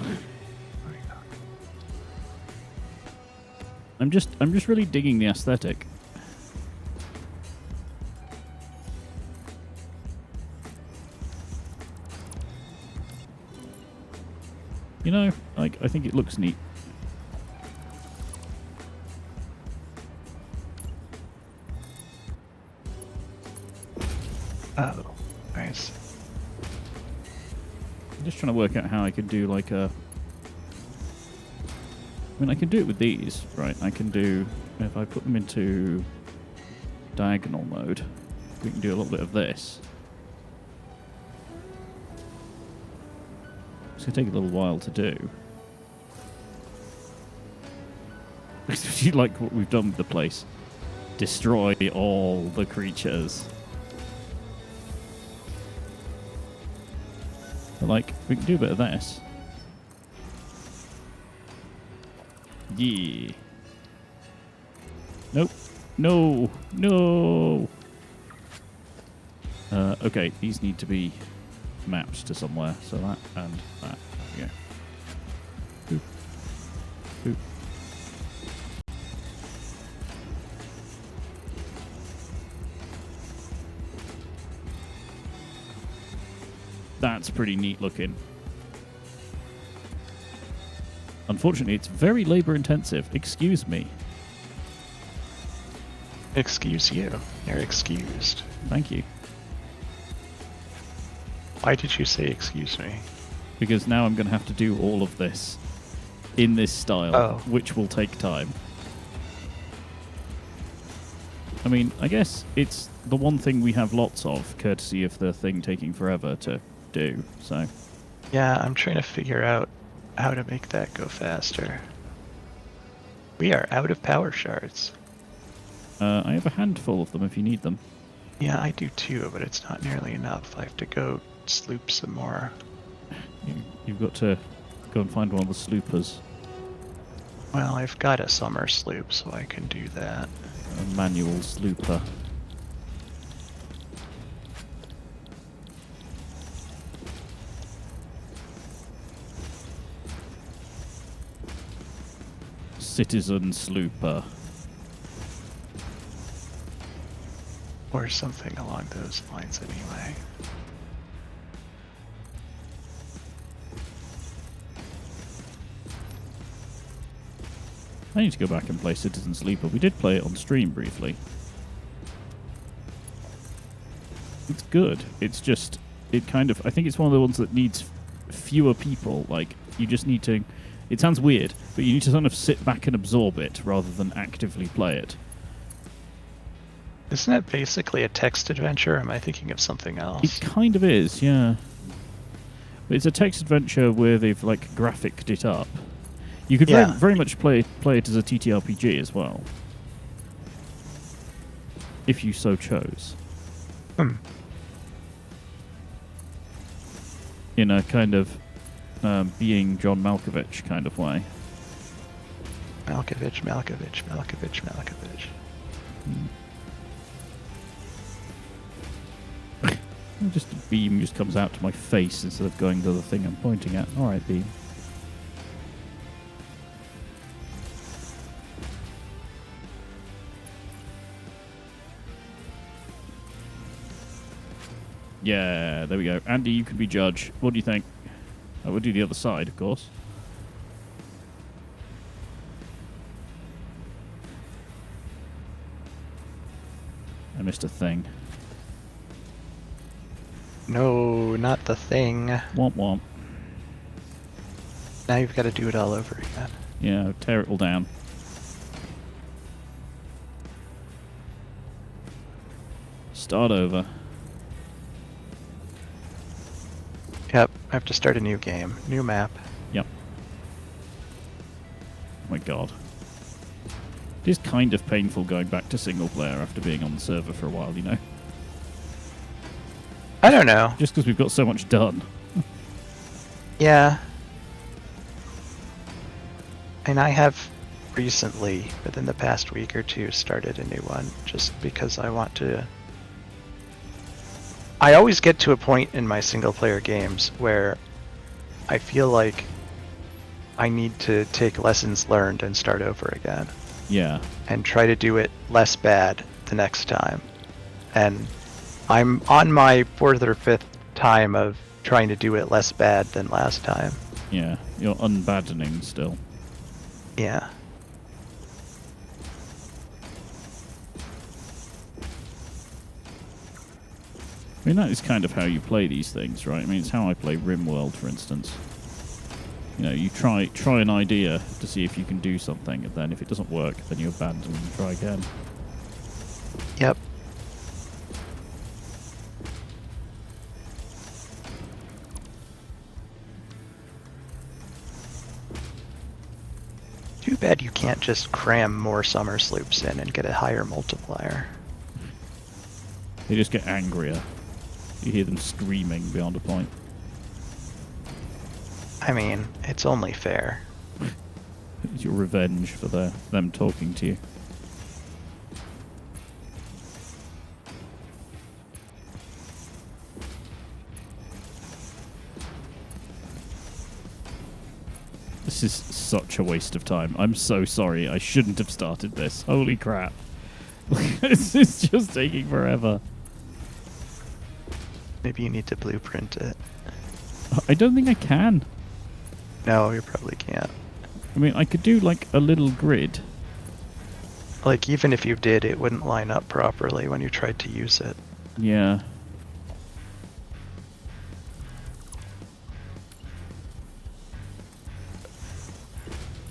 just really digging the aesthetic. You know, like, I think it looks neat. Oh, nice. I'm just trying to work out how I could do like a... I mean, I can do it with these, right? I can do... If I put them into diagonal mode, we can do a little bit of this. It's going to take a little while to do. You like what we've done with the place. Destroy all the creatures. But, like, we can do a bit of this. Yeah. Nope. No. No. Okay, these need to be mapped to somewhere. So that and that. There we go. Boop. Boop. That's pretty neat looking. Unfortunately, it's very labor intensive. Excuse me. Excuse you. You're excused. Thank you. Why did you say excuse me? Because now I'm going to have to do all of this in this style, which will take time. I mean, I guess it's the one thing we have lots of, courtesy of the thing taking forever to do, so... Yeah, I'm trying to figure out how to make that go faster. We are out of power shards. I have a handful of them if you need them. Yeah, I do too, but it's not nearly enough. I have to go sloop some more. You've got to go and find one of the sloopers. Well, I've got a summer sloop, so I can do that. A manual slooper. Citizen slooper. Or something along those lines anyway. I need to go back and play Citizen Sleeper. We did play it on stream briefly. It's good. It's just, it kind of, I think it's one of the ones that needs fewer people. Like, you just need to, it sounds weird, but you need to sort of sit back and absorb it rather than actively play it. Isn't it basically a text adventure? Or am I thinking of something It else? kind of is, yeah. But it's a text adventure where they've like graphicked it up. You could Yeah. very much play it as a TTRPG as well, if you so chose. Hmm. In a kind of being John Malkovich kind of way. Malkovich. Just a beam just comes out to my face instead of going to the thing I'm pointing at. Alright, beam. Yeah, there we go. Andy, you can be judge. What do you think? I would do the other side, of course. I missed a thing. No, not the thing. Womp womp. Now you've got to do it all over again. Yeah, tear it all down. Start over. Yep, I have to start a new game. New map. Yep. Oh my god. It is kind of painful going back to single player after being on the server for a while, you know? I don't know. Just because we've got so much done. Yeah. And I have recently, within the past week or two, started a new one just because I want to. I always get to a point in my single player games where I feel like I need to take lessons learned and start over again. Yeah. And try to do it less bad the next time. And I'm on my 4th or 5th time of trying to do it less bad than last time. Yeah. You're unbaddening still. Yeah. I mean, that is kind of how you play these things, right? I mean, it's how I play RimWorld, for instance. You know, you try an idea to see if you can do something, and then if it doesn't work, then you abandon and try again. Yep. Too bad you can't just cram more summer sloops in and get a higher multiplier. They just get angrier. You hear them screaming beyond a point. I mean, it's only fair. It's your revenge for them talking to you. This is such a waste of time. I'm so sorry. I shouldn't have started this. Holy crap. This is just taking forever. Maybe you need to blueprint it. I don't think I can. No, you probably can't. I mean, I could do like a little grid. Like, even if you did, it wouldn't line up properly when you tried to use it. Yeah.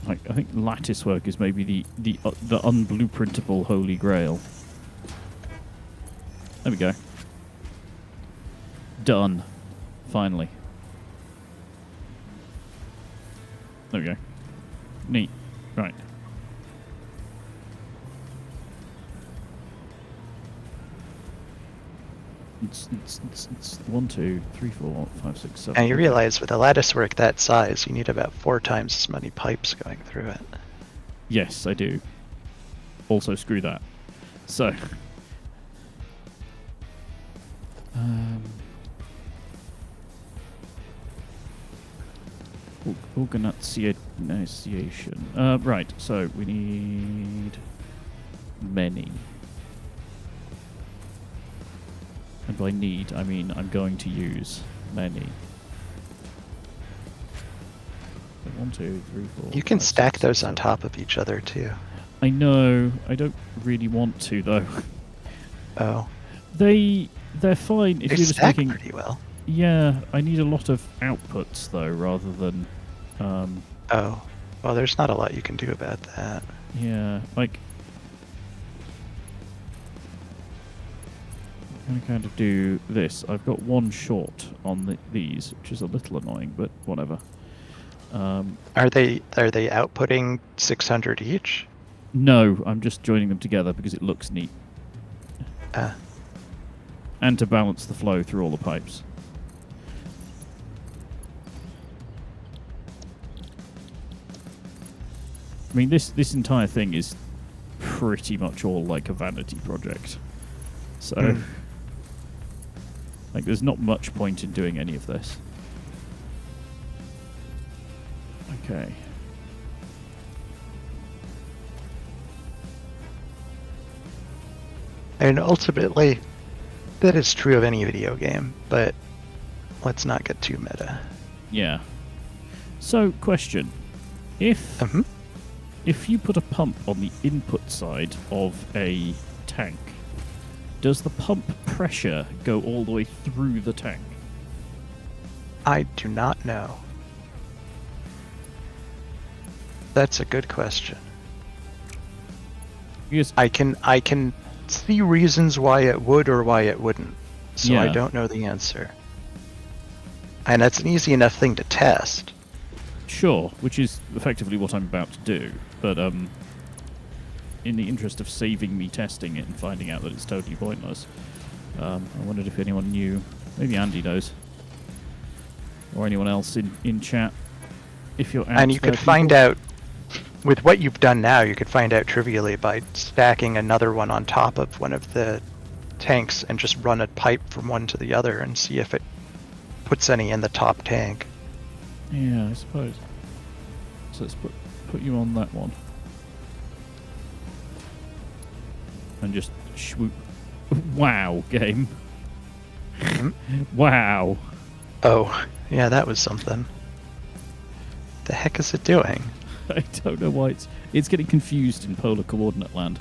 Like, I think lattice work is maybe the unblueprintable holy grail. There we go. Done. Finally. There we go. Neat. Right. It's 1, 2, 3, 4, 5, 6, 7. And you realize with a lattice work that size, you need about 4 times as many pipes going through it. Yes, I do. Also, screw that. So. Organization. Right, so we need many. And by need, I mean I'm going to use many. 1, 2, 3, 4. You can 5, stack 6, those 7. on top of each other too. I know. I don't really want to though. Oh. They're fine if They you're just stack making. pretty well. Yeah, I need a lot of outputs though, rather than. Oh. Well, there's not a lot you can do about that. Yeah, like. I'm going to kind of do this. I've got one short on these, which is a little annoying, but whatever. Are they outputting 600 each? No, I'm just joining them together because it looks neat. And to balance the flow through all the pipes. I mean, this entire thing is pretty much all like a vanity project. So, like, there's not much point in doing any of this. Okay. And ultimately, that is true of any video game, but let's not get too meta. Yeah. So, question. If you put a pump on the input side of a tank, does the pump pressure go all the way through the tank? I do not know. That's a good question. Because I can see reasons why it would or why it wouldn't, so I Yeah. don't know the answer. And that's an easy enough thing to test. Sure, which is effectively what I'm about to do, but in the interest of saving me testing it and finding out that it's totally pointless, I wondered if anyone knew. Maybe Andy knows, or anyone else in chat. If you're out And you there, could find people. out, with what you've done now, you could find out trivially by stacking another one on top of one of the tanks and just run a pipe from one to the other and see if it puts any in the top tank. Yeah, I suppose. So let's put you on that one, and just swoop. Wow, game. Wow. Oh, yeah, that was something. The heck is it doing? I don't know why it's getting confused in polar coordinate land.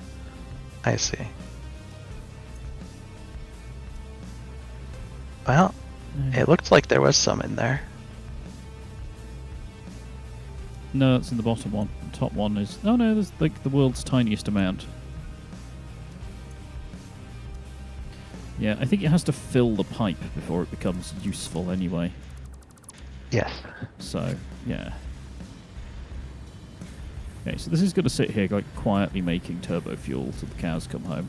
I see. Well, it looked like there was some in there. No, it's in the bottom one. The top one is... Oh no, there's like the world's tiniest amount. Yeah, I think it has to fill the pipe before it becomes useful anyway. Yes. So, yeah. Okay, so this is going to sit here like quietly making turbo fuel till the cows come home.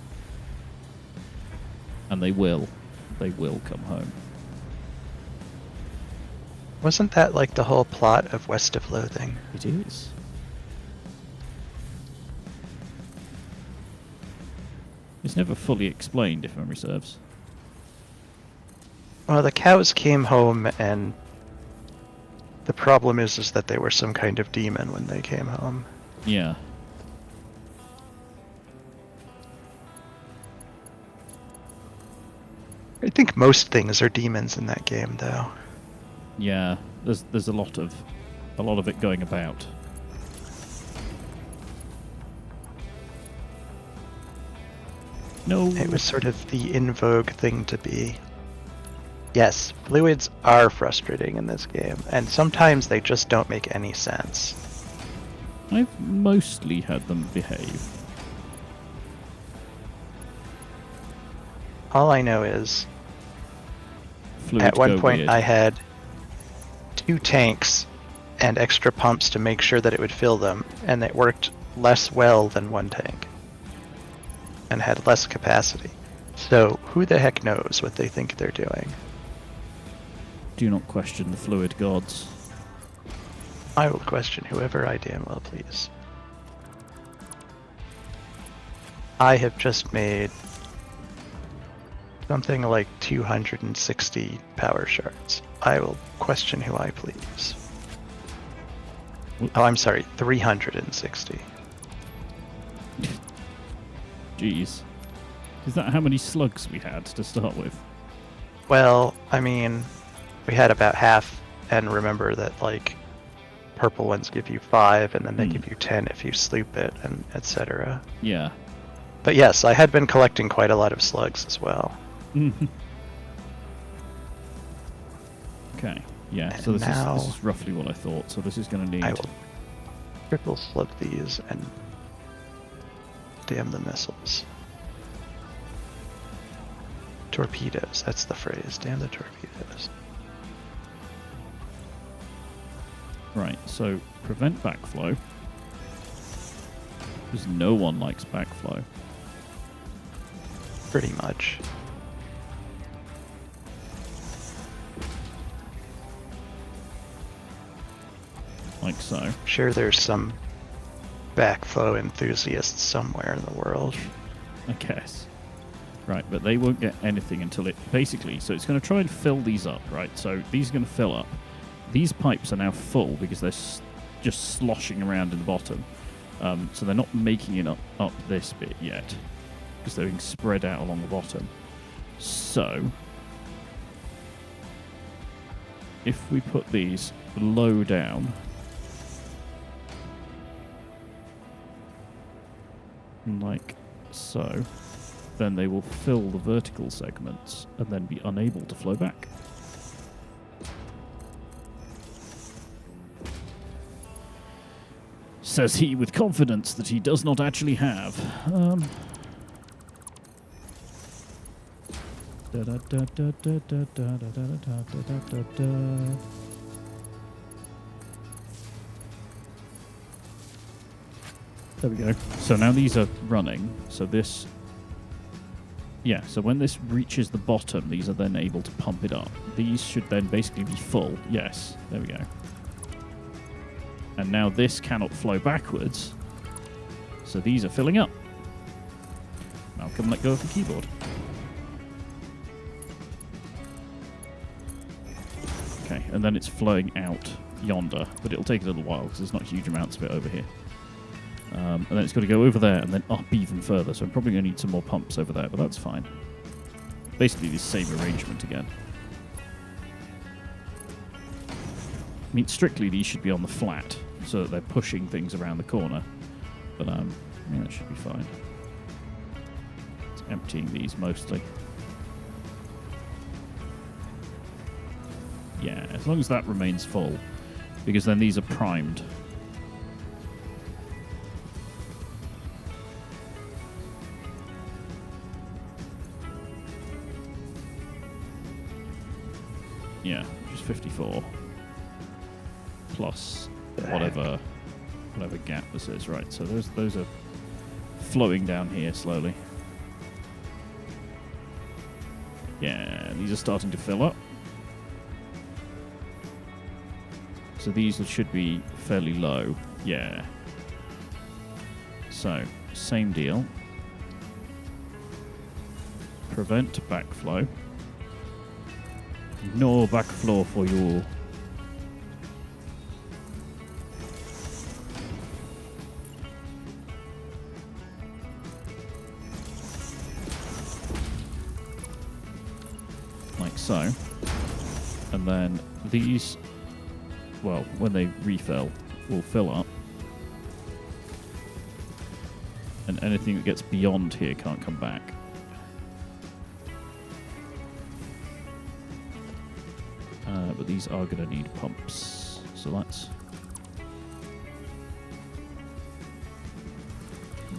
And they will. They will come home. Wasn't that like the whole plot of West of Loathing? It is. It's never fully explained, if memory serves. Well, the cows came home, and the problem is that they were some kind of demon when they came home. Yeah. I think most things are demons in that game, though. Yeah, there's a lot of it going about. No. It was sort of the in vogue thing to be. Yes, fluids are frustrating in this game, and sometimes they just don't make any sense. I've mostly had them behave. All I know is, Fluid at one go point weird. I had 2 tanks and extra pumps to make sure that it would fill them, and it worked less well than 1 tank. And had less capacity. So, who the heck knows what they think they're doing? Do not question the fluid gods. I will question whoever I damn well please. I have just made something like 260 power shards. I will question who I please. Oh, I'm sorry, 360. Jeez. Is that how many slugs we had to start with? Well, I mean, we had about half, and remember that, like, purple ones give you 5, and then they give you 10 if you sloop it, and etc. Yeah. But yes, I had been collecting quite a lot of slugs as well. Okay. Yeah, so And this now is roughly what I thought. So this is going to need... I will triple slug these and damn the missiles. Torpedoes, that's the phrase. Damn the torpedoes. Right, so prevent backflow. Because no one likes backflow. Pretty much. Like so. Sure, there's some backflow enthusiasts somewhere in the world. I guess. Right, but they won't get anything until it... Basically, so it's going to try and fill these up, right? So these are going to fill up. These pipes are now full because they're just sloshing around in the bottom. So they're not making it up this bit yet because they're being spread out along the bottom. So if we put these low down, like so, then they will fill the vertical segments and then be unable to flow back. Says he with confidence that he does not actually have. There we go. So now these are running. So this... Yeah, so when this reaches the bottom, these are then able to pump it up. These should then basically be full. Yes, there we go. And now this cannot flow backwards. So these are filling up. Now come let go of the keyboard. Okay, and then it's flowing out yonder. But it'll take a little while because there's not huge amounts of it over here. And then it's got to go over there and then up even further. So I'm probably going to need some more pumps over there, but that's fine. Basically the same arrangement again. I mean, strictly these should be on the flat, so that they're pushing things around the corner. But yeah, it should be fine. It's emptying these mostly. Yeah, as long as that remains full, because then these are primed. Yeah, just 54 plus whatever gap this is. Right, so those are flowing down here slowly. Yeah, these are starting to fill up. So these should be fairly low. Yeah. So, same deal. Prevent backflow. No backflow for you. Like so. And then these, well, when they refill, will fill up. And anything that gets beyond here can't come back. But these are going to need pumps. So that's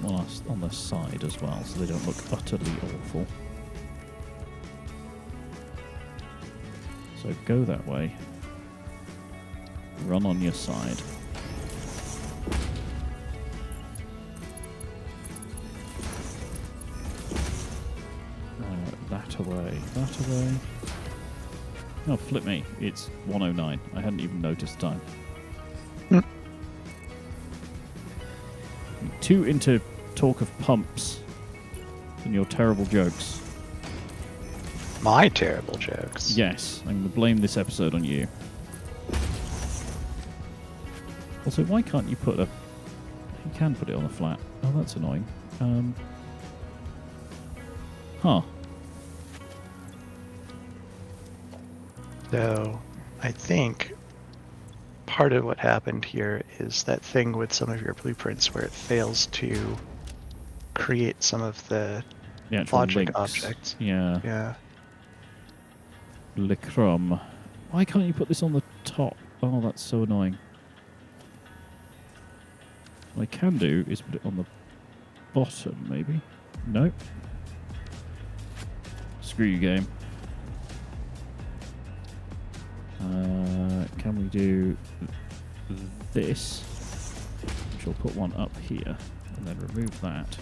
on the side as well, so they don't look utterly awful. So go that way. Run on your side. That away. That away. Oh, flip me. It's 109. I hadn't even noticed the time. Too into talk of pumps and your terrible jokes. My terrible jokes. Yes, I'm going to blame this episode on you. Also, why can't you put a... You can put it on a flat. Oh, that's annoying. Huh. So, I think part of what happened here is that thing with some of your blueprints where it fails to create some of the actual logic links. Objects. Yeah. Yeah. Le Crum. Why can't you put this on the top? Oh, that's so annoying. What I can do is put it on the bottom, maybe. Nope. Screw you, game. Can we do this? Which will put one up here, and then remove that.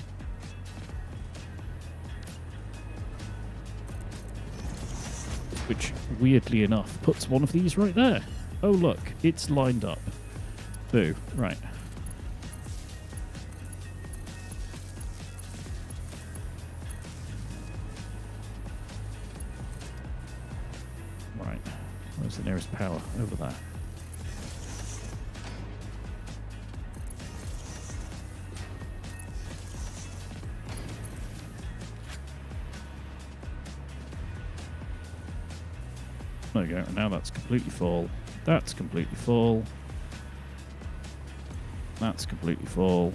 Which, weirdly enough, puts one of these right there. Oh look, it's lined up. Boo. Right. Right. Where's the nearest power? Over there. There we go. And now that's completely full. That's completely full. That's completely full.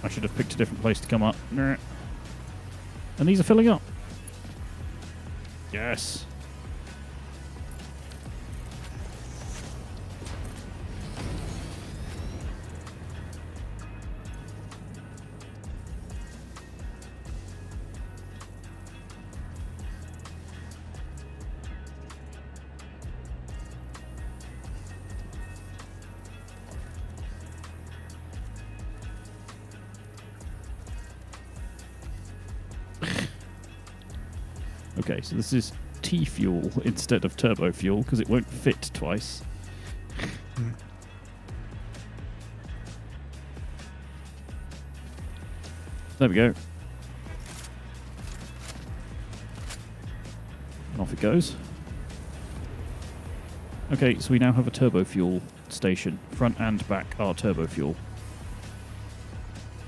I should have picked a different place to come up. And these are filling up. Yes. Okay, so this is T-fuel instead of turbo fuel because it won't fit twice. There we go. And off it goes. Okay, so we now have a turbo fuel station. Front and back are turbo fuel.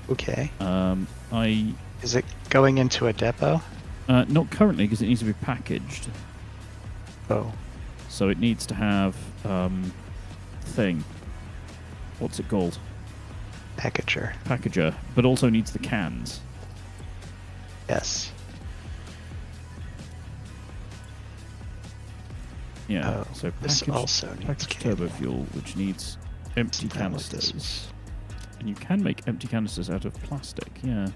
Okay. Is it going into a depot? Not currently, because it needs to be packaged. Oh. So it needs to have thing. What's it called? Packager. Packager, but also needs the cans. Yes. Yeah. Oh, so this also needs packaged turbo fuel, which needs empty canisters. And you can make empty canisters out of plastic. Yeah.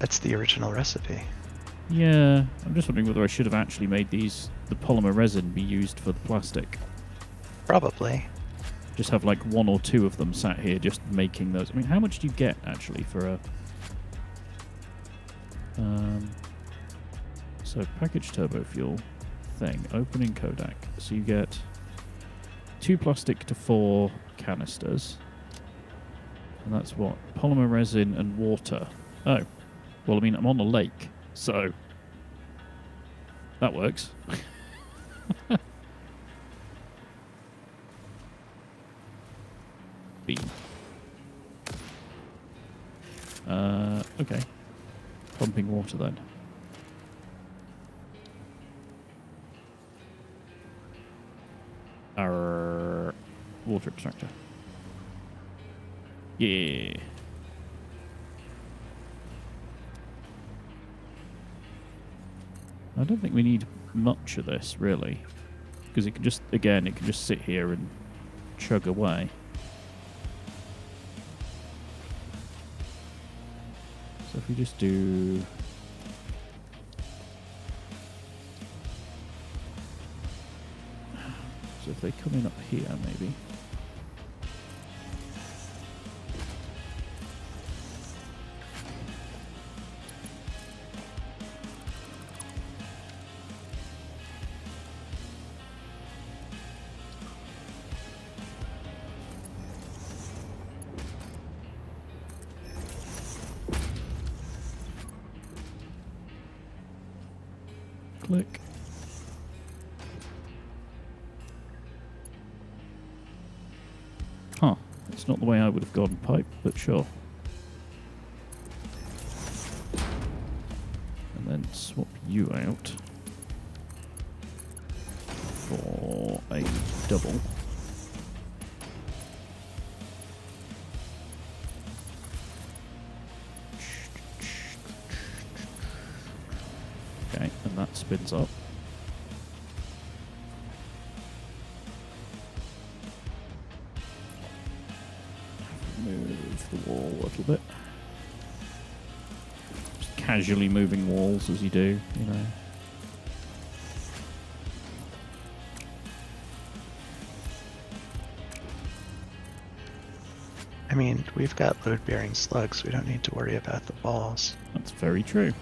That's the original recipe. Yeah, I'm just wondering whether I should have actually made the polymer resin be used for the plastic. Probably. Just have like one or two of them sat here just making those. I mean, how much do you get actually for a... So packaged turbo fuel thing, opening Kodak. So you get 2 plastic to 4 canisters. And that's what? Polymer resin and water. Oh. Well, I mean, I'm on a lake, so that works. B. Okay. Pumping water then. Our water extractor. Yeah. I don't think we need much of this, really. Because it can just, again, it can just sit here and chug away. So if we just do... So if they come in up here, maybe... Click. Huh. It's not the way I would have gone pipe, but sure. And then swap you out for a double. Okay, and that spins up. Move the wall a little bit. casually moving walls as you do, you know. I mean, we've got load-bearing slugs. We don't need to worry about the balls. That's very true.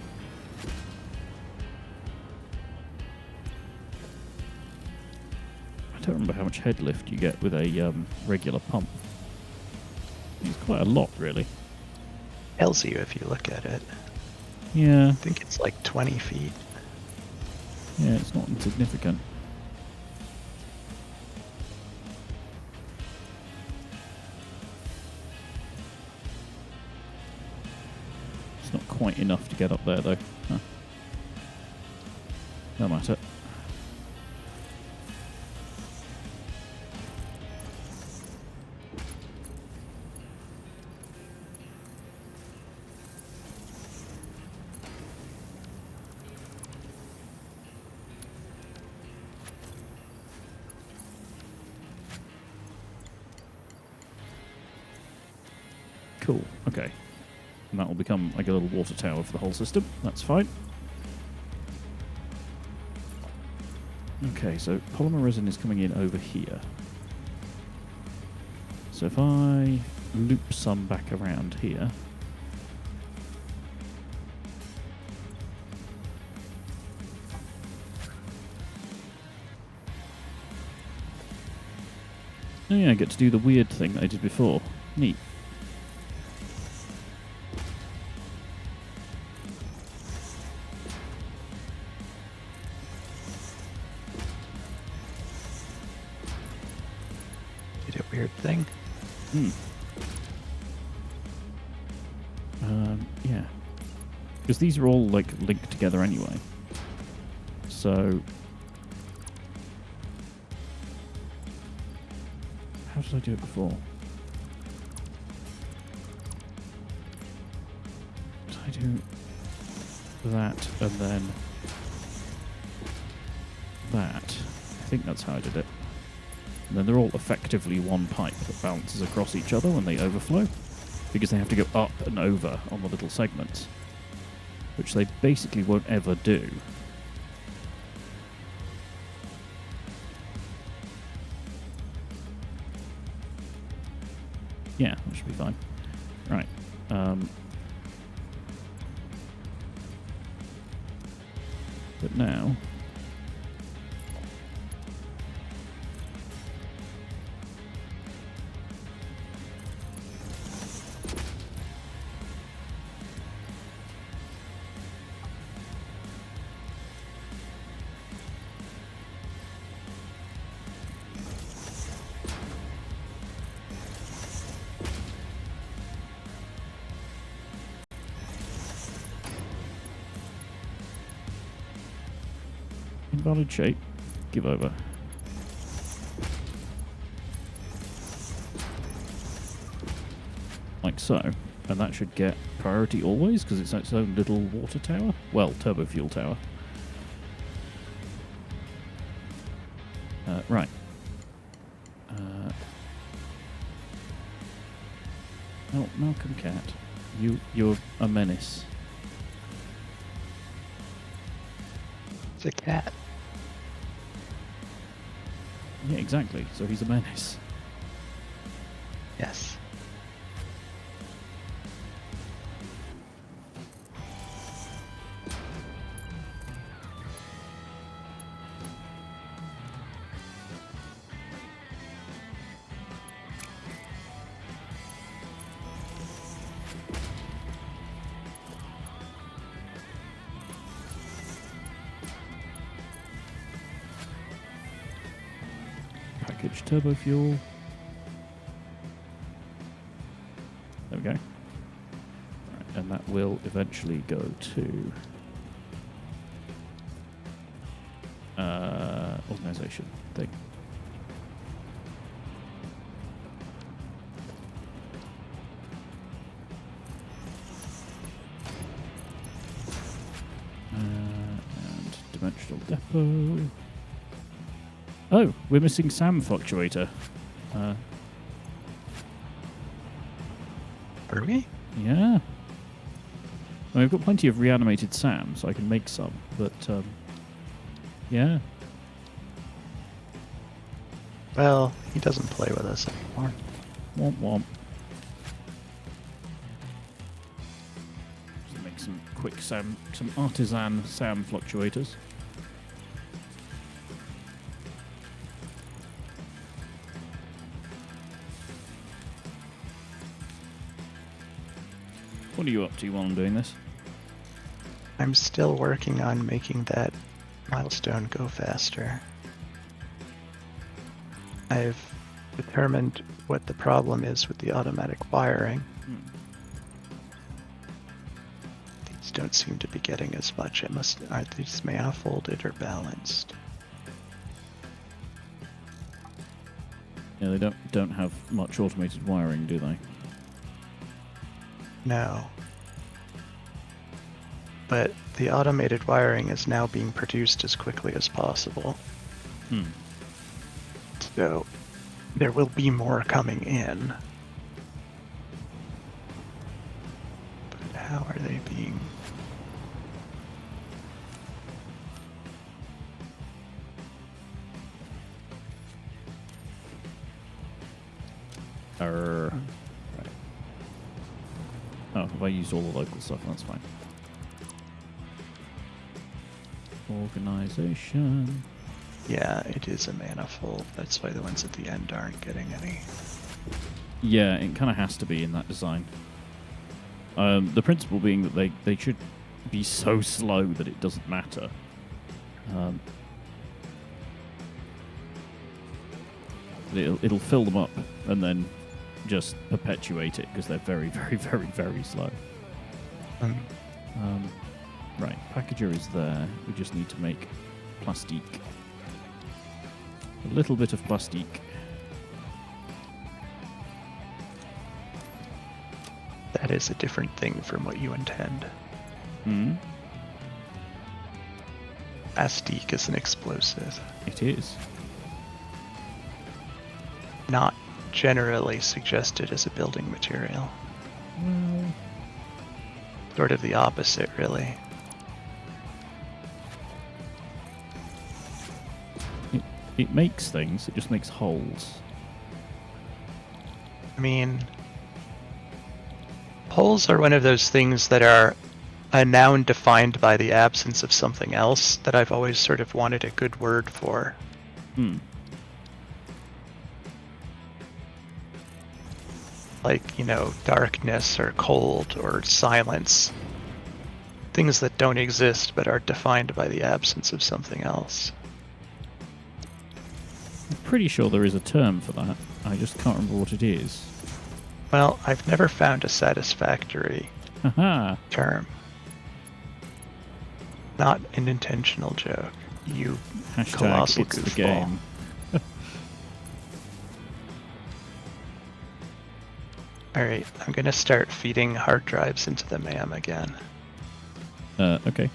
I don't remember how much head lift you get with a regular pump. It's quite a lot, really. Tells you if you look at it. Yeah. I think it's like 20 feet. Yeah, it's not insignificant. It's not quite enough to get up there, though. Huh. No matter. Cool, okay. And that will become like a little water tower for the whole system. That's fine. Okay, so polymer resin is coming in over here. So if I loop some back around here. Oh yeah, I get to do the weird thing that I did before. Neat. Did a weird thing. Yeah. Because these are all, like, linked together anyway. So... how did I do it before? Did I do that and then that? I think that's how I did it. And then they're all effectively one pipe that bounces across each other when they overflow, because they have to go up and over on the little segments, which they basically won't ever do. Yeah, that should be fine. Right. But now... invalid shape. Give over. Like so. And that should get priority always, because it's its own little water tower. Well, turbo fuel tower. Right. Oh, Malcolm Cat. You're a menace. It's a cat. Yeah, exactly. So he's a menace. Yes. Package turbo fuel. There we go. Right, and that will eventually go to organization thing. And dimensional depot. Oh, we're missing SAM fluctuator. Are we? Yeah. I mean, I've got plenty of reanimated Sam, so I can make some. But yeah. Well, he doesn't play with us anymore. Womp womp. Just make some quick Sam, some artisan Sam fluctuators. What are you up to while I'm doing this? I'm still working on making that milestone go faster. I've determined what the problem is with the automatic wiring. These don't seem to be getting as much. Are these manifolded or balanced? Yeah, they don't have much automated wiring, do they? No. But the automated wiring is now being produced as quickly as possible. So there will be more coming in. But how are they being... Right. Oh, if I used all the local stuff, that's fine. Organization. Yeah, it is a manifold. That's why the ones at the end aren't getting any. Yeah, it kind of has to be in that design. The principle being that they should be so slow that it doesn't matter. It'll fill them up and then just perpetuate it because they're very, very, very, very slow. Right, packager is there. We just need to make plastique. A little bit of plastique. That is a different thing from what you intend. Plastique is an explosive. It is. Not generally suggested as a building material. Well, Sort of the opposite, really. it makes things, it just makes holes. I mean, holes are one of those things that are a noun defined by the absence of something else that I've always sort of wanted a good word for. Like, you know, darkness or cold or silence. Things that don't exist but are defined by the absence of something else. I'm pretty sure there is a term for that. I just can't remember what it is. Well, I've never found a satisfactory Haha. term. Not an intentional joke. You Hashtag colossal it's the goofball. game. Alright, I'm gonna start feeding hard drives into the MAM again. Okay.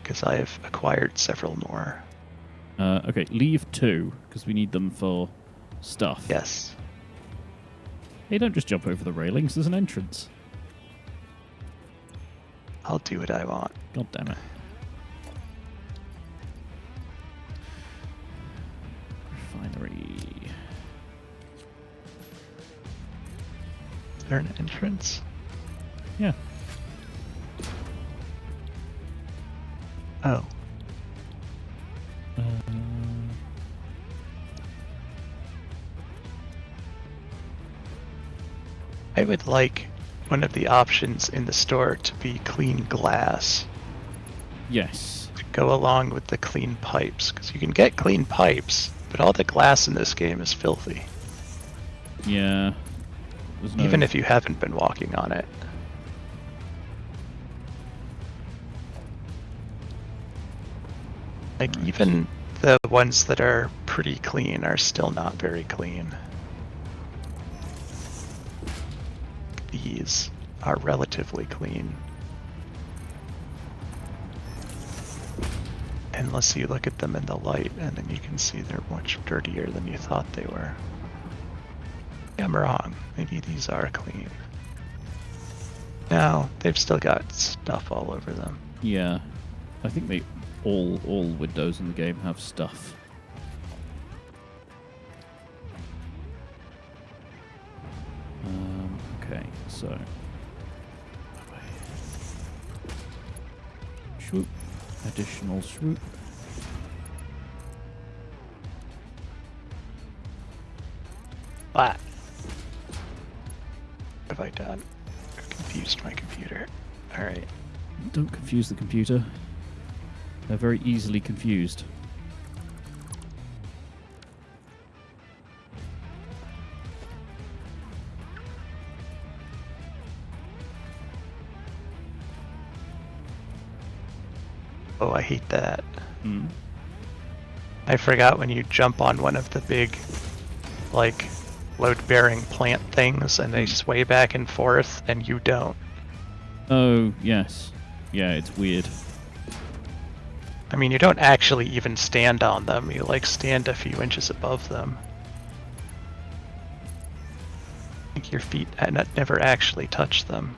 Because I have acquired several more. Okay, leave 2, because we need them for stuff. Yes. Hey, don't just jump over the railings, there's an entrance. I'll do what I want. God damn it. Refinery. Is there an entrance? Yeah. Oh. I would like one of the options in the store to be clean glass Yes. to go along with the clean pipes, because you can get clean pipes, but all the glass in this game is filthy, Yeah. There's no... even if you haven't been walking on it. Like, Right. even the ones that are pretty clean are still not very clean. These are relatively clean. Unless you look at them in the light, and then you can see they're much dirtier than you thought they were. I'm wrong. Maybe these are clean. No, they've still got stuff all over them. Yeah. I think they all windows in the game have stuff. Okay, so swoop, additional swoop. What have I done? I've confused my computer. Alright. Don't confuse the computer. They're very easily confused. Oh, I hate that. Mm. I forgot when you jump on one of the big, like, load-bearing plant things and they sway back and forth and you don't. Oh, yes. Yeah, it's weird. I mean, you don't actually even stand on them. You, like, stand a few inches above them. I think your feet never actually touch them.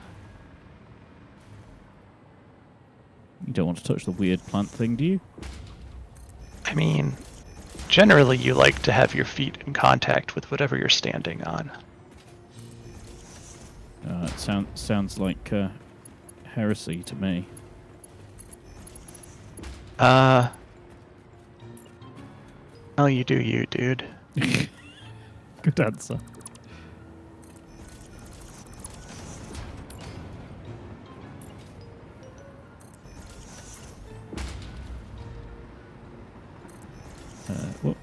You don't want to touch the weird plant thing, do you? I mean, generally you like to have your feet in contact with whatever you're standing on. It sounds like heresy to me. Well, you do you, dude. Good answer. What?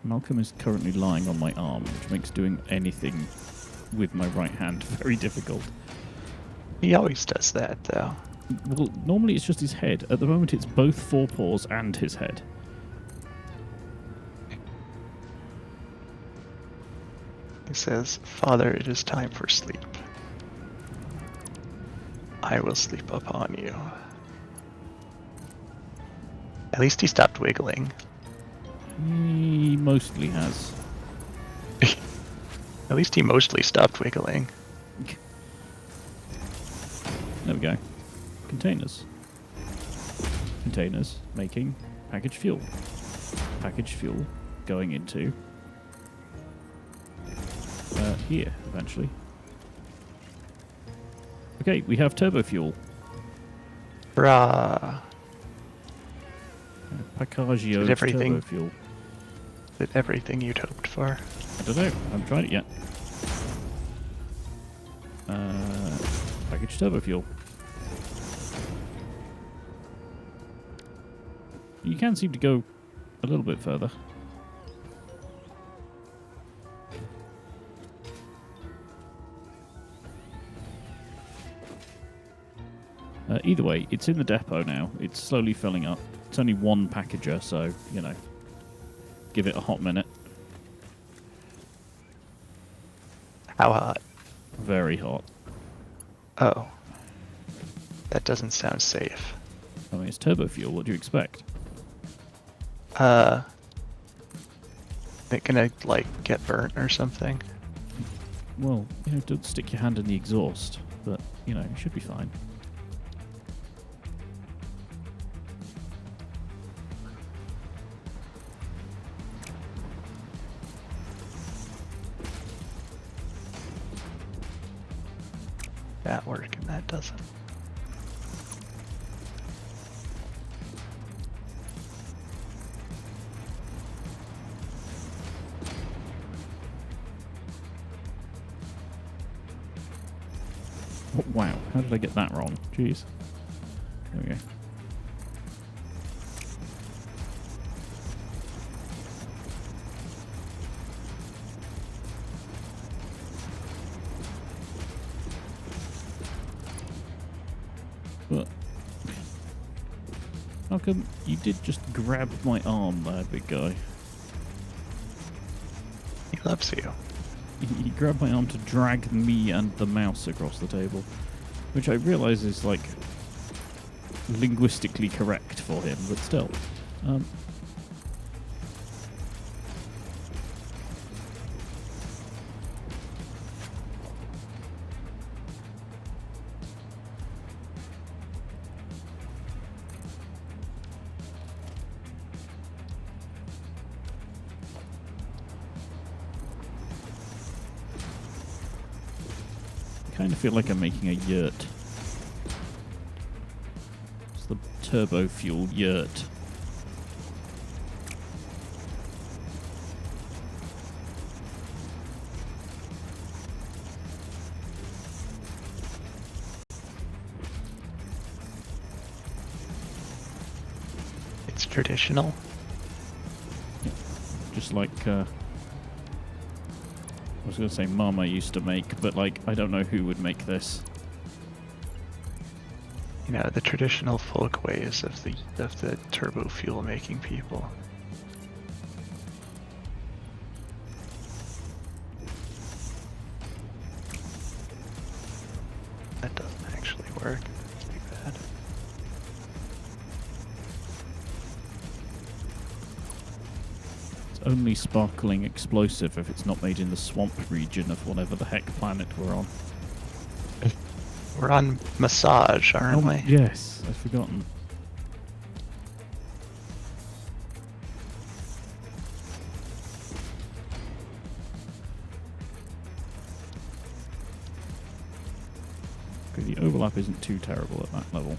Malcolm is currently lying on my arm, which makes doing anything with my right hand very difficult. He always does that, though. Well, normally it's just his head. At the moment, it's both forepaws and his head. He says, "Father, it is time for sleep. I will sleep upon you." At least he stopped wiggling. He mostly has. At least he mostly stopped wiggling. There we go. Containers. Containers making packaged fuel. Packaged fuel going into here, eventually. Okay, we have turbo fuel. Brah. Packagio Did everything- turbo fuel. Did everything you'd hoped for. I don't know. I haven't tried it yet. Packaged turbo fuel. You can seem to go a little bit further. Either way, it's in the depot now. It's slowly filling up. It's only one packager, so, you know, give it a hot minute. How hot? Very hot. Oh. That doesn't sound safe. I mean, it's turbo fuel. What do you expect? It gonna, like, get burnt or something? Well, you know, don't stick your hand in the exhaust. But, you know, it should be fine. That work and that doesn't. Oh, wow, how did I get that wrong? Jeez. There we go. But Malcolm, you did just grab my arm there, big guy. loves you. He grabbed my arm to drag me and the mouse across the table, which I realise is, like, linguistically correct for him, but still. I kind of feel like I'm making a yurt. It's the turbo fuel yurt. It's traditional. Yeah. Just like I was going to say Mama used to make, but like I don't know who would make this. You know, the traditional folk ways of the turbo fuel making people. That doesn't actually work. That's too bad. It's only sparkling explosive if it's not made in the swamp region of whatever the heck planet we're on. We're on massage, aren't we? Yes, I've forgotten. Okay, the overlap isn't too terrible at that level.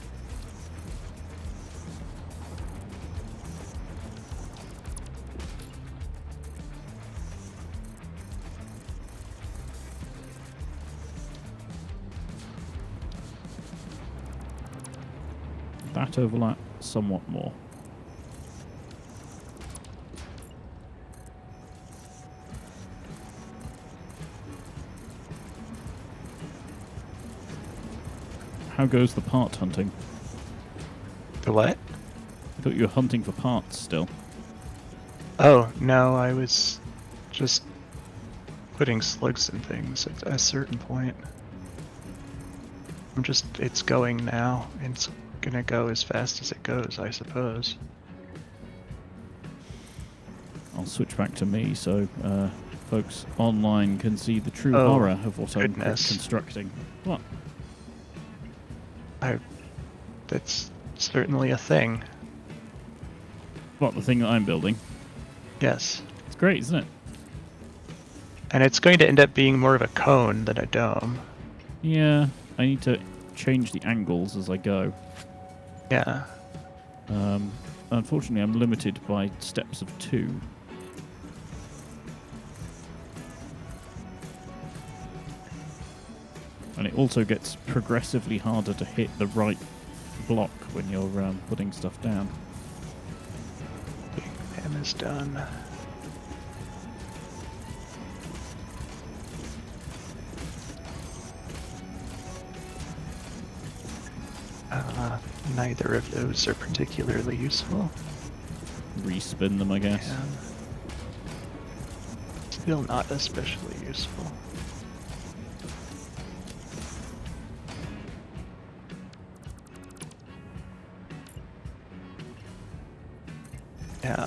That overlap somewhat more. How goes the part hunting? The what? I thought you were hunting for parts still. Oh, no, I was just putting slugs in things at a certain point. It's going now. It's gonna go as fast as it goes, I suppose. I'll switch back to me so folks online can see the true Oh, horror of what I'm goodness. constructing. What? That's certainly a thing. What, the thing that I'm building? Yes. It's great, isn't it? And it's going to end up being more of a cone than a dome. Yeah, I need to change the angles as I go. Yeah. Unfortunately, I'm limited by steps of 2. And it also gets progressively harder to hit the right block when you're putting stuff down. Big man is done. Neither of those are particularly useful. Respin them, I guess. Yeah. Still not especially useful. Yeah,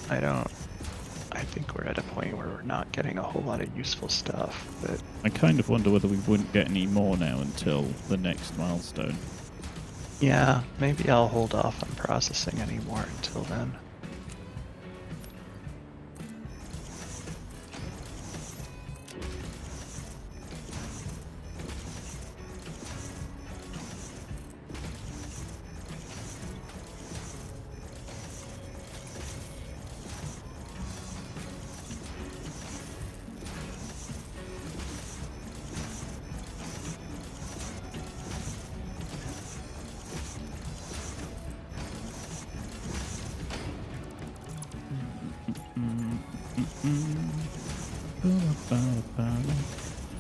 I think we're at a point where we're not getting a whole lot of useful stuff, but I kind of wonder whether we wouldn't get any more now until the next milestone. yeah, maybe I'll hold off on processing any more until then.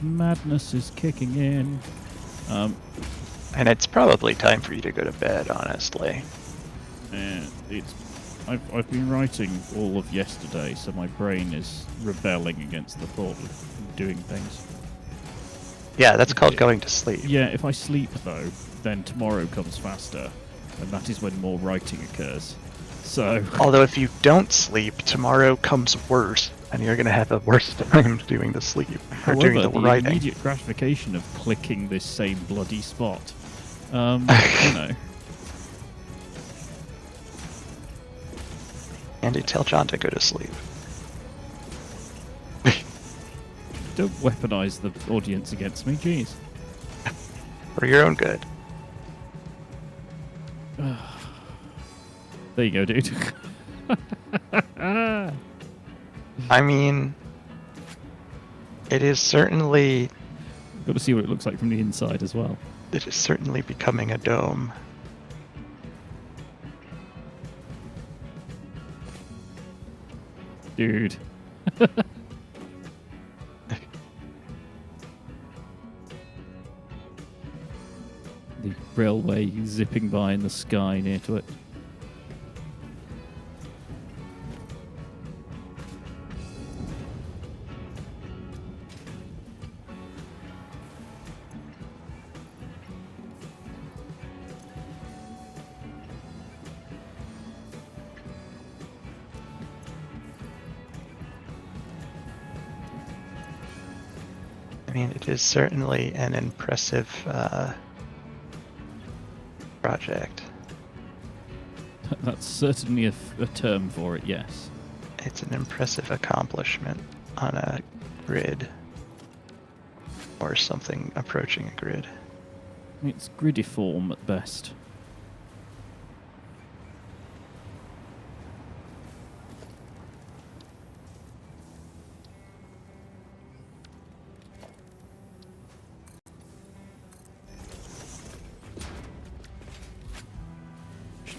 Madness is kicking in. And it's probably time for you to go to bed, honestly. And it's I've been writing all of yesterday, so my brain is rebelling against the thought of doing things. Yeah, that's called going to sleep. Yeah, if I sleep though, then tomorrow comes faster, and that is when more writing occurs. So. Although if you don't sleep, tomorrow comes worse, and you're going to have a worse time doing the sleep or However, doing the the writing. immediate gratification of clicking this same bloody spot, you know. Andy, tell John to go to sleep. Don't weaponize the audience against me, jeez. For your own good. There you go, dude. I mean, it is certainly... Got to see what it looks like from the inside as well. It is certainly becoming a dome. Dude. The railway zipping by in the sky near to it. I mean, it is certainly an impressive project. That's certainly a term for it, yes. It's an impressive accomplishment on a grid. Or something approaching a grid. It's gridiform at best.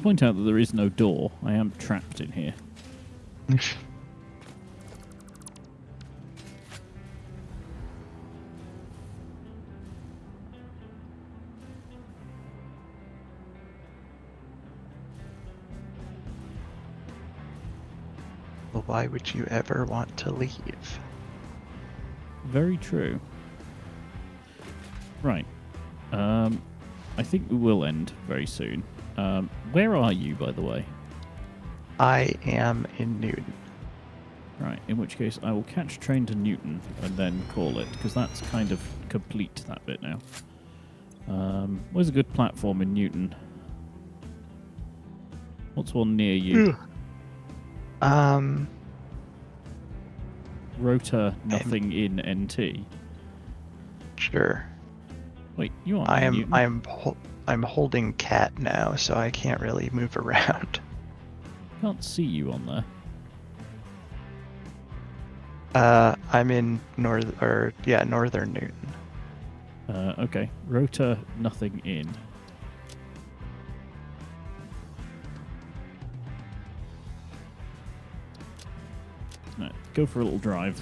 Point out that there is no door. I am trapped in here. Well, why would you ever want to leave? Very true. Right. I think we will end very soon. Where are you, by the way? I am in Newton. Right, in which case I will catch train to Newton and then call it, because that's kind of complete, that bit now. Where's a good platform in Newton? What's one near you? Rota nothing in NT. Sure. Wait, you are in Newton? I'm holding cat now, so I can't really move around. Can't see you on there. I'm in northern Newton. Okay. Rota nothing in. Right, go for a little drive,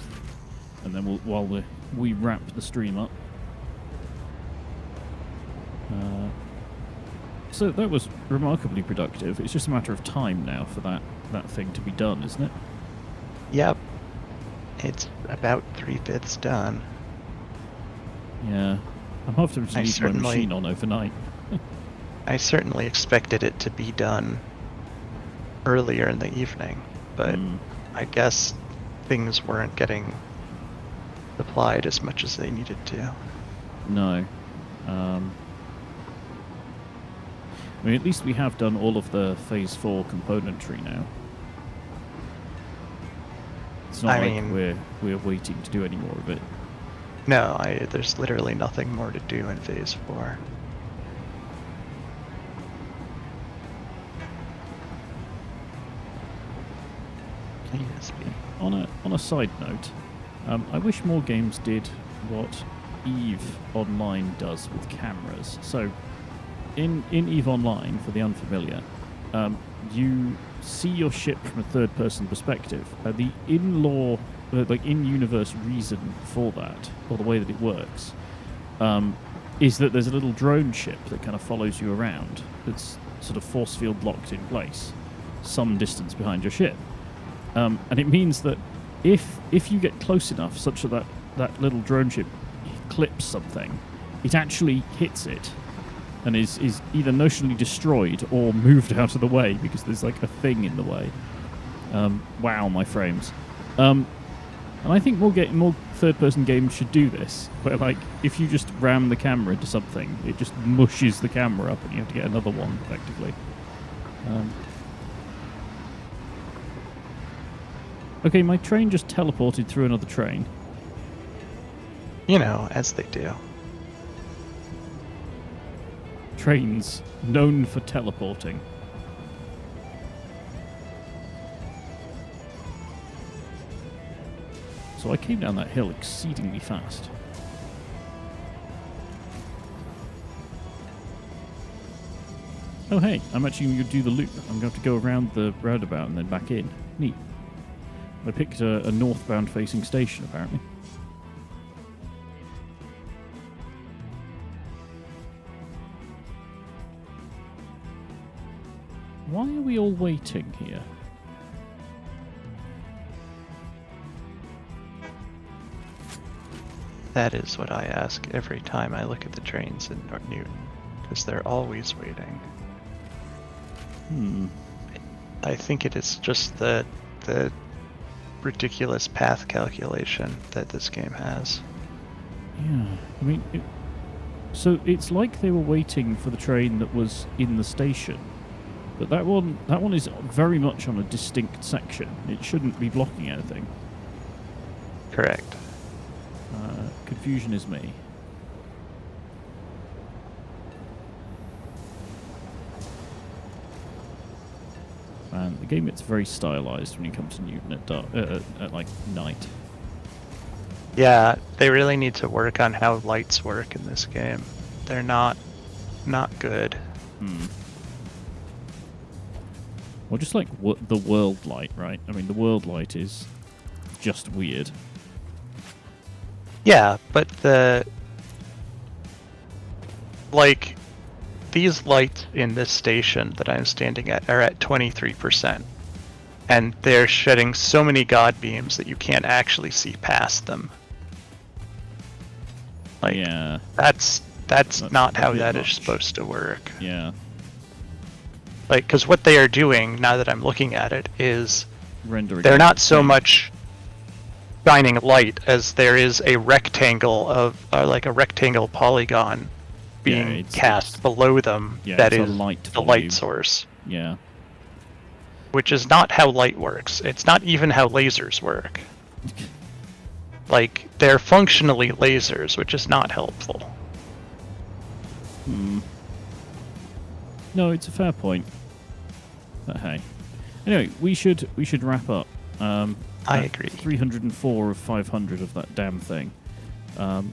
and then while we wrap the stream up. So that was remarkably productive. It's just a matter of time now for that thing to be done, isn't it? Yep. It's about 3/5 done. Yeah. I'm having to leave my machine on overnight. I certainly expected it to be done earlier in the evening, but I guess things weren't getting supplied as much as they needed to. No. I mean, at least we have done all of the Phase 4 componentry now. It's not we're waiting to do any more of it. No, there's literally nothing more to do in Phase 4. On a side note, I wish more games did what EVE Online does with cameras. So, in EVE Online, for the unfamiliar, you see your ship from a third-person perspective. The in-universe reason for that, or the way that it works, is that there's a little drone ship that kind of follows you around. That's sort of force field locked in place. some distance behind your ship. And it means that if you get close enough such that that little drone ship clips something, it actually hits it and is either notionally destroyed or moved out of the way because there's like a thing in the way. Wow, my frames. And I think more third-person games should do this, where like if you just ram the camera into something, it just mushes the camera up and you have to get another one, effectively. Okay, my train just teleported through another train. You know, as they do. Trains known for teleporting. So I came down that hill exceedingly fast. Oh hey, I'm actually going to do the loop. I'm going to have to go around the roundabout and then back in. Neat. I picked a northbound facing station, apparently. Why are we all waiting here? That is what I ask every time I look at the trains in Newton, because they're always waiting. I think it is just the ridiculous path calculation that this game has. Yeah, I mean, so it's like they were waiting for the train that was in the station, but that one is very much on a distinct section. It shouldn't be blocking anything. Correct. Confusion is me. And the game gets very stylized when you come to Newton at dark, at like night. Yeah, they really need to work on how lights work in this game. They're not good. Well, just like the world light, right? I mean, the world light is just weird. Yeah, but these lights in this station that I'm standing at are at 23%. And they're shedding so many god beams that you can't actually see past them. Like, yeah. That's not how that much. is supposed to work. Yeah. Like, because what they are doing, now that I'm looking at it, is Rendering. they're not so much shining light as there is a rectangle of, like a rectangle polygon being cast below them that is the light source. Yeah. Which is not how light works. It's not even how lasers work. Like, they're functionally lasers, which is not helpful. No, it's a fair point. But hey. Anyway, we should wrap up. I agree. 304 of 500 of that damn thing. I'll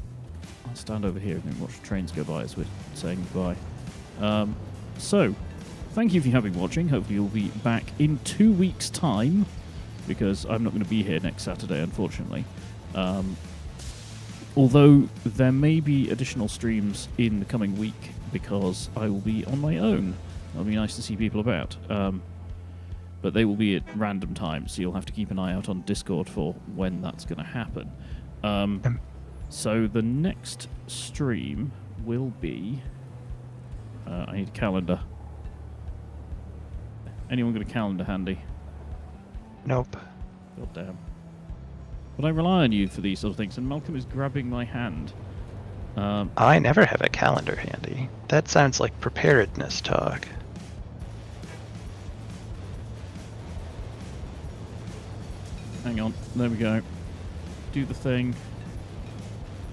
stand over here and watch the trains go by as we're saying goodbye. So, thank you for having watching. Hopefully you'll be back in 2 weeks' time, because I'm not going to be here next Saturday, unfortunately. Although there may be additional streams in the coming week, because I will be on my own. It'll be nice to see people about. But they will be at random times, so you'll have to keep an eye out on Discord for when that's going to happen. So the next stream will be... I need a calendar. Anyone got a calendar handy? Nope. God damn. But I rely on you for these sort of things, and Malcolm is grabbing my hand. I never have a calendar handy. That sounds like preparedness talk. Hang on, there we go. Do the thing.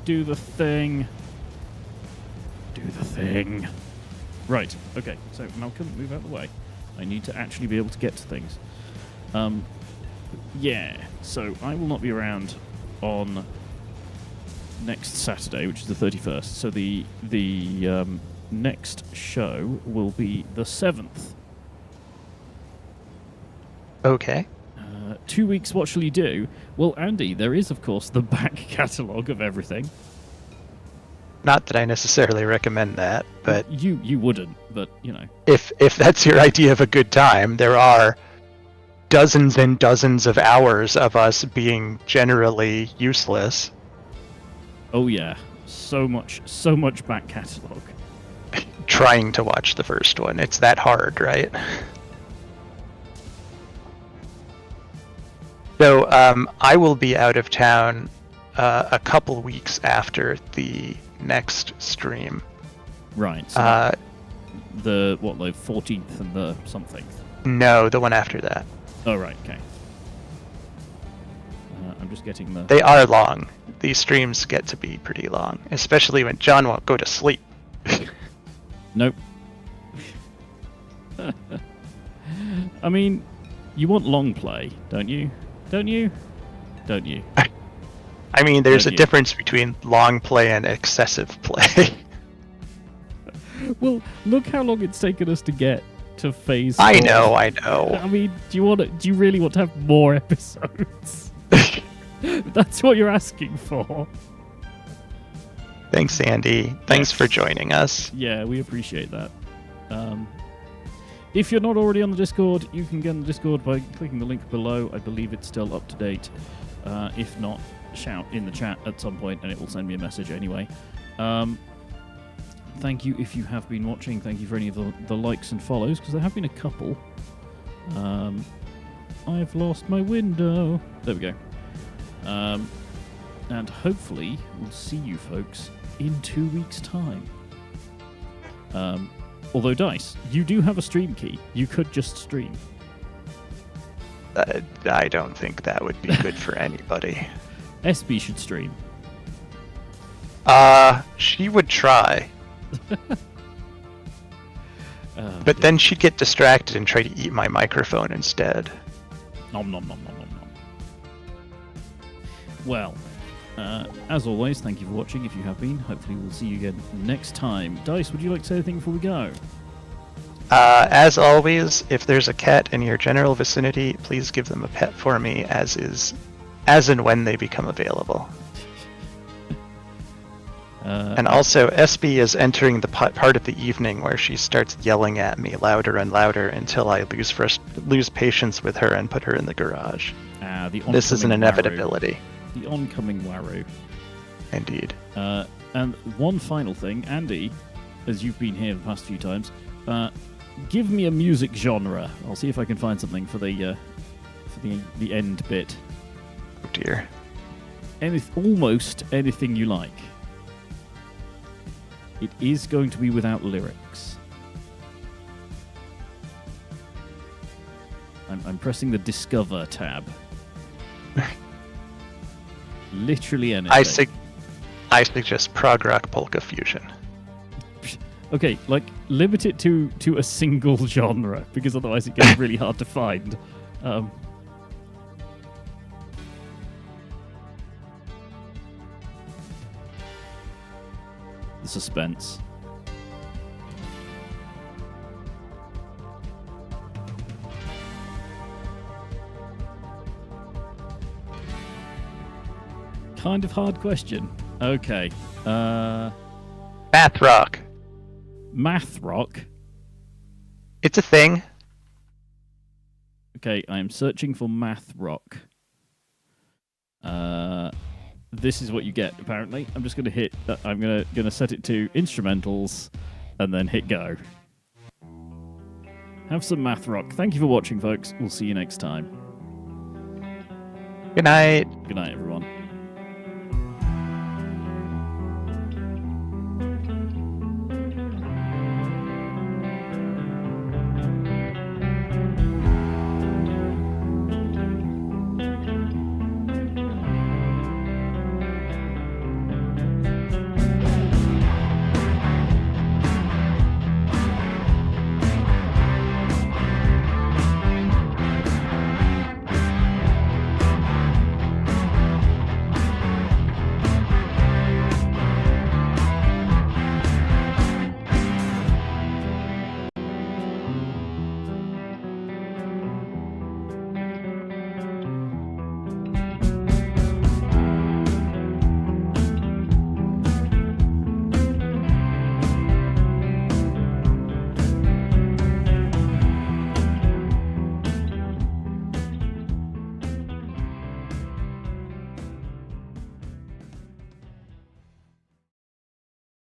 Do the thing. Do the thing. Right, okay, so Malcolm, move out of the way. I need to actually be able to get to things. Yeah, so I will not be around on next Saturday, which is the 31st. So the next show will be the 7th. Okay. 2 weeks, what shall you do? Well, Andy, there is, of course, the back catalogue of everything. Not that I necessarily recommend that, but... You wouldn't, but, you know. If that's your idea of a good time, there are dozens and dozens of hours of us being generally useless. Oh yeah, so much back catalogue. Trying to watch the first one. It's that hard, right? So I will be out of town a couple weeks after the next stream. Right. So the 14th and the something. No, the one after that. Oh right, okay. I'm just getting the. They are long. These streams get to be pretty long, especially when John won't go to sleep. Nope. I mean, you want long play, don't you? Don't you? Don't you? I mean, there's Don't a you? difference between long play and excessive play. Well, look how long it's taken us to get to phase 4. I know. I mean, do you really want to have more episodes? That's what you're asking for. Thanks, Andy. Thanks Yes. for joining us. Yeah, we appreciate that. If you're not already on the Discord, you can get on the Discord by clicking the link below. I believe it's still up to date. If not, shout in the chat at some point and it will send me a message anyway. Thank you if you have been watching. Thank you for any of the likes and follows, because there have been a couple. I've lost my window. There we go. And hopefully we'll see you folks in 2 weeks' time. Although, Dice, you do have a stream key. You could just stream. I don't think that would be good for anybody. SB should stream. She would try. But dear. then she'd get distracted and try to eat my microphone instead. Nom nom nom nom nom nom. Well, as always, thank you for watching if you have been. Hopefully we'll see you again next time. Dice, would you like to say anything before we go? As always, if there's a cat in your general vicinity, please give them a pet for me, as and when they become available. And also, SB is entering the part of the evening where she starts yelling at me louder and louder until I lose patience with her and put her in the garage. This is an inevitability. The oncoming Waru. Indeed. And one final thing, Andy, as you've been here the past few times, give me a music genre. I'll see if I can find something for the end bit. Oh dear. Almost anything you like. It is going to be without lyrics. I'm pressing the Discover tab. Literally anything. I suggest prog rock polka fusion. Okay, like, limit it to a single genre, because otherwise it gets really hard to find. The suspense. Kind of hard question. Okay. Math rock. Math rock. It's a thing. Okay, I am searching for math rock. This is what you get, apparently. I'm just going to hit... I'm going to set it to instrumentals and then hit go. Have some math rock. Thank you for watching, folks. We'll see you next time. Good night. Good night, everyone.